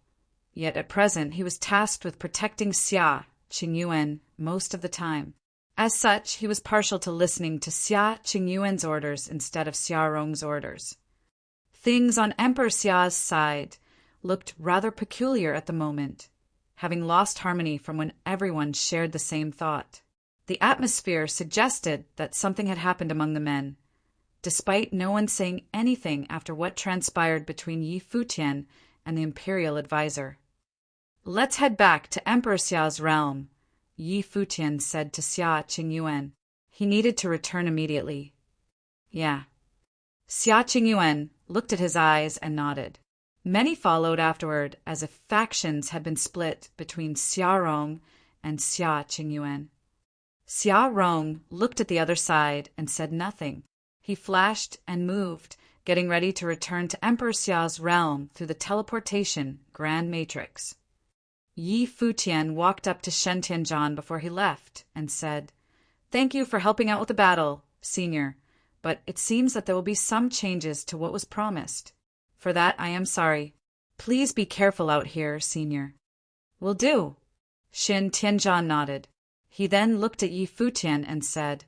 yet at present he was tasked with protecting Xia Qingyuan most of the time. As such, he was partial to listening to Xia Qingyuan's orders instead of Xia Rong's orders. Things on Emperor Xia's side looked rather peculiar at the moment, having lost harmony from when everyone shared the same thought. The atmosphere suggested that something had happened among the men, despite no one saying anything after what transpired between Yi Futian and the imperial advisor. "Let's head back to Emperor Xia's realm," Yi Futian said to Xia Qingyuan. He needed to return immediately. "Yeah." Xia Qingyuan looked at his eyes and nodded. Many followed afterward as if factions had been split between Xia Rong and Xia Qingyuan. Xia Rong looked at the other side and said nothing. He flashed and moved, getting ready to return to Emperor Xia's realm through the teleportation Grand Matrix. Yi Futian walked up to Shen Tianzhan before he left and said, "Thank you for helping out with the battle, Senior, but it seems that there will be some changes to what was promised. For that I am sorry. Please be careful out here, Senior." "Will do." Shen Tianzhan nodded. He then looked at Yi Futian and said,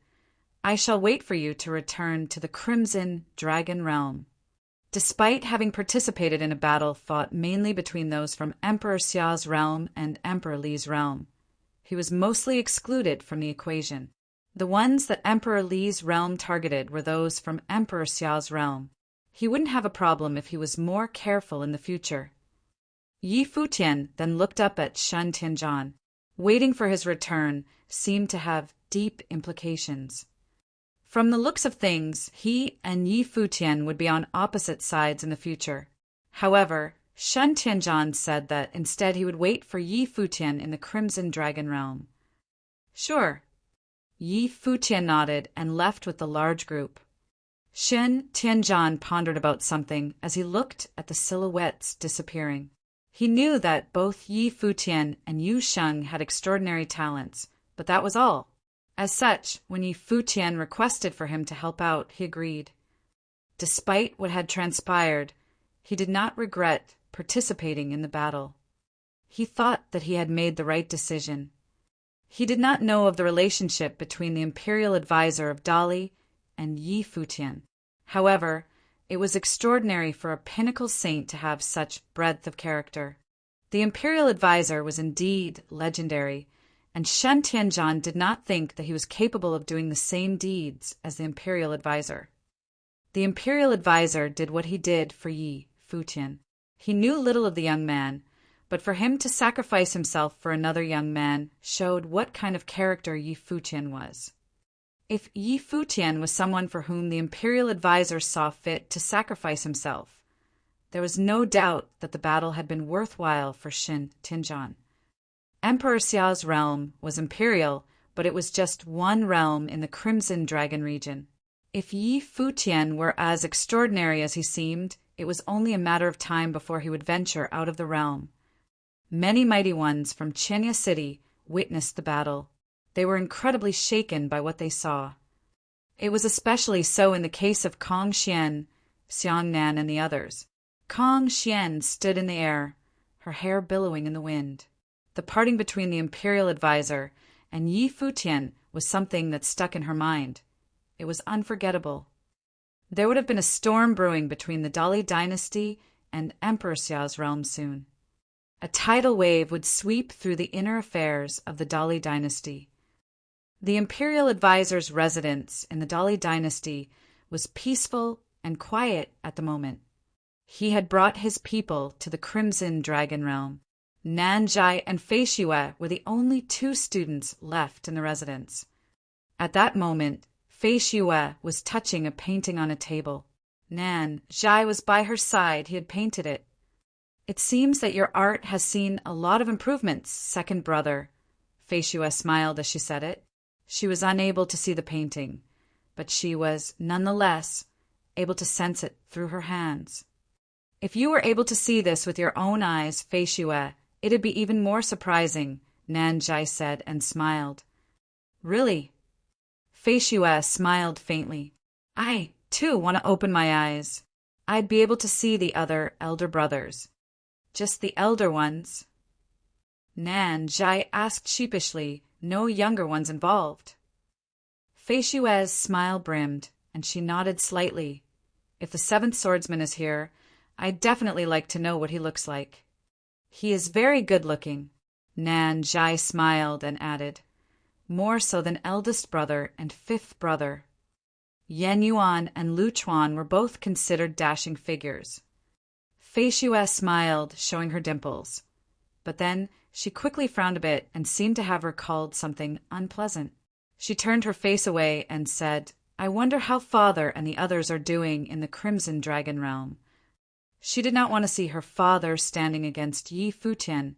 "I shall wait for you to return to the Crimson Dragon Realm." Despite having participated in a battle fought mainly between those from Emperor Xia's realm and Emperor Li's realm, he was mostly excluded from the equation. The ones that Emperor Li's realm targeted were those from Emperor Xia's realm. He wouldn't have a problem if he was more careful in the future. Yi Futian then looked up at Shen Tianzhan. Waiting for his return seemed to have deep implications. From the looks of things, he and Yi Futian would be on opposite sides in the future. However, Shen Tianzhan said that instead he would wait for Yi Futian in the Crimson Dragon Realm. "Sure." Yi Futian nodded and left with the large group. Shen Tianzhan pondered about something as he looked at the silhouettes disappearing. He knew that both Yi Futian and Yu Sheng had extraordinary talents, but that was all. As such, when Yi Futian requested for him to help out, he agreed. Despite what had transpired, he did not regret participating in the battle. He thought that he had made the right decision. He did not know of the relationship between the imperial advisor of Dali and Yi Futian. However, it was extraordinary for a pinnacle saint to have such breadth of character. The imperial advisor was indeed legendary, and Shen Tianzhan did not think that he was capable of doing the same deeds as the imperial advisor. The imperial advisor did what he did for Yi Futian. He knew little of the young man, but for him to sacrifice himself for another young man showed what kind of character Yi Futian was. If Yi Futian was someone for whom the imperial advisor saw fit to sacrifice himself, there was no doubt that the battle had been worthwhile for Shen Tianzhan. Emperor Xiao's realm was imperial, but it was just one realm in the Crimson Dragon region. If Yi Futian were as extraordinary as he seemed, it was only a matter of time before he would venture out of the realm. Many mighty ones from Chenya City witnessed the battle. They were incredibly shaken by what they saw. It was especially so in the case of Kong Xian, Xiangnan, and the others. Kong Xian stood in the air, her hair billowing in the wind. The parting between the imperial advisor and Yi Futian was something that stuck in her mind. It was unforgettable. There would have been a storm brewing between the Dali dynasty and Emperor Xiao's realm soon. A tidal wave would sweep through the inner affairs of the Dali dynasty. The imperial advisor's residence in the Dali dynasty was peaceful and quiet at the moment. He had brought his people to the Crimson Dragon realm. Nanjai and Fei Xue were the only two students left in the residence. At that moment, Fei Xue was touching a painting on a table. Nanjai was by her side. He had painted it. "It seems that your art has seen a lot of improvements, second brother." Fei Xue smiled as she said it. She was unable to see the painting, but she was, nonetheless, able to sense it through her hands. "If you were able to see this with your own eyes, Fei Xue, it'd be even more surprising," Nanjai said and smiled. "Really?" Fei Xue smiled faintly. "I, too, want to open my eyes. I'd be able to see the other elder brothers." "Just the elder ones?" Nanjai asked sheepishly, "No younger ones involved?" Fei Xue's smile brimmed, and she nodded slightly. "If the seventh swordsman is here, I'd definitely like to know what he looks like." "He is very good-looking." Nanjai smiled and added, "More so than eldest brother and fifth brother." Yan Yuan and Lu Chuan were both considered dashing figures. Fei Xue smiled, showing her dimples. But then she quickly frowned a bit and seemed to have recalled something unpleasant. She turned her face away and said, "I wonder how father and the others are doing in the Crimson Dragon realm." She did not want to see her father standing against Yi Futian,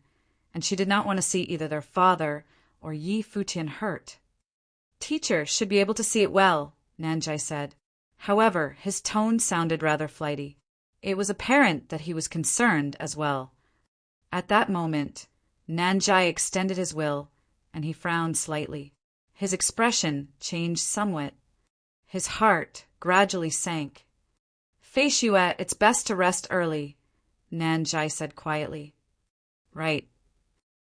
and she did not want to see either their father or Yi Futian hurt. "Teacher should be able to see it well," Nanjai said. However, his tone sounded rather flighty. It was apparent that he was concerned as well. At that moment, Nanjai extended his will, and he frowned slightly. His expression changed somewhat. His heart gradually sank. "Fei Xue, it's best to rest early," Nanjai said quietly. "Right."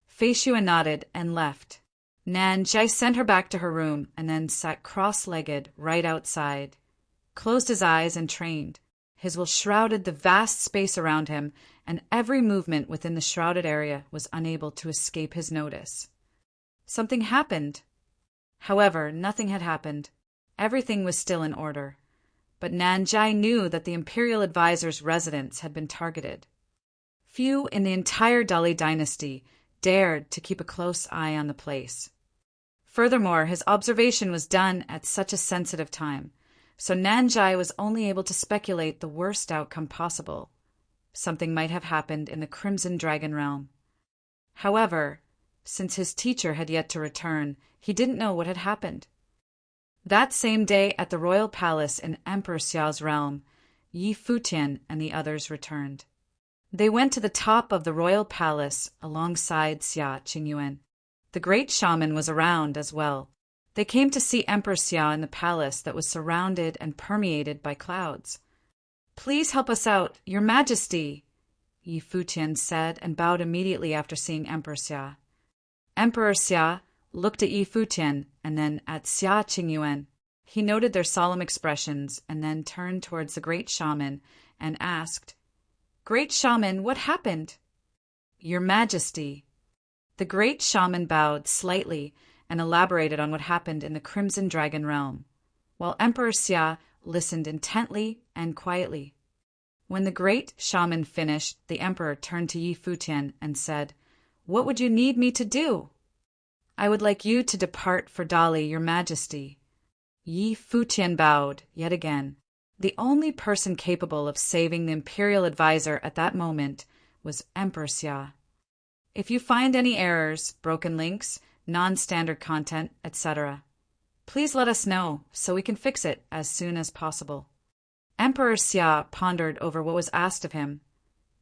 Fei Xue nodded and left. Nanjai sent her back to her room and then sat cross-legged right outside, closed his eyes and trained. His will shrouded the vast space around him, and every movement within the shrouded area was unable to escape his notice. Something happened. However, nothing had happened. Everything was still in order. But Nanjai knew that the imperial advisor's residence had been targeted. Few in the entire Dali dynasty dared to keep a close eye on the place. Furthermore, his observation was done at such a sensitive time, so Nanjai was only able to speculate the worst outcome possible. Something might have happened in the Crimson Dragon realm. However, since his teacher had yet to return, he didn't know what had happened. That same day at the royal palace in Emperor Xiao's realm, Yi Futian and the others returned. They went to the top of the royal palace alongside Xia Qingyuan. The great shaman was around as well. They came to see Emperor Xia in the palace that was surrounded and permeated by clouds. "Please help us out, Your Majesty," Yi Futian said and bowed immediately after seeing Emperor Xia. Emperor Xia looked at Yi Futian and then at Xia Qingyuan. He noted their solemn expressions and then turned towards the great shaman and asked, "Great shaman, what happened?" "Your Majesty." The great shaman bowed slightly and elaborated on what happened in the Crimson Dragon realm, while Emperor Xia listened intently and quietly. When the great shaman finished, the emperor turned to Yi Futian and said, "What would you need me to do?" "I would like you to depart for Dali, Your Majesty." Yi Futian bowed yet again. The only person capable of saving the imperial advisor at that moment was Emperor Xia. "If you find any errors, broken links, non-standard content, etc., please let us know so we can fix it as soon as possible." Emperor Xia pondered over what was asked of him,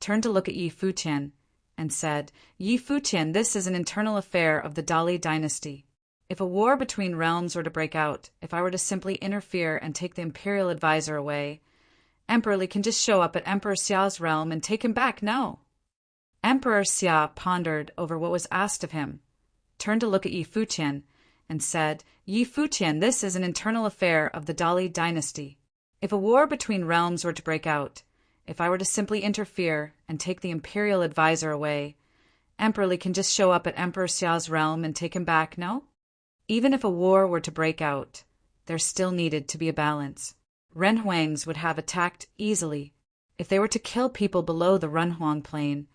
turned to look at Yi Futian, and said, "Yi Futian, this is an internal affair of the Dali dynasty. If a war between realms were to break out, if I were to simply interfere and take the imperial advisor away, Emperor Li can just show up at Emperor Xiao's realm and take him back now." Emperor Xia pondered over what was asked of him, turned to look at Yi Futian, and said, "Yi Futian, this is an internal affair of the Dali dynasty. If a war between realms were to break out, if I were to simply interfere and take the imperial advisor away, Emperor Li can just show up at Emperor Xiao's realm and take him back, no? Even if a war were to break out, there still needed to be a balance. Renhuangs would have attacked easily. If they were to kill people below the Renhuang plain,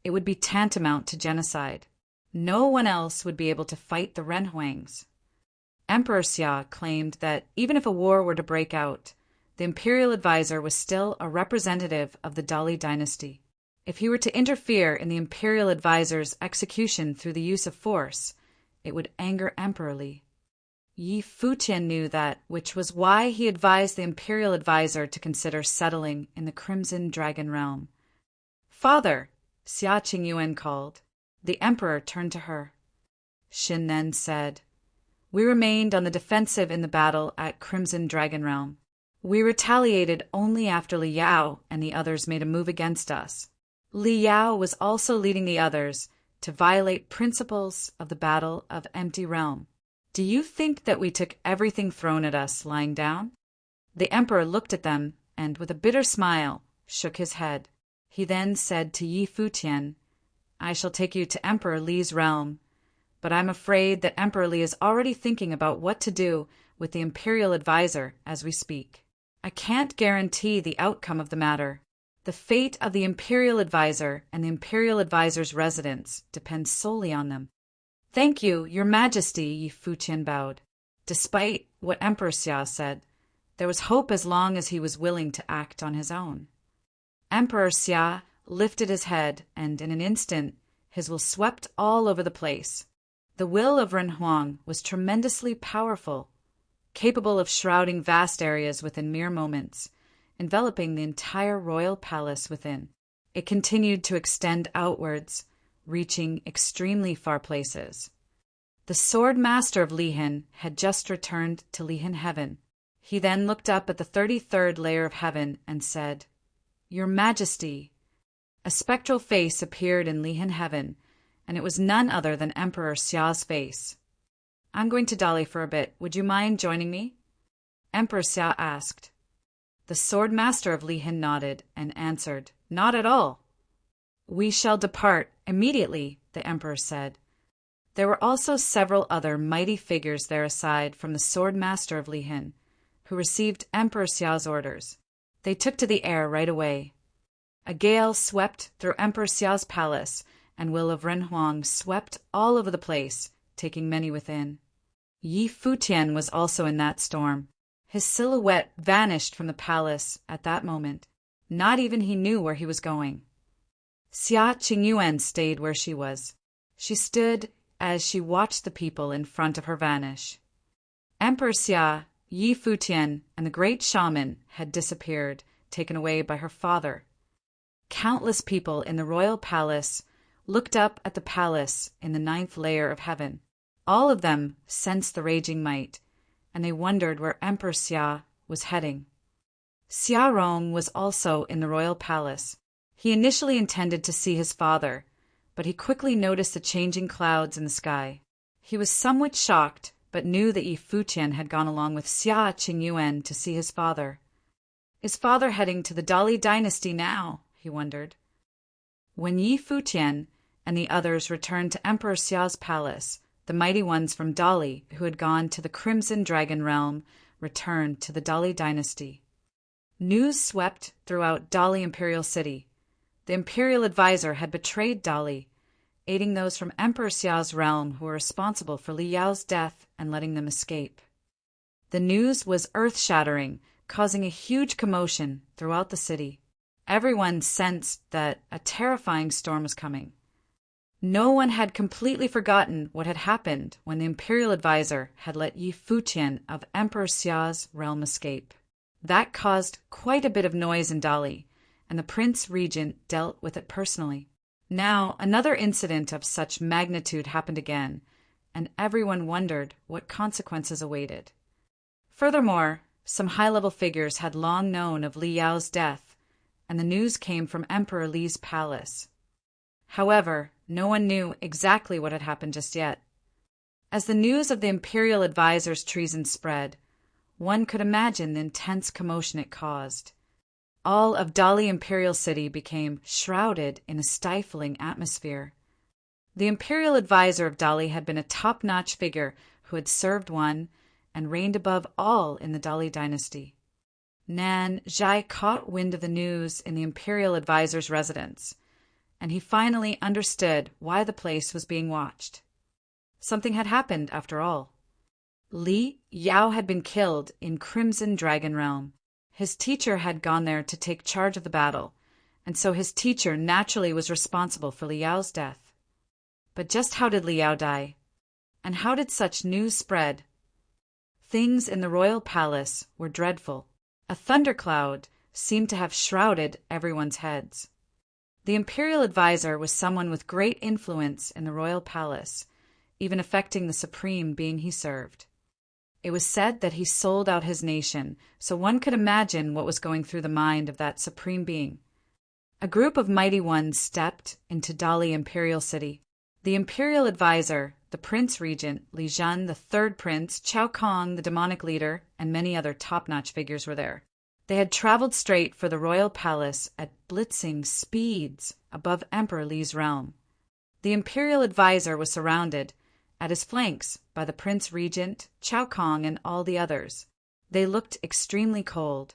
it would be tantamount to genocide. No one else would be able to fight the Renhuangs." Emperor Xia claimed that even if a war were to break out, the imperial advisor was still a representative of the Dali dynasty. If he were to interfere in the imperial advisor's execution through the use of force, it would anger Emperor Li. Yi Futian knew that, which was why he advised the imperial advisor to consider settling in the Crimson Dragon realm. "Father," Xia Qingyuan called. The emperor turned to her. Xin then said, "We remained on the defensive in the battle at Crimson Dragon realm. We retaliated only after Li Yao and the others made a move against us. Li Yao was also leading the others to violate principles of the Battle of Empty Realm. Do you think that we took everything thrown at us lying down?" The emperor looked at them and, with a bitter smile, shook his head. He then said to Yi Futian, "I shall take you to Emperor Li's realm, but I'm afraid that Emperor Li is already thinking about what to do with the imperial advisor as we speak. I can't guarantee the outcome of the matter. The fate of the imperial advisor and the imperial advisor's residence depends solely on them." "Thank you, Your Majesty," Yi Futian bowed. Despite what Emperor Xia said, there was hope as long as he was willing to act on his own. Emperor Xia lifted his head, and in an instant his will swept all over the place. The will of Renhuang was tremendously powerful, capable of shrouding vast areas within mere moments, enveloping the entire royal palace within. It continued to extend outwards, reaching extremely far places. The sword master of Lihin had just returned to Lihin heaven. He then looked up at the 33rd layer of heaven and said, "Your Majesty." A spectral face appeared in Lihin heaven, and it was none other than Emperor Xia's face. "I'm going to Dali for a bit. Would you mind joining me?" Emperor Xia asked. The sword master of Lihin nodded and answered, "Not at all." "We shall depart immediately," the emperor said. There were also several other mighty figures there aside from the sword master of Lihin, who received Emperor Xia's orders. They took to the air right away. A gale swept through Emperor Xia's palace, and will of Renhuang swept all over the place, taking many within. Yi Futian was also in that storm. His silhouette vanished from the palace at that moment. Not even he knew where he was going. Xia Qingyuan stayed where she was. She stood as she watched the people in front of her vanish. Emperor Xia Yi Futian and the great shaman had disappeared, taken away by her father. Countless people in the royal palace looked up at the palace in the 9th layer of heaven. All of them sensed the raging might, and they wondered where Emperor Xia was heading. Xia Rong was also in the royal palace. He initially intended to see his father, but he quickly noticed the changing clouds in the sky. He was somewhat shocked, but knew that Yi Futian had gone along with Xia Qingyuan to see his father. Is father heading to the Dali dynasty now? He wondered. When Yi Futian and the others returned to Emperor Xia's palace, the mighty ones from Dali, who had gone to the Crimson Dragon realm, returned to the Dali dynasty. News swept throughout Dali Imperial City. The Imperial Advisor had betrayed Dali, aiding those from Emperor Xia's realm who were responsible for Li Yao's death and letting them escape. The news was earth-shattering, causing a huge commotion throughout the city. Everyone sensed that a terrifying storm was coming. No one had completely forgotten what had happened when the Imperial Advisor had let Yi Futian of Emperor Xia's realm escape. That caused quite a bit of noise in Dali, and the Prince Regent dealt with it personally. Now, another incident of such magnitude happened again, and everyone wondered what consequences awaited. Furthermore, some high-level figures had long known of Li Yao's death, and the news came from Emperor Li's palace. However, no one knew exactly what had happened just yet. As the news of the Imperial Advisor's treason spread, one could imagine the intense commotion it caused. All of Dali Imperial City became shrouded in a stifling atmosphere. The Imperial Advisor of Dali had been a top-notch figure who had served one and reigned above all in the Dali dynasty. Nan Zhai caught wind of the news in the Imperial Advisor's residence, and he finally understood why the place was being watched. Something had happened, after all. Li Yao had been killed in Crimson Dragon Realm. His teacher had gone there to take charge of the battle, and so his teacher naturally was responsible for Li Yao's death. But just how did Li Yao die? And how did such news spread? Things in the royal palace were dreadful. A thundercloud seemed to have shrouded everyone's heads. The Imperial Advisor was someone with great influence in the royal palace, even affecting the supreme being he served. It was said that he sold out his nation, so one could imagine what was going through the mind of that supreme being. A group of mighty ones stepped into Dali Imperial City. The Imperial Advisor, the Prince Regent, Li Zhan, the Third Prince, Chao Kong, the demonic leader, and many other top-notch figures were there. They had traveled straight for the royal palace at blitzing speeds above Emperor Li's realm. The Imperial Advisor was surrounded at his flanks by the Prince Regent, Chao Kong, and all the others. They looked extremely cold.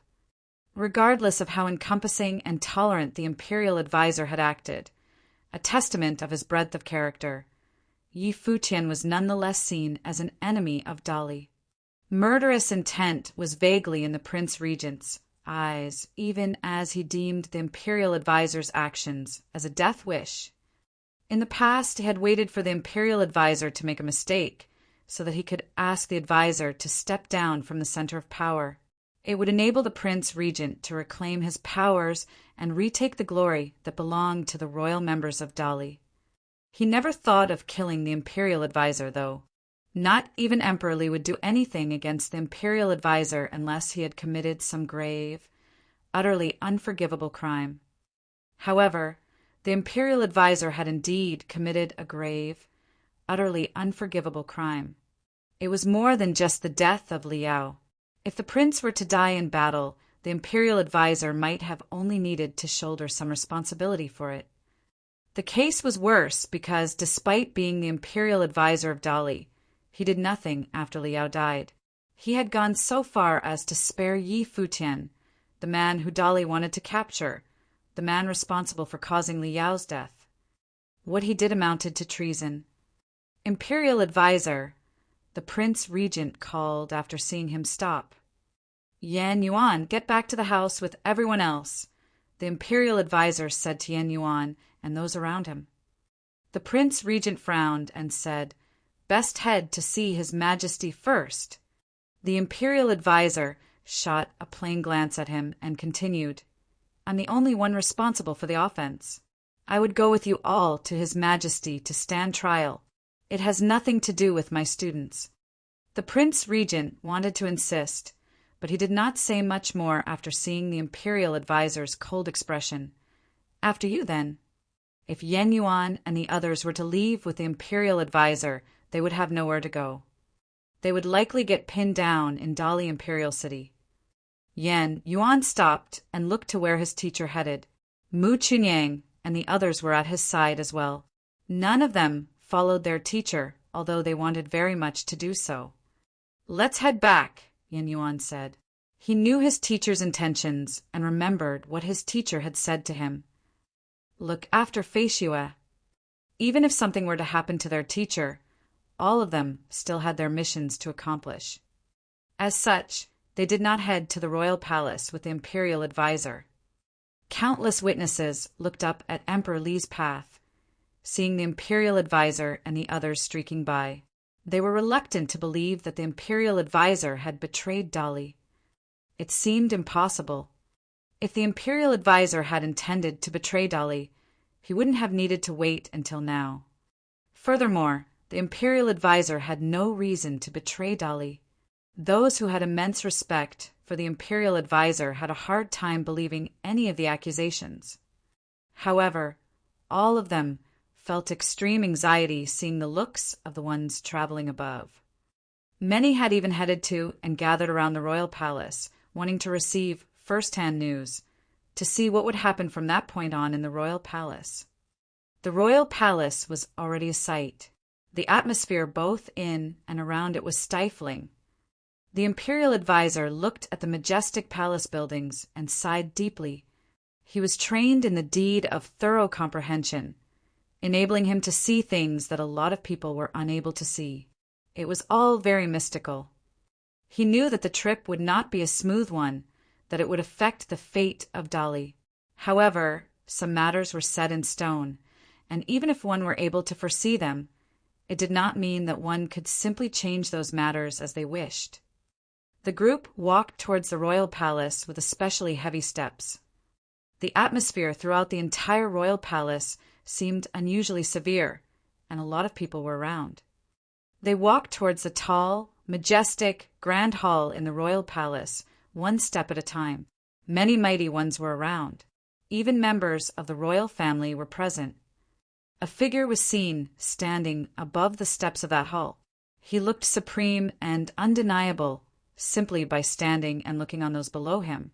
Regardless of how encompassing and tolerant the Imperial Advisor had acted, a testament of his breadth of character, Yi Futian was nonetheless seen as an enemy of Dali. Murderous intent was vaguely in the Prince Regent's eyes, even as he deemed the Imperial Advisor's actions as a death wish. In the past, he had waited for the Imperial Advisor to make a mistake so that he could ask the Advisor to step down from the center of power. It would enable the Prince Regent to reclaim his powers and retake the glory that belonged to the royal members of Dali. He never thought of killing the Imperial Advisor, though. Not even Emperor Li would do anything against the Imperial Advisor unless he had committed some grave, utterly unforgivable crime. However, the Imperial Advisor had indeed committed a grave, utterly unforgivable crime. It was more than just the death of Li Yao. If the prince were to die in battle, the Imperial Advisor might have only needed to shoulder some responsibility for it. The case was worse because, despite being the Imperial Advisor of Dali, he did nothing after Li Yao died. He had gone so far as to spare Yi Futian, the man who Dali wanted to capture, the man responsible for causing Li Yao's death. What he did amounted to treason. Imperial Advisor, the Prince Regent called after seeing him stop. Yan Yuan, get back to the house with everyone else, the Imperial Advisor said to Yan Yuan and those around him. The Prince Regent frowned and said, best head to see His Majesty first. The imperial advisor shot a plain glance at him and continued, "I'm the only one responsible for the offense. I would go with you all to His Majesty to stand trial. It has nothing to do with my students." The Prince Regent wanted to insist, but he did not say much more after seeing the imperial advisor's cold expression. "After you, then." If Yen Yuan and the others were to leave with the imperial advisor, they would have nowhere to go. They would likely get pinned down in Dali Imperial City. Yen Yuan stopped and looked to where his teacher headed. Mu Chunyang and the others were at his side as well. None of them followed their teacher, although they wanted very much to do so. "Let's head back," Yen Yuan said. He knew his teacher's intentions and remembered what his teacher had said to him. Look after Fei Xue. Even if something were to happen to their teacher, all of them still had their missions to accomplish. As such, they did not head to the royal palace with the imperial advisor. Countless witnesses looked up at Emperor Li's path, seeing the imperial advisor and the others streaking by. They were reluctant to believe that the imperial advisor had betrayed Dali. It seemed impossible. If the imperial advisor had intended to betray Dali, he wouldn't have needed to wait until now. Furthermore, the imperial advisor had no reason to betray Dali. Those who had immense respect for the imperial advisor had a hard time believing any of the accusations. However, all of them felt extreme anxiety seeing the looks of the ones traveling above. Many had even headed to and gathered around the royal palace, wanting to receive first-hand news, to see what would happen from that point on in the royal palace. The royal palace was already a sight. The atmosphere both in and around it was stifling. The imperial advisor looked at the majestic palace buildings and sighed deeply. He was trained in the deed of thorough comprehension, enabling him to see things that a lot of people were unable to see. It was all very mystical. He knew that the trip would not be a smooth one, that it would affect the fate of Dali. However, some matters were set in stone, and even if one were able to foresee them, it did not mean that one could simply change those matters as they wished. The group walked towards the royal palace with especially heavy steps. The atmosphere throughout the entire royal palace seemed unusually severe, and a lot of people were around. They walked towards the tall, majestic, grand hall in the royal palace, one step at a time. Many mighty ones were around. Even members of the royal family were present. A figure was seen standing above the steps of that hall. He looked supreme and undeniable simply by standing and looking on those below him.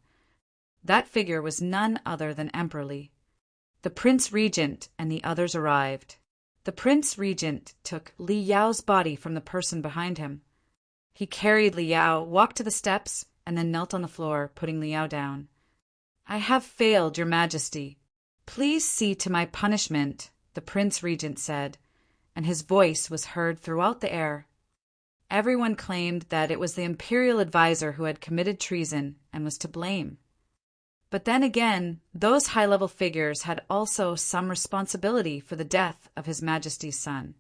That figure was none other than Emperor Li. The Prince Regent and the others arrived. The Prince Regent took Li Yao's body from the person behind him. He carried Li Yao, walked to the steps, and then knelt on the floor, putting Li Yao down. "I have failed, Your Majesty. Please see to my punishment," the Prince Regent said, and his voice was heard throughout the air. Everyone claimed that it was the imperial advisor who had committed treason and was to blame. But then again, those high-level figures had also some responsibility for the death of His Majesty's son.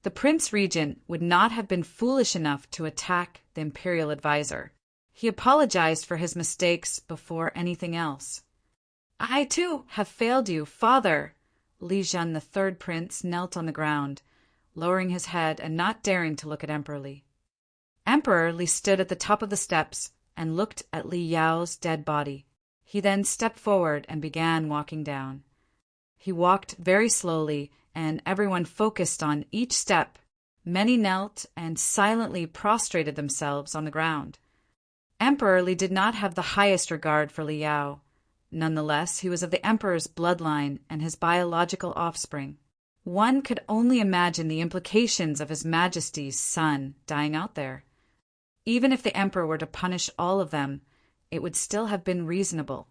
The Prince Regent would not have been foolish enough to attack the imperial advisor. He apologized for his mistakes before anything else. "I, too, have failed you, father." Li Zhen, the third prince, knelt on the ground, lowering his head and not daring to look at Emperor Li. Emperor Li stood at the top of the steps and looked at Li Yao's dead body. He then stepped forward and began walking down. He walked very slowly, and everyone focused on each step. Many knelt and silently prostrated themselves on the ground. Emperor Li did not have the highest regard for Li Yao. Nonetheless, he was of the emperor's bloodline and his biological offspring. One could only imagine the implications of His Majesty's son dying out there. Even if the emperor were to punish all of them, it would still have been reasonable.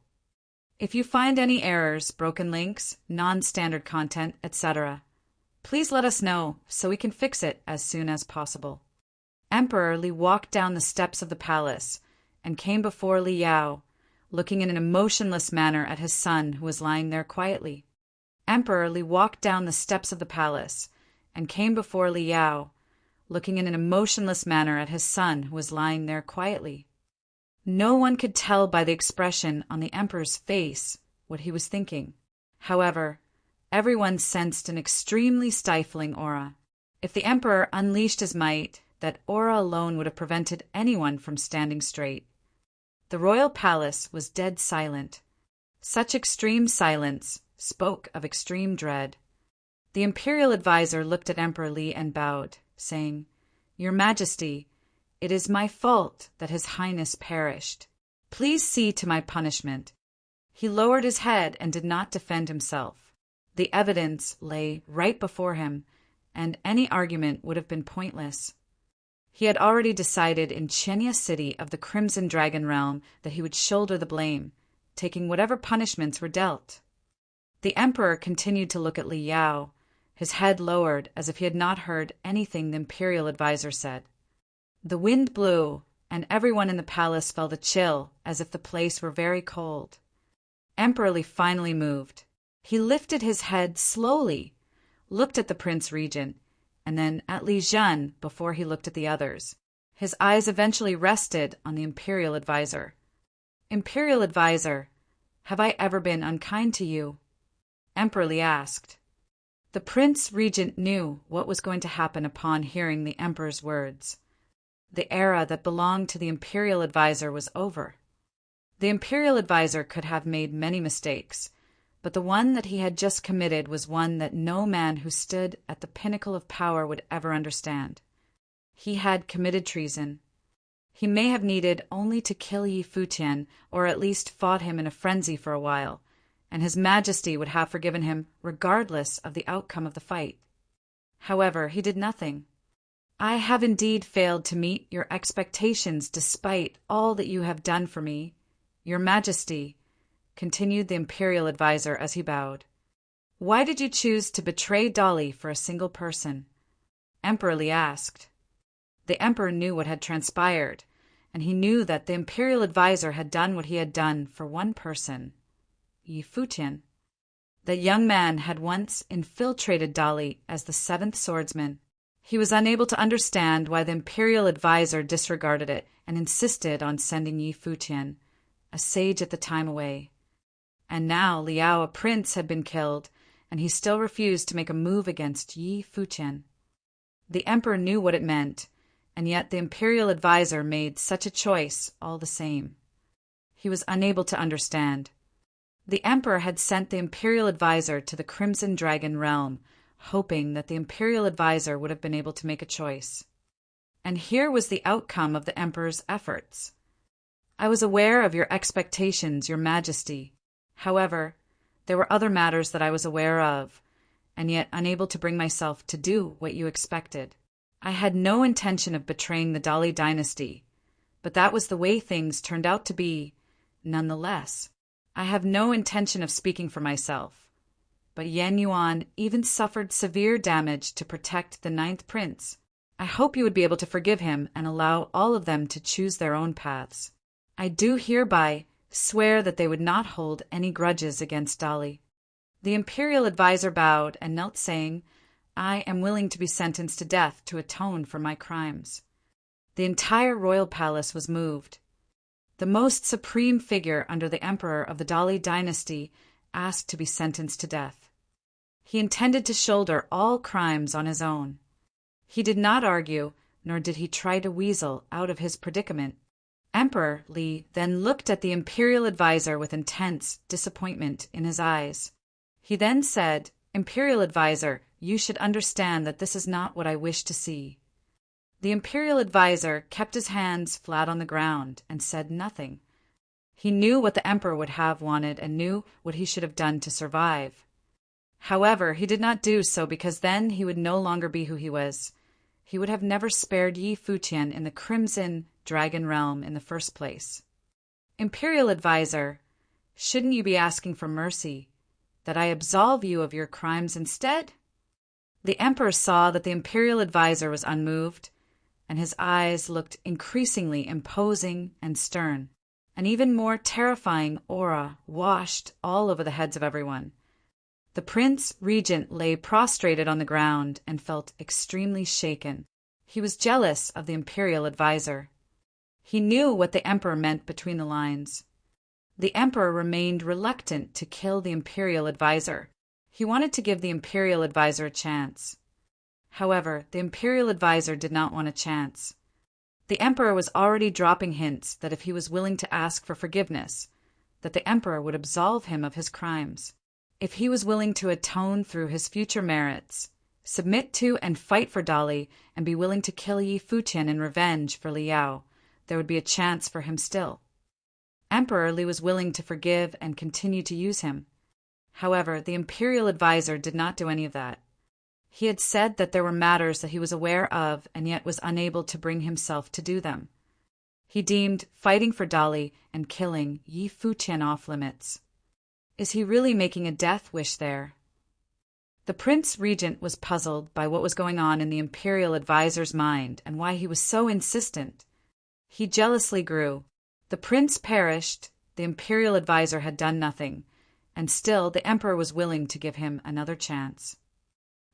If you find any errors, broken links, non-standard content, etc., please let us know so we can fix it as soon as possible. Emperor Li walked down the steps of the palace and came before Li Yao, looking in an emotionless manner at his son who was lying there quietly. Emperor Li walked down the steps of the palace and came before Li Yao, looking in an emotionless manner at his son who was lying there quietly. No one could tell by the expression on the emperor's face what he was thinking. However, everyone sensed an extremely stifling aura. If the emperor unleashed his might, that aura alone would have prevented anyone from standing straight. The royal palace was dead silent. Such extreme silence spoke of extreme dread. The imperial advisor looked at Emperor Li and bowed, saying, "Your Majesty, it is my fault that His Highness perished. Please see to my punishment." He lowered his head and did not defend himself. The evidence lay right before him, and any argument would have been pointless. He had already decided in Chenia City of the Crimson Dragon realm that he would shoulder the blame, taking whatever punishments were dealt. The emperor continued to look at Li Yao, his head lowered as if he had not heard anything the imperial advisor said. The wind blew, and everyone in the palace felt a chill as if the place were very cold. Emperor Li finally moved. He lifted his head slowly, looked at the Prince Regent, and then at Li Zhen before he looked at the others. His eyes eventually rested on the imperial advisor. "Imperial advisor, have I ever been unkind to you?" Emperor Li asked. The Prince Regent knew what was going to happen upon hearing the emperor's words. The era that belonged to the imperial advisor was over. The imperial advisor could have made many mistakes, but the one that he had just committed was one that no man who stood at the pinnacle of power would ever understand. He had committed treason. He may have needed only to kill Yi Futian, or at least fought him in a frenzy for a while, and His Majesty would have forgiven him regardless of the outcome of the fight. However, he did nothing. "I have indeed failed to meet your expectations despite all that you have done for me, Your Majesty," continued the imperial advisor as he bowed. "Why did you choose to betray Dolly for a single person?" Emperor Li asked. The emperor knew what had transpired, and he knew that the imperial advisor had done what he had done for one person, Yi Futian. That young man had once infiltrated Dolly as the seventh swordsman. He was unable to understand why the imperial advisor disregarded it and insisted on sending Yi Futian, a sage at the time, away. And now Liao, a prince, had been killed, and he still refused to make a move against Yi Futian. The emperor knew what it meant, and yet the imperial advisor made such a choice all the same. He was unable to understand. The emperor had sent the imperial advisor to the Crimson Dragon realm, hoping that the imperial advisor would have been able to make a choice. And here was the outcome of the emperor's efforts. "I was aware of your expectations, Your Majesty. However, there were other matters that I was aware of, and yet unable to bring myself to do what you expected. I had no intention of betraying the Dali dynasty, but that was the way things turned out to be, nonetheless. I have no intention of speaking for myself, but Yan Yuan even suffered severe damage to protect the ninth prince. I hope you would be able to forgive him and allow all of them to choose their own paths. I do hereby swear that they would not hold any grudges against Dali." The imperial advisor bowed and knelt, saying, "I am willing to be sentenced to death to atone for my crimes." The entire royal palace was moved. The most supreme figure under the emperor of the Dali dynasty asked to be sentenced to death. He intended to shoulder all crimes on his own. He did not argue, nor did he try to weasel out of his predicament. Emperor Li then looked at the imperial advisor with intense disappointment in his eyes. He then said, "Imperial advisor, you should understand that this is not what I wish to see." The imperial advisor kept his hands flat on the ground and said nothing. He knew what the emperor would have wanted and knew what he should have done to survive. However, he did not do so because then he would no longer be who he was. He would have never spared Yi Futian in the Crimson Dragon realm in the first place. "Imperial advisor, shouldn't you be asking for mercy, that I absolve you of your crimes instead?" The emperor saw that the imperial advisor was unmoved, and his eyes looked increasingly imposing and stern. An even more terrifying aura washed all over the heads of everyone. The Prince Regent lay prostrated on the ground and felt extremely shaken. He was jealous of the imperial advisor. He knew what the emperor meant between the lines. The emperor remained reluctant to kill the imperial advisor. He wanted to give the imperial advisor a chance. However, the imperial advisor did not want a chance. The emperor was already dropping hints that if he was willing to ask for forgiveness, that the emperor would absolve him of his crimes. If he was willing to atone through his future merits, submit to and fight for Dali, and be willing to kill Yi Futian in revenge for Liao, there would be a chance for him still. Emperor Li was willing to forgive and continue to use him. However, the imperial advisor did not do any of that. He had said that there were matters that he was aware of and yet was unable to bring himself to do them. He deemed fighting for Dali and killing Yi Futian off limits. Is he really making a death wish there? The Prince Regent was puzzled by what was going on in the imperial advisor's mind and why he was so insistent. He jealously grew. The prince perished, the imperial advisor had done nothing, and still the emperor was willing to give him another chance.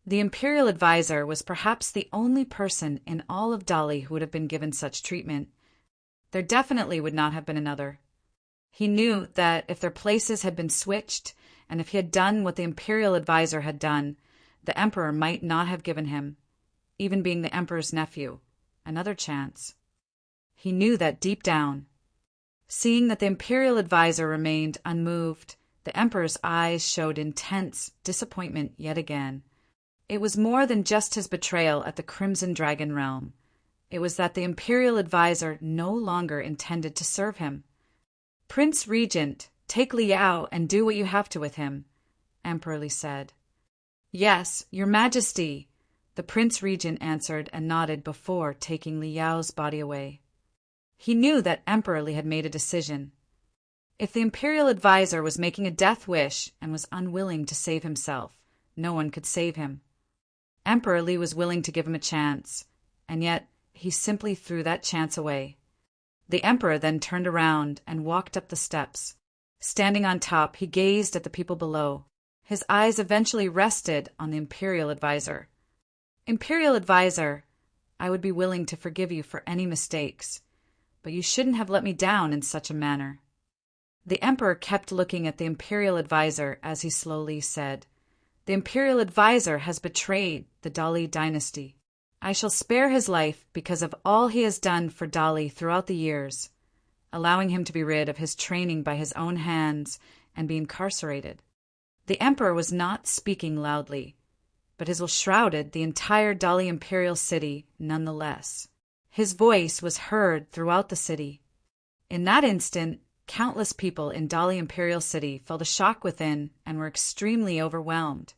The imperial advisor was perhaps the only person in all of Dali who would have been given such treatment. There definitely would not have been another. He knew that if their places had been switched, and if he had done what the imperial advisor had done, the emperor might not have given him, even being the emperor's nephew, another chance. He knew that deep down. Seeing that the imperial advisor remained unmoved, the emperor's eyes showed intense disappointment yet again. It was more than just his betrayal at the Crimson Dragon realm. It was that the imperial advisor no longer intended to serve him. "Prince Regent, take Liao and do what you have to with him," Emperor Li said. "Yes, your majesty," the Prince Regent answered and nodded before taking Liao's body away. He knew that Emperor Li had made a decision. If the imperial advisor was making a death wish and was unwilling to save himself, no one could save him. Emperor Li was willing to give him a chance, and yet he simply threw that chance away. The emperor then turned around and walked up the steps. Standing on top, he gazed at the people below. His eyes eventually rested on the imperial advisor. "Imperial advisor, I would be willing to forgive you for any mistakes, but you shouldn't have let me down in such a manner." The emperor kept looking at the imperial advisor as he slowly said, "The imperial advisor has betrayed the Dali dynasty. I shall spare his life because of all he has done for Dali throughout the years, allowing him to be rid of his training by his own hands and be incarcerated." The emperor was not speaking loudly, but his will shrouded the entire Dali imperial city nonetheless. His voice was heard throughout the city. In that instant, countless people in Dali Imperial City felt a shock within and were extremely overwhelmed.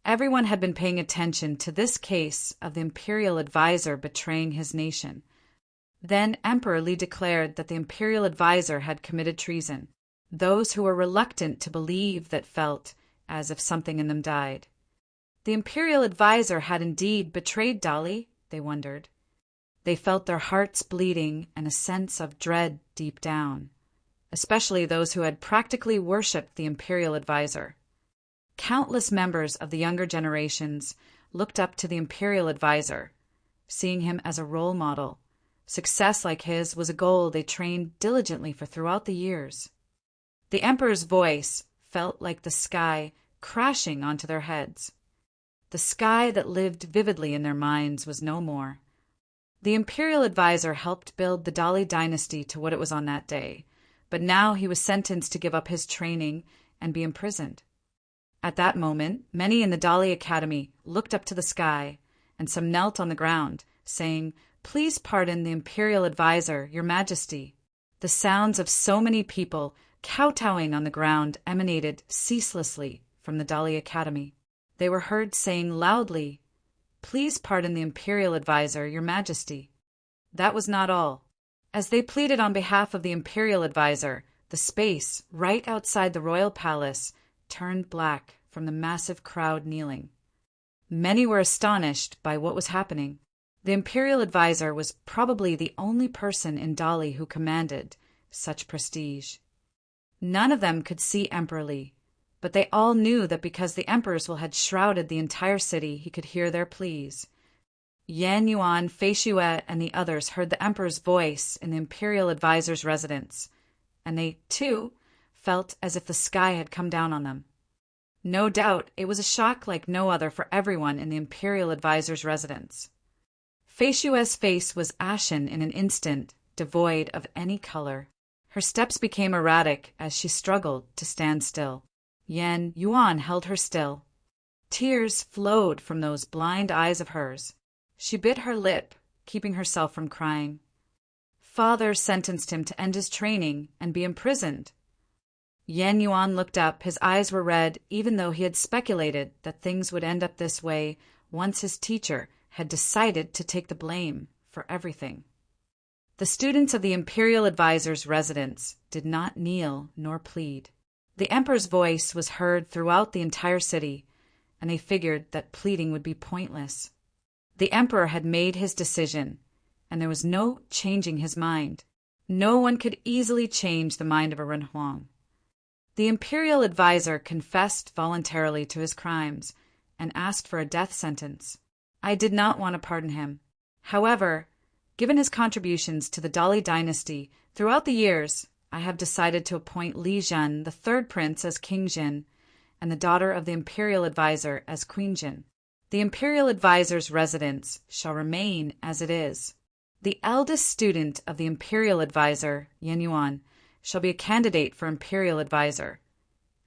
Everyone had been paying attention to this case of the imperial advisor betraying his nation. Then Emperor Li declared that the imperial advisor had committed treason. Those who were reluctant to believe that felt as if something in them died. The imperial advisor had indeed betrayed Dali, they wondered. They felt their hearts bleeding and a sense of dread deep down, especially those who had practically worshipped the imperial advisor. Countless members of the younger generations looked up to the imperial advisor, seeing him as a role model. Success like his was a goal they trained diligently for throughout the years. The emperor's voice felt like the sky crashing onto their heads. The sky that lived vividly in their minds was no more. The imperial advisor helped build the Dali dynasty to what it was on that day, but now he was sentenced to give up his training and be imprisoned. At that moment, many in the Dali Academy looked up to the sky, and some knelt on the ground, saying, "Please pardon the imperial advisor, your majesty." The sounds of so many people kowtowing on the ground emanated ceaselessly from the Dali Academy. They were heard saying loudly, "Please pardon the imperial advisor, your majesty." That was not all. As they pleaded on behalf of the imperial advisor, the space right outside the royal palace turned black from the massive crowd kneeling. Many were astonished by what was happening. The imperial advisor was probably the only person in Dali who commanded such prestige. None of them could see Emperor Li, but they all knew that because the emperor's will had shrouded the entire city, he could hear their pleas. Yan Yuan, Fei Xue, and the others heard the emperor's voice in the imperial advisor's residence, and they, too, felt as if the sky had come down on them. No doubt it was a shock like no other for everyone in the imperial advisor's residence. Fei Xue's face was ashen in an instant, devoid of any color. Her steps became erratic as she struggled to stand still. Yan Yuan held her still. Tears flowed from those blind eyes of hers. She bit her lip, keeping herself from crying. Father sentenced him to end his training and be imprisoned. Yan Yuan looked up. His eyes were red, even though he had speculated that things would end up this way once his teacher had decided to take the blame for everything. The students of the imperial advisor's residence did not kneel nor plead. The emperor's voice was heard throughout the entire city, and they figured that pleading would be pointless. The emperor had made his decision, and there was no changing his mind. No one could easily change the mind of a Renhuang. The imperial advisor confessed voluntarily to his crimes and asked for a death sentence. I did not want to pardon him. However, given his contributions to the Dali dynasty throughout the years, I have decided to appoint Li Zhen, the third prince, as King Jin, and the daughter of the imperial advisor as Queen Jin. The imperial advisor's residence shall remain as it is. The eldest student of the imperial advisor, Yan Yuan, shall be a candidate for imperial advisor,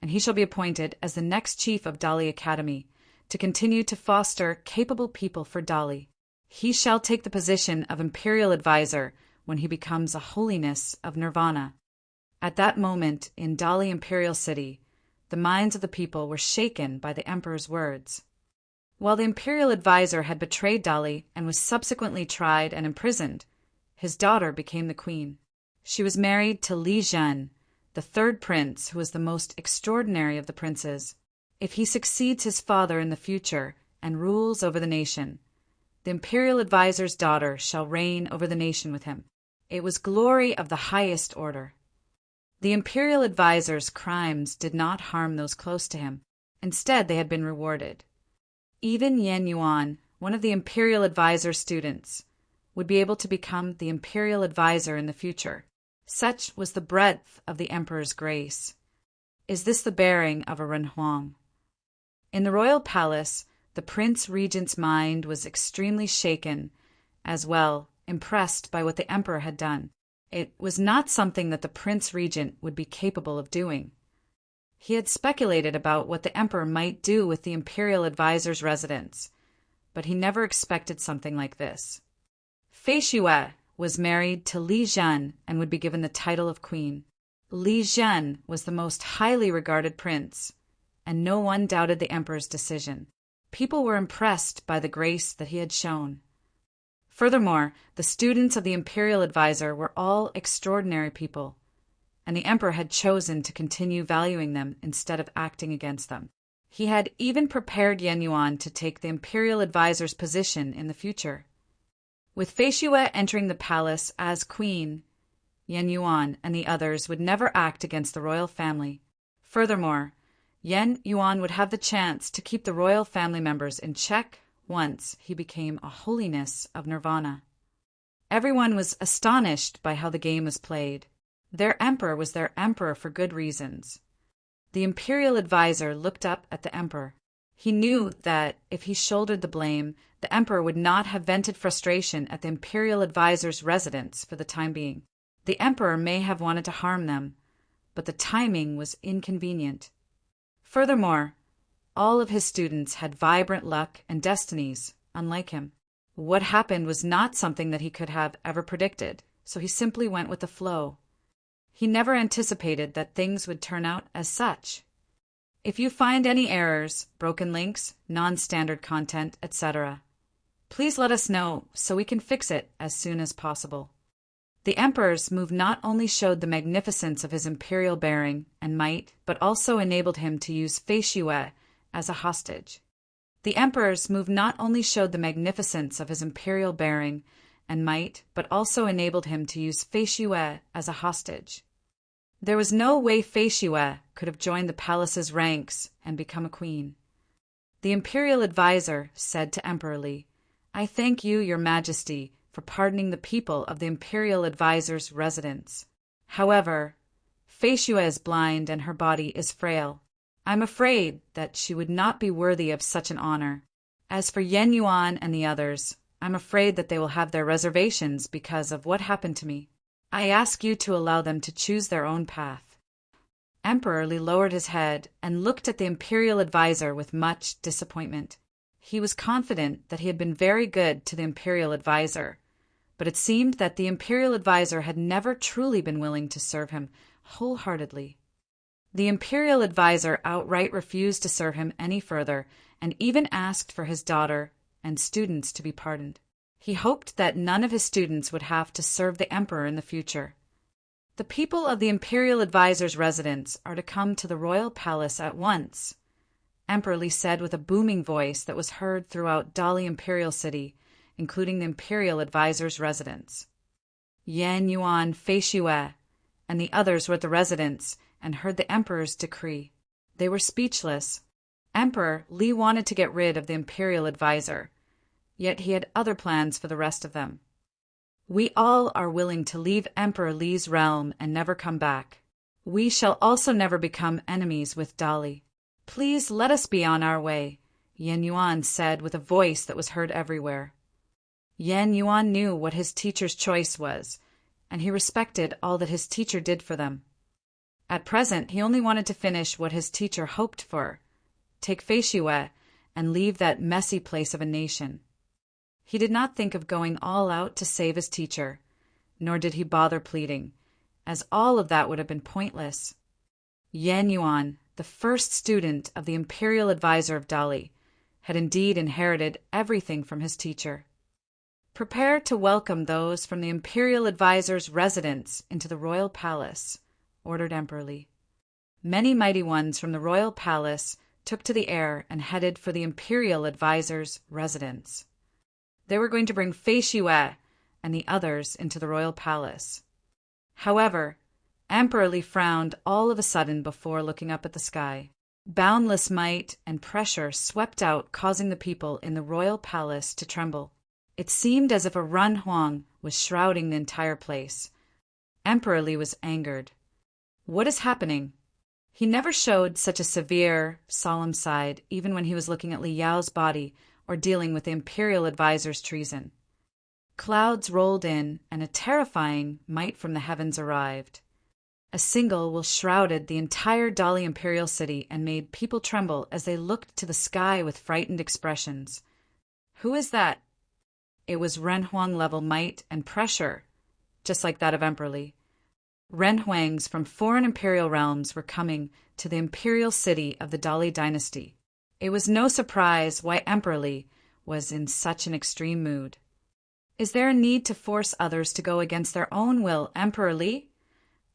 and he shall be appointed as the next chief of Dali Academy to continue to foster capable people for Dali. He shall take the position of imperial advisor when he becomes a holiness of nirvana. At that moment in Dali Imperial City, the minds of the people were shaken by the emperor's words. While the imperial advisor had betrayed Dali and was subsequently tried and imprisoned, his daughter became the queen. She was married to Li Zhen, the third prince, who was the most extraordinary of the princes. If he succeeds his father in the future and rules over the nation, the imperial advisor's daughter shall reign over the nation with him. It was glory of the highest order. The imperial advisor's crimes did not harm those close to him. Instead, they had been rewarded. Even Yan Yuan, one of the imperial advisor's students, would be able to become the imperial advisor in the future. Such was the breadth of the emperor's grace. Is this the bearing of a Renhuang? In the royal palace, the prince regent's mind was extremely shaken, as well, impressed by what the emperor had done. It was not something that the prince regent would be capable of doing. He had speculated about what the emperor might do with the imperial advisor's residence, but he never expected something like this. Fei Xue was married to Li Zhen and would be given the title of queen. Li Zhen was the most highly regarded prince, and no one doubted the emperor's decision. People were impressed by the grace that he had shown. Furthermore, the students of the imperial advisor were all extraordinary people, and the emperor had chosen to continue valuing them instead of acting against them. He had even prepared Yan Yuan to take the imperial advisor's position in the future. With Fei Xue entering the palace as queen, Yan Yuan and the others would never act against the royal family. Furthermore, Yan Yuan would have the chance to keep the royal family members in check once he became a holiness of nirvana. Everyone was astonished by how the game was played. Their emperor was their emperor for good reasons. The imperial advisor looked up at the emperor. He knew that if he shouldered the blame, the emperor would not have vented frustration at the imperial advisor's residence for the time being. The emperor may have wanted to harm them, but the timing was inconvenient. Furthermore, all of his students had vibrant luck and destinies, unlike him. What happened was not something that he could have ever predicted, so he simply went with the flow. He never anticipated that things would turn out as such. If you find any errors, broken links, non-standard content, etc., please let us know so we can fix it as soon as possible. The emperor's move not only showed the magnificence of his imperial bearing and might, but also enabled him to use Fei Xue as a hostage. The emperor's move not only showed the magnificence of his imperial bearing and might, but also enabled him to use Fei Xue as a hostage. There was no way Fei Xue could have joined the palace's ranks and become a queen. The imperial advisor said to Emperor Li, I thank you, your majesty, for pardoning the people of the imperial advisor's residence. However, Feishue is blind and her body is frail. I'm afraid that she would not be worthy of such an honor. As for Yen Yuan and the others, I'm afraid that they will have their reservations because of what happened to me. I ask you to allow them to choose their own path." Emperor Li lowered his head and looked at the imperial advisor with much disappointment. He was confident that he had been very good to the imperial advisor, but it seemed that the imperial advisor had never truly been willing to serve him wholeheartedly. The imperial advisor outright refused to serve him any further and even asked for his daughter and students to be pardoned. He hoped that none of his students would have to serve the emperor in the future. "The people of the imperial advisor's residence are to come to the royal palace at once," Emperor Li said with a booming voice that was heard throughout Dali Imperial City, including the imperial advisor's residence. Yan Yuan, Feishue, and the others were at the residence and heard the emperor's decree. They were speechless. Emperor Li wanted to get rid of the imperial advisor, yet he had other plans for the rest of them. "We all are willing to leave Emperor Li's realm and never come back. We shall also never become enemies with Dali. Please let us be on our way," Yan Yuan said with a voice that was heard everywhere. Yan Yuan knew what his teacher's choice was, and he respected all that his teacher did for them. At present, he only wanted to finish what his teacher hoped for, take Feishue and leave that messy place of a nation. He did not think of going all out to save his teacher, nor did he bother pleading, as all of that would have been pointless. Yan Yuan, the first student of the imperial advisor of Dali, had indeed inherited everything from his teacher. "Prepare to welcome those from the imperial advisor's residence into the royal palace," ordered Emperor Li. Many mighty ones from the royal palace took to the air and headed for the imperial advisor's residence. They were going to bring Feishue and the others into the royal palace. However, Emperor Li frowned all of a sudden before looking up at the sky. Boundless might and pressure swept out, causing the people in the royal palace to tremble. It seemed as if a Renhuang was shrouding the entire place. Emperor Li was angered. What is happening? He never showed such a severe, solemn side, even when he was looking at Li Yao's body or dealing with the imperial advisor's treason. Clouds rolled in, and a terrifying might from the heavens arrived. A single will shrouded the entire Dali Imperial City and made people tremble as they looked to the sky with frightened expressions. Who is that? It was Renhuang-level might and pressure, just like that of Emperor Li. Renhuangs from foreign imperial realms were coming to the imperial city of the Dali dynasty. It was no surprise why Emperor Li was in such an extreme mood. "Is there a need to force others to go against their own will, Emperor Li?"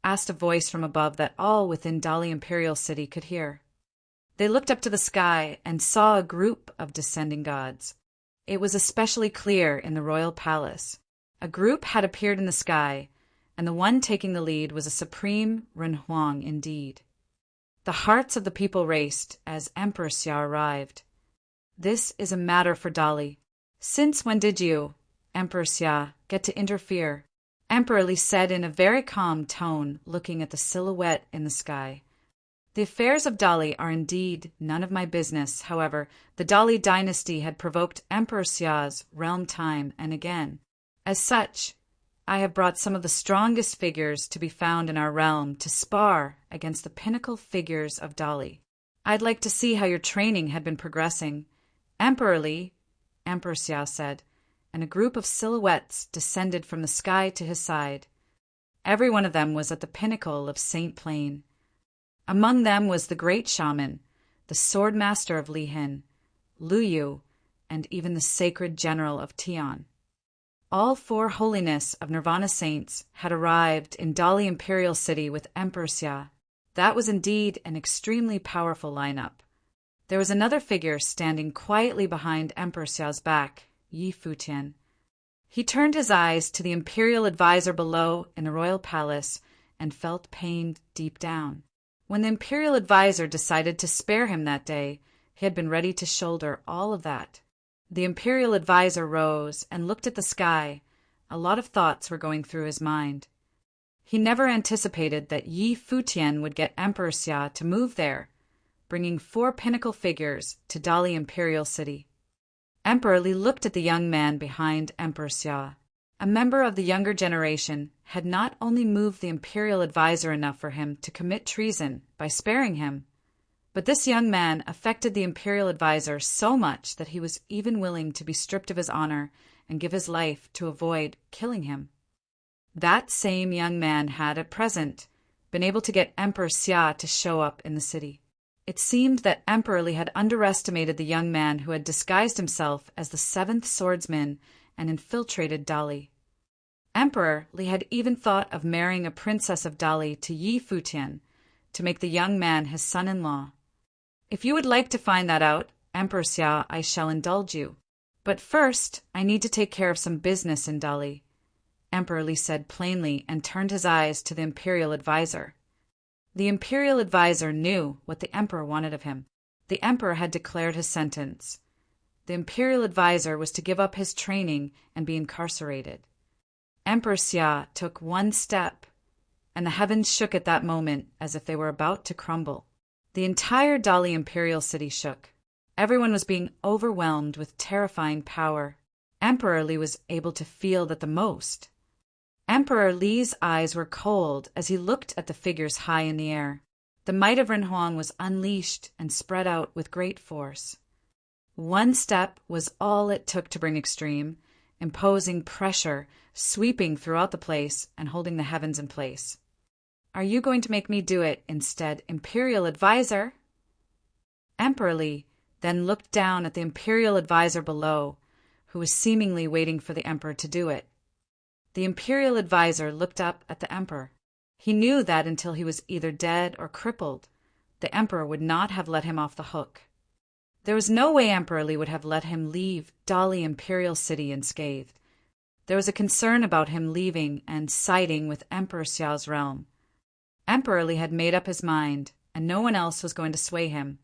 asked a voice from above that all within Dali Imperial City could hear. They looked up to the sky and saw a group of descending gods. It was especially clear in the royal palace. A group had appeared in the sky, and the one taking the lead was a supreme Renhuang indeed. The hearts of the people raced as Emperor Xia arrived. "This is a matter for Dali. Since when did you, Emperor Xia, get to interfere?" Emperor Li said in a very calm tone, looking at the silhouette in the sky. "The affairs of Dali are indeed none of my business. However, the Dali dynasty had provoked Emperor Xia's realm time and again. As such, I have brought some of the strongest figures to be found in our realm to spar against the pinnacle figures of Dali. I'd like to see how your training had been progressing." "Emperor Li," Emperor Xia said, and a group of silhouettes descended from the sky to his side. Every one of them was at the pinnacle of Saint Plain. Among them was the great shaman, the sword master of Lihin, Lu Yu, and even the sacred general of Tian. All four holiness of Nirvana saints had arrived in Dali Imperial City with Emperor Xia. That was indeed an extremely powerful lineup. There was another figure standing quietly behind Emperor Xia's back, Yi Futian. He turned his eyes to the imperial advisor below in the royal palace and felt pain deep down. When the imperial advisor decided to spare him that day, he had been ready to shoulder all of that. The imperial advisor rose and looked at the sky. A lot of thoughts were going through his mind. He never anticipated that Yi Futian would get Emperor Xia to move there, bringing 4 pinnacle figures to Dali Imperial City. Emperor Li looked at the young man behind Emperor Xia. A member of the younger generation had not only moved the imperial advisor enough for him to commit treason by sparing him, but this young man affected the imperial advisor so much that he was even willing to be stripped of his honor and give his life to avoid killing him. That same young man had, at present, been able to get Emperor Xia to show up in the city. It seemed that Emperor Li had underestimated the young man who had disguised himself as the 7th swordsman and infiltrated Dali. Emperor Li had even thought of marrying a princess of Dali to Yi Futian to make the young man his son-in-law. If you would like to find that out, Emperor Xia, I shall indulge you. But first, I need to take care of some business in Dali, Emperor Li said plainly and turned his eyes to the imperial advisor. The imperial advisor knew what the emperor wanted of him. The emperor had declared his sentence. The imperial advisor was to give up his training and be incarcerated. Emperor Xia took one step, and the heavens shook at that moment as if they were about to crumble. The entire Dali imperial city shook. Everyone was being overwhelmed with terrifying power. Emperor Li was able to feel that the most. Emperor Li's eyes were cold as he looked at the figures high in the air. The might of Renhuang was unleashed and spread out with great force. One step was all it took to bring extreme, imposing pressure, sweeping throughout the place and holding the heavens in place. Are you going to make me do it instead, imperial advisor? Emperor Li then looked down at the imperial advisor below, who was seemingly waiting for the emperor to do it. The imperial advisor looked up at the emperor. He knew that until he was either dead or crippled, the emperor would not have let him off the hook. There was no way Emperor Li would have let him leave Dali Imperial City unscathed. There was a concern about him leaving and siding with Emperor Xiao's realm. Emperor Li had made up his mind, and no one else was going to sway him,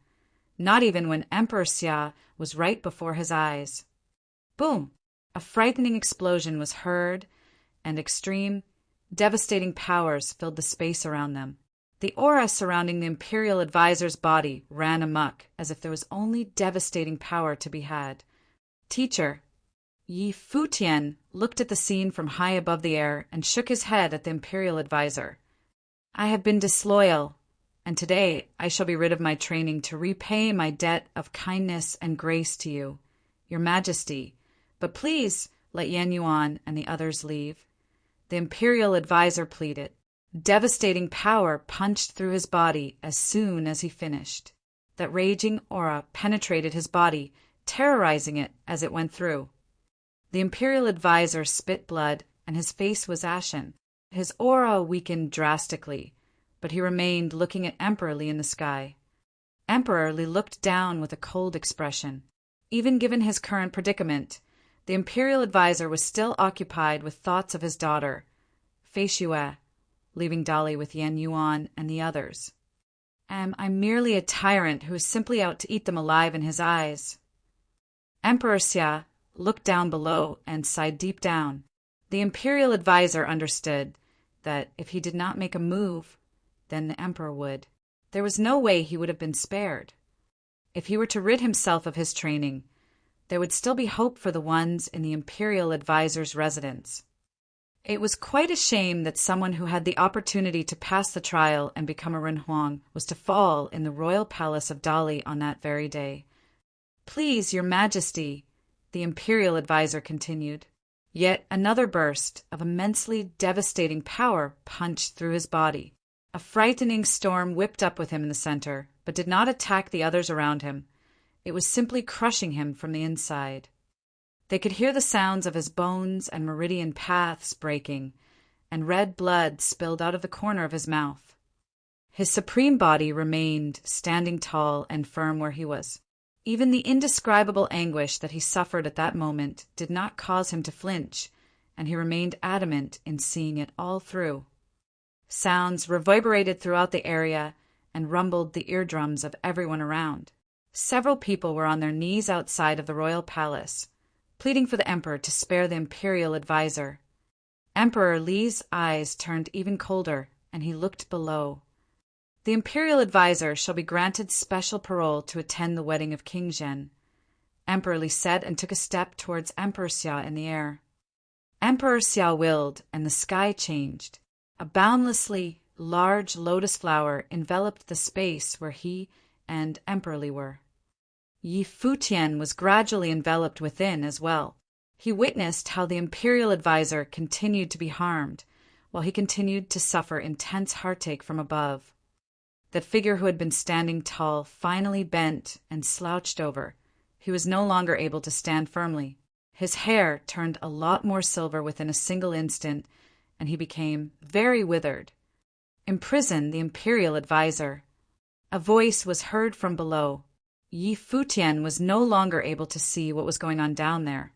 not even when Emperor Xia was right before his eyes. Boom! A frightening explosion was heard, and extreme, devastating powers filled the space around them. The aura surrounding the imperial advisor's body ran amok, as if there was only devastating power to be had. Teacher, Yi Futian looked at the scene from high above the air and shook his head at the imperial advisor. I have been disloyal, and today I shall be rid of my training to repay my debt of kindness and grace to you, your majesty. But please let Yan Yuan and the others leave. The imperial advisor pleaded. Devastating power punched through his body as soon as he finished. That raging aura penetrated his body, terrorizing it as it went through. The imperial advisor spit blood, and his face was ashen. His aura weakened drastically, but he remained looking at Emperor Li in the sky. Emperor Li looked down with a cold expression. Even given his current predicament, the imperial advisor was still occupied with thoughts of his daughter, Fei Xue, leaving Dali with Yan Yuan and the others. I'm merely a tyrant who is simply out to eat them alive in his eyes. Emperor Xia looked down below and sighed deep down. The imperial advisor understood that if he did not make a move, then the emperor would. There was no way he would have been spared. If he were to rid himself of his training, there would still be hope for the ones in the imperial advisor's residence. It was quite a shame that someone who had the opportunity to pass the trial and become a Renhuang was to fall in the royal palace of Dali on that very day. Please, your majesty, the imperial advisor continued. Yet another burst of immensely devastating power punched through his body. A frightening storm whipped up with him in the center, but did not attack the others around him. It was simply crushing him from the inside. They could hear the sounds of his bones and meridian paths breaking, and red blood spilled out of the corner of his mouth. His supreme body remained standing tall and firm where he was. Even the indescribable anguish that he suffered at that moment did not cause him to flinch, and he remained adamant in seeing it all through. Sounds reverberated throughout the area and rumbled the eardrums of everyone around. Several people were on their knees outside of the royal palace, pleading for the emperor to spare the imperial advisor. Emperor Li's eyes turned even colder, and he looked below. The imperial advisor shall be granted special parole to attend the wedding of King Zhen. Emperor Li said and took a step towards Emperor Xia in the air. Emperor Xia willed, and the sky changed. A boundlessly large lotus flower enveloped the space where he and Emperor Li were. Futian was gradually enveloped within as well. He witnessed how the imperial advisor continued to be harmed, while he continued to suffer intense heartache from above. That figure who had been standing tall finally bent and slouched over. He was no longer able to stand firmly. His hair turned a lot more silver within a single instant, and he became very withered. Imprison the imperial advisor. A voice was heard from below. Futian was no longer able to see what was going on down there.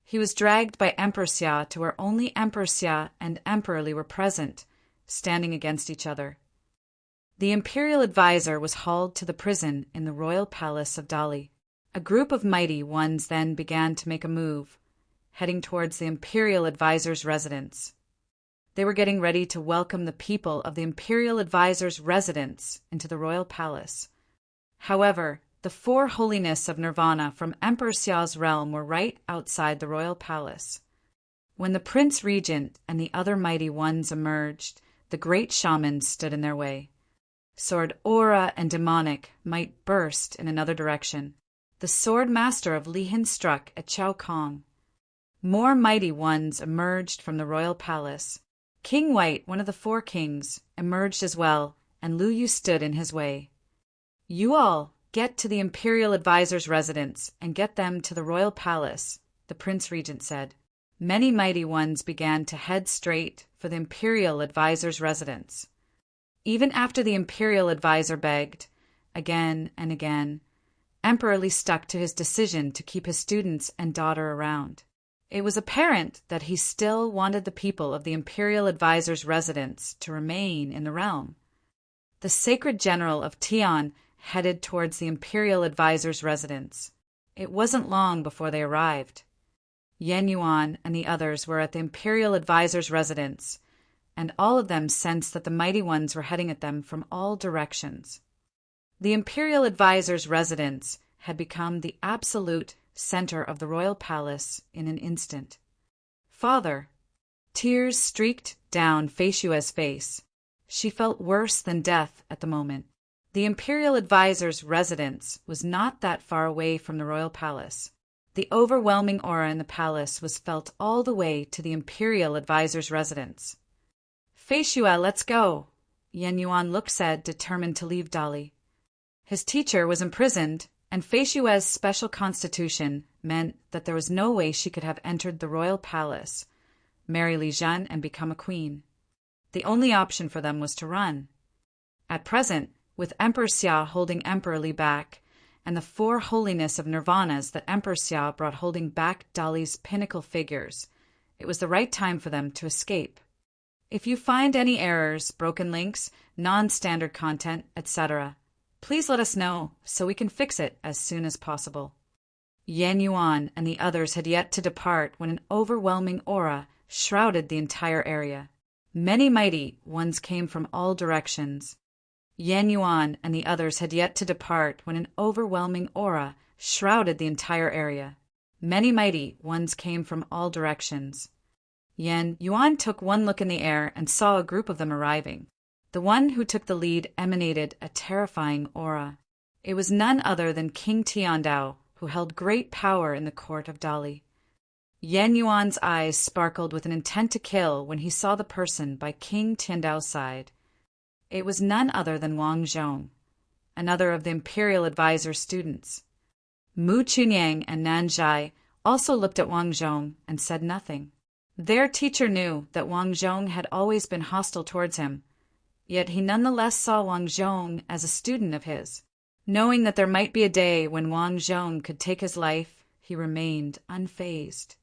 He was dragged by Emperor Xia to where only Emperor Xia and Emperor Li were present, standing against each other. The imperial advisor was hauled to the prison in the royal palace of Dali. A group of mighty ones then began to make a move, heading towards the imperial advisor's residence. They were getting ready to welcome the people of the imperial advisor's residence into the royal palace. However, the four holiness of Nirvana from Emperor Xiao's realm were right outside the royal palace. When the prince regent and the other mighty ones emerged, the great shamans stood in their way. Sword aura and demonic might burst in another direction. The sword master of Lihin struck at Chao Kong. More mighty ones emerged from the royal palace. King White, one of the four kings, emerged as well, and Lu Yu stood in his way. You all get to the imperial advisor's residence and get them to the royal palace, the prince regent said. Many mighty ones began to head straight for the imperial advisor's residence. Even after the imperial advisor begged, again and again, Emperor Li stuck to his decision to keep his students and daughter around. It was apparent that he still wanted the people of the imperial advisor's residence to remain in the realm. The sacred general of Tian headed towards the imperial advisor's residence. It wasn't long before they arrived. Yan Yuan and the others were at the imperial advisor's residence, and all of them sensed that the mighty ones were heading at them from all directions. The imperial advisor's residence had become the absolute center of the royal palace in an instant. Father! Tears streaked down Fei Xue's face. She felt worse than death at the moment. The imperial advisor's residence was not that far away from the royal palace. The overwhelming aura in the palace was felt all the way to the imperial advisor's residence. Fei Xue, let's go! Yan Yuan said, determined to leave Dali. His teacher was imprisoned, and Fei Xue's special constitution meant that there was no way she could have entered the royal palace, marry Li Zhen, and become a queen. The only option for them was to run. At present, with Emperor Xia holding Emperor Li back, and the four holiness of nirvanas that Emperor Xia brought holding back Dali's pinnacle figures, it was the right time for them to escape. If you find any errors, broken links, non-standard content, etc., please let us know so we can fix it as soon as possible. Yan Yuan and the others had yet to depart when an overwhelming aura shrouded the entire area. Many mighty ones came from all directions. Yan Yuan and the others had yet to depart when an overwhelming aura shrouded the entire area. Many mighty ones came from all directions. Yan Yuan took one look in the air and saw a group of them arriving. The one who took the lead emanated a terrifying aura. It was none other than King Tiandao, who held great power in the court of Dali. Yan Yuan's eyes sparkled with an intent to kill when he saw the person by King Tiandao's side. It was none other than Wang Zhong, another of the imperial advisor's students. Mu Chunyang and Nan Zhai also looked at Wang Zhong and said nothing. Their teacher knew that Wang Zhong had always been hostile towards him, yet he nonetheless saw Wang Zhong as a student of his. Knowing that there might be a day when Wang Zhong could take his life, he remained unfazed.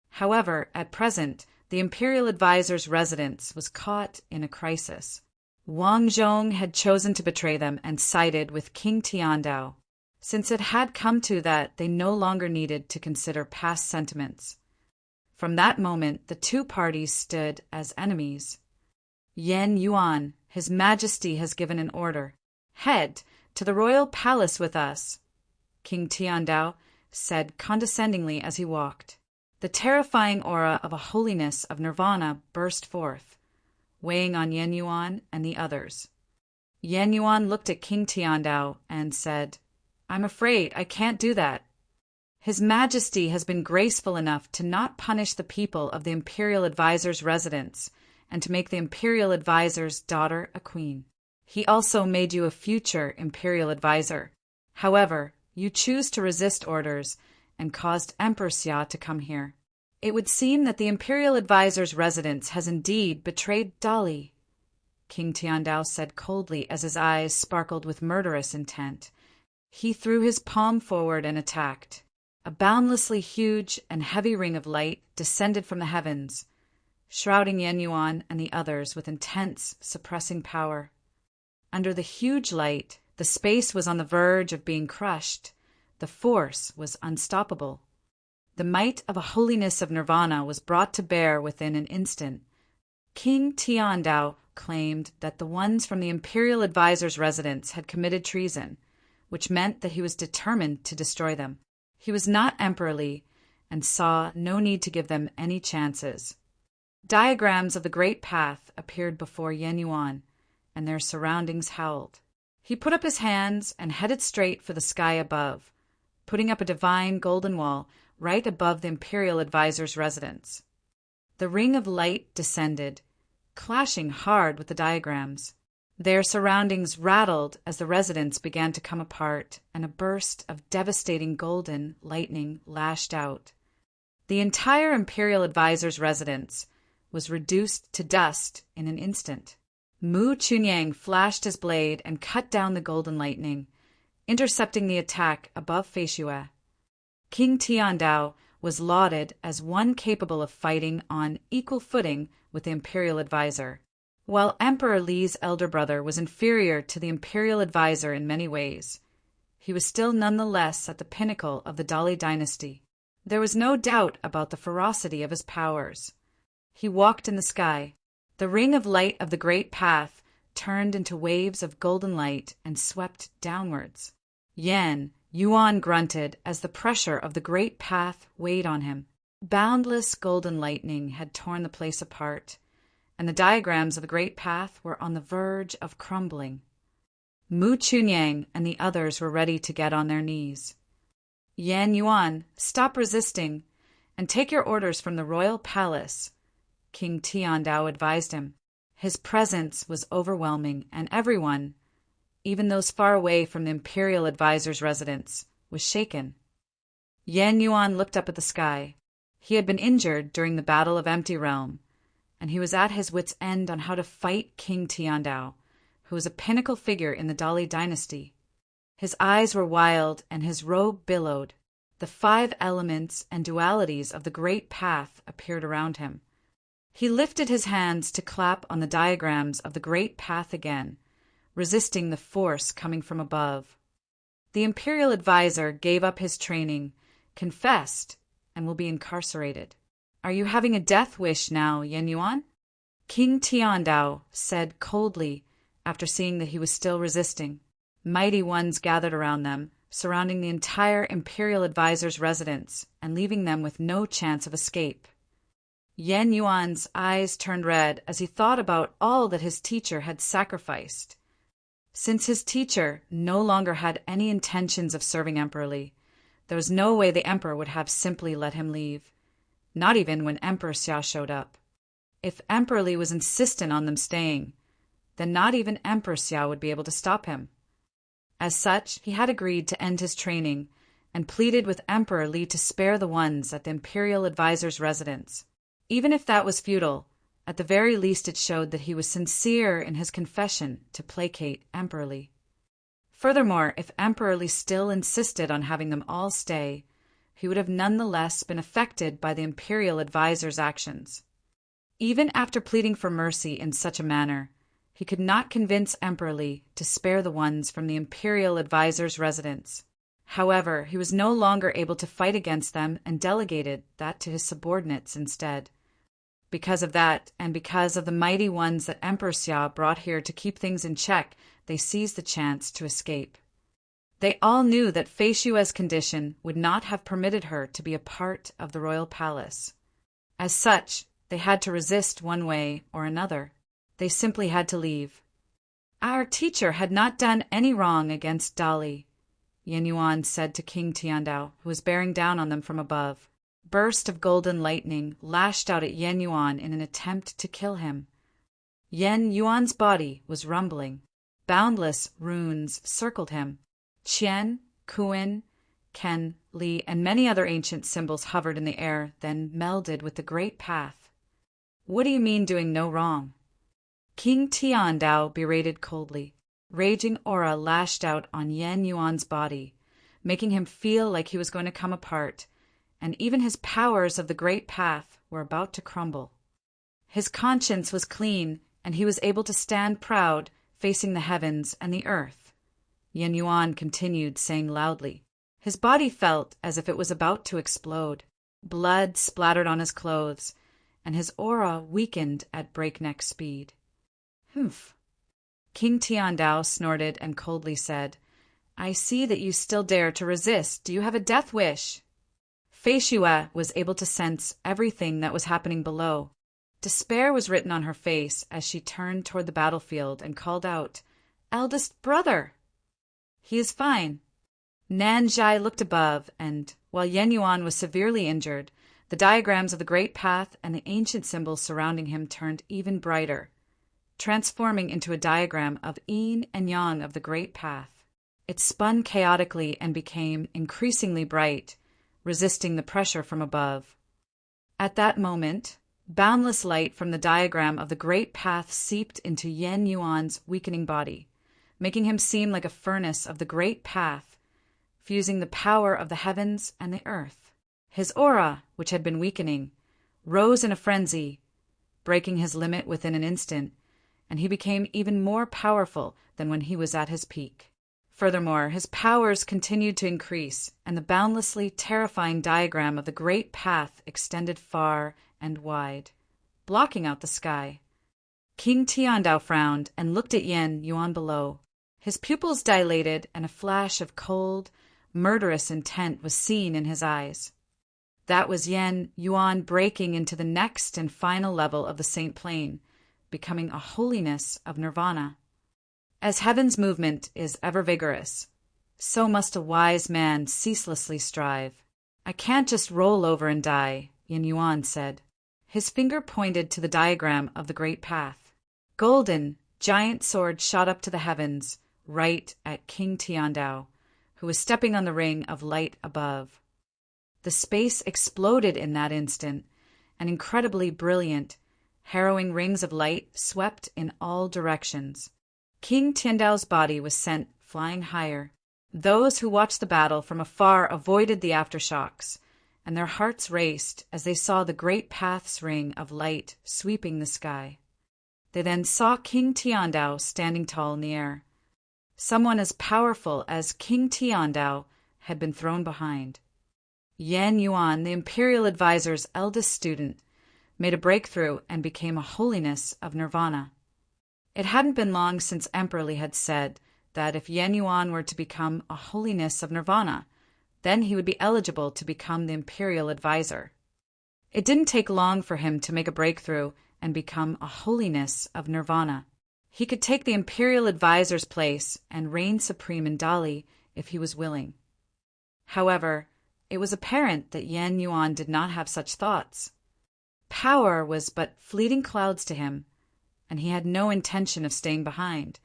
However, at present, the imperial advisor's residence was caught in a crisis. Wang Zhong had chosen to betray them and sided with King Tiandao. since it had come to that they no longer needed to consider past sentiments. From that moment, the two parties stood as enemies. Yan Yuan, His Majesty has given an order. Head to the royal palace with us, King Tiandao said condescendingly as he walked. The terrifying aura of a holiness of nirvana burst forth, weighing on Yan Yuan and the others. Yan Yuan looked at King Tiandao and said, I'm afraid I can't do that. His Majesty has been graceful enough to not punish the people of the Imperial Advisor's residence and to make the Imperial Advisor's daughter a queen. He also made you a future Imperial Advisor. However, you choose to resist orders and caused Emperor Xia to come here. It would seem that the Imperial Advisor's residence has indeed betrayed Dali, King Tiandao said coldly as his eyes sparkled with murderous intent. He threw his palm forward and attacked. A boundlessly huge and heavy ring of light descended from the heavens, shrouding Yan Yuan and the others with intense, suppressing power. Under the huge light, the space was on the verge of being crushed. The force was unstoppable. The might of a holiness of nirvana was brought to bear within an instant. King Tiandao claimed that the ones from the Imperial Advisor's residence had committed treason, which meant that he was determined to destroy them. He was not emperorly and saw no need to give them any chances. Diagrams of the Great Path appeared before Yan Yuan, and their surroundings howled. He put up his hands and headed straight for the sky above, putting up a divine golden wall right above the Imperial Advisor's residence. The ring of light descended, clashing hard with the diagrams. Their surroundings rattled as the residence began to come apart, and a burst of devastating golden lightning lashed out. The entire Imperial Advisor's residence was reduced to dust in an instant. Mu Chunyang flashed his blade and cut down the golden lightning, intercepting the attack above Feishue. King Tiandao was lauded as one capable of fighting on equal footing with the Imperial Advisor. While Emperor Li's elder brother was inferior to the Imperial Advisor in many ways, he was still nonetheless at the pinnacle of the Dali dynasty. There was no doubt about the ferocity of his powers. He walked in the sky. The ring of light of the Great Path turned into waves of golden light and swept downwards. Yan Yuan grunted as the pressure of the Great Path weighed on him. Boundless golden lightning had torn the place apart, and the diagrams of the Great Path were on the verge of crumbling. Mu Chunyang and the others were ready to get on their knees. Yan Yuan, stop resisting, and take your orders from the royal palace, King Tiandao advised him. His presence was overwhelming, and everyone, even those far away from the Imperial Advisor's residence, was shaken. Yan Yuan looked up at the sky. He had been injured during the Battle of Empty Realm, and he was at his wits' end on how to fight King Tiandao, who was a pinnacle figure in the Dali dynasty. His eyes were wild, and his robe billowed. The 5 elements and dualities of the Great Path appeared around him. He lifted his hands to clap on the diagrams of the Great Path again, resisting the force coming from above. The Imperial Advisor gave up his training, confessed, and will be incarcerated. Are you having a death wish now, Yan Yuan? King Tiandao said coldly after seeing that he was still resisting. Mighty ones gathered around them, surrounding the entire Imperial Advisor's residence and leaving them with no chance of escape. Yan Yuan's eyes turned red as he thought about all that his teacher had sacrificed. Since his teacher no longer had any intentions of serving Emperor Li, there was no way the emperor would have simply let him leave, not even when Emperor Xia showed up. If Emperor Li was insistent on them staying, then not even Emperor Xia would be able to stop him. As such, he had agreed to end his training and pleaded with Emperor Li to spare the ones at the Imperial Advisor's residence. Even if that was futile, at the very least it showed that he was sincere in his confession to placate Emperor Li. Furthermore, if Emperor Li still insisted on having them all stay, he would have nonetheless been affected by the Imperial Advisor's actions. Even after pleading for mercy in such a manner, he could not convince Emperor Li to spare the ones from the Imperial Advisor's residence. However, he was no longer able to fight against them and delegated that to his subordinates instead. Because of that, and because of the mighty ones that Emperor Xia brought here to keep things in check, they seized the chance to escape. They all knew that Fei Xue's condition would not have permitted her to be a part of the royal palace. As such, they had to resist one way or another. They simply had to leave. Our teacher had not done any wrong against Dali, Yan Yuan said to King Tiandao, who was bearing down on them from above. Burst of golden lightning lashed out at Yan Yuan in an attempt to kill him. Yan Yuan's body was rumbling. Boundless runes circled him. Qian, Kuan, Ken, Li, and many other ancient symbols hovered in the air, then melded with the great path. What do you mean doing no wrong? King Tiandao berated coldly. Raging aura lashed out on Yan Yuan's body, making him feel like he was going to come apart, and even his powers of the great path were about to crumble. His conscience was clean, and he was able to stand proud, facing the heavens and the earth. Yan Yuan continued, saying loudly. His body felt as if it was about to explode. Blood splattered on his clothes, and his aura weakened at breakneck speed. Humph. King Tiandao snorted and coldly said, I see that you still dare to resist. Do you have a death wish? Fei Xue was able to sense everything that was happening below. Despair was written on her face as she turned toward the battlefield and called out, Eldest brother! He is fine. Nan Zhai looked above, and, while Yan Yuan was severely injured, the diagrams of the great path and the ancient symbols surrounding him turned even brighter, transforming into a diagram of yin and yang of the great path. It spun chaotically and became increasingly bright, resisting the pressure from above. At that moment, boundless light from the diagram of the great path seeped into Yan Yuan's weakening body, making him seem like a furnace of the great path, fusing the power of the heavens and the earth. His aura, which had been weakening, rose in a frenzy, breaking his limit within an instant, and he became even more powerful than when he was at his peak. Furthermore, his powers continued to increase, and the boundlessly terrifying diagram of the great path extended far and wide, blocking out the sky. King Tiandao frowned and looked at Yan Yuan below. His pupils dilated, and a flash of cold, murderous intent was seen in his eyes. That was Yan Yuan breaking into the next and final level of the Saint Plane, becoming a holiness of nirvana. As heaven's movement is ever vigorous, so must a wise man ceaselessly strive. I can't just roll over and die, Yan Yuan said. His finger pointed to the diagram of the great path. Golden, giant swords shot up to the heavens, right at King Tiandao, who was stepping on the ring of light above. The space exploded in that instant, and incredibly brilliant, harrowing rings of light swept in all directions. King Tiandao's body was sent flying higher. Those who watched the battle from afar avoided the aftershocks, and their hearts raced as they saw the great path's ring of light sweeping the sky. They then saw King Tiandao standing tall in the air. Someone as powerful as King Tiandao had been thrown behind. Yan Yuan, the imperial advisor's eldest student, made a breakthrough and became a holiness of nirvana. It hadn't been long since Emperor Li had said that if Yan Yuan were to become a holiness of nirvana, then he would be eligible to become the imperial advisor. It didn't take long for him to make a breakthrough and become a holiness of nirvana. He could take the imperial advisor's place and reign supreme in Dali if he was willing. However, it was apparent that Yan Yuan did not have such thoughts. Power was but fleeting clouds to him, and he had no intention of staying behind.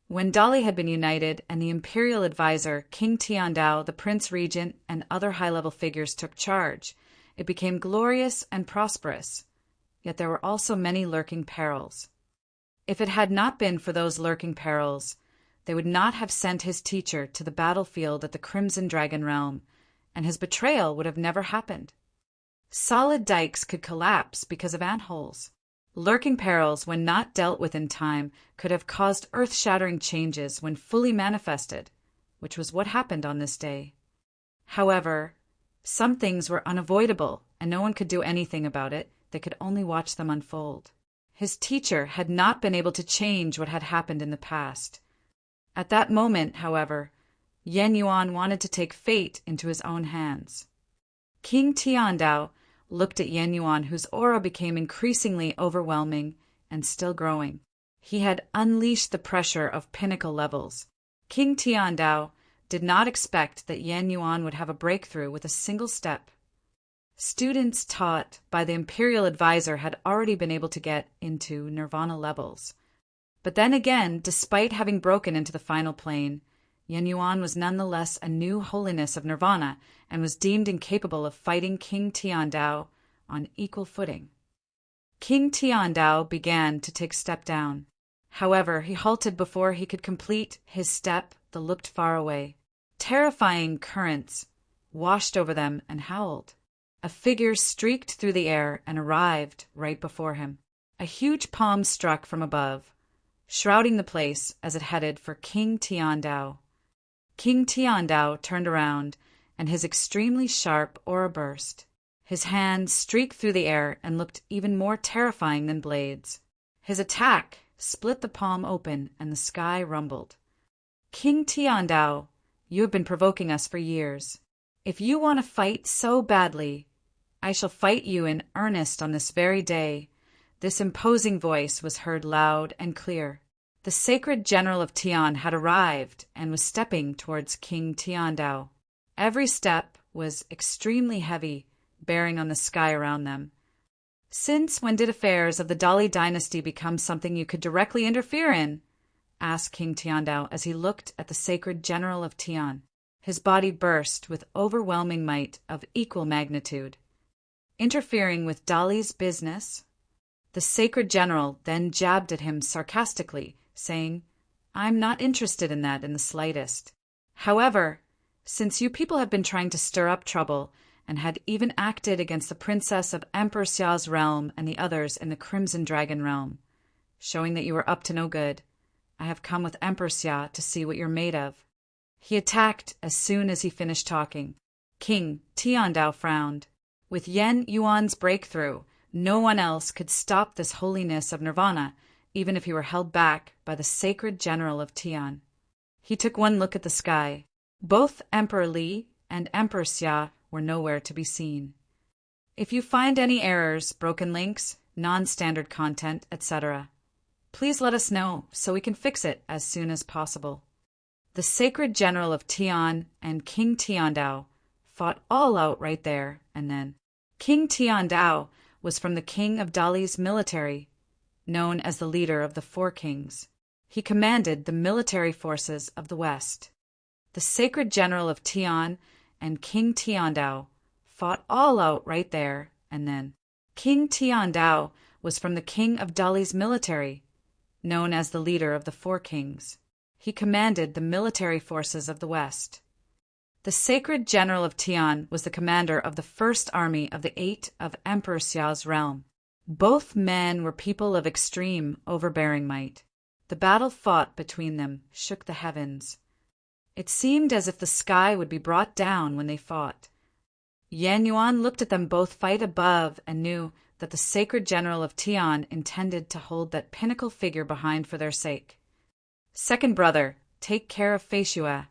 When Dali had been united and the imperial advisor, King Tiandao, the prince regent, and other high-level figures took charge, it became glorious and prosperous. Yet there were also many lurking perils. If it had not been for those lurking perils, they would not have sent his teacher to the battlefield at the Crimson Dragon Realm, and his betrayal would have never happened. Solid dikes could collapse because of antholes. Lurking perils, when not dealt with in time, could have caused earth-shattering changes when fully manifested, which was what happened on this day. However, some things were unavoidable, and no one could do anything about it. They could only watch them unfold. His teacher had not been able to change what had happened in the past. At that moment, however, Yan Yuan wanted to take fate into his own hands. King Tiandao looked at Yan Yuan, whose aura became increasingly overwhelming and still growing. He had unleashed the pressure of pinnacle levels. King Tiandao did not expect that Yan Yuan would have a breakthrough with a single step. Students taught by the imperial advisor had already been able to get into nirvana levels. But then again, despite having broken into the final plane, Yan Yuan was nonetheless a new holiness of nirvana and was deemed incapable of fighting King Tiandao on equal footing. King Tiandao began to take a step down. However, he halted before he could complete his step that looked far away. Terrifying currents washed over them and howled. A figure streaked through the air and arrived right before him. A huge palm struck from above, shrouding the place as it headed for King Tiandao. King Tiandao turned around, and his extremely sharp aura burst. His hands streaked through the air and looked even more terrifying than blades. His attack split the palm open, and the sky rumbled. King Tiandao, you have been provoking us for years. If you want to fight so badly, I shall fight you in earnest on this very day. This imposing voice was heard loud and clear. The sacred general of Tian had arrived and was stepping towards King Tiandao. Every step was extremely heavy, bearing on the sky around them. Since when did affairs of the Dali dynasty become something you could directly interfere in? Asked King Tiandao as he looked at the sacred general of Tian. His body burst with overwhelming might of equal magnitude. Interfering with Dali's business? The sacred general then jabbed at him sarcastically, saying, I'm not interested in that in the slightest. However, since you people have been trying to stir up trouble and had even acted against the princess of Emperor Xia's realm and the others in the Crimson Dragon realm, showing that you were up to no good, I have come with Emperor Xia to see what you're made of. He attacked as soon as he finished talking. King Tiandao frowned. With Yan Yuan's breakthrough, no one else could stop this holiness of nirvana, even if he were held back by the sacred general of Tian. He took one look at the sky. Both Emperor Li and Emperor Xia were nowhere to be seen. If you find any errors, broken links, non-standard content, etc., please let us know so we can fix it as soon as possible. The sacred general of Tian and King Tiandao fought all out right there and then. King Tiandao was from the king of Dali's military, known as the leader of the Four Kings. He commanded the military forces of the West. The sacred general of Tian and King Tiandao fought all out right there and then. King Tiandao was from the king of Dali's military, known as the leader of the Four Kings. He commanded the military forces of the West. The sacred general of Tian was the commander of the first army of the 8 of Emperor Xia's realm. Both men were people of extreme, overbearing might. The battle fought between them shook the heavens. It seemed as if the sky would be brought down when they fought. Yan Yuan looked at them both fight above and knew that the sacred general of Tian intended to hold that pinnacle figure behind for their sake. Second brother, take care of Feishua.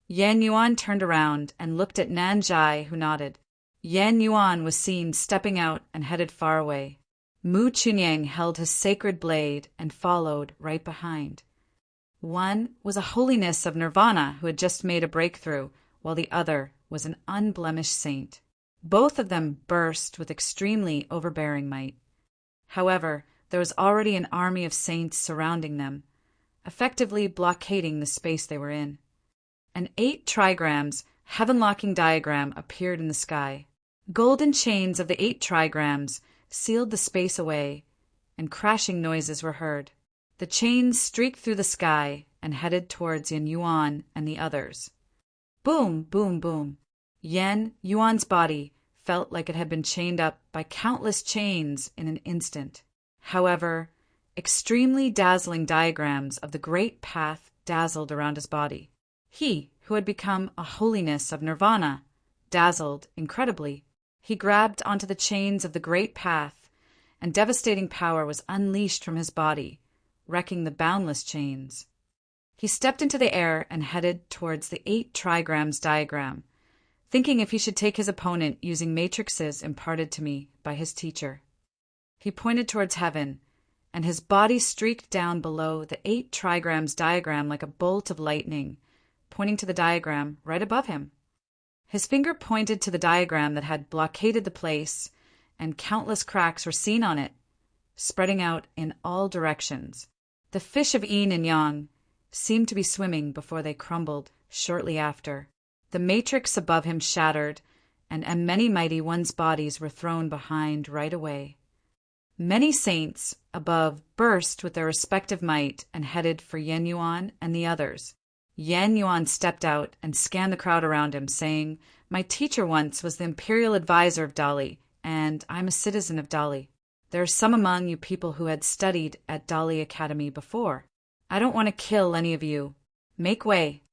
Yan Yuan turned around and looked at Nanjai, who nodded. Yan Yuan was seen stepping out and headed far away. Mu Chunyang held his sacred blade and followed right behind. One was a holiness of nirvana who had just made a breakthrough, while the other was an unblemished saint. Both of them burst with extremely overbearing might. However, there was already an army of saints surrounding them, effectively blockading the space they were in. An 8 trigrams, heaven-locking diagram appeared in the sky. Golden chains of the 8 trigrams sealed the space away, and crashing noises were heard. The chains streaked through the sky and headed towards Yan Yuan and the others. Boom, boom, boom. Yan Yuan's body felt like it had been chained up by countless chains in an instant. However, extremely dazzling diagrams of the great path dazzled around his body. He, who had become a holiness of nirvana, dazzled incredibly. He grabbed onto the chains of the great path, and devastating power was unleashed from his body, wrecking the boundless chains. He stepped into the air and headed towards the 8 trigrams diagram, thinking if he should take his opponent using matrices imparted to me by his teacher. He pointed towards heaven, and his body streaked down below the 8 trigrams diagram like a bolt of lightning, pointing to the diagram right above him. His finger pointed to the diagram that had blockaded the place, and countless cracks were seen on it, spreading out in all directions. The fish of yin and yang seemed to be swimming before they crumbled shortly after. The matrix above him shattered, and many mighty ones' bodies were thrown behind right away. Many saints above burst with their respective might and headed for Yen Yuan and the others. Yen Yuan stepped out and scanned the crowd around him, saying, "My teacher once was the imperial advisor of Dali, and I'm a citizen of Dali. There are some among you people who had studied at Dali Academy before. I don't want to kill any of you. Make way.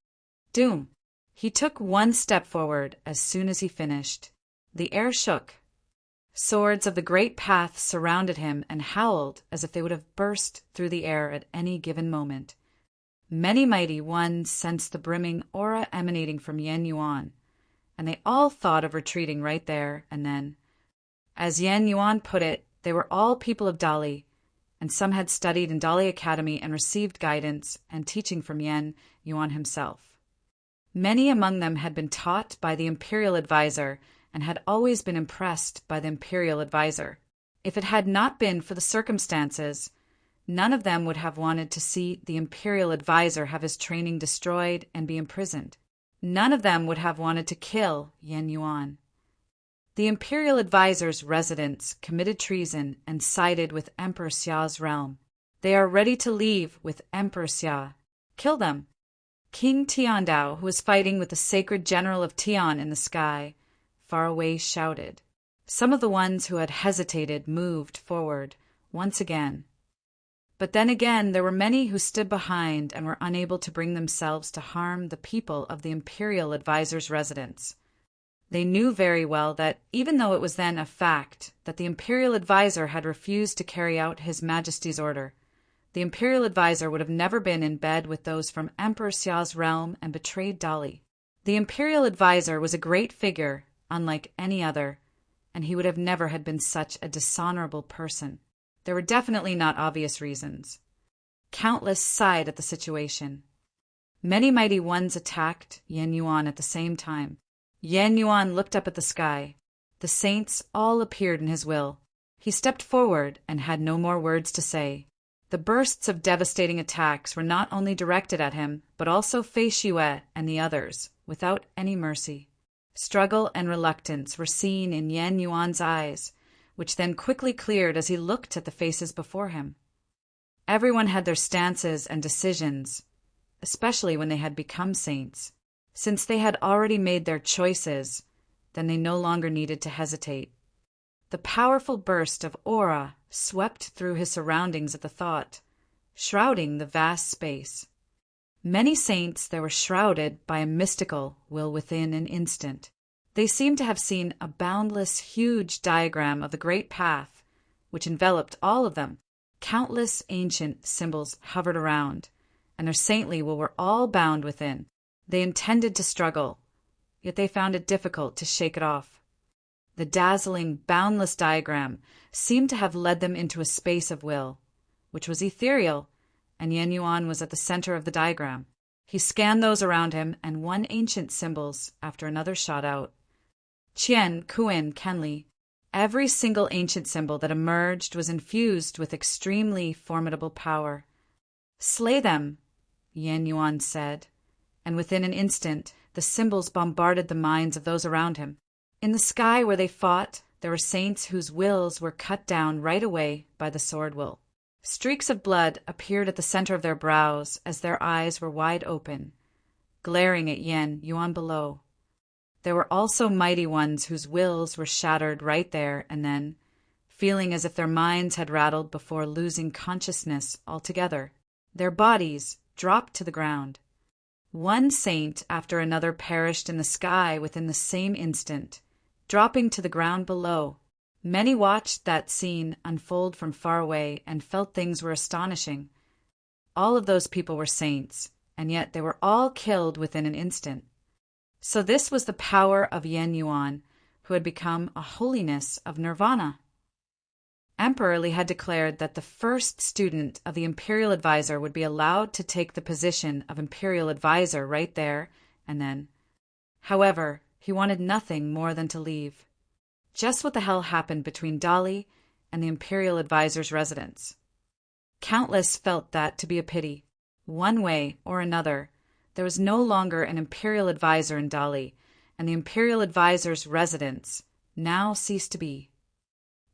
Doom." He took one step forward as soon as he finished. The air shook. Swords of the great path surrounded him and howled as if they would have burst through the air at any given moment. Many mighty ones sensed the brimming aura emanating from Yen Yuan, and they all thought of retreating right there and then. As Yen Yuan put it, they were all people of Dali, and some had studied in Dali Academy and received guidance and teaching from Yen Yuan himself. Many among them had been taught by the imperial advisor and had always been impressed by the imperial advisor. If it had not been for the circumstances, none of them would have wanted to see the imperial advisor have his training destroyed and be imprisoned. None of them would have wanted to kill Yen Yuan. The imperial advisor's residents committed treason and sided with Emperor Xia's realm. They are ready to leave with Emperor Xia. Kill them. King Tiandao, who was fighting with the sacred general of Tian in the sky, far away shouted. Some of the ones who had hesitated moved forward once again. But then again there were many who stood behind and were unable to bring themselves to harm the people of the imperial advisor's residence. They knew very well that, even though it was then a fact that the imperial advisor had refused to carry out His Majesty's order, the imperial advisor would have never been in bed with those from Emperor Xia's realm and betrayed Dali. The imperial advisor was a great figure, unlike any other, and he would have never had been such a dishonorable person. There were definitely not obvious reasons. Countless sighed at the situation. Many mighty ones attacked Yen Yuan at the same time. Yen Yuan looked up at the sky. The saints all appeared in his will. He stepped forward and had no more words to say. The bursts of devastating attacks were not only directed at him, but also Fei Xue and the others, without any mercy. Struggle and reluctance were seen in Yen Yuan's eyes, which then quickly cleared as he looked at the faces before him. Everyone had their stances and decisions, especially when they had become saints. Since they had already made their choices, then they no longer needed to hesitate. The powerful burst of aura swept through his surroundings at the thought, shrouding the vast space. Many saints there were shrouded by a mystical will within an instant. They seemed to have seen a boundless, huge diagram of the great path, which enveloped all of them. Countless ancient symbols hovered around, and their saintly will were all bound within. They intended to struggle, yet they found it difficult to shake it off. The dazzling, boundless diagram seemed to have led them into a space of will, which was ethereal, and Yen Yuan was at the center of the diagram. He scanned those around him, and one ancient symbols after another shot out. Qian, Kuin, Kenli. Every single ancient symbol that emerged was infused with extremely formidable power. "Slay them," Yen Yuan said, and within an instant the symbols bombarded the minds of those around him. In the sky where they fought, there were saints whose wills were cut down right away by the sword will. Streaks of blood appeared at the center of their brows as their eyes were wide open, glaring at Yen Yuan below. There were also mighty ones whose wills were shattered right there and then, feeling as if their minds had rattled before losing consciousness altogether. Their bodies dropped to the ground. One saint after another perished in the sky within the same instant, dropping to the ground below. Many watched that scene unfold from far away and felt things were astonishing. All of those people were saints, and yet they were all killed within an instant. So this was the power of Yen Yuan, who had become a holiness of nirvana. Emperor Li had declared that the first student of the imperial advisor would be allowed to take the position of imperial advisor right there and then. However, he wanted nothing more than to leave. Just what the hell happened between Dali and the imperial advisor's residence? Countless felt that to be a pity. One way or another, there was no longer an imperial advisor in Dali, and the imperial advisor's residence now ceased to be.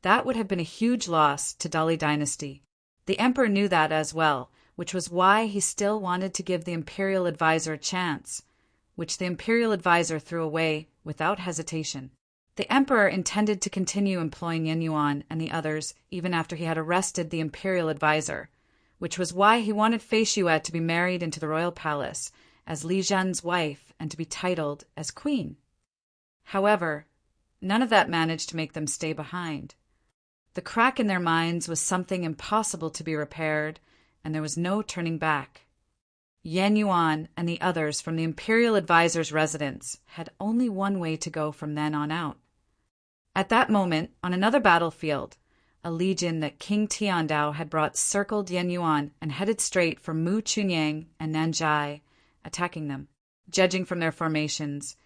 That would have been a huge loss to Dali dynasty. The emperor knew that as well, which was why he still wanted to give the imperial advisor a chance, which the imperial advisor threw away without hesitation. The emperor intended to continue employing Yen Yuan and the others even after he had arrested the imperial advisor, which was why he wanted Fei Xue to be married into the royal palace as Li Zhen's wife and to be titled as queen. However, none of that managed to make them stay behind. The crack in their minds was something impossible to be repaired, and there was no turning back. Yen Yuan and the others from the imperial advisor's residence had only one way to go from then on out. At that moment, on another battlefield, a legion that King Tiandao had brought circled Yen Yuan and headed straight for Mu Chunyang and Nanjai, attacking them. Judging from their formations,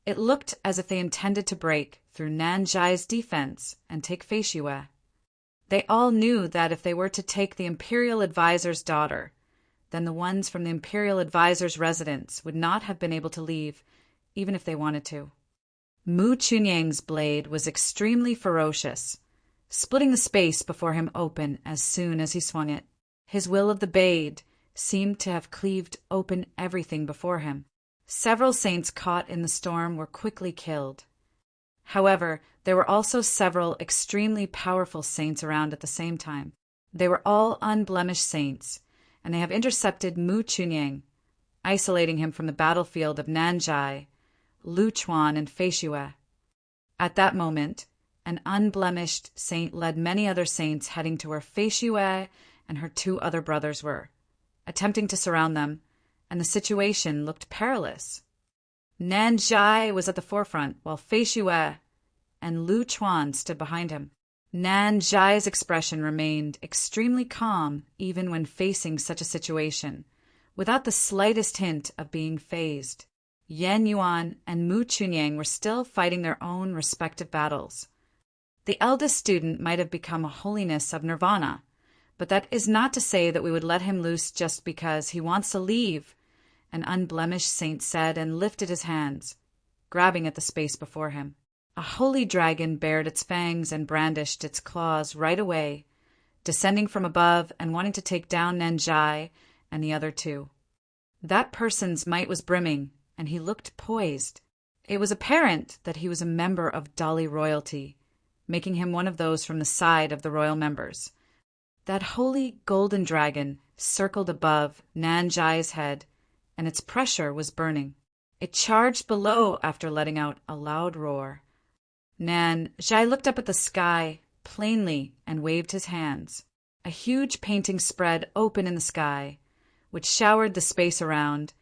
it looked as if they intended to break through Nanjai's defense and take Fei Xue. They all knew that if they were to take the imperial advisor's daughter, then the ones from the imperial advisor's residence would not have been able to leave, even if they wanted to. Mu Chunyang's blade was extremely ferocious, splitting the space before him open as soon as he swung it. His will of the blade seemed to have cleaved open everything before him. Several saints caught in the storm were quickly killed. However, there were also several extremely powerful saints around at the same time. They were all unblemished saints, and they have intercepted Mu Chunyang, isolating him from the battlefield of Nanjai, Lu Chuan, and Fei Xue. At that moment, an unblemished saint led many other saints heading to where Fei Xue and her two other brothers were, attempting to surround them, and the situation looked perilous. Nanjai was at the forefront, while Fei Xue and Lu Chuan stood behind him. Nanjai's expression remained extremely calm even when facing such a situation, without the slightest hint of being fazed. Yen Yuan and Mu Chunyang were still fighting their own respective battles. The eldest student might have become a holiness of nirvana, but that is not to say that we would let him loose just because he wants to leave, an unblemished saint said and lifted his hands, grabbing at the space before him. A holy dragon bared its fangs and brandished its claws right away, descending from above and wanting to take down Nanjai and the other two. That person's might was brimming, and he looked poised. It was apparent that he was a member of Dali royalty, making him one of those from the side of the royal members. That holy golden dragon circled above Nanjai's head, and its pressure was burning. It charged below after letting out a loud roar. Nanjai looked up at the sky plainly and waved his hands. A huge painting spread open in the sky, which showered the space around.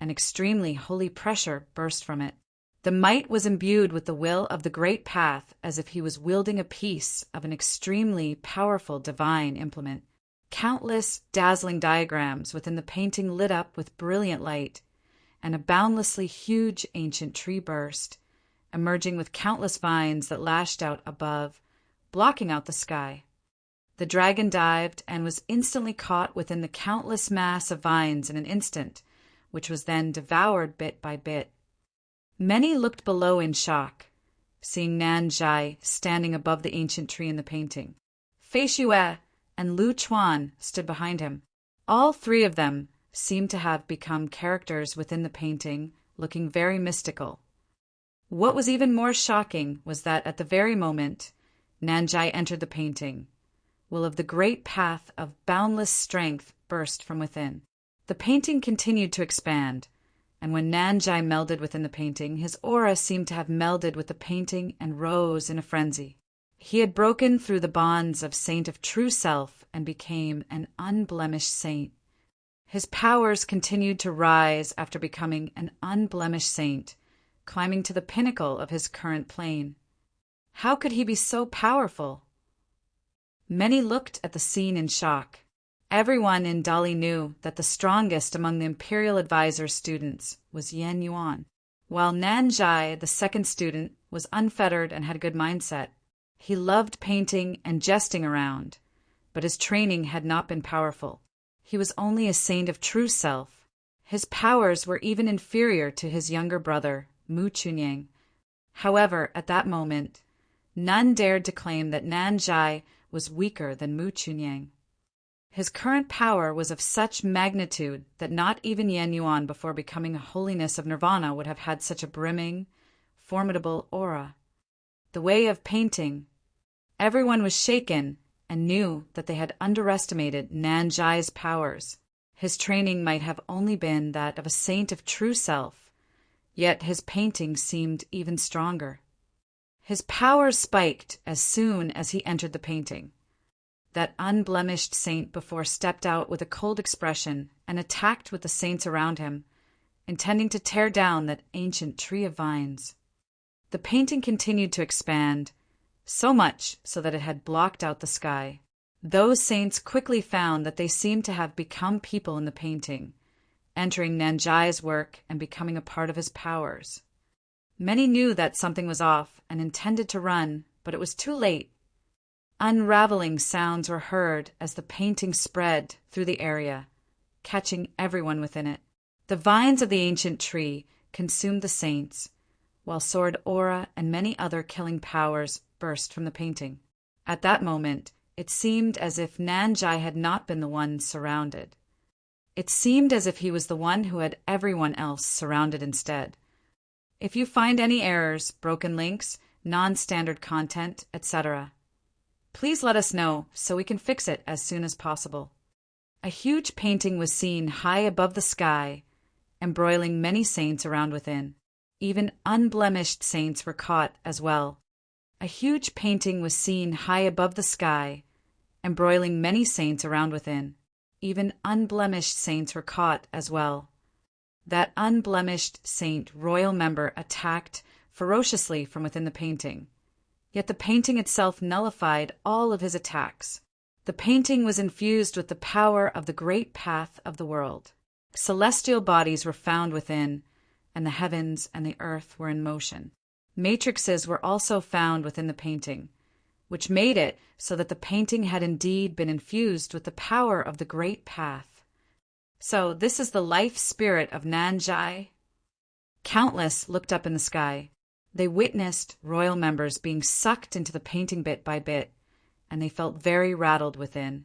An extremely holy pressure burst from it. The might was imbued with the will of the great path as if he was wielding a piece of an extremely powerful divine implement. Countless dazzling diagrams within the painting lit up with brilliant light, and a boundlessly huge ancient tree burst, emerging with countless vines that lashed out above, blocking out the sky. The dragon dived and was instantly caught within the countless mass of vines in an instant, which was then devoured bit by bit. Many looked below in shock, seeing Nanjai standing above the ancient tree in the painting. Fei Xue and Lu Chuan stood behind him. All three of them seemed to have become characters within the painting, looking very mystical. What was even more shocking was that at the very moment Nanjai entered the painting, will of the great path of boundless strength burst from within. The painting continued to expand, and when Nanjai melded within the painting, his aura seemed to have melded with the painting and rose in a frenzy. He had broken through the bonds of saint of true self and became an unblemished saint. His powers continued to rise after becoming an unblemished saint, climbing to the pinnacle of his current plane. How could he be so powerful? Many looked at the scene in shock. Everyone in Dali knew that the strongest among the Imperial Advisor's students was Yan Yuan, while Nanjai, the second student, was unfettered and had a good mindset. He loved painting and jesting around, but his training had not been powerful. He was only a saint of true self. His powers were even inferior to his younger brother, Mu Chunyang. However, at that moment, none dared to claim that Nanjai was weaker than Mu Chunyang. His current power was of such magnitude that not even Yan Yuan before becoming a holiness of nirvana would have had such a brimming, formidable aura. The way of painting. Everyone was shaken and knew that they had underestimated Nanjai's powers. His training might have only been that of a saint of true self, yet his painting seemed even stronger. His powers spiked as soon as he entered the painting. That unblemished saint before stepped out with a cold expression and attacked with the saints around him, intending to tear down that ancient tree of vines. The painting continued to expand, so much so that it had blocked out the sky. Those saints quickly found that they seemed to have become people in the painting, entering Nanjai's work and becoming a part of his powers. Many knew that something was off and intended to run, but it was too late. Unraveling sounds were heard as the painting spread through the area, catching everyone within it. The vines of the ancient tree consumed the saints, while sword aura and many other killing powers burst from the painting. At that moment, it seemed as if Nanjai had not been the one surrounded. It seemed as if he was the one who had everyone else surrounded instead. If you find any errors, broken links, non-standard content, etc., please let us know so we can fix it as soon as possible. A huge painting was seen high above the sky, embroiling many saints around within. Even unblemished saints were caught as well. A huge painting was seen high above the sky, embroiling many saints around within. Even unblemished saints were caught as well. That unblemished saint royal member attacked ferociously from within the painting. Yet the painting itself nullified all of his attacks. The painting was infused with the power of the great path of the world. Celestial bodies were found within, and the heavens and the earth were in motion. Matrices were also found within the painting, which made it so that the painting had indeed been infused with the power of the great path. So this is the life spirit of Nanjai. Countless looked up in the sky. They witnessed royal members being sucked into the painting bit by bit, and they felt very rattled within.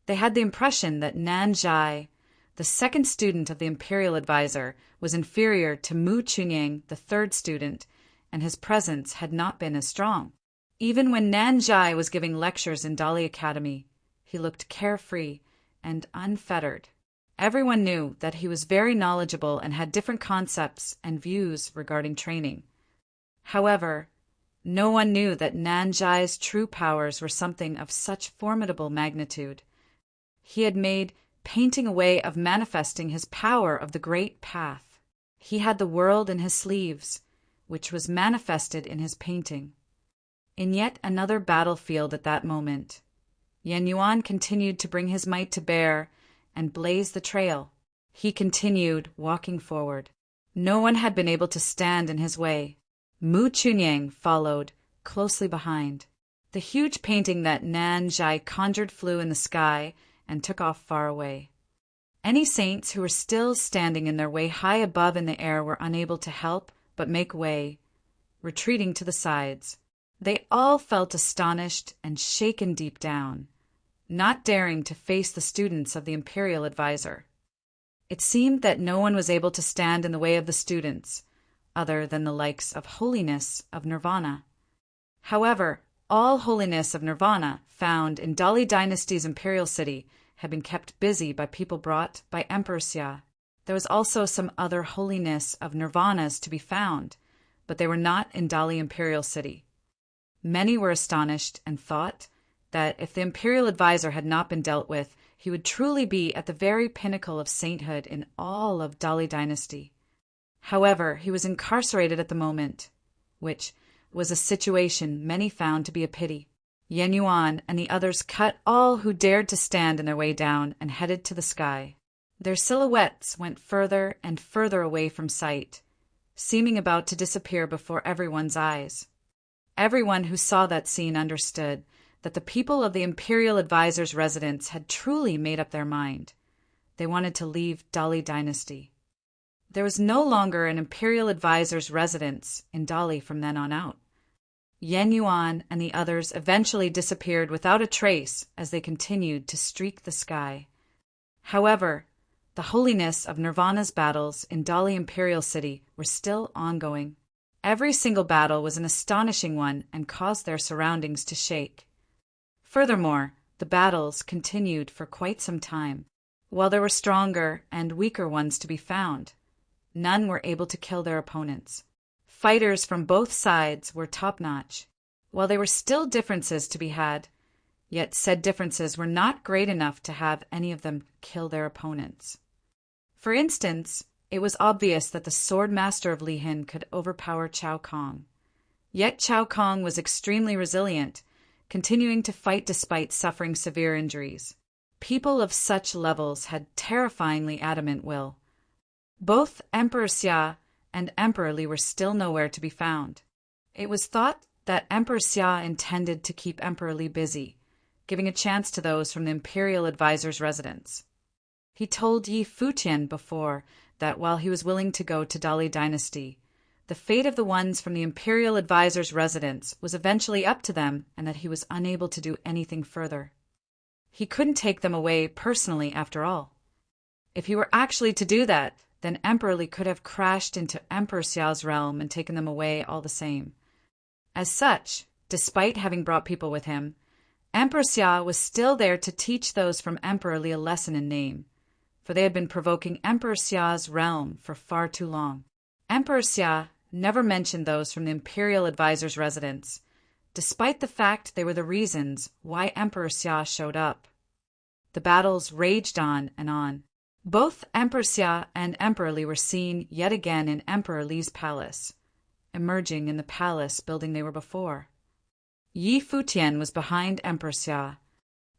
They had the impression that Nanjai, the second student of the Imperial Advisor, was inferior to Mu Chunyang, the third student, and his presence had not been as strong. Even when Nanjai was giving lectures in Dali Academy, he looked carefree and unfettered. Everyone knew that he was very knowledgeable and had different concepts and views regarding training. However, no one knew that Nanjai's true powers were something of such formidable magnitude. He had made painting a way of manifesting his power of the great path. He had the world in his sleeves, which was manifested in his painting. In yet another battlefield at that moment, Yan Yuan continued to bring his might to bear and blaze the trail. He continued walking forward. No one had been able to stand in his way. Mu Chunyang followed closely behind. The huge painting that Nanjai conjured flew in the sky and took off far away. Any saints who were still standing in their way high above in the air were unable to help but make way, retreating to the sides. They all felt astonished and shaken deep down, not daring to face the students of the Imperial Advisor. It seemed that no one was able to stand in the way of the students, other than the likes of holiness of nirvana. However, all holiness of nirvana found in Dali Dynasty's imperial city had been kept busy by people brought by Emperor Xia. There was also some other holiness of nirvanas to be found, but they were not in Dali Imperial City. Many were astonished and thought that if the imperial advisor had not been dealt with, he would truly be at the very pinnacle of sainthood in all of Dali dynasty. However, he was incarcerated at the moment, which was a situation many found to be a pity. Yen Yuan and the others cut all who dared to stand in their way down and headed to the sky. Their silhouettes went further and further away from sight, seeming about to disappear before everyone's eyes. Everyone who saw that scene understood that the people of the imperial advisor's residence had truly made up their mind. They wanted to leave Dali dynasty. There was no longer an imperial advisor's residence in Dali from then on out. Yen Yuan and the others eventually disappeared without a trace as they continued to streak the sky. However, the holiness of Nirvana's battles in Dali Imperial City were still ongoing. Every single battle was an astonishing one and caused their surroundings to shake. Furthermore, the battles continued for quite some time. While there were stronger and weaker ones to be found, none were able to kill their opponents. Fighters from both sides were top-notch. While there were still differences to be had, yet said differences were not great enough to have any of them kill their opponents. For instance, it was obvious that the sword master of Lihin could overpower Chao Kong. Yet Chao Kong was extremely resilient, continuing to fight despite suffering severe injuries. People of such levels had terrifyingly adamant will. Both Emperor Xia and Emperor Li were still nowhere to be found. It was thought that Emperor Xia intended to keep Emperor Li busy, giving a chance to those from the imperial advisor's residence. He told Yi Futian before that while he was willing to go to Dali dynasty, the fate of the ones from the imperial advisor's residence was eventually up to them and that he was unable to do anything further. He couldn't take them away personally after all. If he were actually to do that, then Emperor Li could have crashed into Emperor Xiao's realm and taken them away all the same. As such, despite having brought people with him, Emperor Xia was still there to teach those from Emperor Li a lesson in name, for they had been provoking Emperor Xiao's realm for far too long. Emperor Xia never mentioned those from the imperial advisor's residence, despite the fact they were the reasons why Emperor Xia showed up. The battles raged on and on. Both Emperor Xia and Emperor Li were seen yet again in Emperor Li's palace, emerging in the palace building they were before. Yi Futian was behind Emperor Xia.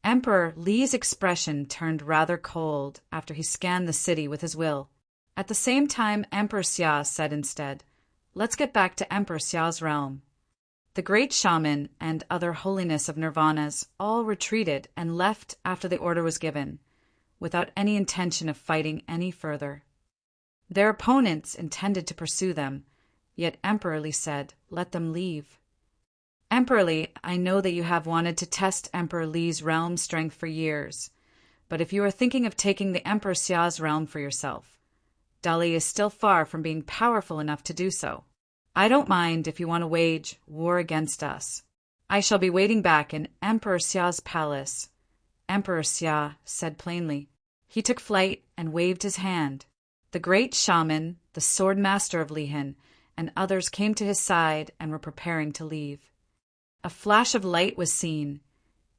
Emperor Li's expression turned rather cold after he scanned the city with his will. At the same time, Emperor Xia said instead, "Let's get back to Emperor Xiao's realm." The great shaman and other holiness of nirvanas all retreated and left after the order was given, without any intention of fighting any further. Their opponents intended to pursue them, yet Emperor Li said, "Let them leave." "Emperor Li, I know that you have wanted to test Emperor Li's realm strength for years, but if you are thinking of taking the Emperor Xiao's realm for yourself, Dali is still far from being powerful enough to do so. I don't mind if you want to wage war against us. I shall be waiting back in Emperor Xiao's palace," Emperor Xia said plainly. He took flight and waved his hand. The great shaman, the sword master of Lihin, and others came to his side and were preparing to leave. A flash of light was seen,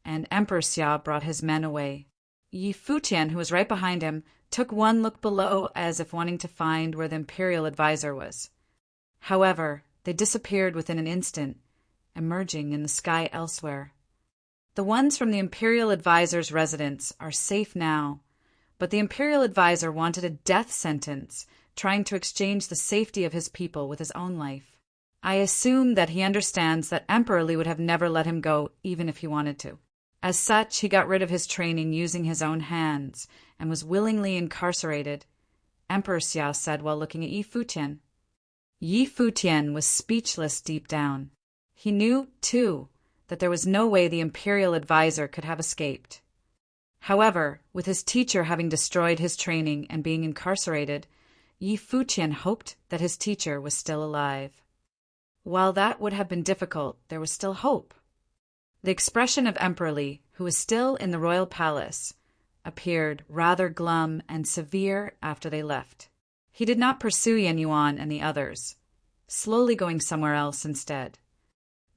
and Emperor Xia brought his men away. Yi Futian, who was right behind him, took one look below as if wanting to find where the imperial advisor was. However, they disappeared within an instant, emerging in the sky elsewhere. The ones from the imperial advisor's residence are safe now, but the imperial advisor wanted a death sentence, trying to exchange the safety of his people with his own life. I assume that he understands that Emperor Li would have never let him go even if he wanted to. As such, he got rid of his training using his own hands and was willingly incarcerated, Emperor Xia said while looking at Yi Futian. Yi Futian was speechless deep down. He knew, too, that there was no way the imperial advisor could have escaped. However, with his teacher having destroyed his training and being incarcerated, Yi Futian hoped that his teacher was still alive. While that would have been difficult, there was still hope. The expression of Emperor Li, who was still in the royal palace, appeared rather glum and severe after they left. He did not pursue Yan Yuan and the others, slowly going somewhere else instead.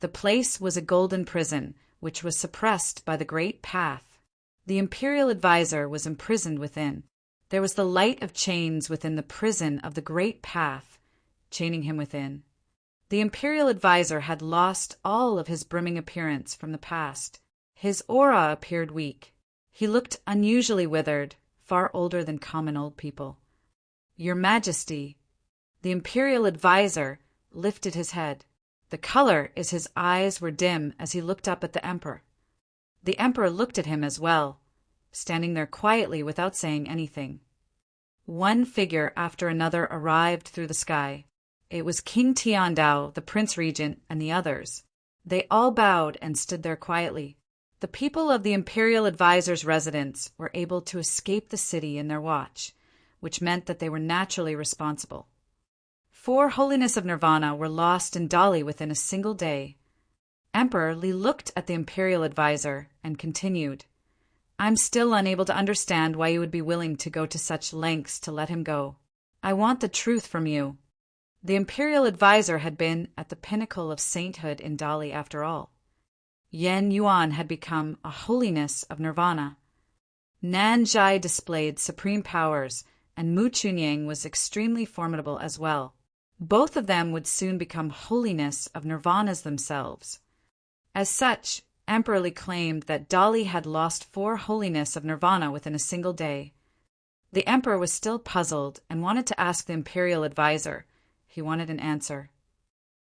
The place was a golden prison, which was suppressed by the great path. The imperial advisor was imprisoned within. There was the light of chains within the prison of the great path, chaining him within. The imperial advisor had lost all of his brimming appearance from the past. His aura appeared weak. He looked unusually withered, far older than common old people. "Your Majesty," the imperial advisor lifted his head. The color is his eyes were dim as he looked up at the emperor. The emperor looked at him as well, standing there quietly without saying anything. One figure after another arrived through the sky. It was King Tiandao, the Prince Regent, and the others. They all bowed and stood there quietly. The people of the imperial advisor's residence were able to escape the city in their watch, which meant that they were naturally responsible. 4 holiness of Nirvana were lost in Dali within a single day. Emperor Li looked at the imperial advisor and continued, "I'm still unable to understand why you would be willing to go to such lengths to let him go. I want the truth from you." The imperial advisor had been at the pinnacle of sainthood in Dali after all. Yan Yuan had become a holiness of Nirvana. Nan Zhai displayed supreme powers, and Mu Chunying was extremely formidable as well. Both of them would soon become holiness of Nirvanas themselves. As such, Emperor Li claimed that Dali had lost 4 holiness of Nirvana within a single day. The emperor was still puzzled and wanted to ask the imperial advisor. He wanted an answer.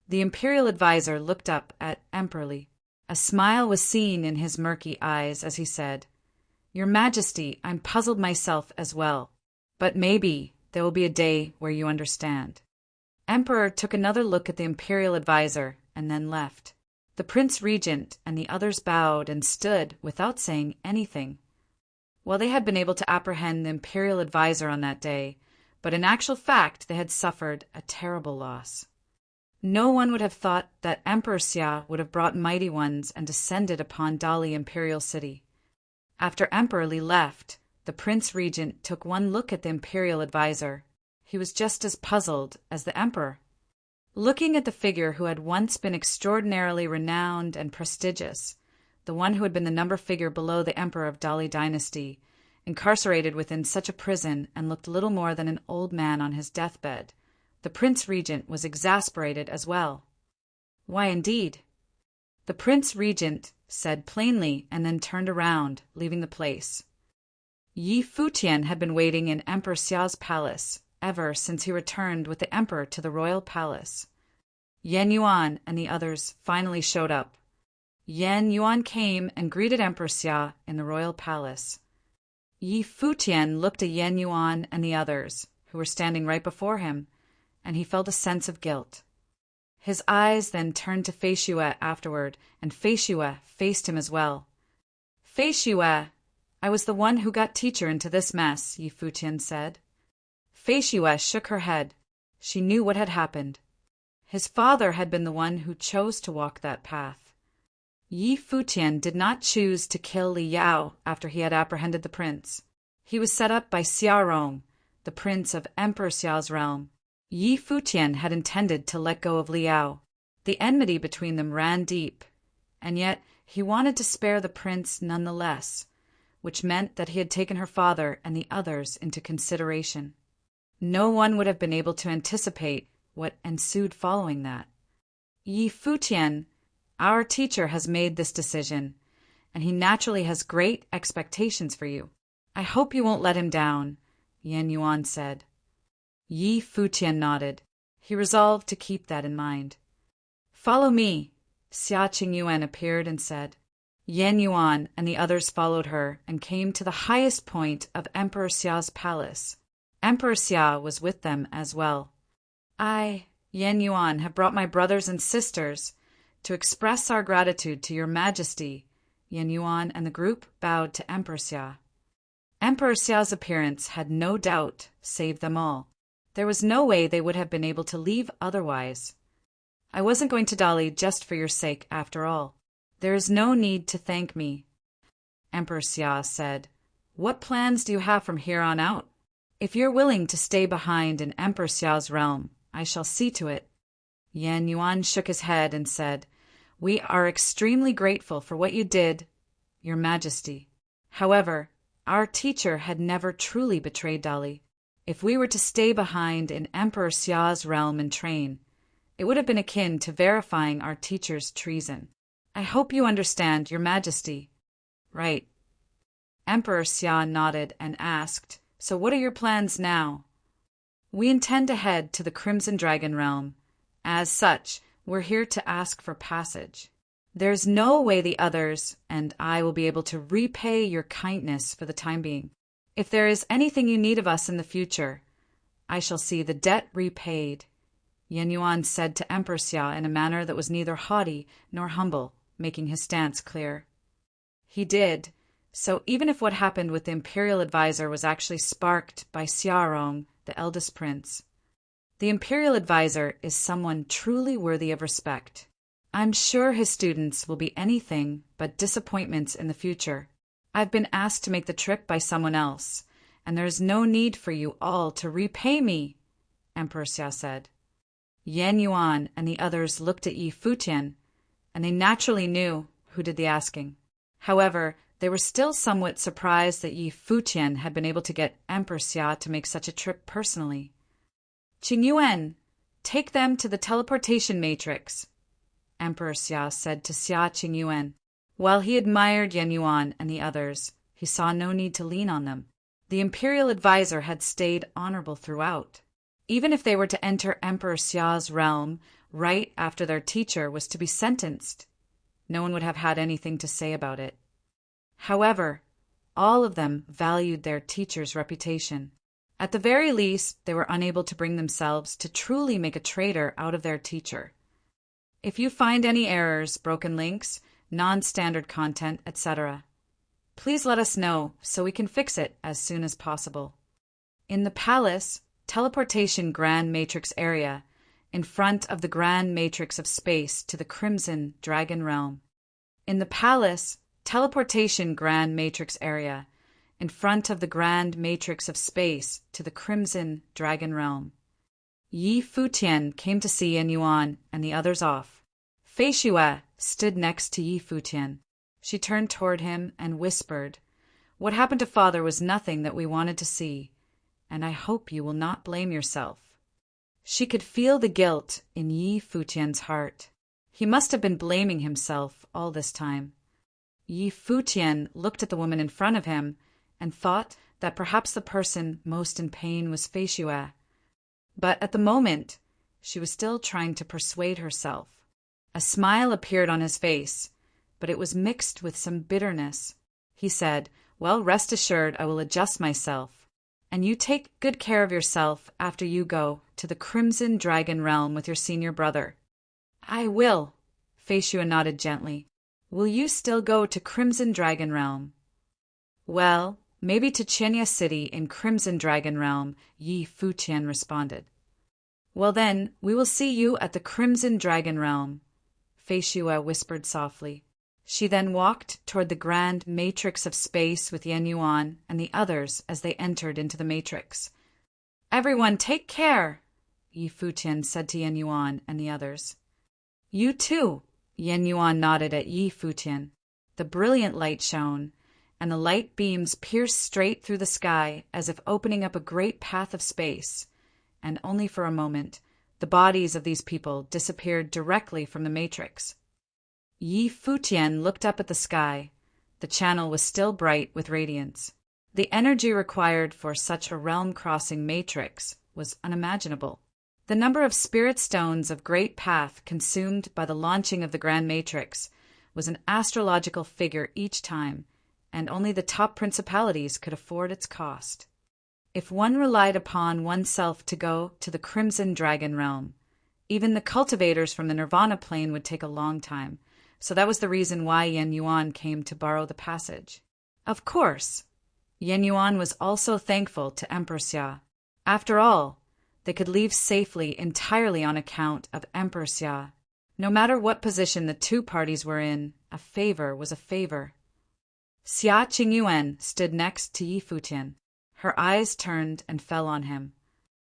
The imperial advisor looked up at Emperor Li. A smile was seen in his murky eyes as he said, "Your Majesty, I'm puzzled myself as well. But maybe there will be a day where you understand." Emperor took another look at the imperial advisor and then left. The Prince Regent and the others bowed and stood without saying anything. Well, they had been able to apprehend the imperial advisor on that day, but in actual fact they had suffered a terrible loss. No one would have thought that Emperor Xia would have brought mighty ones and descended upon Dali imperial city. After Emperor Li left, the Prince Regent took one look at the imperial advisor. He was just as puzzled as the emperor. Looking at the figure who had once been extraordinarily renowned and prestigious, the one who had been the number figure below the emperor of Dali dynasty, incarcerated within such a prison and looked little more than an old man on his deathbed, the Prince Regent was exasperated as well. Why, indeed? The Prince Regent said plainly and then turned around, leaving the place. Yi Futian had been waiting in Emperor Xia's palace ever since he returned with the emperor to the royal palace. Yan Yuan and the others finally showed up. Yan Yuan came and greeted Emperor Xia in the royal palace. Yi Futian looked at Yan Yuan and the others, who were standing right before him, and he felt a sense of guilt. His eyes then turned to Fei Xue afterward, and Fei Xue faced him as well. "Fei Xue, I was the one who got teacher into this mess," Yi Futian said. Fei Xue shook her head. She knew what had happened. His father had been the one who chose to walk that path. Yi Futian did not choose to kill Li Yao after he had apprehended the prince. He was set up by Xia Rong, the prince of Emperor Xiao's realm. Yi Futian had intended to let go of Li Yao. The enmity between them ran deep, and yet he wanted to spare the prince nonetheless, which meant that he had taken her father and the others into consideration. No one would have been able to anticipate what ensued following that. "Yi Futian, our teacher has made this decision, and he naturally has great expectations for you. I hope you won't let him down," Yan Yuan said. Yi Futian nodded. He resolved to keep that in mind. "Follow me," Xia Qingyuan appeared and said. Yan Yuan and the others followed her and came to the highest point of Emperor Xia's palace. Emperor Xia was with them as well. "I, Yan Yuan, have brought my brothers and sisters to express our gratitude to your Majesty." Yan Yuan and the group bowed to Emperor Xia. Emperor Xia's appearance had no doubt saved them all. There was no way they would have been able to leave otherwise. "I wasn't going to Dali just for your sake after all. There is no need to thank me," Emperor Xia said. What plans do you have from here on out? If you're willing to stay behind in Emperor Xiao's realm, I shall see to it. Yan Yuan shook his head and said, We are extremely grateful for what you did, Your Majesty. However, our teacher had never truly betrayed Dali. If we were to stay behind in Emperor Xiao's realm and train, it would have been akin to verifying our teacher's treason. I hope you understand, Your Majesty. Right. Emperor Xia nodded and asked, So what are your plans now? We intend to head to the Crimson Dragon realm. As such, we're here to ask for passage. There's no way the others and I will be able to repay your kindness for the time being. If there is anything you need of us in the future, I shall see the debt repaid, Yan Yuan said to Emperor Xia in a manner that was neither haughty nor humble, making his stance clear. He did, so even if what happened with the imperial advisor was actually sparked by Xiaorong, the eldest prince, the imperial advisor is someone truly worthy of respect. I'm sure his students will be anything but disappointments in the future. I've been asked to make the trip by someone else, and there is no need for you all to repay me, Emperor Xia said. Yan Yuan and the others looked at Yi Futian, and they naturally knew who did the asking. However, they were still somewhat surprised that Yi Futian had been able to get Emperor Xia to make such a trip personally. Qingyuan, take them to the teleportation matrix, Emperor Xia said to Xia Qingyuan. While he admired Yan Yuan and the others, he saw no need to lean on them. The imperial advisor had stayed honorable throughout. Even if they were to enter Emperor Xiao's realm right after their teacher was to be sentenced, no one would have had anything to say about it. However, all of them valued their teacher's reputation. At the very least, they were unable to bring themselves to truly make a traitor out of their teacher. If you find any errors, broken links, non-standard content, etc., please let us know so we can fix it as soon as possible. In the palace, teleportation Grand Matrix area, in front of the Grand Matrix of space to the Crimson Dragon realm. In the palace, teleportation Grand Matrix area, in front of the Grand Matrix of space to the Crimson Dragon realm. Yi Futian came to see Yan Yuan and the others off. Fei Xue stood next to Yi Futian. She turned toward him and whispered, What happened to father was nothing that we wanted to see, and I hope you will not blame yourself. She could feel the guilt in Yi Futian's heart. He must have been blaming himself all this time. Yi Futian looked at the woman in front of him and thought that perhaps the person most in pain was Fei Xue. But at the moment, she was still trying to persuade herself. A smile appeared on his face, but it was mixed with some bitterness. He said, Well, rest assured I will adjust myself, and you take good care of yourself after you go to the Crimson Dragon realm with your senior brother. I will, Fei Xue nodded gently. Will you still go to Crimson Dragon realm? Well, maybe to Chenya City in Crimson Dragon realm, Yi Futian responded. Well then, we will see you at the Crimson Dragon realm, Fei Xue whispered softly. She then walked toward the Grand Matrix of space with Yan Yuan and the others as they entered into the matrix. Everyone take care, Yi Futian said to Yan Yuan and the others. You too, Yan Yuan nodded at Yi Futian. The brilliant light shone, and the light beams pierced straight through the sky as if opening up a great path of space, and only for a moment, the bodies of these people disappeared directly from the matrix. Yi Futian looked up at the sky. The channel was still bright with radiance. The energy required for such a realm-crossing matrix was unimaginable. The number of spirit stones of Great Path consumed by the launching of the Grand Matrix was an astrological figure each time, and only the top principalities could afford its cost. If one relied upon oneself to go to the Crimson Dragon realm, even the cultivators from the Nirvana plane would take a long time, so that was the reason why Yan Yuan came to borrow the passage. Of course, Yan Yuan was also thankful to Emperor Xia. After all, they could leave safely entirely on account of Emperor Xia. No matter what position the two parties were in, a favor was a favor. Xia Qingyuan stood next to Yi Futian. Her eyes turned and fell on him.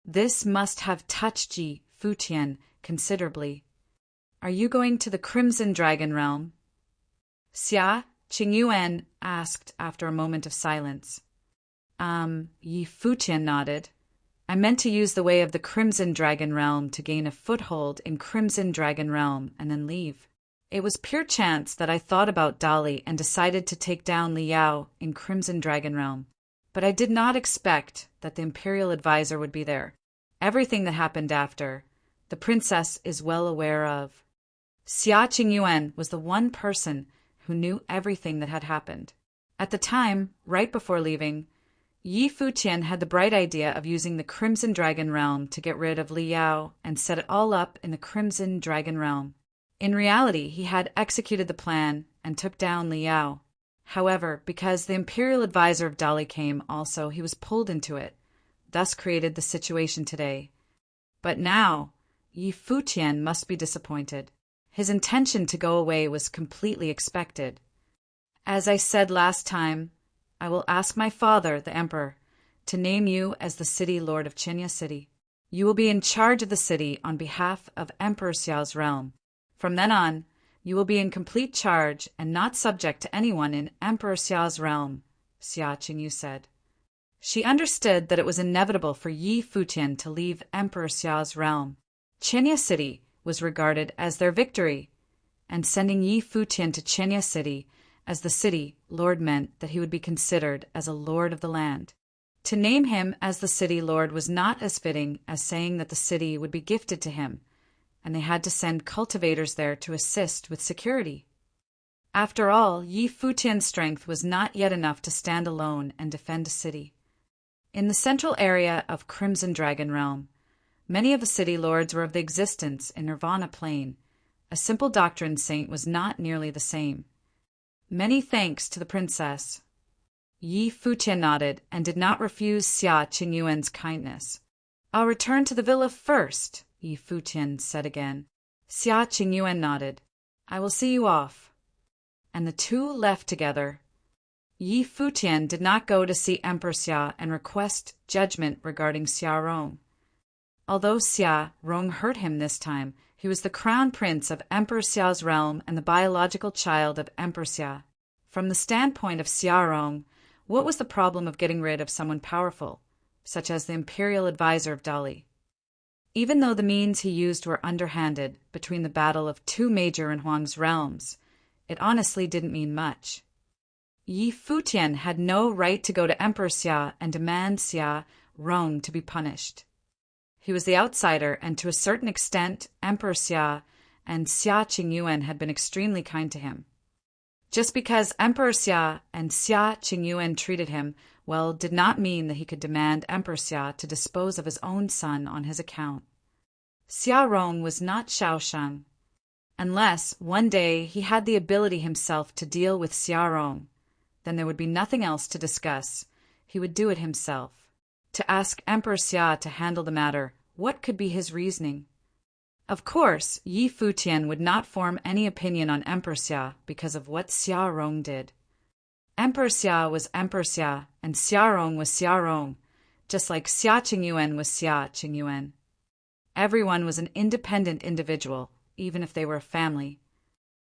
This must have touched Yi Futian considerably. Are you going to the Crimson Dragon realm? Xia Qingyuan asked after a moment of silence. Yi Futian nodded. I meant to use the way of the Crimson Dragon realm to gain a foothold in Crimson Dragon realm and then leave. It was pure chance that I thought about Dali and decided to take down Li Yao in Crimson Dragon realm. But I did not expect that the Imperial Advisor would be there. Everything that happened after, the princess is well aware of. Xia Qingyuan was the one person who knew everything that had happened. At the time, right before leaving, Yi Futian had the bright idea of using the Crimson Dragon realm to get rid of Li Yao and set it all up in the Crimson Dragon realm. In reality, he had executed the plan and took down Li Yao. However, because the Imperial Advisor of Dali came also, he was pulled into it, thus created the situation today. But now, Yi Futian must be disappointed. His intention to go away was completely expected. As I said last time, I will ask my father, the Emperor, to name you as the city lord of Qinya City. You will be in charge of the city on behalf of Emperor Xiao's realm. From then on, you will be in complete charge and not subject to anyone in Emperor Xiao's realm, Xia Qingyu said. She understood that it was inevitable for Yi Futian to leave Emperor Xiao's realm. Qinya City was regarded as their victory, and sending Yi Futian to Qinya City as the city lord meant that he would be considered as a lord of the land. To name him as the city lord was not as fitting as saying that the city would be gifted to him, and they had to send cultivators there to assist with security. After all, Yi Futian's strength was not yet enough to stand alone and defend a city. In the central area of Crimson Dragon Realm, many of the city lords were of the existence in Nirvana Plane. A simple doctrine saint was not nearly the same. Many thanks to the princess. Yi Futian nodded and did not refuse Xia Qingyuan's kindness. I'll return to the villa first, Yi Futian said again. Xia Qingyuan nodded. I will see you off. And the two left together. Yi Futian did not go to see Emperor Xia and request judgment regarding Xia Rong. Although Xia Rong hurt him this time, he was the crown prince of Emperor Xiao's realm and the biological child of Emperor Xia. From the standpoint of Xia Rong, what was the problem of getting rid of someone powerful, such as the Imperial Advisor of Dali? Even though the means he used were underhanded between the battle of two major in Huang's realms, it honestly didn't mean much. Yi Futian had no right to go to Emperor Xia and demand Xia Rong to be punished. He was the outsider, and to a certain extent, Emperor Xia and Xia Qingyuan had been extremely kind to him. Just because Emperor Xia and Xia Qingyuan treated him well did not mean that he could demand Emperor Xia to dispose of his own son on his account. Xia Rong was not Shaoshang. Unless, one day, he had the ability himself to deal with Xia Rong, then there would be nothing else to discuss. He would do it himself. To ask Emperor Xia to handle the matter, what could be his reasoning? Of course, Yi Futian would not form any opinion on Emperor Xia because of what Xia Rong did. Emperor Xia was Emperor Xia, and Xia Rong was Xia Rong, just like Xia Qingyuan was Xia Qingyuan. Everyone was an independent individual, even if they were a family.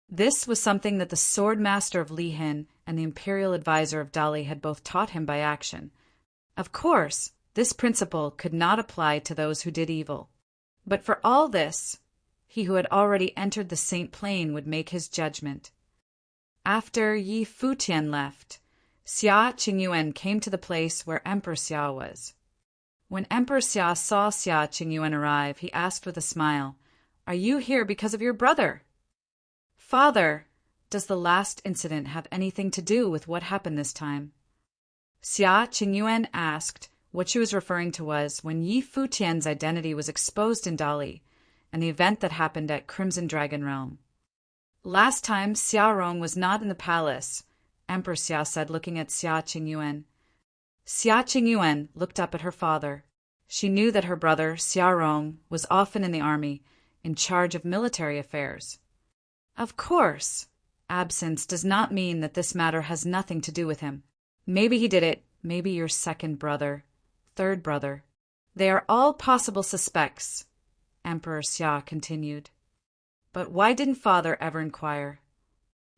This was something that the sword master of Li Hin and the Imperial Advisor of Dali had both taught him by action. Of course, this principle could not apply to those who did evil. But for all this, he who had already entered the Saint Plane would make his judgment. After Yi Futian left, Xia Qingyuan came to the place where Emperor Xia was. When Emperor Xia saw Xia Qingyuan arrive, he asked with a smile, "Are you here because of your brother?" "Father, does the last incident have anything to do with what happened this time?" Xia Qingyuan asked. What she was referring to was when Yi Futian's identity was exposed in Dali, and the event that happened at Crimson Dragon Realm. Last time, Xia Rong was not in the palace, Emperor Xia said, looking at Xia Qingyuan. Xia Qingyuan looked up at her father. She knew that her brother, Xia Rong, was often in the army, in charge of military affairs. Of course, absence does not mean that this matter has nothing to do with him. Maybe he did it, maybe your second brother, third brother. They are all possible suspects, Emperor Xia continued. But why didn't father ever inquire?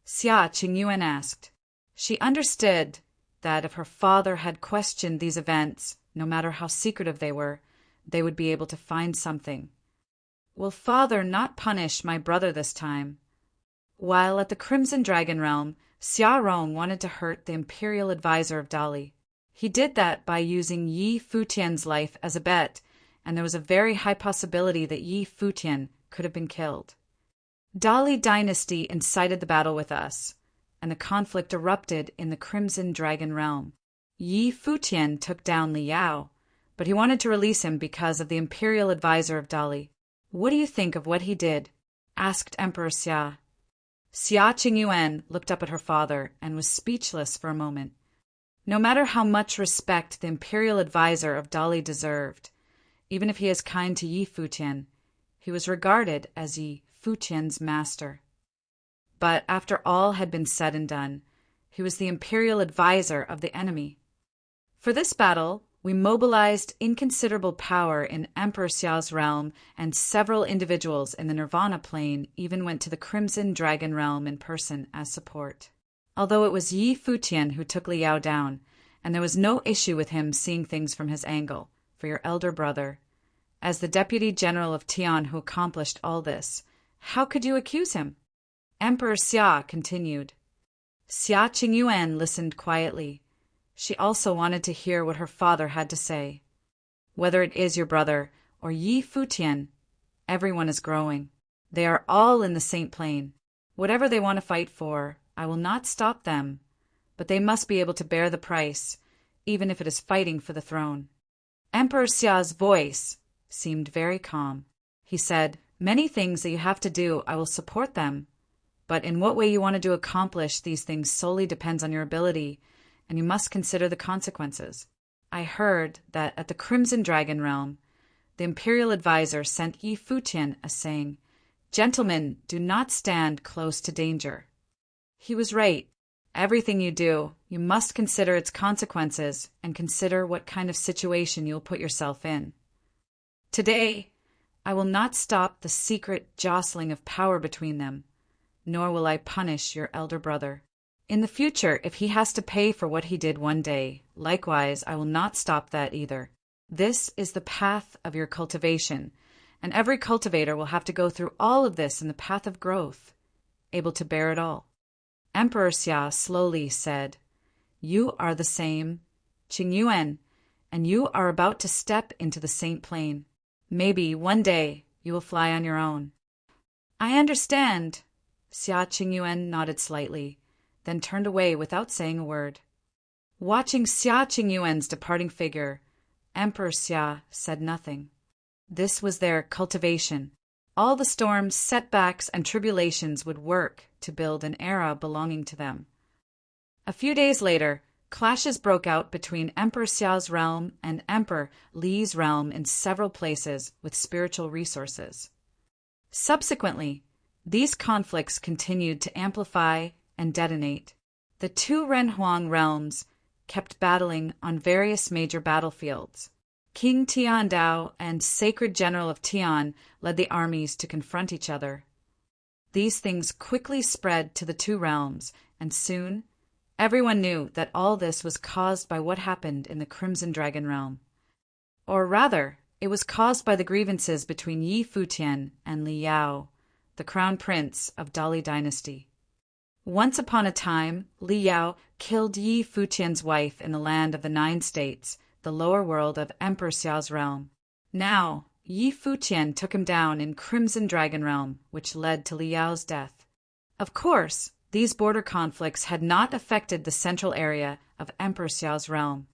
Xia Qingyuan asked. She understood that if her father had questioned these events, no matter how secretive they were, they would be able to find something. Will father not punish my brother this time? While at the Crimson Dragon Realm, Xia Rong wanted to hurt the imperial advisor of Dali. He did that by using Yi Futian's life as a bet, and there was a very high possibility that Yi Futian could have been killed. Dali dynasty incited the battle with us, and the conflict erupted in the Crimson Dragon Realm. Yi Futian took down Li Yao, but he wanted to release him because of the imperial advisor of Dali. What do you think of what he did? Asked Emperor Xia. Xia Qingyuan looked up at her father and was speechless for a moment. No matter how much respect the imperial advisor of Dali deserved, even if he is kind to Yi Futian, he was regarded as Yi Futian's master. But after all had been said and done, he was the imperial advisor of the enemy. For this battle, we mobilized inconsiderable power in Emperor Xiao's realm, and several individuals in the Nirvana plane even went to the Crimson Dragon Realm in person as support. Although it was Yi Futian who took Li Yao down, and there was no issue with him seeing things from his angle, for your elder brother, as the Deputy General of Tian who accomplished all this, how could you accuse him? Emperor Xia continued. Xia Qingyuan listened quietly. She also wanted to hear what her father had to say. Whether it is your brother or Yi Futian, everyone is growing. They are all in the Saint Plane. Whatever they want to fight for, I will not stop them, but they must be able to bear the price, even if it is fighting for the throne. Emperor Xia's voice seemed very calm. He said, many things that you have to do, I will support them, but in what way you want to accomplish these things solely depends on your ability, and you must consider the consequences. I heard that at the Crimson Dragon Realm, the imperial advisor sent Yi Futian as saying, gentlemen, do not stand close to danger. He was right. Everything you do, you must consider its consequences and consider what kind of situation you'll put yourself in. Today, I will not stop the secret jostling of power between them, nor will I punish your elder brother. In the future, if he has to pay for what he did one day, likewise, I will not stop that either. This is the path of your cultivation, and every cultivator will have to go through all of this in the path of growth, able to bear it all. Emperor Xia slowly said, you are the same Qingyuan, and you are about to step into the Saint Plane. Maybe one day you will fly on your own. I understand. Xia Qingyuan nodded slightly, then turned away without saying a word. Watching Xia Qingyuan's departing figure, Emperor Xia said nothing. This was their cultivation. All the storms, setbacks, and tribulations would work to build an era belonging to them. A few days later, clashes broke out between Emperor Xiao's realm and Emperor Li's realm in several places with spiritual resources. Subsequently, these conflicts continued to amplify and detonate. The two Renhuang realms kept battling on various major battlefields. King Tian Dao and Sacred General of Tian led the armies to confront each other. These things quickly spread to the two realms, and soon everyone knew that all this was caused by what happened in the Crimson Dragon Realm. Or rather, it was caused by the grievances between Yi Futian and Li Yao, the crown prince of Dali dynasty. Once upon a time, Li Yao killed Yi Futian's wife in the land of the 9 states, the lower world of Emperor Xiao's realm. Now, Yi Futian took him down in Crimson Dragon Realm, which led to Li Yao's death. Of course, these border conflicts had not affected the central area of Emperor Xiao's realm.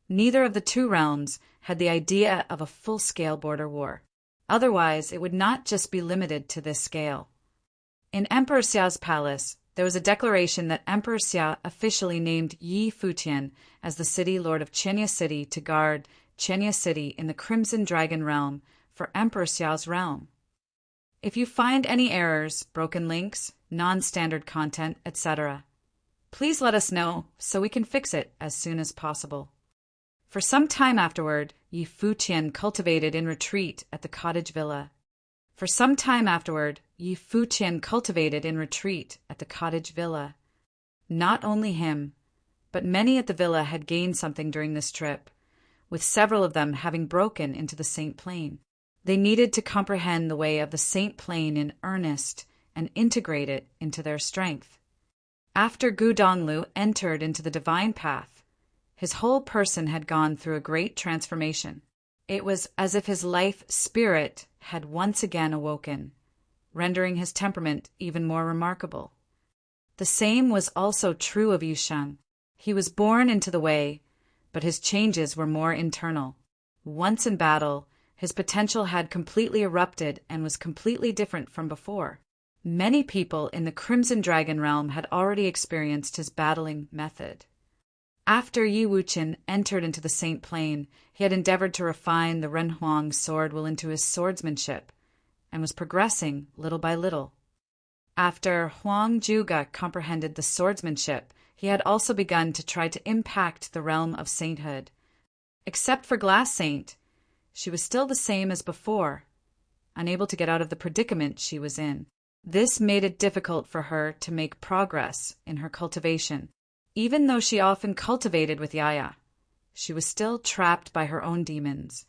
Neither of the two realms had the idea of a full-scale border war. Otherwise, it would not just be limited to this scale. In Emperor Xiao's palace, there was a declaration that Emperor Xia officially named Yi Futian as the city lord of Chenya City to guard Chenya City in the Crimson Dragon Realm for Emperor Xiao's realm. If you find any errors, broken links, non-standard content, etc. Please let us know so we can fix it as soon as possible. For some time afterward, Yi Futian cultivated in retreat at the cottage villa. For some time afterward, Yi Futian cultivated in retreat at the cottage villa. Not only him, but many at the villa had gained something during this trip, with several of them having broken into the Saint Plane. They needed to comprehend the way of the Saint Plane in earnest and integrate it into their strength. After Gu Donglu entered into the divine path, his whole person had gone through a great transformation. It was as if his life spirit had once again awoken, rendering his temperament even more remarkable. The same was also true of Yusheng. He was born into the way, but his changes were more internal. Once in battle, his potential had completely erupted and was completely different from before. Many people in the Crimson Dragon realm had already experienced his battling method. After Yi Wuqian entered into the Saint Plane, he had endeavored to refine the Renhuang sword will into his swordsmanship, and was progressing little by little. After Huang Juga comprehended the swordsmanship, he had also begun to try to impact the realm of sainthood. Except for Glass Saint, she was still the same as before, unable to get out of the predicament she was in. This made it difficult for her to make progress in her cultivation. Even though she often cultivated with Yaya, she was still trapped by her own demons,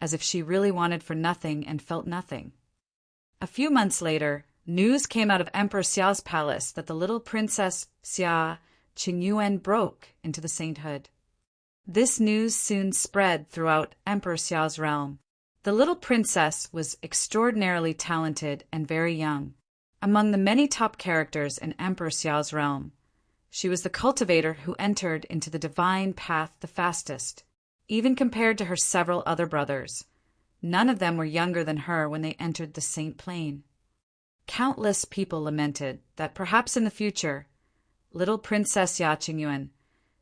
as if she really wanted for nothing and felt nothing. A few months later, news came out of Emperor Xia's palace that the little princess Xia Qingyuan broke into the sainthood. This news soon spread throughout Emperor Xia's realm. The little princess was extraordinarily talented and very young. Among the many top characters in Emperor Xia's realm, she was the cultivator who entered into the divine path the fastest. Even compared to her several other brothers, none of them were younger than her when they entered the Saint Plane. Countless people lamented that perhaps in the future, little Princess Xia Qingyuan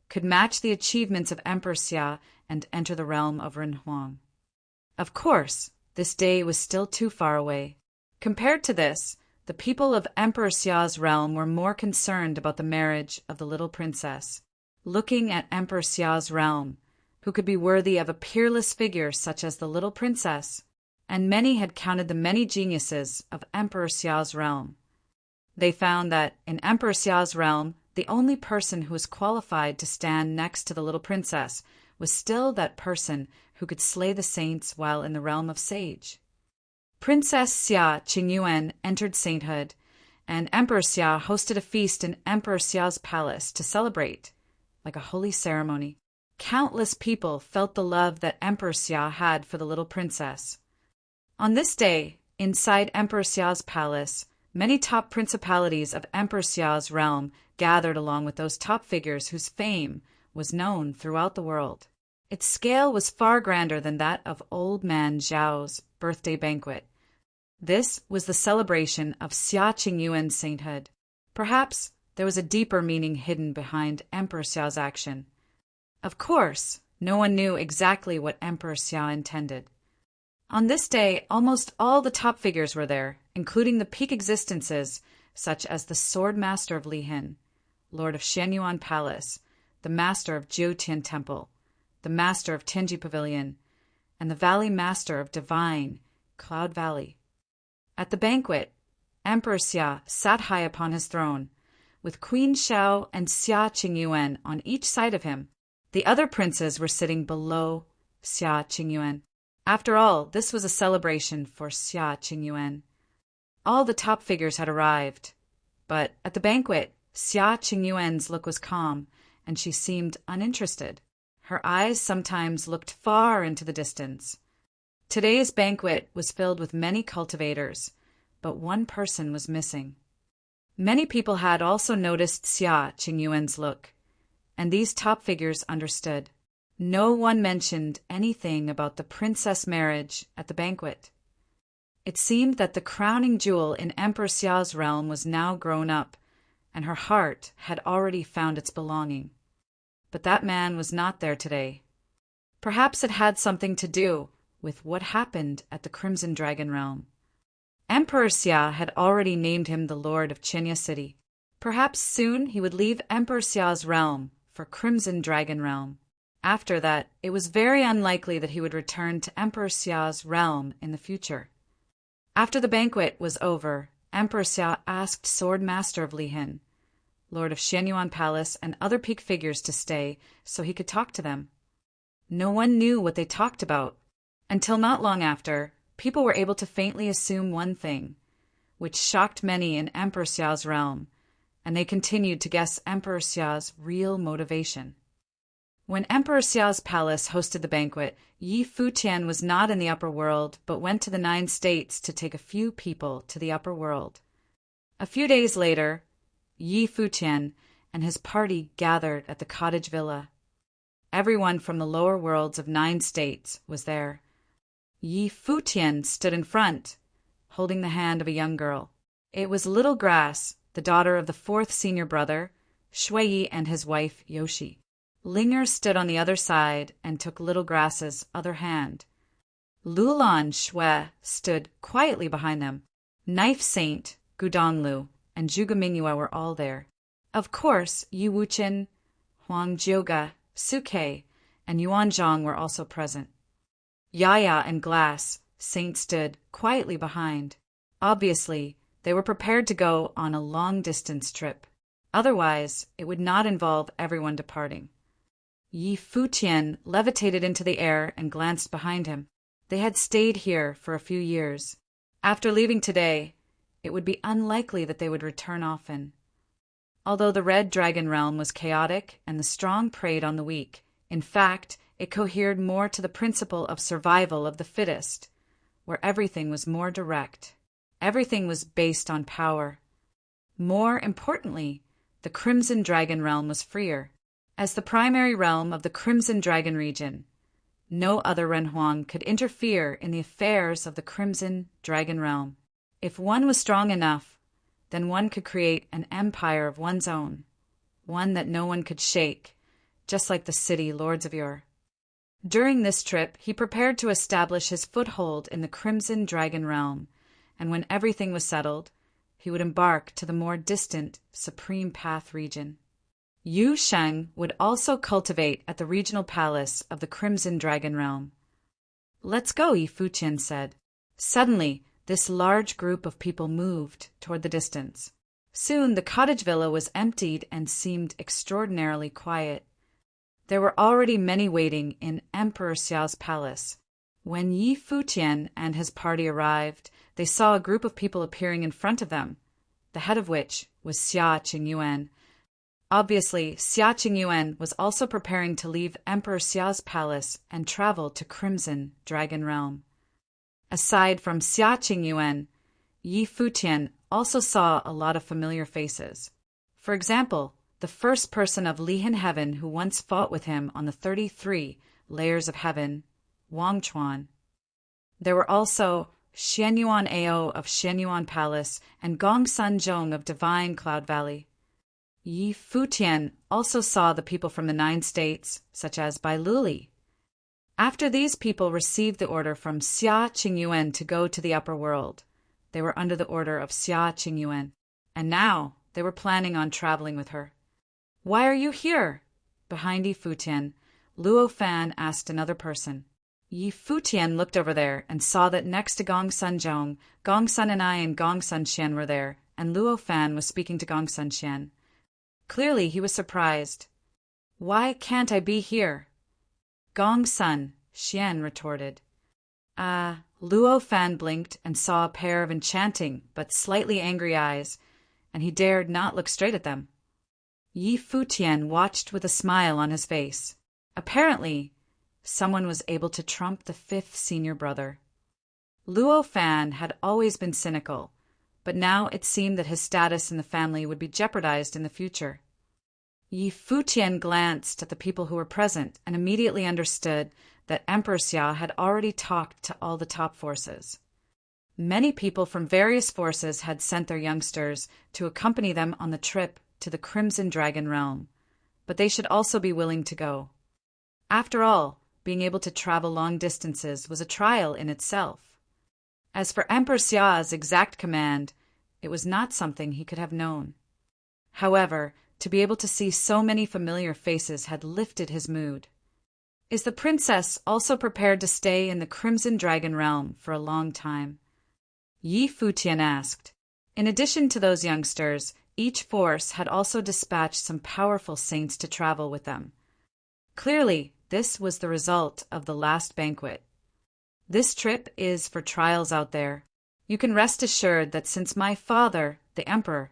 could match the achievements of Emperor Xia and enter the realm of Renhuang. Of course, this day was still too far away. Compared to this, the people of Emperor Xia's realm were more concerned about the marriage of the little princess. Looking at Emperor Xia's realm, who could be worthy of a peerless figure such as the little princess, and many had counted the many geniuses of Emperor Xia's realm. They found that in Emperor Xia's realm, the only person who was qualified to stand next to the little princess was still that person who could slay the saints while in the realm of sage. Princess Xia Qingyuan entered sainthood, and Emperor Xia hosted a feast in Emperor Xia's palace to celebrate, like a holy ceremony. Countless people felt the love that Emperor Xia had for the little princess. On this day, inside Emperor Xia's palace, many top principalities of Emperor Xia's realm gathered along with those top figures whose fame was known throughout the world. Its scale was far grander than that of Old Man Zhao's birthday banquet. This was the celebration of Xia Qingyuan's sainthood. Perhaps there was a deeper meaning hidden behind Emperor Xia's action. Of course, no one knew exactly what Emperor Xia intended. On this day, almost all the top figures were there, including the peak existences such as the Sword Master of Lihin, Lord of Shenyuan Palace, the Master of Jiutian Temple, the Master of Tianji Pavilion, and the Valley Master of Divine, Cloud Valley. At the banquet, Emperor Xia sat high upon his throne, with Queen Xiao and Xia Qingyuan on each side of him. The other princes were sitting below Xia Qingyuan. After all, this was a celebration for Xia Qingyuan. All the top figures had arrived, but at the banquet, Xia Qingyuan's look was calm, and she seemed uninterested. Her eyes sometimes looked far into the distance. Today's banquet was filled with many cultivators, but one person was missing. Many people had also noticed Xia Qingyuan's look, and these top figures understood. No one mentioned anything about the princess marriage at the banquet. It seemed that the crowning jewel in Emperor Xia's realm was now grown up, and her heart had already found its belonging. But that man was not there today. Perhaps it had something to do with what happened at the Crimson Dragon realm. Emperor Xia had already named him the Lord of Qinya City. Perhaps soon he would leave Emperor Xia's realm for Crimson Dragon Realm. After that, it was very unlikely that he would return to Emperor Xia's realm in the future. After the banquet was over, Emperor Xia asked Sword Master of Lihin, Lord of Xianyuan Palace, and other peak figures to stay so he could talk to them. No one knew what they talked about. Until not long after, people were able to faintly assume one thing, which shocked many in Emperor Xia's realm, and they continued to guess Emperor Xia's real motivation. When Emperor Xia's palace hosted the banquet, Yi Futian was not in the upper world, but went to the 9 states to take a few people to the upper world. A few days later, Yi Futian and his party gathered at the cottage villa. Everyone from the lower worlds of 9 states was there. Yi Futian stood in front, holding the hand of a young girl. It was Little Grass, the daughter of the 4th senior brother, Shui, and his wife Yoshi. Linger stood on the other side and took Little Grass's other hand. Lulan Shui stood quietly behind them. Knife Saint, Gudonglu, and Zhuge Mingyue were all there. Of course, Yu Wuchen, Huang Jioga, Suke, and Yuan Zhang were also present. Yaya and Glass, Saint stood quietly behind. Obviously, they were prepared to go on a long-distance trip. Otherwise, it would not involve everyone departing. Yi Futian levitated into the air and glanced behind him. They had stayed here for a few years. After leaving today, it would be unlikely that they would return often. Although the Red Dragon Realm was chaotic and the strong preyed on the weak, in fact, it cohered more to the principle of survival of the fittest, where everything was more direct. Everything was based on power. More importantly, the Crimson Dragon Realm was freer. As the primary realm of the Crimson Dragon region, no other Renhuang could interfere in the affairs of the Crimson Dragon Realm. If one was strong enough, then one could create an empire of one's own, one that no one could shake, just like the city Lords of Yore. During this trip, he prepared to establish his foothold in the Crimson Dragon Realm, and when everything was settled, he would embark to the more distant Supreme Path region. Yu Sheng would also cultivate at the regional palace of the Crimson Dragon Realm. "Let's go," Yi Futian said. Suddenly, this large group of people moved toward the distance. Soon the cottage villa was emptied and seemed extraordinarily quiet. There were already many waiting in Emperor Xiao's palace. When Yi Futian and his party arrived, they saw a group of people appearing in front of them, the head of which was Xia Qingyuan. Obviously, Xia Qingyuan was also preparing to leave Emperor Xiao's palace and travel to Crimson Dragon Realm. Aside from Xia Qingyuan, Yi Futian also saw a lot of familiar faces. For example, the first person of Lihin Heaven who once fought with him on the 33 layers of heaven, Wang Chuan. There were also Xianyuan Ao of Xianyuan Palace and Gongsun Zhong of Divine Cloud Valley. Yi Futian also saw the people from the 9 states, such as Bai Luli. After these people received the order from Xia Qingyuan to go to the upper world, they were under the order of Xia Qingyuan, and now they were planning on traveling with her. "Why are you here?" Behind Yi Futian, Luo Fan asked another person. Yi Futian looked over there and saw that next to Gongsun Zhong, Gongsun and I and Gongsun Xian were there, and Luo Fan was speaking to Gongsun Xian. Clearly, he was surprised. "Why can't I be here?" "Gongsun," Xian retorted. Luo Fan blinked and saw a pair of enchanting but slightly angry eyes, and he dared not look straight at them. Yi Futian watched with a smile on his face. Apparently, someone was able to trump the 5th senior brother. Luo Fan had always been cynical, but now it seemed that his status in the family would be jeopardized in the future. Yi Futian glanced at the people who were present and immediately understood that Emperor Xia had already talked to all the top forces. Many people from various forces had sent their youngsters to accompany them on the trip to the Crimson Dragon Realm, but they should also be willing to go. After all, being able to travel long distances was a trial in itself. As for Emperor Xia's exact command, it was not something he could have known. However, to be able to see so many familiar faces had lifted his mood. Is the princess also prepared to stay in the Crimson Dragon realm for a long time? Yi Futian asked. In addition to those youngsters, each force had also dispatched some powerful saints to travel with them. Clearly, this was the result of the last banquet. This trip is for trials out there. You can rest assured that since my father, the emperor,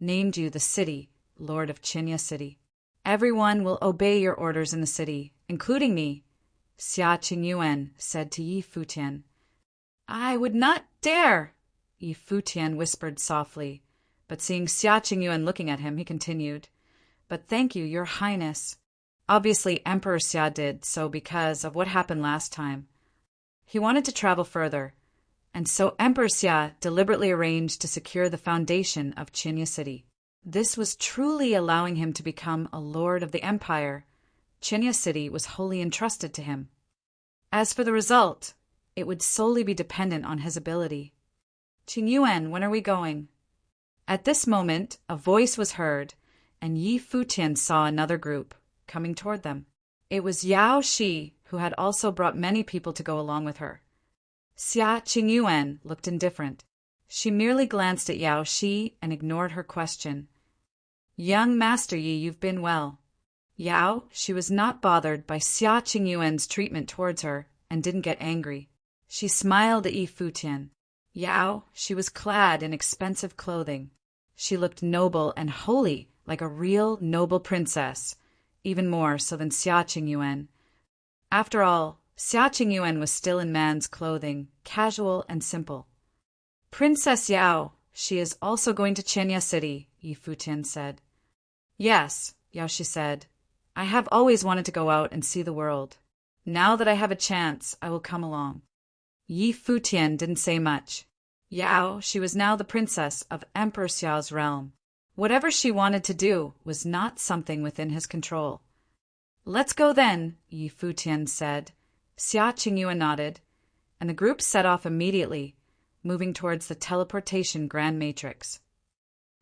named you the city, Lord of Qinya City, everyone will obey your orders in the city, including me, Xia Qingyuan said to Yi Futian. I would not dare, Yi Futian whispered softly, but seeing Xia Qingyuan looking at him, he continued, But thank you, your highness. Obviously, Emperor Xia did so because of what happened last time. He wanted to travel further, and so Emperor Xia deliberately arranged to secure the foundation of Qinya City. This was truly allowing him to become a lord of the empire. Qinya City was wholly entrusted to him. As for the result, it would solely be dependent on his ability. Qingyuan, when are we going? At this moment, a voice was heard, and Yi Futian saw another group coming toward them. It was Yao Shi, who had also brought many people to go along with her. Xia Qingyuan looked indifferent. She merely glanced at Yao Shi and ignored her question. Young Master Yi, you've been well. Yao, she was not bothered by Xia Qingyuan's treatment towards her and didn't get angry. She smiled at Yi Futian. Yao, she was clad in expensive clothing. She looked noble and holy, like a real noble princess, even more so than Xia Qingyuan. After all, Xia Qingyuan was still in man's clothing, casual and simple. Princess Yao, she is also going to Qinya City, Yi Futian said. Yes, Yao Shi said. I have always wanted to go out and see the world. Now that I have a chance, I will come along. Yi Futian didn't say much. Yao, she was now the princess of Emperor Xiao's realm. Whatever she wanted to do was not something within his control. Let's go then, Yi Futian said. Xia Qingyuan nodded, and the group set off immediately, moving towards the teleportation Grand Matrix.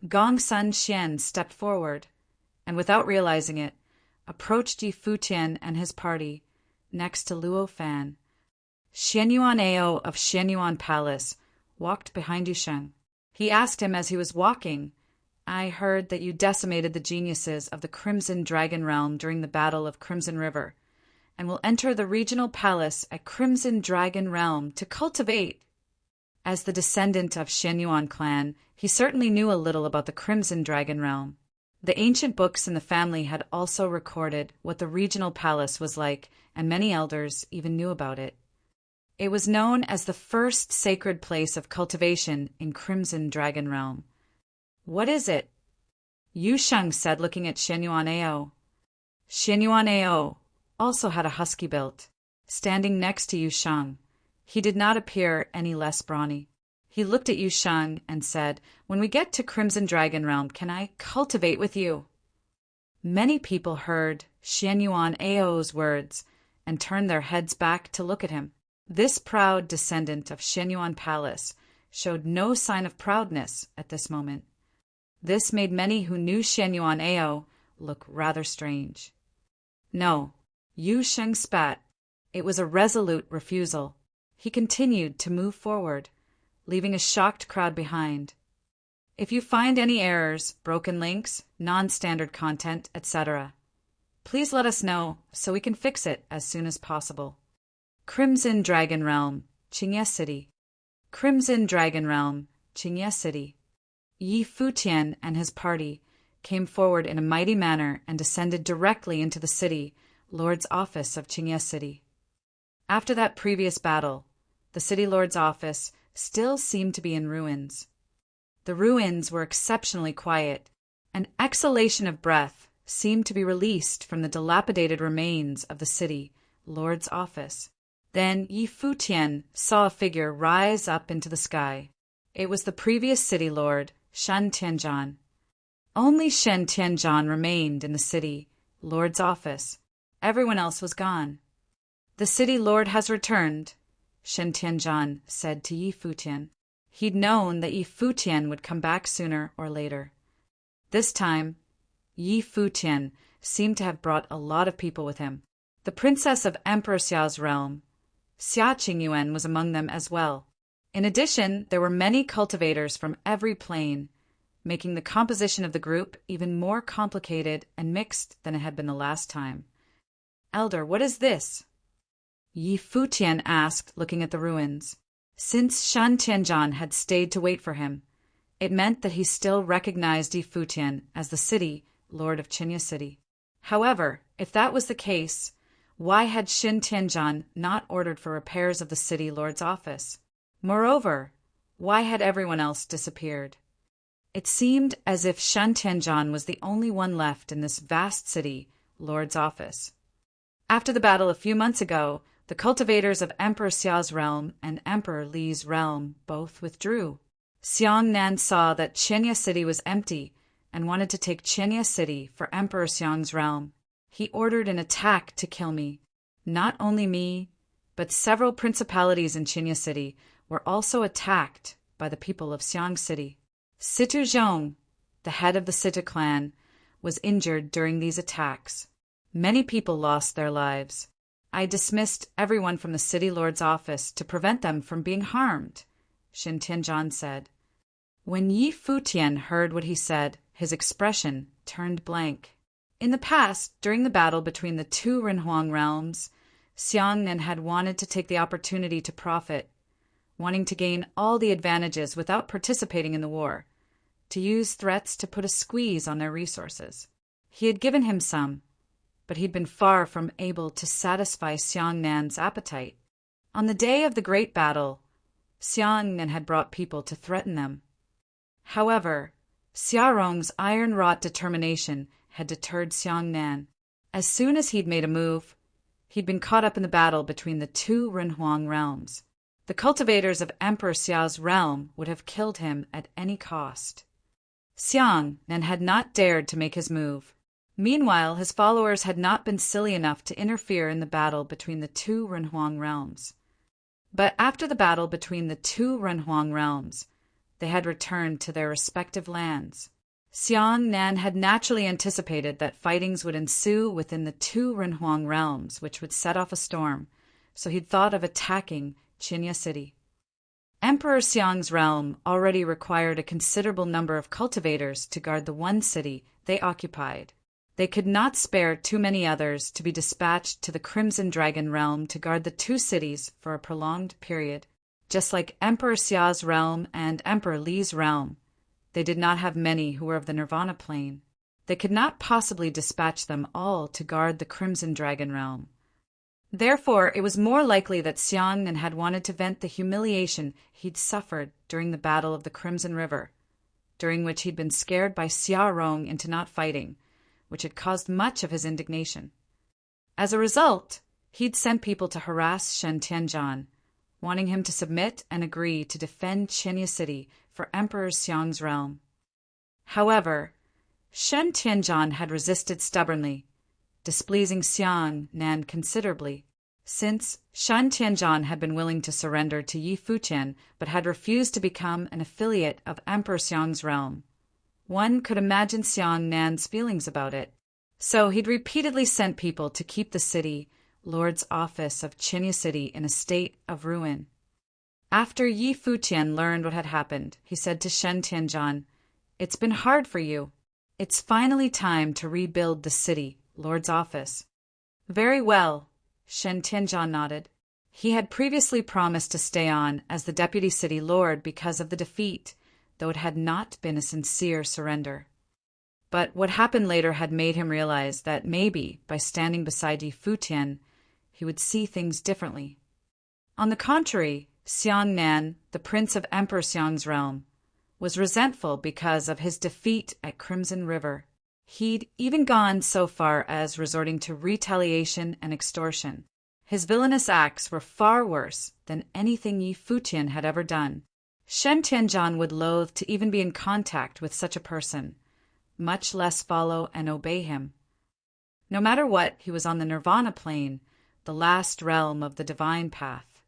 Gong Sun Xian stepped forward, and without realizing it, approached Yi Futian and his party, next to Luo Fan. Xianyuan Ao of Xianyuan Palace walked behind Yusheng. He asked him as he was walking, I heard that you decimated the geniuses of the Crimson Dragon Realm during the Battle of Crimson River, and will enter the regional palace at Crimson Dragon Realm to cultivate. As the descendant of Xianyuan clan, he certainly knew a little about the Crimson Dragon Realm. The ancient books in the family had also recorded what the regional palace was like, and many elders even knew about it. It was known as the first sacred place of cultivation in Crimson Dragon Realm. What is it? Yu Sheng said, looking at Xianyuan Ao. Xianyuan Ao also had a husky build, standing next to Yu Sheng. He did not appear any less brawny. He looked at Yu Sheng and said, When we get to Crimson Dragon Realm, can I cultivate with you? Many people heard Xianyuan Ao's words and turned their heads back to look at him. This proud descendant of Xianyuan Palace showed no sign of proudness at this moment. This made many who knew Xianyuan Ao look rather strange. No, Yu Sheng spat. It was a resolute refusal. He continued to move forward, leaving a shocked crowd behind. If you find any errors, broken links, non-standard content, etc., please let us know so we can fix it as soon as possible. Crimson Dragon Realm, Qinya City. Crimson Dragon Realm, Qinya City. Yi Futian and his party came forward in a mighty manner and descended directly into the city, Lord's office of Qinya City. After that previous battle, the city lord's office still seemed to be in ruins. The ruins were exceptionally quiet. An exhalation of breath seemed to be released from the dilapidated remains of the city lord's office. Then Yi Futian saw a figure rise up into the sky. It was the previous city lord, Shen Tianzhan. Only Shen Tianzhan remained in the city lord's office. Everyone else was gone. The city lord has returned, Shen Tianzhan said to Yi Futian. He'd known that Yi Futian would come back sooner or later. This time, Yi Futian seemed to have brought a lot of people with him. The princess of Emperor Xiao's realm, Xia Qingyuan, was among them as well. In addition, there were many cultivators from every plane, making the composition of the group even more complicated and mixed than it had been the last time. "Elder, what is this?" Yi Futian asked, looking at the ruins. Since Shen Tianzhan had stayed to wait for him, it meant that he still recognized Yi Futian as the city lord of Qinya City. However, if that was the case, why had Shen Tianzhan not ordered for repairs of the city lord's office? Moreover, why had everyone else disappeared? It seemed as if Shen Tianzhan was the only one left in this vast city lord's office. After the battle a few months ago, the cultivators of Emperor Xiao's realm and Emperor Li's realm both withdrew. Xiongnan saw that Qinya City was empty and wanted to take Qinya City for Emperor Xiong's realm. He ordered an attack to kill me. Not only me, but several principalities in Qinya City were also attacked by the people of Xiong City. Situ Zhong, the head of the Situ clan, was injured during these attacks. Many people lost their lives. I dismissed everyone from the city lord's office to prevent them from being harmed, Shen Tianzhan said. When Yi Futian heard what he said, his expression turned blank. In the past, during the battle between the two Renhuang realms, Xiongnan had wanted to take the opportunity to profit, wanting to gain all the advantages without participating in the war, to use threats to put a squeeze on their resources. He had given him some, but he'd been far from able to satisfy Xiongnan's appetite. On the day of the great battle, Xiongnan had brought people to threaten them. However, Xiaorong's iron-wrought determination had deterred Xiongnan. As soon as he'd made a move, he'd been caught up in the battle between the two Renhuang realms. The cultivators of Emperor Xiao's realm would have killed him at any cost. Xiongnan had not dared to make his move. Meanwhile, his followers had not been silly enough to interfere in the battle between the two Renhuang realms. But after the battle between the two Renhuang realms, they had returned to their respective lands. Xiongnan had naturally anticipated that fightings would ensue within the two Renhuang realms, which would set off a storm, so he'd thought of attacking Qinya City. Emperor Xiong's realm already required a considerable number of cultivators to guard the one city they occupied. They could not spare too many others to be dispatched to the Crimson Dragon realm to guard the two cities for a prolonged period. Just like Emperor Xia's realm and Emperor Li's realm, they did not have many who were of the Nirvana plane. They could not possibly dispatch them all to guard the Crimson Dragon realm. Therefore, it was more likely that Xiongnan had wanted to vent the humiliation he'd suffered during the Battle of the Crimson River, during which he'd been scared by Xiaorong into not fighting, which had caused much of his indignation. As a result, he'd sent people to harass Shen Tianzhan, wanting him to submit and agree to defend Qinya City for Emperor Xiong's realm. However, Shen Tianzhan had resisted stubbornly, displeasing Xiongnan considerably. Since Shen Tianzhan had been willing to surrender to Yi Futian but had refused to become an affiliate of Emperor Xiong's realm, one could imagine Xiongnan feelings about it. So he'd repeatedly sent people to keep the city lord's office of Qinya City in a state of ruin. After Yi Futian learned what had happened, he said to Shen Tianzhan, "It's been hard for you. It's finally time to rebuild the city lord's office." "Very well," Shen Tianzhan nodded. He had previously promised to stay on as the deputy city lord because of the defeat, though it had not been a sincere surrender. But what happened later had made him realize that maybe, by standing beside Yi Futian, he would see things differently. On the contrary, Xiongnan, the prince of Emperor Xiong's realm, was resentful because of his defeat at Crimson River. He'd even gone so far as resorting to retaliation and extortion. His villainous acts were far worse than anything Yi Futian had ever done. Shen Tianzhan would loathe to even be in contact with such a person, much less follow and obey him. No matter what, he was on the Nirvana plane, the last realm of the divine path.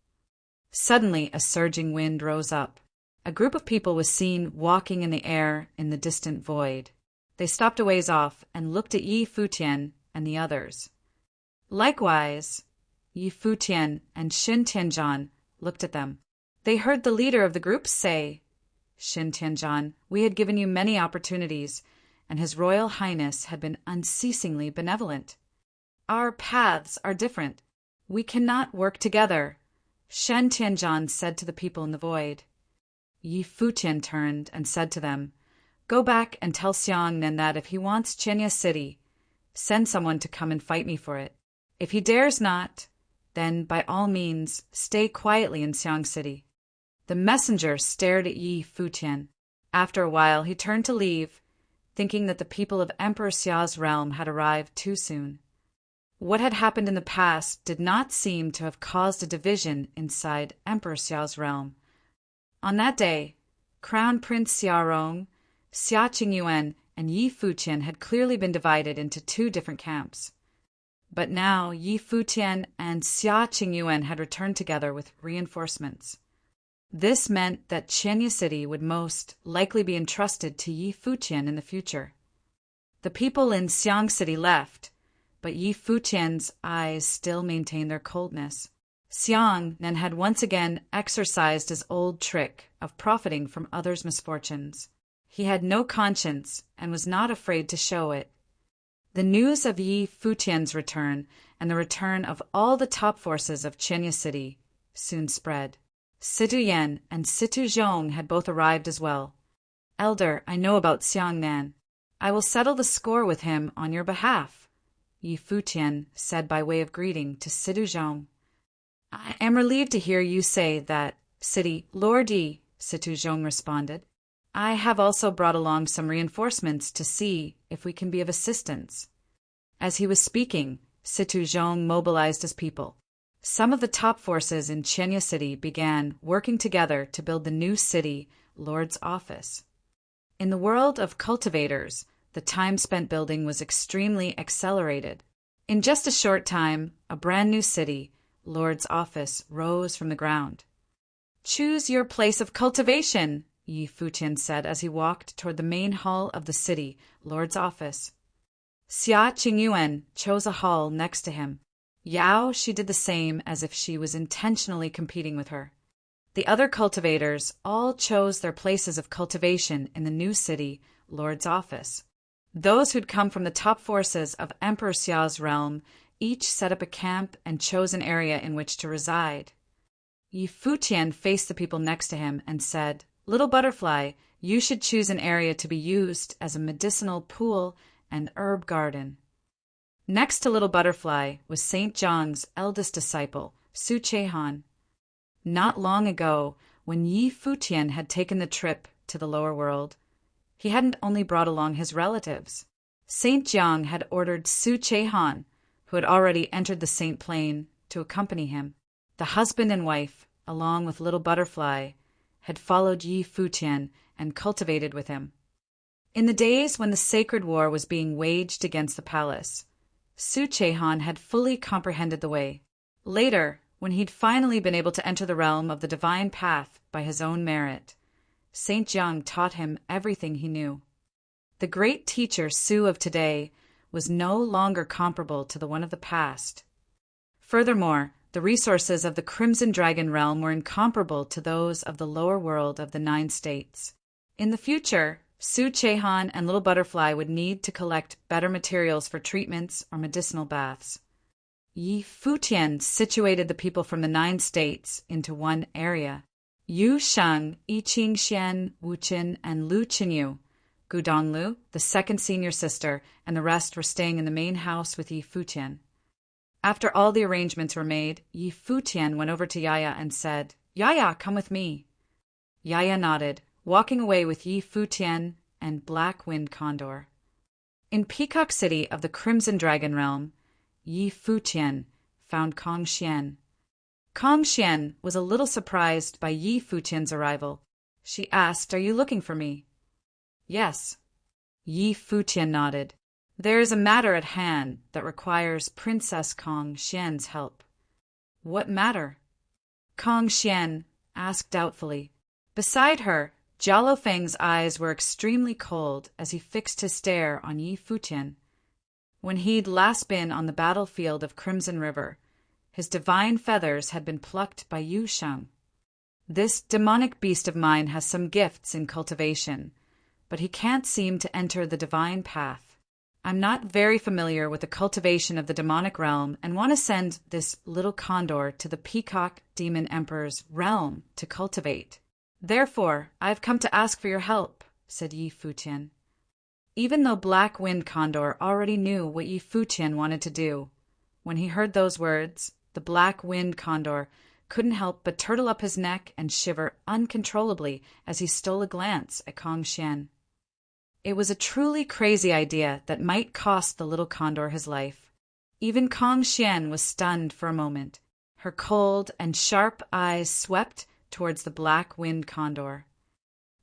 Suddenly, a surging wind rose up. A group of people was seen walking in the air in the distant void. They stopped a ways off and looked at Yi Futian and the others. Likewise, Yi Futian and Xin Tianzhan looked at them. They heard the leader of the group say, "Xin Tianzhan, we had given you many opportunities, and His Royal Highness had been unceasingly benevolent. Our paths are different. We cannot work together," Shen Tianzhan said to the people in the void. Yi Futian turned and said to them, "Go back and tell Xiongnan that if he wants Chenya City, send someone to come and fight me for it. If he dares not, then by all means stay quietly in Xiong City." The messenger stared at Yi Futian. After a while he turned to leave, thinking that the people of Emperor Xia's realm had arrived too soon. What had happened in the past did not seem to have caused a division inside Emperor Xia's realm. On that day, Crown Prince Xiaorong, Xia Qingyuan, and Yi Futian had clearly been divided into two different camps. But now Yi Futian and Xia Qingyuan had returned together with reinforcements. This meant that Chenya City would most likely be entrusted to Yi Futian in the future. The people in Xiong City left, but Yi Futian's eyes still maintained their coldness. Xiongnan had once again exercised his old trick of profiting from others' misfortunes. He had no conscience and was not afraid to show it. The news of Yi Futian's return and the return of all the top forces of Chenya City soon spread. Situ Yan and Situ Zhong had both arrived as well. "Elder, I know about Xiongnan. I will settle the score with him on your behalf," Yi Futian said by way of greeting to Situ Zhong. "I am relieved to hear you say that, City Lord Yi," Situ Zhong responded. "I have also brought along some reinforcements to see if we can be of assistance." As he was speaking, Situ Zhong mobilized his people. Some of the top forces in Chenya City began working together to build the new city Lord's office. In the world of cultivators, the time spent building was extremely accelerated. In just a short time, a brand new city, Lord's office, rose from the ground. "Choose your place of cultivation," Yi Futian said as he walked toward the main hall of the city, Lord's office. Xia Qingyuan chose a hall next to him. Yao, she did the same as if she was intentionally competing with her. The other cultivators all chose their places of cultivation in the new city, Lord's office. Those who'd come from the top forces of Emperor Xia's realm each set up a camp and chose an area in which to reside. Yi Futian faced the people next to him and said, "Little butterfly, you should choose an area to be used as a medicinal pool and herb garden." Next to Little Butterfly was St. Zhang's eldest disciple, Su Chehan. Not long ago, when Yi Futian had taken the trip to the lower world, he hadn't only brought along his relatives. St. Jiang had ordered Su Chehan, who had already entered the Saint Plain, to accompany him. The husband and wife, along with Little Butterfly, had followed Yi Futian and cultivated with him. In the days when the sacred war was being waged against the palace, Su Chehan had fully comprehended the way. Later, when he'd finally been able to enter the realm of the divine path by his own merit, Saint Jiang taught him everything he knew. The great teacher Su of today was no longer comparable to the one of the past. Furthermore, the resources of the Crimson Dragon realm were incomparable to those of the lower world of the 9 states. In the future, Su Chehan and Little Butterfly would need to collect better materials for treatments or medicinal baths. Yi Futian situated the people from the 9 states into one area. Yu Sheng, I Qingxian, Wu Qin, and Lu Qinyu, Gudonglu, the second senior sister, and the rest were staying in the main house with Yi Futian. After all the arrangements were made, Yi Futian went over to Yaya and said, "Yaya, come with me." Yaya nodded, walking away with Yi Futian and Black Wind Condor. In Peacock City of the Crimson Dragon realm, Yi Futian found Kong Xian. Kong Xian was a little surprised by Yi Futian's arrival. She asked, "Are you looking for me?" "Yes." Yi Futian nodded. "There is a matter at hand that requires Princess Kong Xian's help." "What matter?" Kong Xian asked doubtfully. Beside her, Jialo Feng's eyes were extremely cold as he fixed his stare on Yi Futian. When he'd last been on the battlefield of Crimson River, his divine feathers had been plucked by Yu Sheng. This demonic beast of mine has some gifts in cultivation, but he can't seem to enter the divine path. I'm not very familiar with the cultivation of the demonic realm and want to send this little condor to the Peacock Demon Emperor's realm to cultivate. Therefore, I've come to ask for your help, said Yi Futian. Even though Black Wind Condor already knew what Yi Futian wanted to do, when he heard those words, the Black Wind Condor couldn't help but turtle up his neck and shiver uncontrollably as he stole a glance at Kong Xian. It was a truly crazy idea that might cost the little condor his life. Even Kong Xian was stunned for a moment. Her cold and sharp eyes swept towards the Black Wind Condor.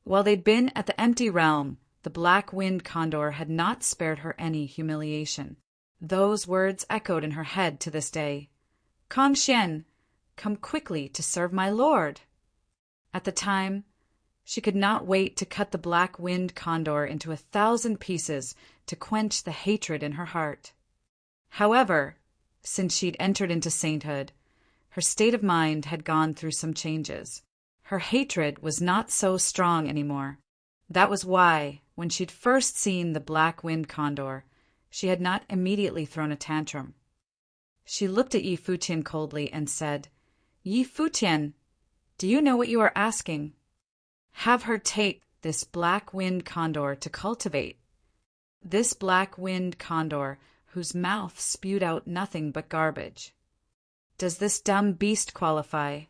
While they'd been at the empty realm, the Black Wind Condor had not spared her any humiliation. Those words echoed in her head to this day. Kong Xian, come quickly to serve my lord. At the time, she could not wait to cut the Black Wind Condor into 1,000 pieces to quench the hatred in her heart. However, since she'd entered into sainthood, her state of mind had gone through some changes. Her hatred was not so strong anymore. That was why, when she'd first seen the Black Wind Condor, she had not immediately thrown a tantrum. She looked at Yi Futian coldly and said, Yi Futian, do you know what you are asking? Have her take this Black Wind Condor to cultivate. This Black Wind Condor whose mouth spewed out nothing but garbage. Does this dumb beast qualify?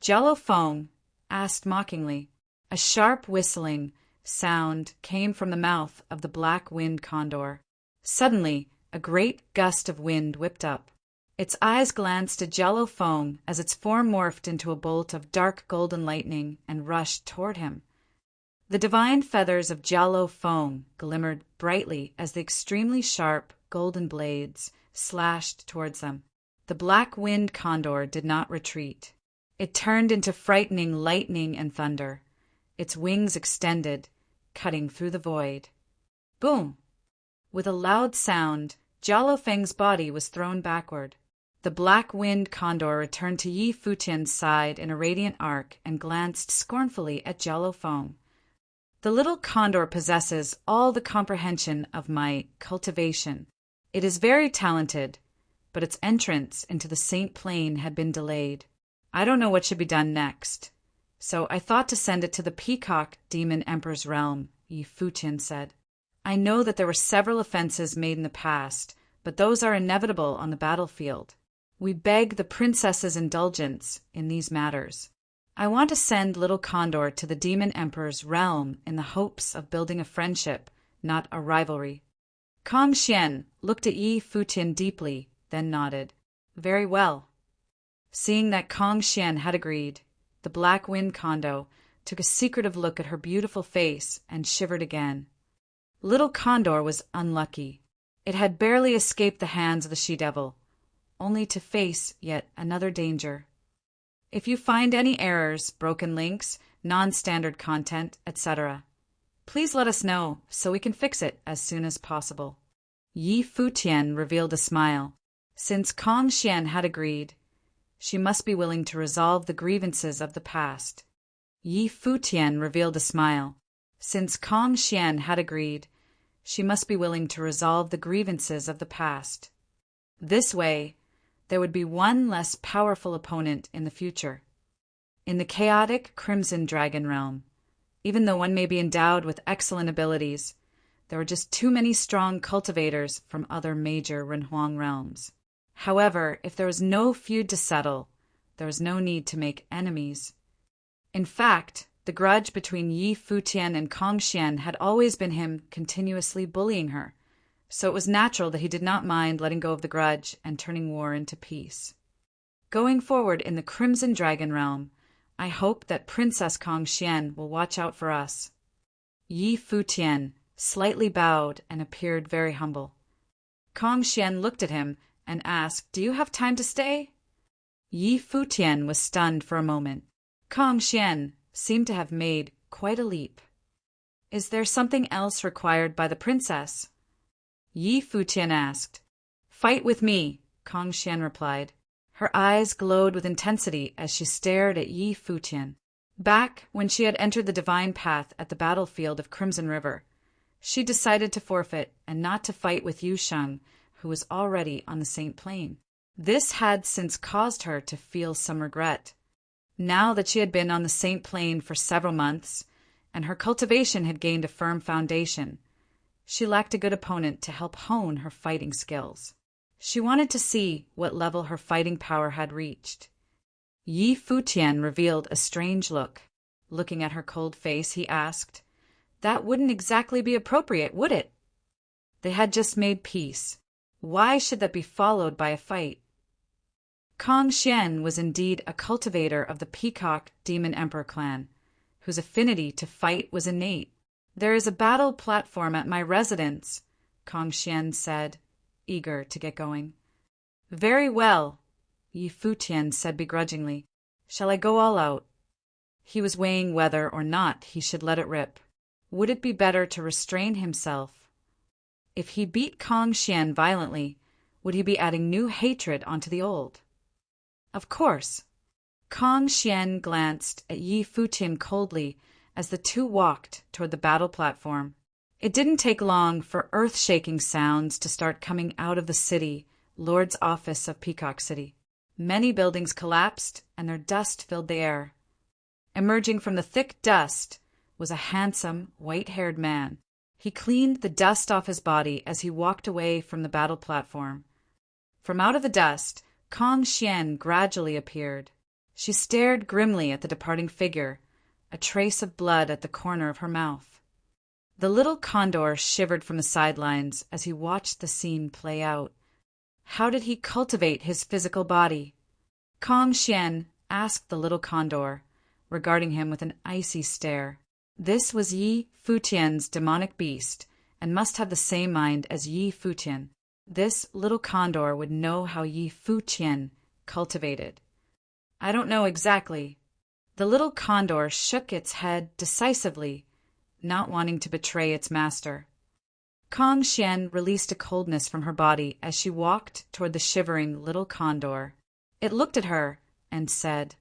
Jialo Feng asked mockingly. A sharp whistling sound came from the mouth of the Black Wind Condor. Suddenly, a great gust of wind whipped up. Its eyes glanced at Jialo Feng as its form morphed into a bolt of dark golden lightning and rushed toward him. The divine feathers of Jialo Feng glimmered brightly as the extremely sharp golden blades slashed towards them. The Black Wind Condor did not retreat. It turned into frightening lightning and thunder, its wings extended, cutting through the void. Boom! With a loud sound, Jialo Feng's body was thrown backward. The Black Wind Condor returned to Yi Futian's side in a radiant arc and glanced scornfully at Jialo Feng. The little condor possesses all the comprehension of my cultivation. It is very talented, but its entrance into the Saint Plane had been delayed. I don't know what should be done next, so I thought to send it to the Peacock Demon Emperor's realm, Yi Futian said. I know that there were several offenses made in the past, but those are inevitable on the battlefield. We beg the princess's indulgence in these matters. I want to send little Condor to the Demon Emperor's realm in the hopes of building a friendship, not a rivalry. Kong Xian looked at Yi Futian deeply, then nodded. Very well. Seeing that Kong Xian had agreed, the Black Wind Condor took a secretive look at her beautiful face and shivered again. Little Condor was unlucky. It had barely escaped the hands of the she-devil, only to face yet another danger. If you find any errors, broken links, non-standard content, etc., please let us know so we can fix it as soon as possible. Yi Futian revealed a smile. Since Kong Xian had agreed, she must be willing to resolve the grievances of the past. Yi Futian revealed a smile. Since Kong Xian had agreed, she must be willing to resolve the grievances of the past. This way, there would be one less powerful opponent in the future. In the chaotic Crimson Dragon realm, even though one may be endowed with excellent abilities, there were just too many strong cultivators from other major Renhuang realms. However, if there was no feud to settle, there was no need to make enemies. In fact, the grudge between Yi Futian and Kong Xian had always been him continuously bullying her, so it was natural that he did not mind letting go of the grudge and turning war into peace. Going forward in the Crimson Dragon realm, I hope that Princess Kong Xian will watch out for us. Yi Futian slightly bowed and appeared very humble. Kong Xian looked at him and asked, Do you have time to stay? Yi Futian was stunned for a moment. Kong Xian seemed to have made quite a leap. Is there something else required by the princess? Yi Futian asked. Fight with me, Kong Xian replied. Her eyes glowed with intensity as she stared at Yi Futian. Back when she had entered the divine path at the battlefield of Crimson River, she decided to forfeit and not to fight with Yu Sheng, who was already on the Saint Plain. This had since caused her to feel some regret. Now that she had been on the Saint Plain for several months, and her cultivation had gained a firm foundation, she lacked a good opponent to help hone her fighting skills. She wanted to see what level her fighting power had reached. Yi Futian revealed a strange look. Looking at her cold face, he asked, That wouldn't exactly be appropriate, would it? They had just made peace. Why should that be followed by a fight? Kong Xian was indeed a cultivator of the Peacock Demon Emperor clan, whose affinity to fight was innate. There is a battle platform at my residence, Kong Xian said, eager to get going. Very well, Yi Futian said begrudgingly. Shall I go all out? He was weighing whether or not he should let it rip. Would it be better to restrain himself? If he beat Kong Xian violently, would he be adding new hatred onto the old? Of course. Kong Xian glanced at Yi Futian coldly as the two walked toward the battle platform. It didn't take long for earth-shaking sounds to start coming out of the city, Lord's office of Peacock City. Many buildings collapsed, and their dust filled the air. Emerging from the thick dust was a handsome, white-haired man. He cleaned the dust off his body as he walked away from the battle platform. From out of the dust, Kong Xian gradually appeared. She stared grimly at the departing figure, a trace of blood at the corner of her mouth. The little condor shivered from the sidelines as he watched the scene play out. How did he cultivate his physical body? Kong Xian asked the little condor, regarding him with an icy stare. This was Yi Futian's demonic beast, and must have the same mind as Yi Futian. This little condor would know how Yi Futian cultivated. I don't know exactly. The little condor shook its head decisively, not wanting to betray its master. Kong Xian released a coldness from her body as she walked toward the shivering little condor. It looked at her and said,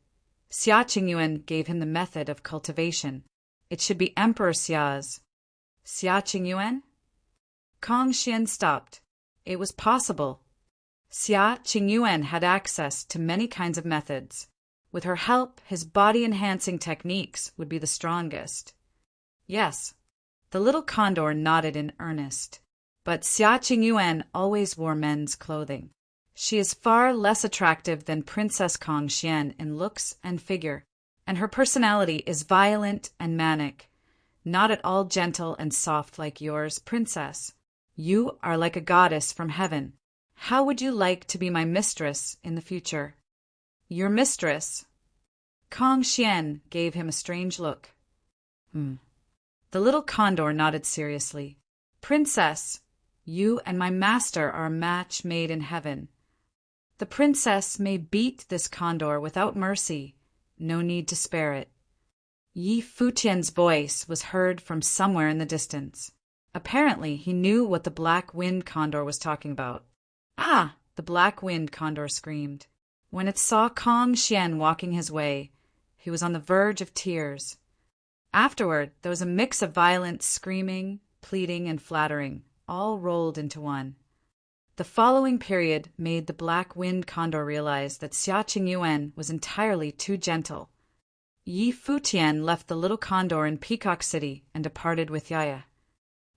Xia Qingyuan gave him the method of cultivation. It should be Emperor Xia's. Xia Qingyuan? Kong Xian stopped. It was possible. Xia Qingyuan had access to many kinds of methods. With her help, his body-enhancing techniques would be the strongest. Yes. The little condor nodded in earnest. But Xia Qingyuan always wore men's clothing. She is far less attractive than Princess Kong Xian in looks and figure, and her personality is violent and manic, not at all gentle and soft like yours, Princess. You are like a goddess from heaven. How would you like to be my mistress in the future? Your mistress? Kong Xian gave him a strange look. The little condor nodded seriously. Princess, you and my master are a match made in heaven. The princess may beat this condor without mercy. No need to spare it. Yi Futian's voice was heard from somewhere in the distance. Apparently, he knew what the black wind condor was talking about. Ah! The black wind condor screamed. When it saw Kong Xian walking his way, he was on the verge of tears. Afterward, there was a mix of violent screaming, pleading, and flattering, all rolled into one. The following period made the black wind condor realize that Xia Qingyuan was entirely too gentle. Yi Futian left the little condor in Peacock City and departed with Yaya.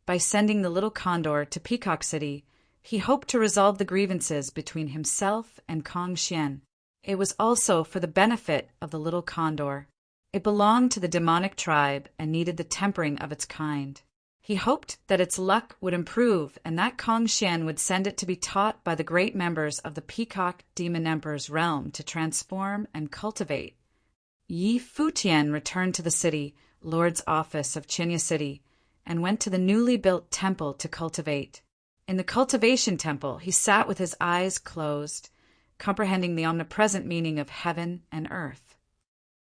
By sending the little condor to Peacock City, he hoped to resolve the grievances between himself and Kong Xian. It was also for the benefit of the little condor. It belonged to the demonic tribe and needed the tempering of its kind. He hoped that its luck would improve and that Kong Xian would send it to be taught by the great members of the Peacock Demon Emperor's realm to transform and cultivate. Yi Futian returned to the city, Lord's office of Chinya City, and went to the newly built temple to cultivate. In the cultivation temple, he sat with his eyes closed, comprehending the omnipresent meaning of heaven and earth.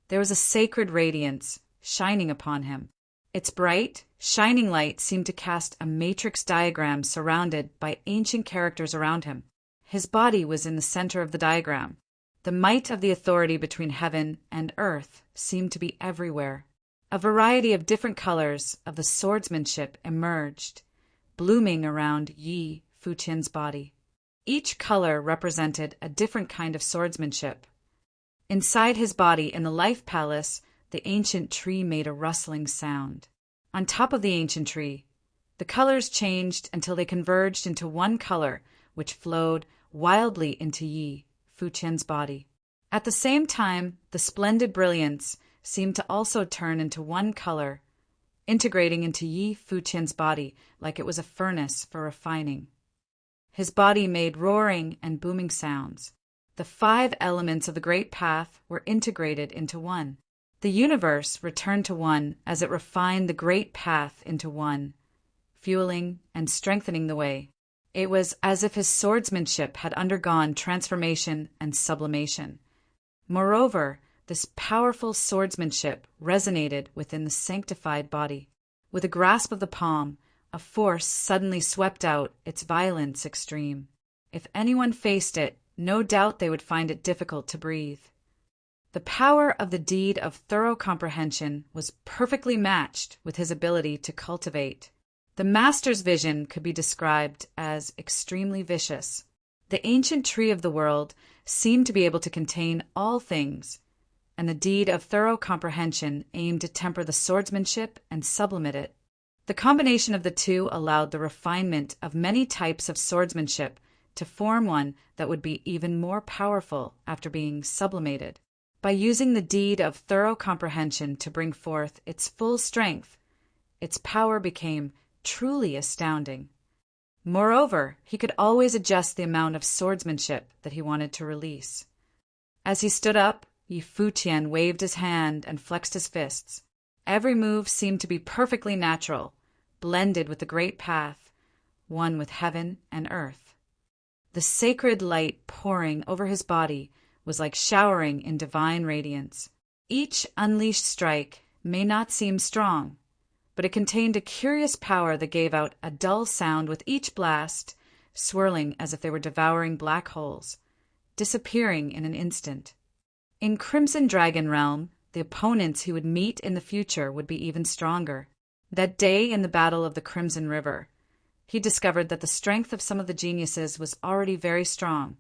There was a sacred radiance shining upon him. Its bright, shining light seemed to cast a matrix diagram surrounded by ancient characters around him. His body was in the center of the diagram. The might of the authority between heaven and earth seemed to be everywhere. A variety of different colors of the swordsmanship emerged, blooming around Yi Futian's body. Each color represented a different kind of swordsmanship. Inside his body, in the life palace, the ancient tree made a rustling sound. On top of the ancient tree, the colors changed until they converged into one color, which flowed wildly into Yi Futian's body. At the same time, the splendid brilliance seemed to also turn into one color, integrating into Yi Futian's body like it was a furnace for refining. His body made roaring and booming sounds. The 5 elements of the great path were integrated into one. The universe returned to one as it refined the great path into one, fueling and strengthening the way. It was as if his swordsmanship had undergone transformation and sublimation. Moreover, this powerful swordsmanship resonated within the sanctified body. With a grasp of the palm, a force suddenly swept out, its violence extreme. If anyone faced it, no doubt they would find it difficult to breathe. The power of the deed of thorough comprehension was perfectly matched with his ability to cultivate. The master's vision could be described as extremely vicious. The ancient tree of the world seemed to be able to contain all things, and the deed of thorough comprehension aimed to temper the swordsmanship and sublimate it. The combination of the two allowed the refinement of many types of swordsmanship to form one that would be even more powerful after being sublimated. By using the deed of thorough comprehension to bring forth its full strength, its power became truly astounding. Moreover, he could always adjust the amount of swordsmanship that he wanted to release. As he stood up, Yi Futian waved his hand and flexed his fists. Every move seemed to be perfectly natural, blended with the great path, one with heaven and earth. The sacred light pouring over his body was like showering in divine radiance. Each unleashed strike may not seem strong, but it contained a curious power that gave out a dull sound with each blast, swirling as if they were devouring black holes, disappearing in an instant. In Crimson Dragon Realm, the opponents he would meet in the future would be even stronger. That day in the Battle of the Crimson River, he discovered that the strength of some of the geniuses was already very strong,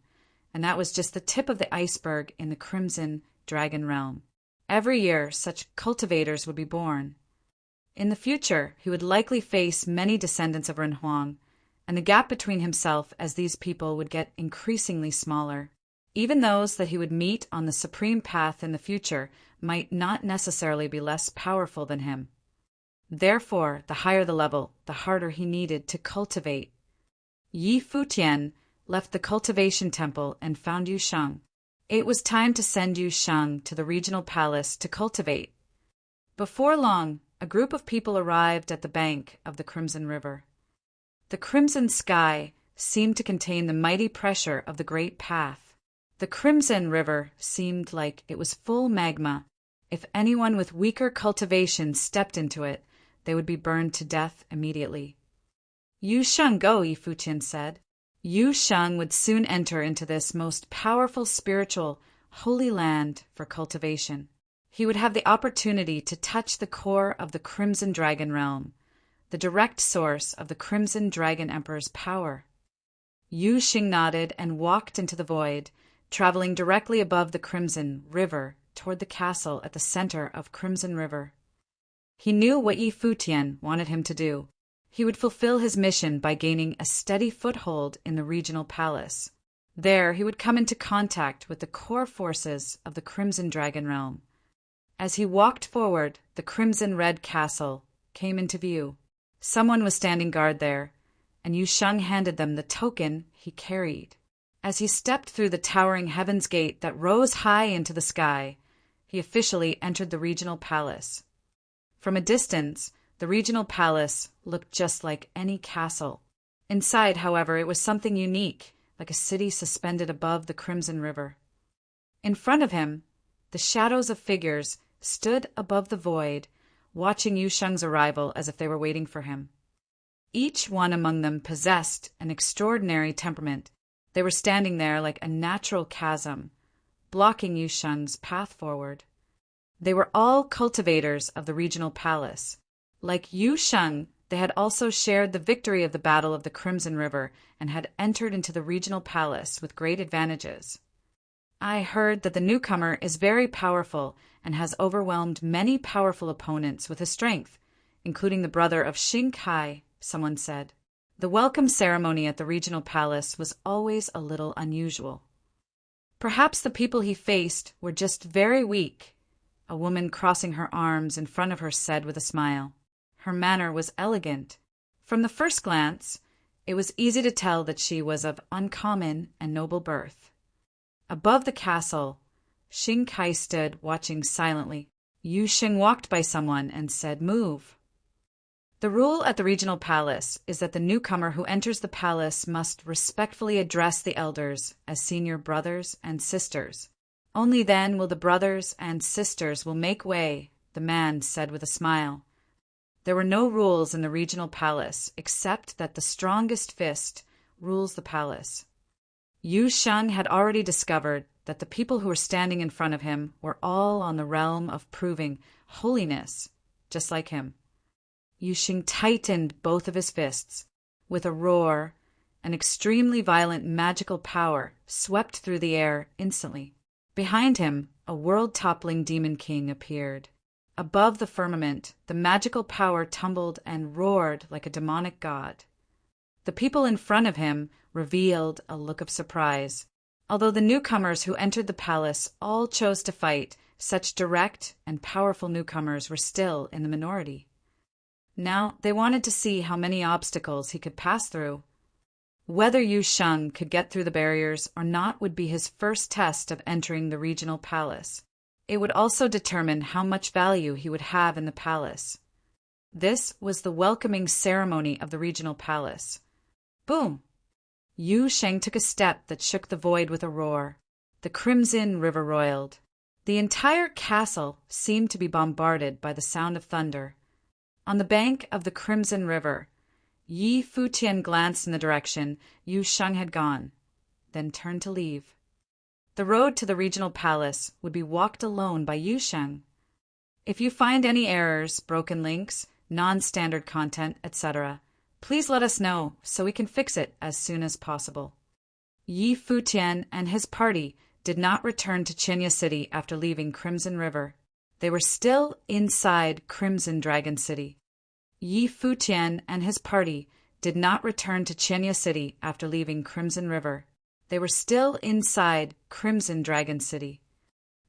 and that was just the tip of the iceberg in the Crimson Dragon Realm. Every year, such cultivators would be born. In the future, he would likely face many descendants of Renhuang, and the gap between himself as these people would get increasingly smaller. Even those that he would meet on the supreme path in the future might not necessarily be less powerful than him. Therefore, the higher the level, the harder he needed to cultivate. Yi Futian left the cultivation temple and found Yu Sheng. It was time to send Yu Sheng to the regional palace to cultivate. Before long, a group of people arrived at the bank of the Crimson River. The crimson sky seemed to contain the mighty pressure of the great path. The Crimson River seemed like it was full magma. If anyone with weaker cultivation stepped into it, they would be burned to death immediately. Yu Sheng go, Yi Futian said. Yu Sheng would soon enter into this most powerful spiritual, holy land for cultivation. He would have the opportunity to touch the core of the Crimson Dragon Realm, the direct source of the Crimson Dragon Emperor's power. Yu Sheng nodded and walked into the void, traveling directly above the Crimson River toward the castle at the center of Crimson River. He knew what Yi Futian wanted him to do. He would fulfill his mission by gaining a steady foothold in the regional palace. There he would come into contact with the core forces of the Crimson Dragon Realm. As he walked forward, the Crimson Red Castle came into view. Someone was standing guard there, and Yu Sheng handed them the token he carried. As he stepped through the towering Heaven's Gate that rose high into the sky, he officially entered the regional palace. From a distance, the regional palace looked just like any castle. Inside, however, it was something unique, like a city suspended above the crimson river. In front of him, the shadows of figures stood above the void, watching Yu Sheng's arrival as if they were waiting for him. Each one among them possessed an extraordinary temperament. They were standing there like a natural chasm, blocking Yu Sheng's path forward. They were all cultivators of the regional palace. Like Yu Sheng, they had also shared the victory of the Battle of the Crimson River and had entered into the regional palace with great advantages. I heard that the newcomer is very powerful and has overwhelmed many powerful opponents with his strength, including the brother of Xing Kai, someone said. The welcome ceremony at the regional palace was always a little unusual. Perhaps the people he faced were just very weak, a woman crossing her arms in front of her said with a smile. Her manner was elegant. From the first glance, it was easy to tell that she was of uncommon and noble birth. Above the castle, Xing Kai stood watching silently. Yu Sheng walked by someone and said, "Move." The rule at the regional palace is that the newcomer who enters the palace must respectfully address the elders as senior brothers and sisters. Only then will the brothers and sisters will make way, the man said with a smile. There were no rules in the regional palace except that the strongest fist rules the palace. Yu Sheng had already discovered that the people who were standing in front of him were all on the realm of proving holiness, just like him. Yu Sheng tightened both of his fists. With a roar, an extremely violent magical power swept through the air instantly. Behind him, a world-toppling demon king appeared. Above the firmament, the magical power tumbled and roared like a demonic god. The people in front of him revealed a look of surprise. Although the newcomers who entered the palace all chose to fight, such direct and powerful newcomers were still in the minority. Now they wanted to see how many obstacles he could pass through. Whether Yu Sheng could get through the barriers or not would be his first test of entering the regional palace. It would also determine how much value he would have in the palace. This was the welcoming ceremony of the regional palace. Boom! Yu Sheng took a step that shook the void with a roar. The crimson river roiled. The entire castle seemed to be bombarded by the sound of thunder. On the bank of the crimson river, Futian glanced in the direction Yu Sheng had gone, then turned to leave. The road to the regional palace would be walked alone by Yu Sheng. If you find any errors, broken links, non-standard content, etc., please let us know so we can fix it as soon as possible. Futian and his party did not return to Qinya City after leaving Crimson River. They were still inside Crimson Dragon City. Futian and his party did not return to Qinya City after leaving Crimson River. They were still inside Crimson Dragon City.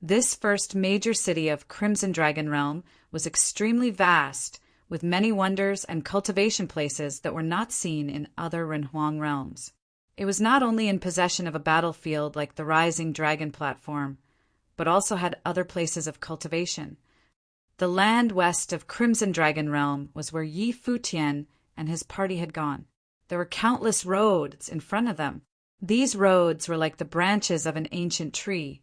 This first major city of Crimson Dragon Realm was extremely vast, with many wonders and cultivation places that were not seen in other Renhuang realms. It was not only in possession of a battlefield like the Rising Dragon platform, but also had other places of cultivation. The land west of Crimson Dragon Realm was where Futian and his party had gone. There were countless roads in front of them. These roads were like the branches of an ancient tree,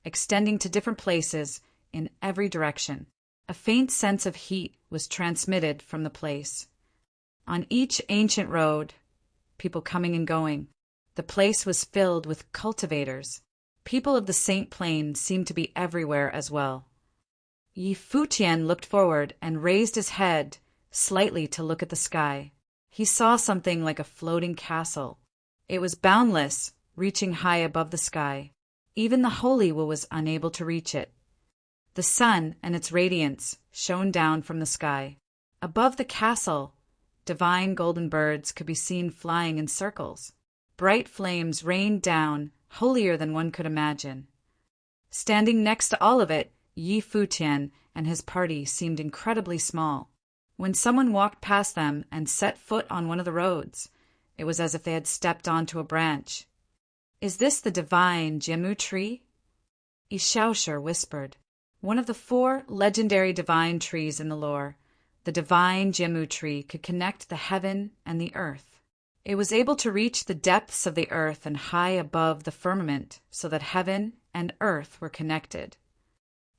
extending to different places in every direction. A faint sense of heat was transmitted from the place. On each ancient road, people coming and going, the place was filled with cultivators. People of the Saint Plain seemed to be everywhere as well. Futian looked forward and raised his head slightly to look at the sky. He saw something like a floating castle. It was boundless, reaching high above the sky. Even the Holy Will was unable to reach it. The sun and its radiance shone down from the sky. Above the castle, divine golden birds could be seen flying in circles. Bright flames rained down, holier than one could imagine. Standing next to all of it, Futian and his party seemed incredibly small. When someone walked past them and set foot on one of the roads, it was as if they had stepped onto a branch. "Is this the divine Jiemu tree?" Ishaosher whispered. One of the 4 legendary divine trees in the lore, the divine Jiemu tree could connect the heaven and the earth. It was able to reach the depths of the earth and high above the firmament, so that heaven and earth were connected.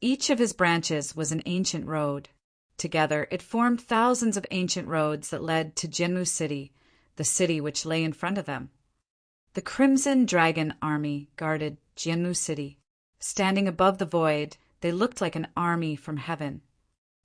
Each of his branches was an ancient road. Together, it formed thousands of ancient roads that led to Jinmu City, the city which lay in front of them. The Crimson Dragon army guarded Jinmu City. Standing above the void, they looked like an army from heaven.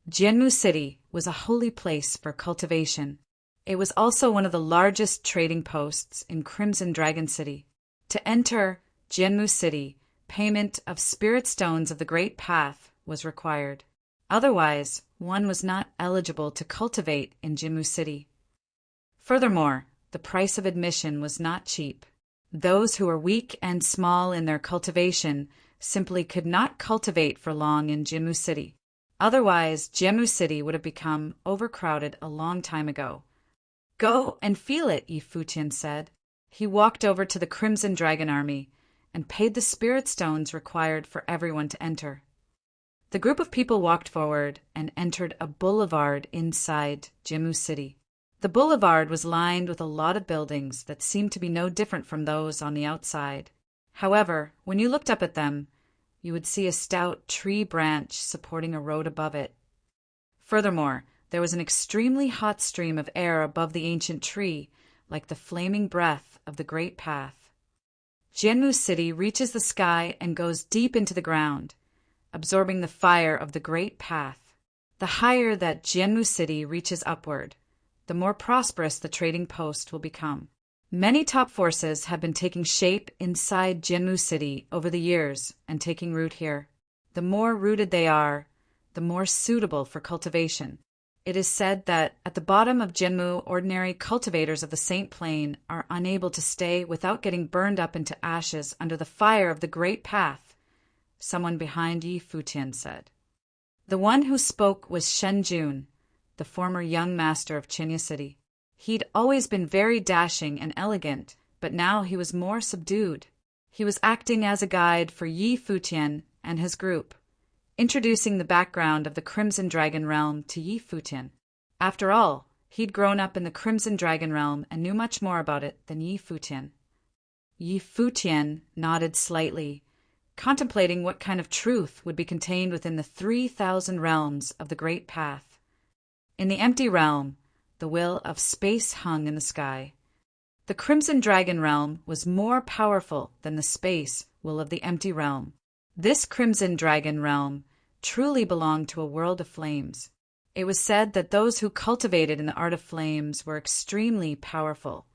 Jinmu City was a holy place for cultivation. It was also one of the largest trading posts in Crimson Dragon City. To enter Jinmu City, payment of spirit stones of the Great Path was required. Otherwise, one was not eligible to cultivate in Jinmu City. Furthermore, the price of admission was not cheap. Those who were weak and small in their cultivation simply could not cultivate for long in Jinmu City. Otherwise, Jinmu City would have become overcrowded a long time ago. "Go and feel it," Futian said. He walked over to the Crimson Dragon army and paid the spirit stones required for everyone to enter. The group of people walked forward and entered a boulevard inside Jinmu City. The boulevard was lined with a lot of buildings that seemed to be no different from those on the outside. However, when you looked up at them, you would see a stout tree branch supporting a road above it. Furthermore, there was an extremely hot stream of air above the ancient tree, like the flaming breath of the Great Path. Jinmu City reaches the sky and goes deep into the ground, absorbing the fire of the Great Path. The higher that Jinmu City reaches upward, the more prosperous the trading post will become. Many top forces have been taking shape inside Jinmu City over the years and taking root here. The more rooted they are, the more suitable for cultivation. It is said that at the bottom of Jinmu, ordinary cultivators of the Saint Plain are unable to stay without getting burned up into ashes under the fire of the Great Path, someone behind Futian said. The one who spoke was Shenjun, the former young master of Chinya City. He'd always been very dashing and elegant, but now he was more subdued. He was acting as a guide for Futian and his group, introducing the background of the Crimson Dragon realm to Futian. After all, he'd grown up in the Crimson Dragon realm and knew much more about it than Futian. Futian nodded slightly, contemplating what kind of truth would be contained within the 3,000 realms of the Great Path. In the empty realm, the will of space hung in the sky. The Crimson Dragon realm was more powerful than the space will of the empty realm. This Crimson Dragon realm truly belonged to a world of flames. It was said that those who cultivated in the art of flames were extremely powerful.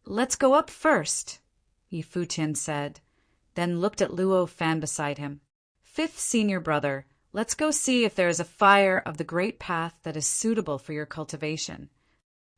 "Let's go up first," Futian said, then looked at Luo Fan beside him. "Fifth senior brother, let's go see if there is a fire of the Great Path that is suitable for your cultivation."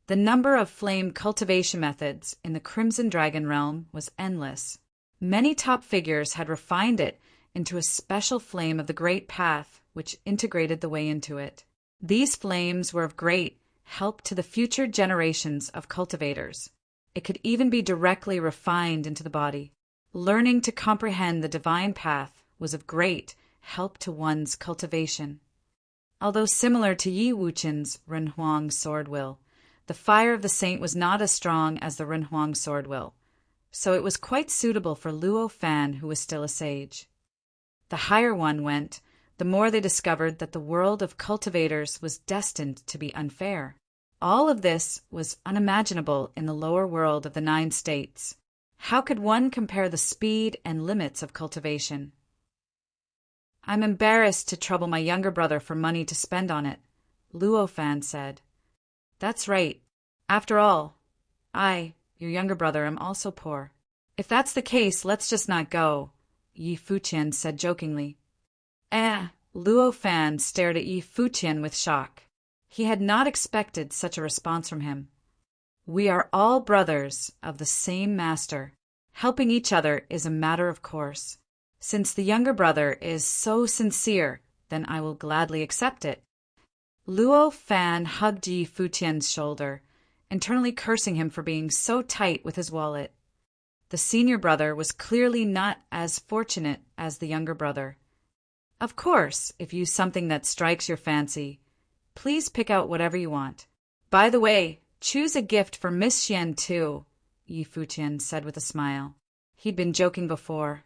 The number of flame cultivation methods in the Crimson Dragon realm was endless. Many top figures had refined it into a special flame of the Great Path, which integrated the way into it. These flames were of great help to the future generations of cultivators. It could even be directly refined into the body. Learning to comprehend the divine path was of great help to one's cultivation. Although similar to Yi Wuchen's Renhuang sword will, the fire of the saint was not as strong as the Renhuang sword will, so it was quite suitable for Luo Fan, who was still a sage. The higher one went, the more they discovered that the world of cultivators was destined to be unfair. All of this was unimaginable in the lower world of the 9 states. How could one compare the speed and limits of cultivation? "I'm embarrassed to trouble my younger brother for money to spend on it," Luo Fan said. "That's right. After all, I, your younger brother, am also poor." "If that's the case, let's just not go," Futian said jokingly. Luo Fan stared at Futian with shock. He had not expected such a response from him. "We are all brothers of the same master. Helping each other is a matter of course. Since the younger brother is so sincere, then I will gladly accept it." Luo Fan hugged Futian's shoulder, internally cursing him for being so tight with his wallet. The senior brother was clearly not as fortunate as the younger brother. "Of course, if you something that strikes your fancy, please pick out whatever you want. By the way, Choose a gift for Miss Xian too, Yi Futian said with a smile. He'd been joking before.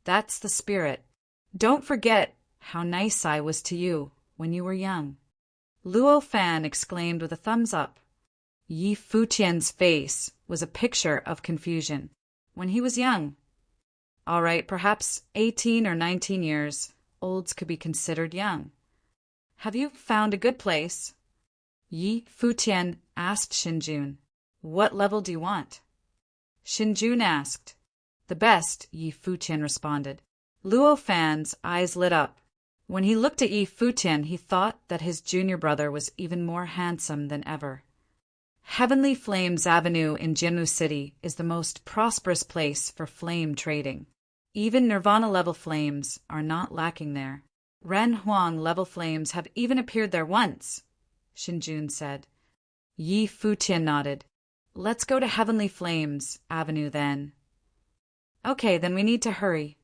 That's the spirit. Don't forget how nice I was to you when you were young. Luo Fan exclaimed with a thumbs up. Yi Futian's face was a picture of confusion. When he was young. All right, perhaps 18 or 19 years. Olds could be considered young. Have you found a good place? Yi Futian asked Xinjun. What level do you want? Xinjun asked. The best, Yi Futian responded. Luo Fan's eyes lit up. When he looked at Yi Futian, he thought that his junior brother was even more handsome than ever. Heavenly Flames Avenue in Jinmu City is the most prosperous place for flame trading. Even Nirvana-level flames are not lacking there. Ren Huang-level flames have even appeared there once, Xinjun said. Yi Futian nodded. Let's go to Heavenly Flames Avenue then. Okay, then we need to hurry.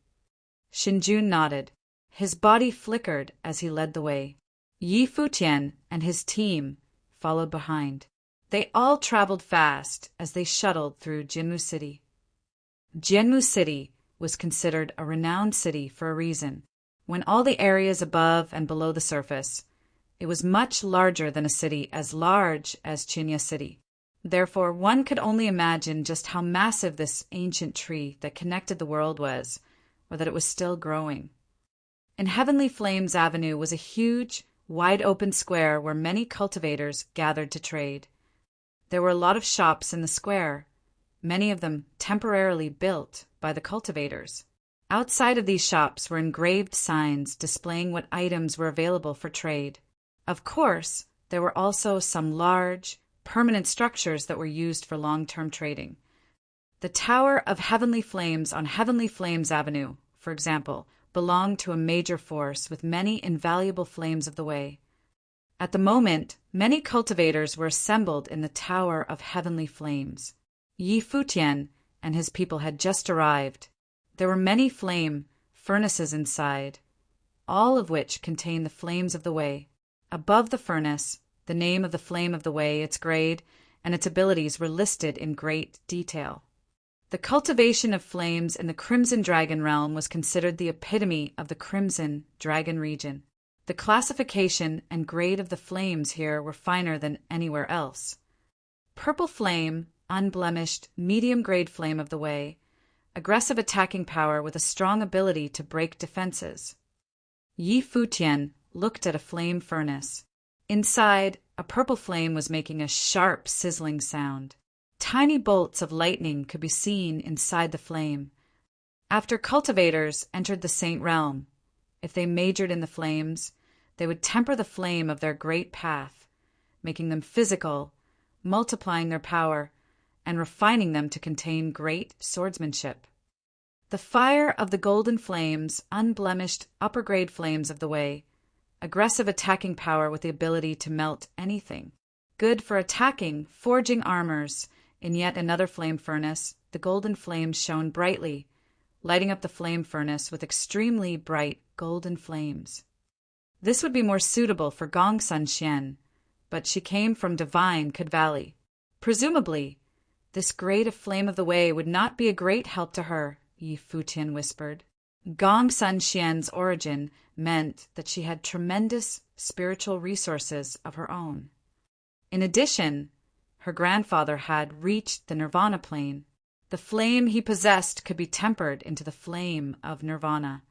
Xinjun nodded. His body flickered as he led the way. Yi Futian and his team followed behind. They all traveled fast as they shuttled through Jinmu City. Jinmu City was considered a renowned city for a reason. When all the areas above and below the surface, it was much larger than a city as large as Chinya City. Therefore, one could only imagine just how massive this ancient tree that connected the world was, or that it was still growing. In Heavenly Flames Avenue was a huge, wide-open square where many cultivators gathered to trade. There were a lot of shops in the square, many of them temporarily built by the cultivators. Outside of these shops were engraved signs displaying what items were available for trade. Of course, there were also some large, permanent structures that were used for long-term trading. The Tower of Heavenly Flames on Heavenly Flames Avenue, for example, belonged to a major force with many invaluable flames of the way. At the moment, many cultivators were assembled in the Tower of Heavenly Flames. Yi Futian and his people had just arrived. There were many flame furnaces inside, all of which contained the flames of the way. Above the furnace, the name of the flame of the way, its grade, and its abilities were listed in great detail. The cultivation of flames in the Crimson Dragon realm was considered the epitome of the Crimson Dragon region. The classification and grade of the flames here were finer than anywhere else. Purple flame, unblemished, medium-grade flame of the way, aggressive attacking power with a strong ability to break defenses. Yi Futian looked at a flame furnace. Inside, a purple flame was making a sharp, sizzling sound. Tiny bolts of lightning could be seen inside the flame. After cultivators entered the Saint Realm, if they majored in the flames, they would temper the flame of their great path, making them physical, multiplying their power, and refining them to contain great swordsmanship. The fire of the golden flames, unblemished upper-grade flames of the way, aggressive attacking power with the ability to melt anything. Good for attacking, forging armors. In yet another flame furnace, the golden flames shone brightly, lighting up the flame furnace with extremely bright golden flames. This would be more suitable for Gongsun Xian, but she came from divine Cud Valley. Presumably, this grade of flame of the way would not be a great help to her, Yi Futian whispered. Gongsun Xian's origin meant that she had tremendous spiritual resources of her own. In addition, her grandfather had reached the Nirvana plane. The flame he possessed could be tempered into the flame of Nirvana.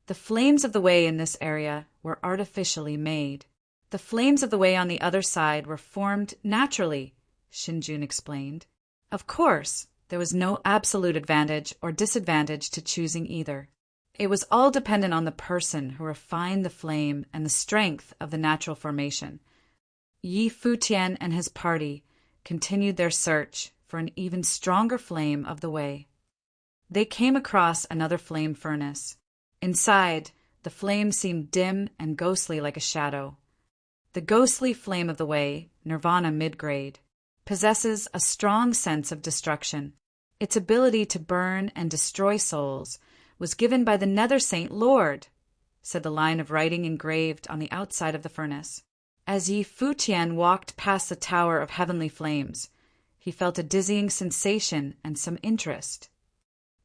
The flames of the way in this area were artificially made. The flames of the way on the other side were formed naturally, Xinjun explained. Of course, there was no absolute advantage or disadvantage to choosing either. It was all dependent on the person who refined the flame and the strength of the natural formation. Yi Futian and his party continued their search for an even stronger flame of the way. They came across another flame furnace. Inside, the flame seemed dim and ghostly like a shadow. The ghostly flame of the way, Nirvana mid-grade, possesses a strong sense of destruction. Its ability to burn and destroy souls was given by the Nether Saint Lord, said the line of writing engraved on the outside of the furnace. As Yi Futian walked past the Tower of Heavenly Flames, he felt a dizzying sensation and some interest.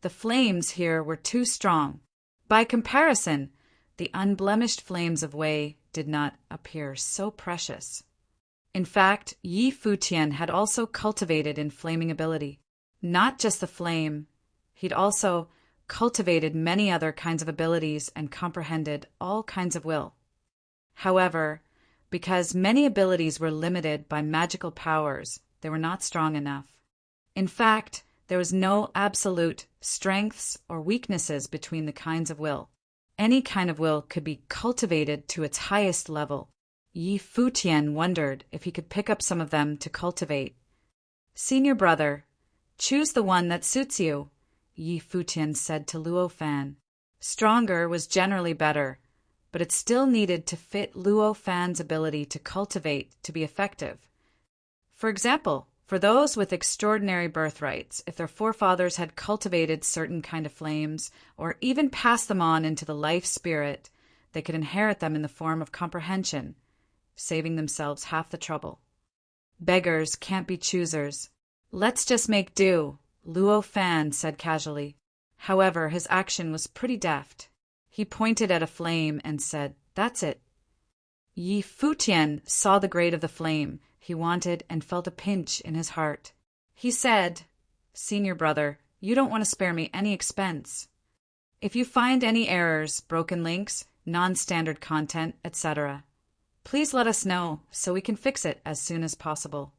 The flames here were too strong. By comparison, the unblemished flames of Wei did not appear so precious. In fact, Yi Futian had also cultivated inflaming ability. Not just the flame, he'd also cultivated many other kinds of abilities and comprehended all kinds of will. However, because many abilities were limited by magical powers, they were not strong enough. In fact, there was no absolute strengths or weaknesses between the kinds of will. Any kind of will could be cultivated to its highest level. Yi Futian wondered if he could pick up some of them to cultivate. "Senior brother, choose the one that suits you," Yi Futian said to Luo Fan. Stronger was generally better, but it still needed to fit Luo Fan's ability to cultivate to be effective. For example, for those with extraordinary birthrights, if their forefathers had cultivated certain kind of flames, or even passed them on into the life spirit, they could inherit them in the form of comprehension, saving themselves half the trouble. Beggars can't be choosers. "Let's just make do," Luo Fan said casually. However, his action was pretty deft. He pointed at a flame and said, "That's it." Yi Futian saw the grade of the flame he wanted and felt a pinch in his heart. He said, "Senior brother, you don't want to spare me any expense. If you find any errors, broken links, non-standard content, etc., please let us know so we can fix it as soon as possible."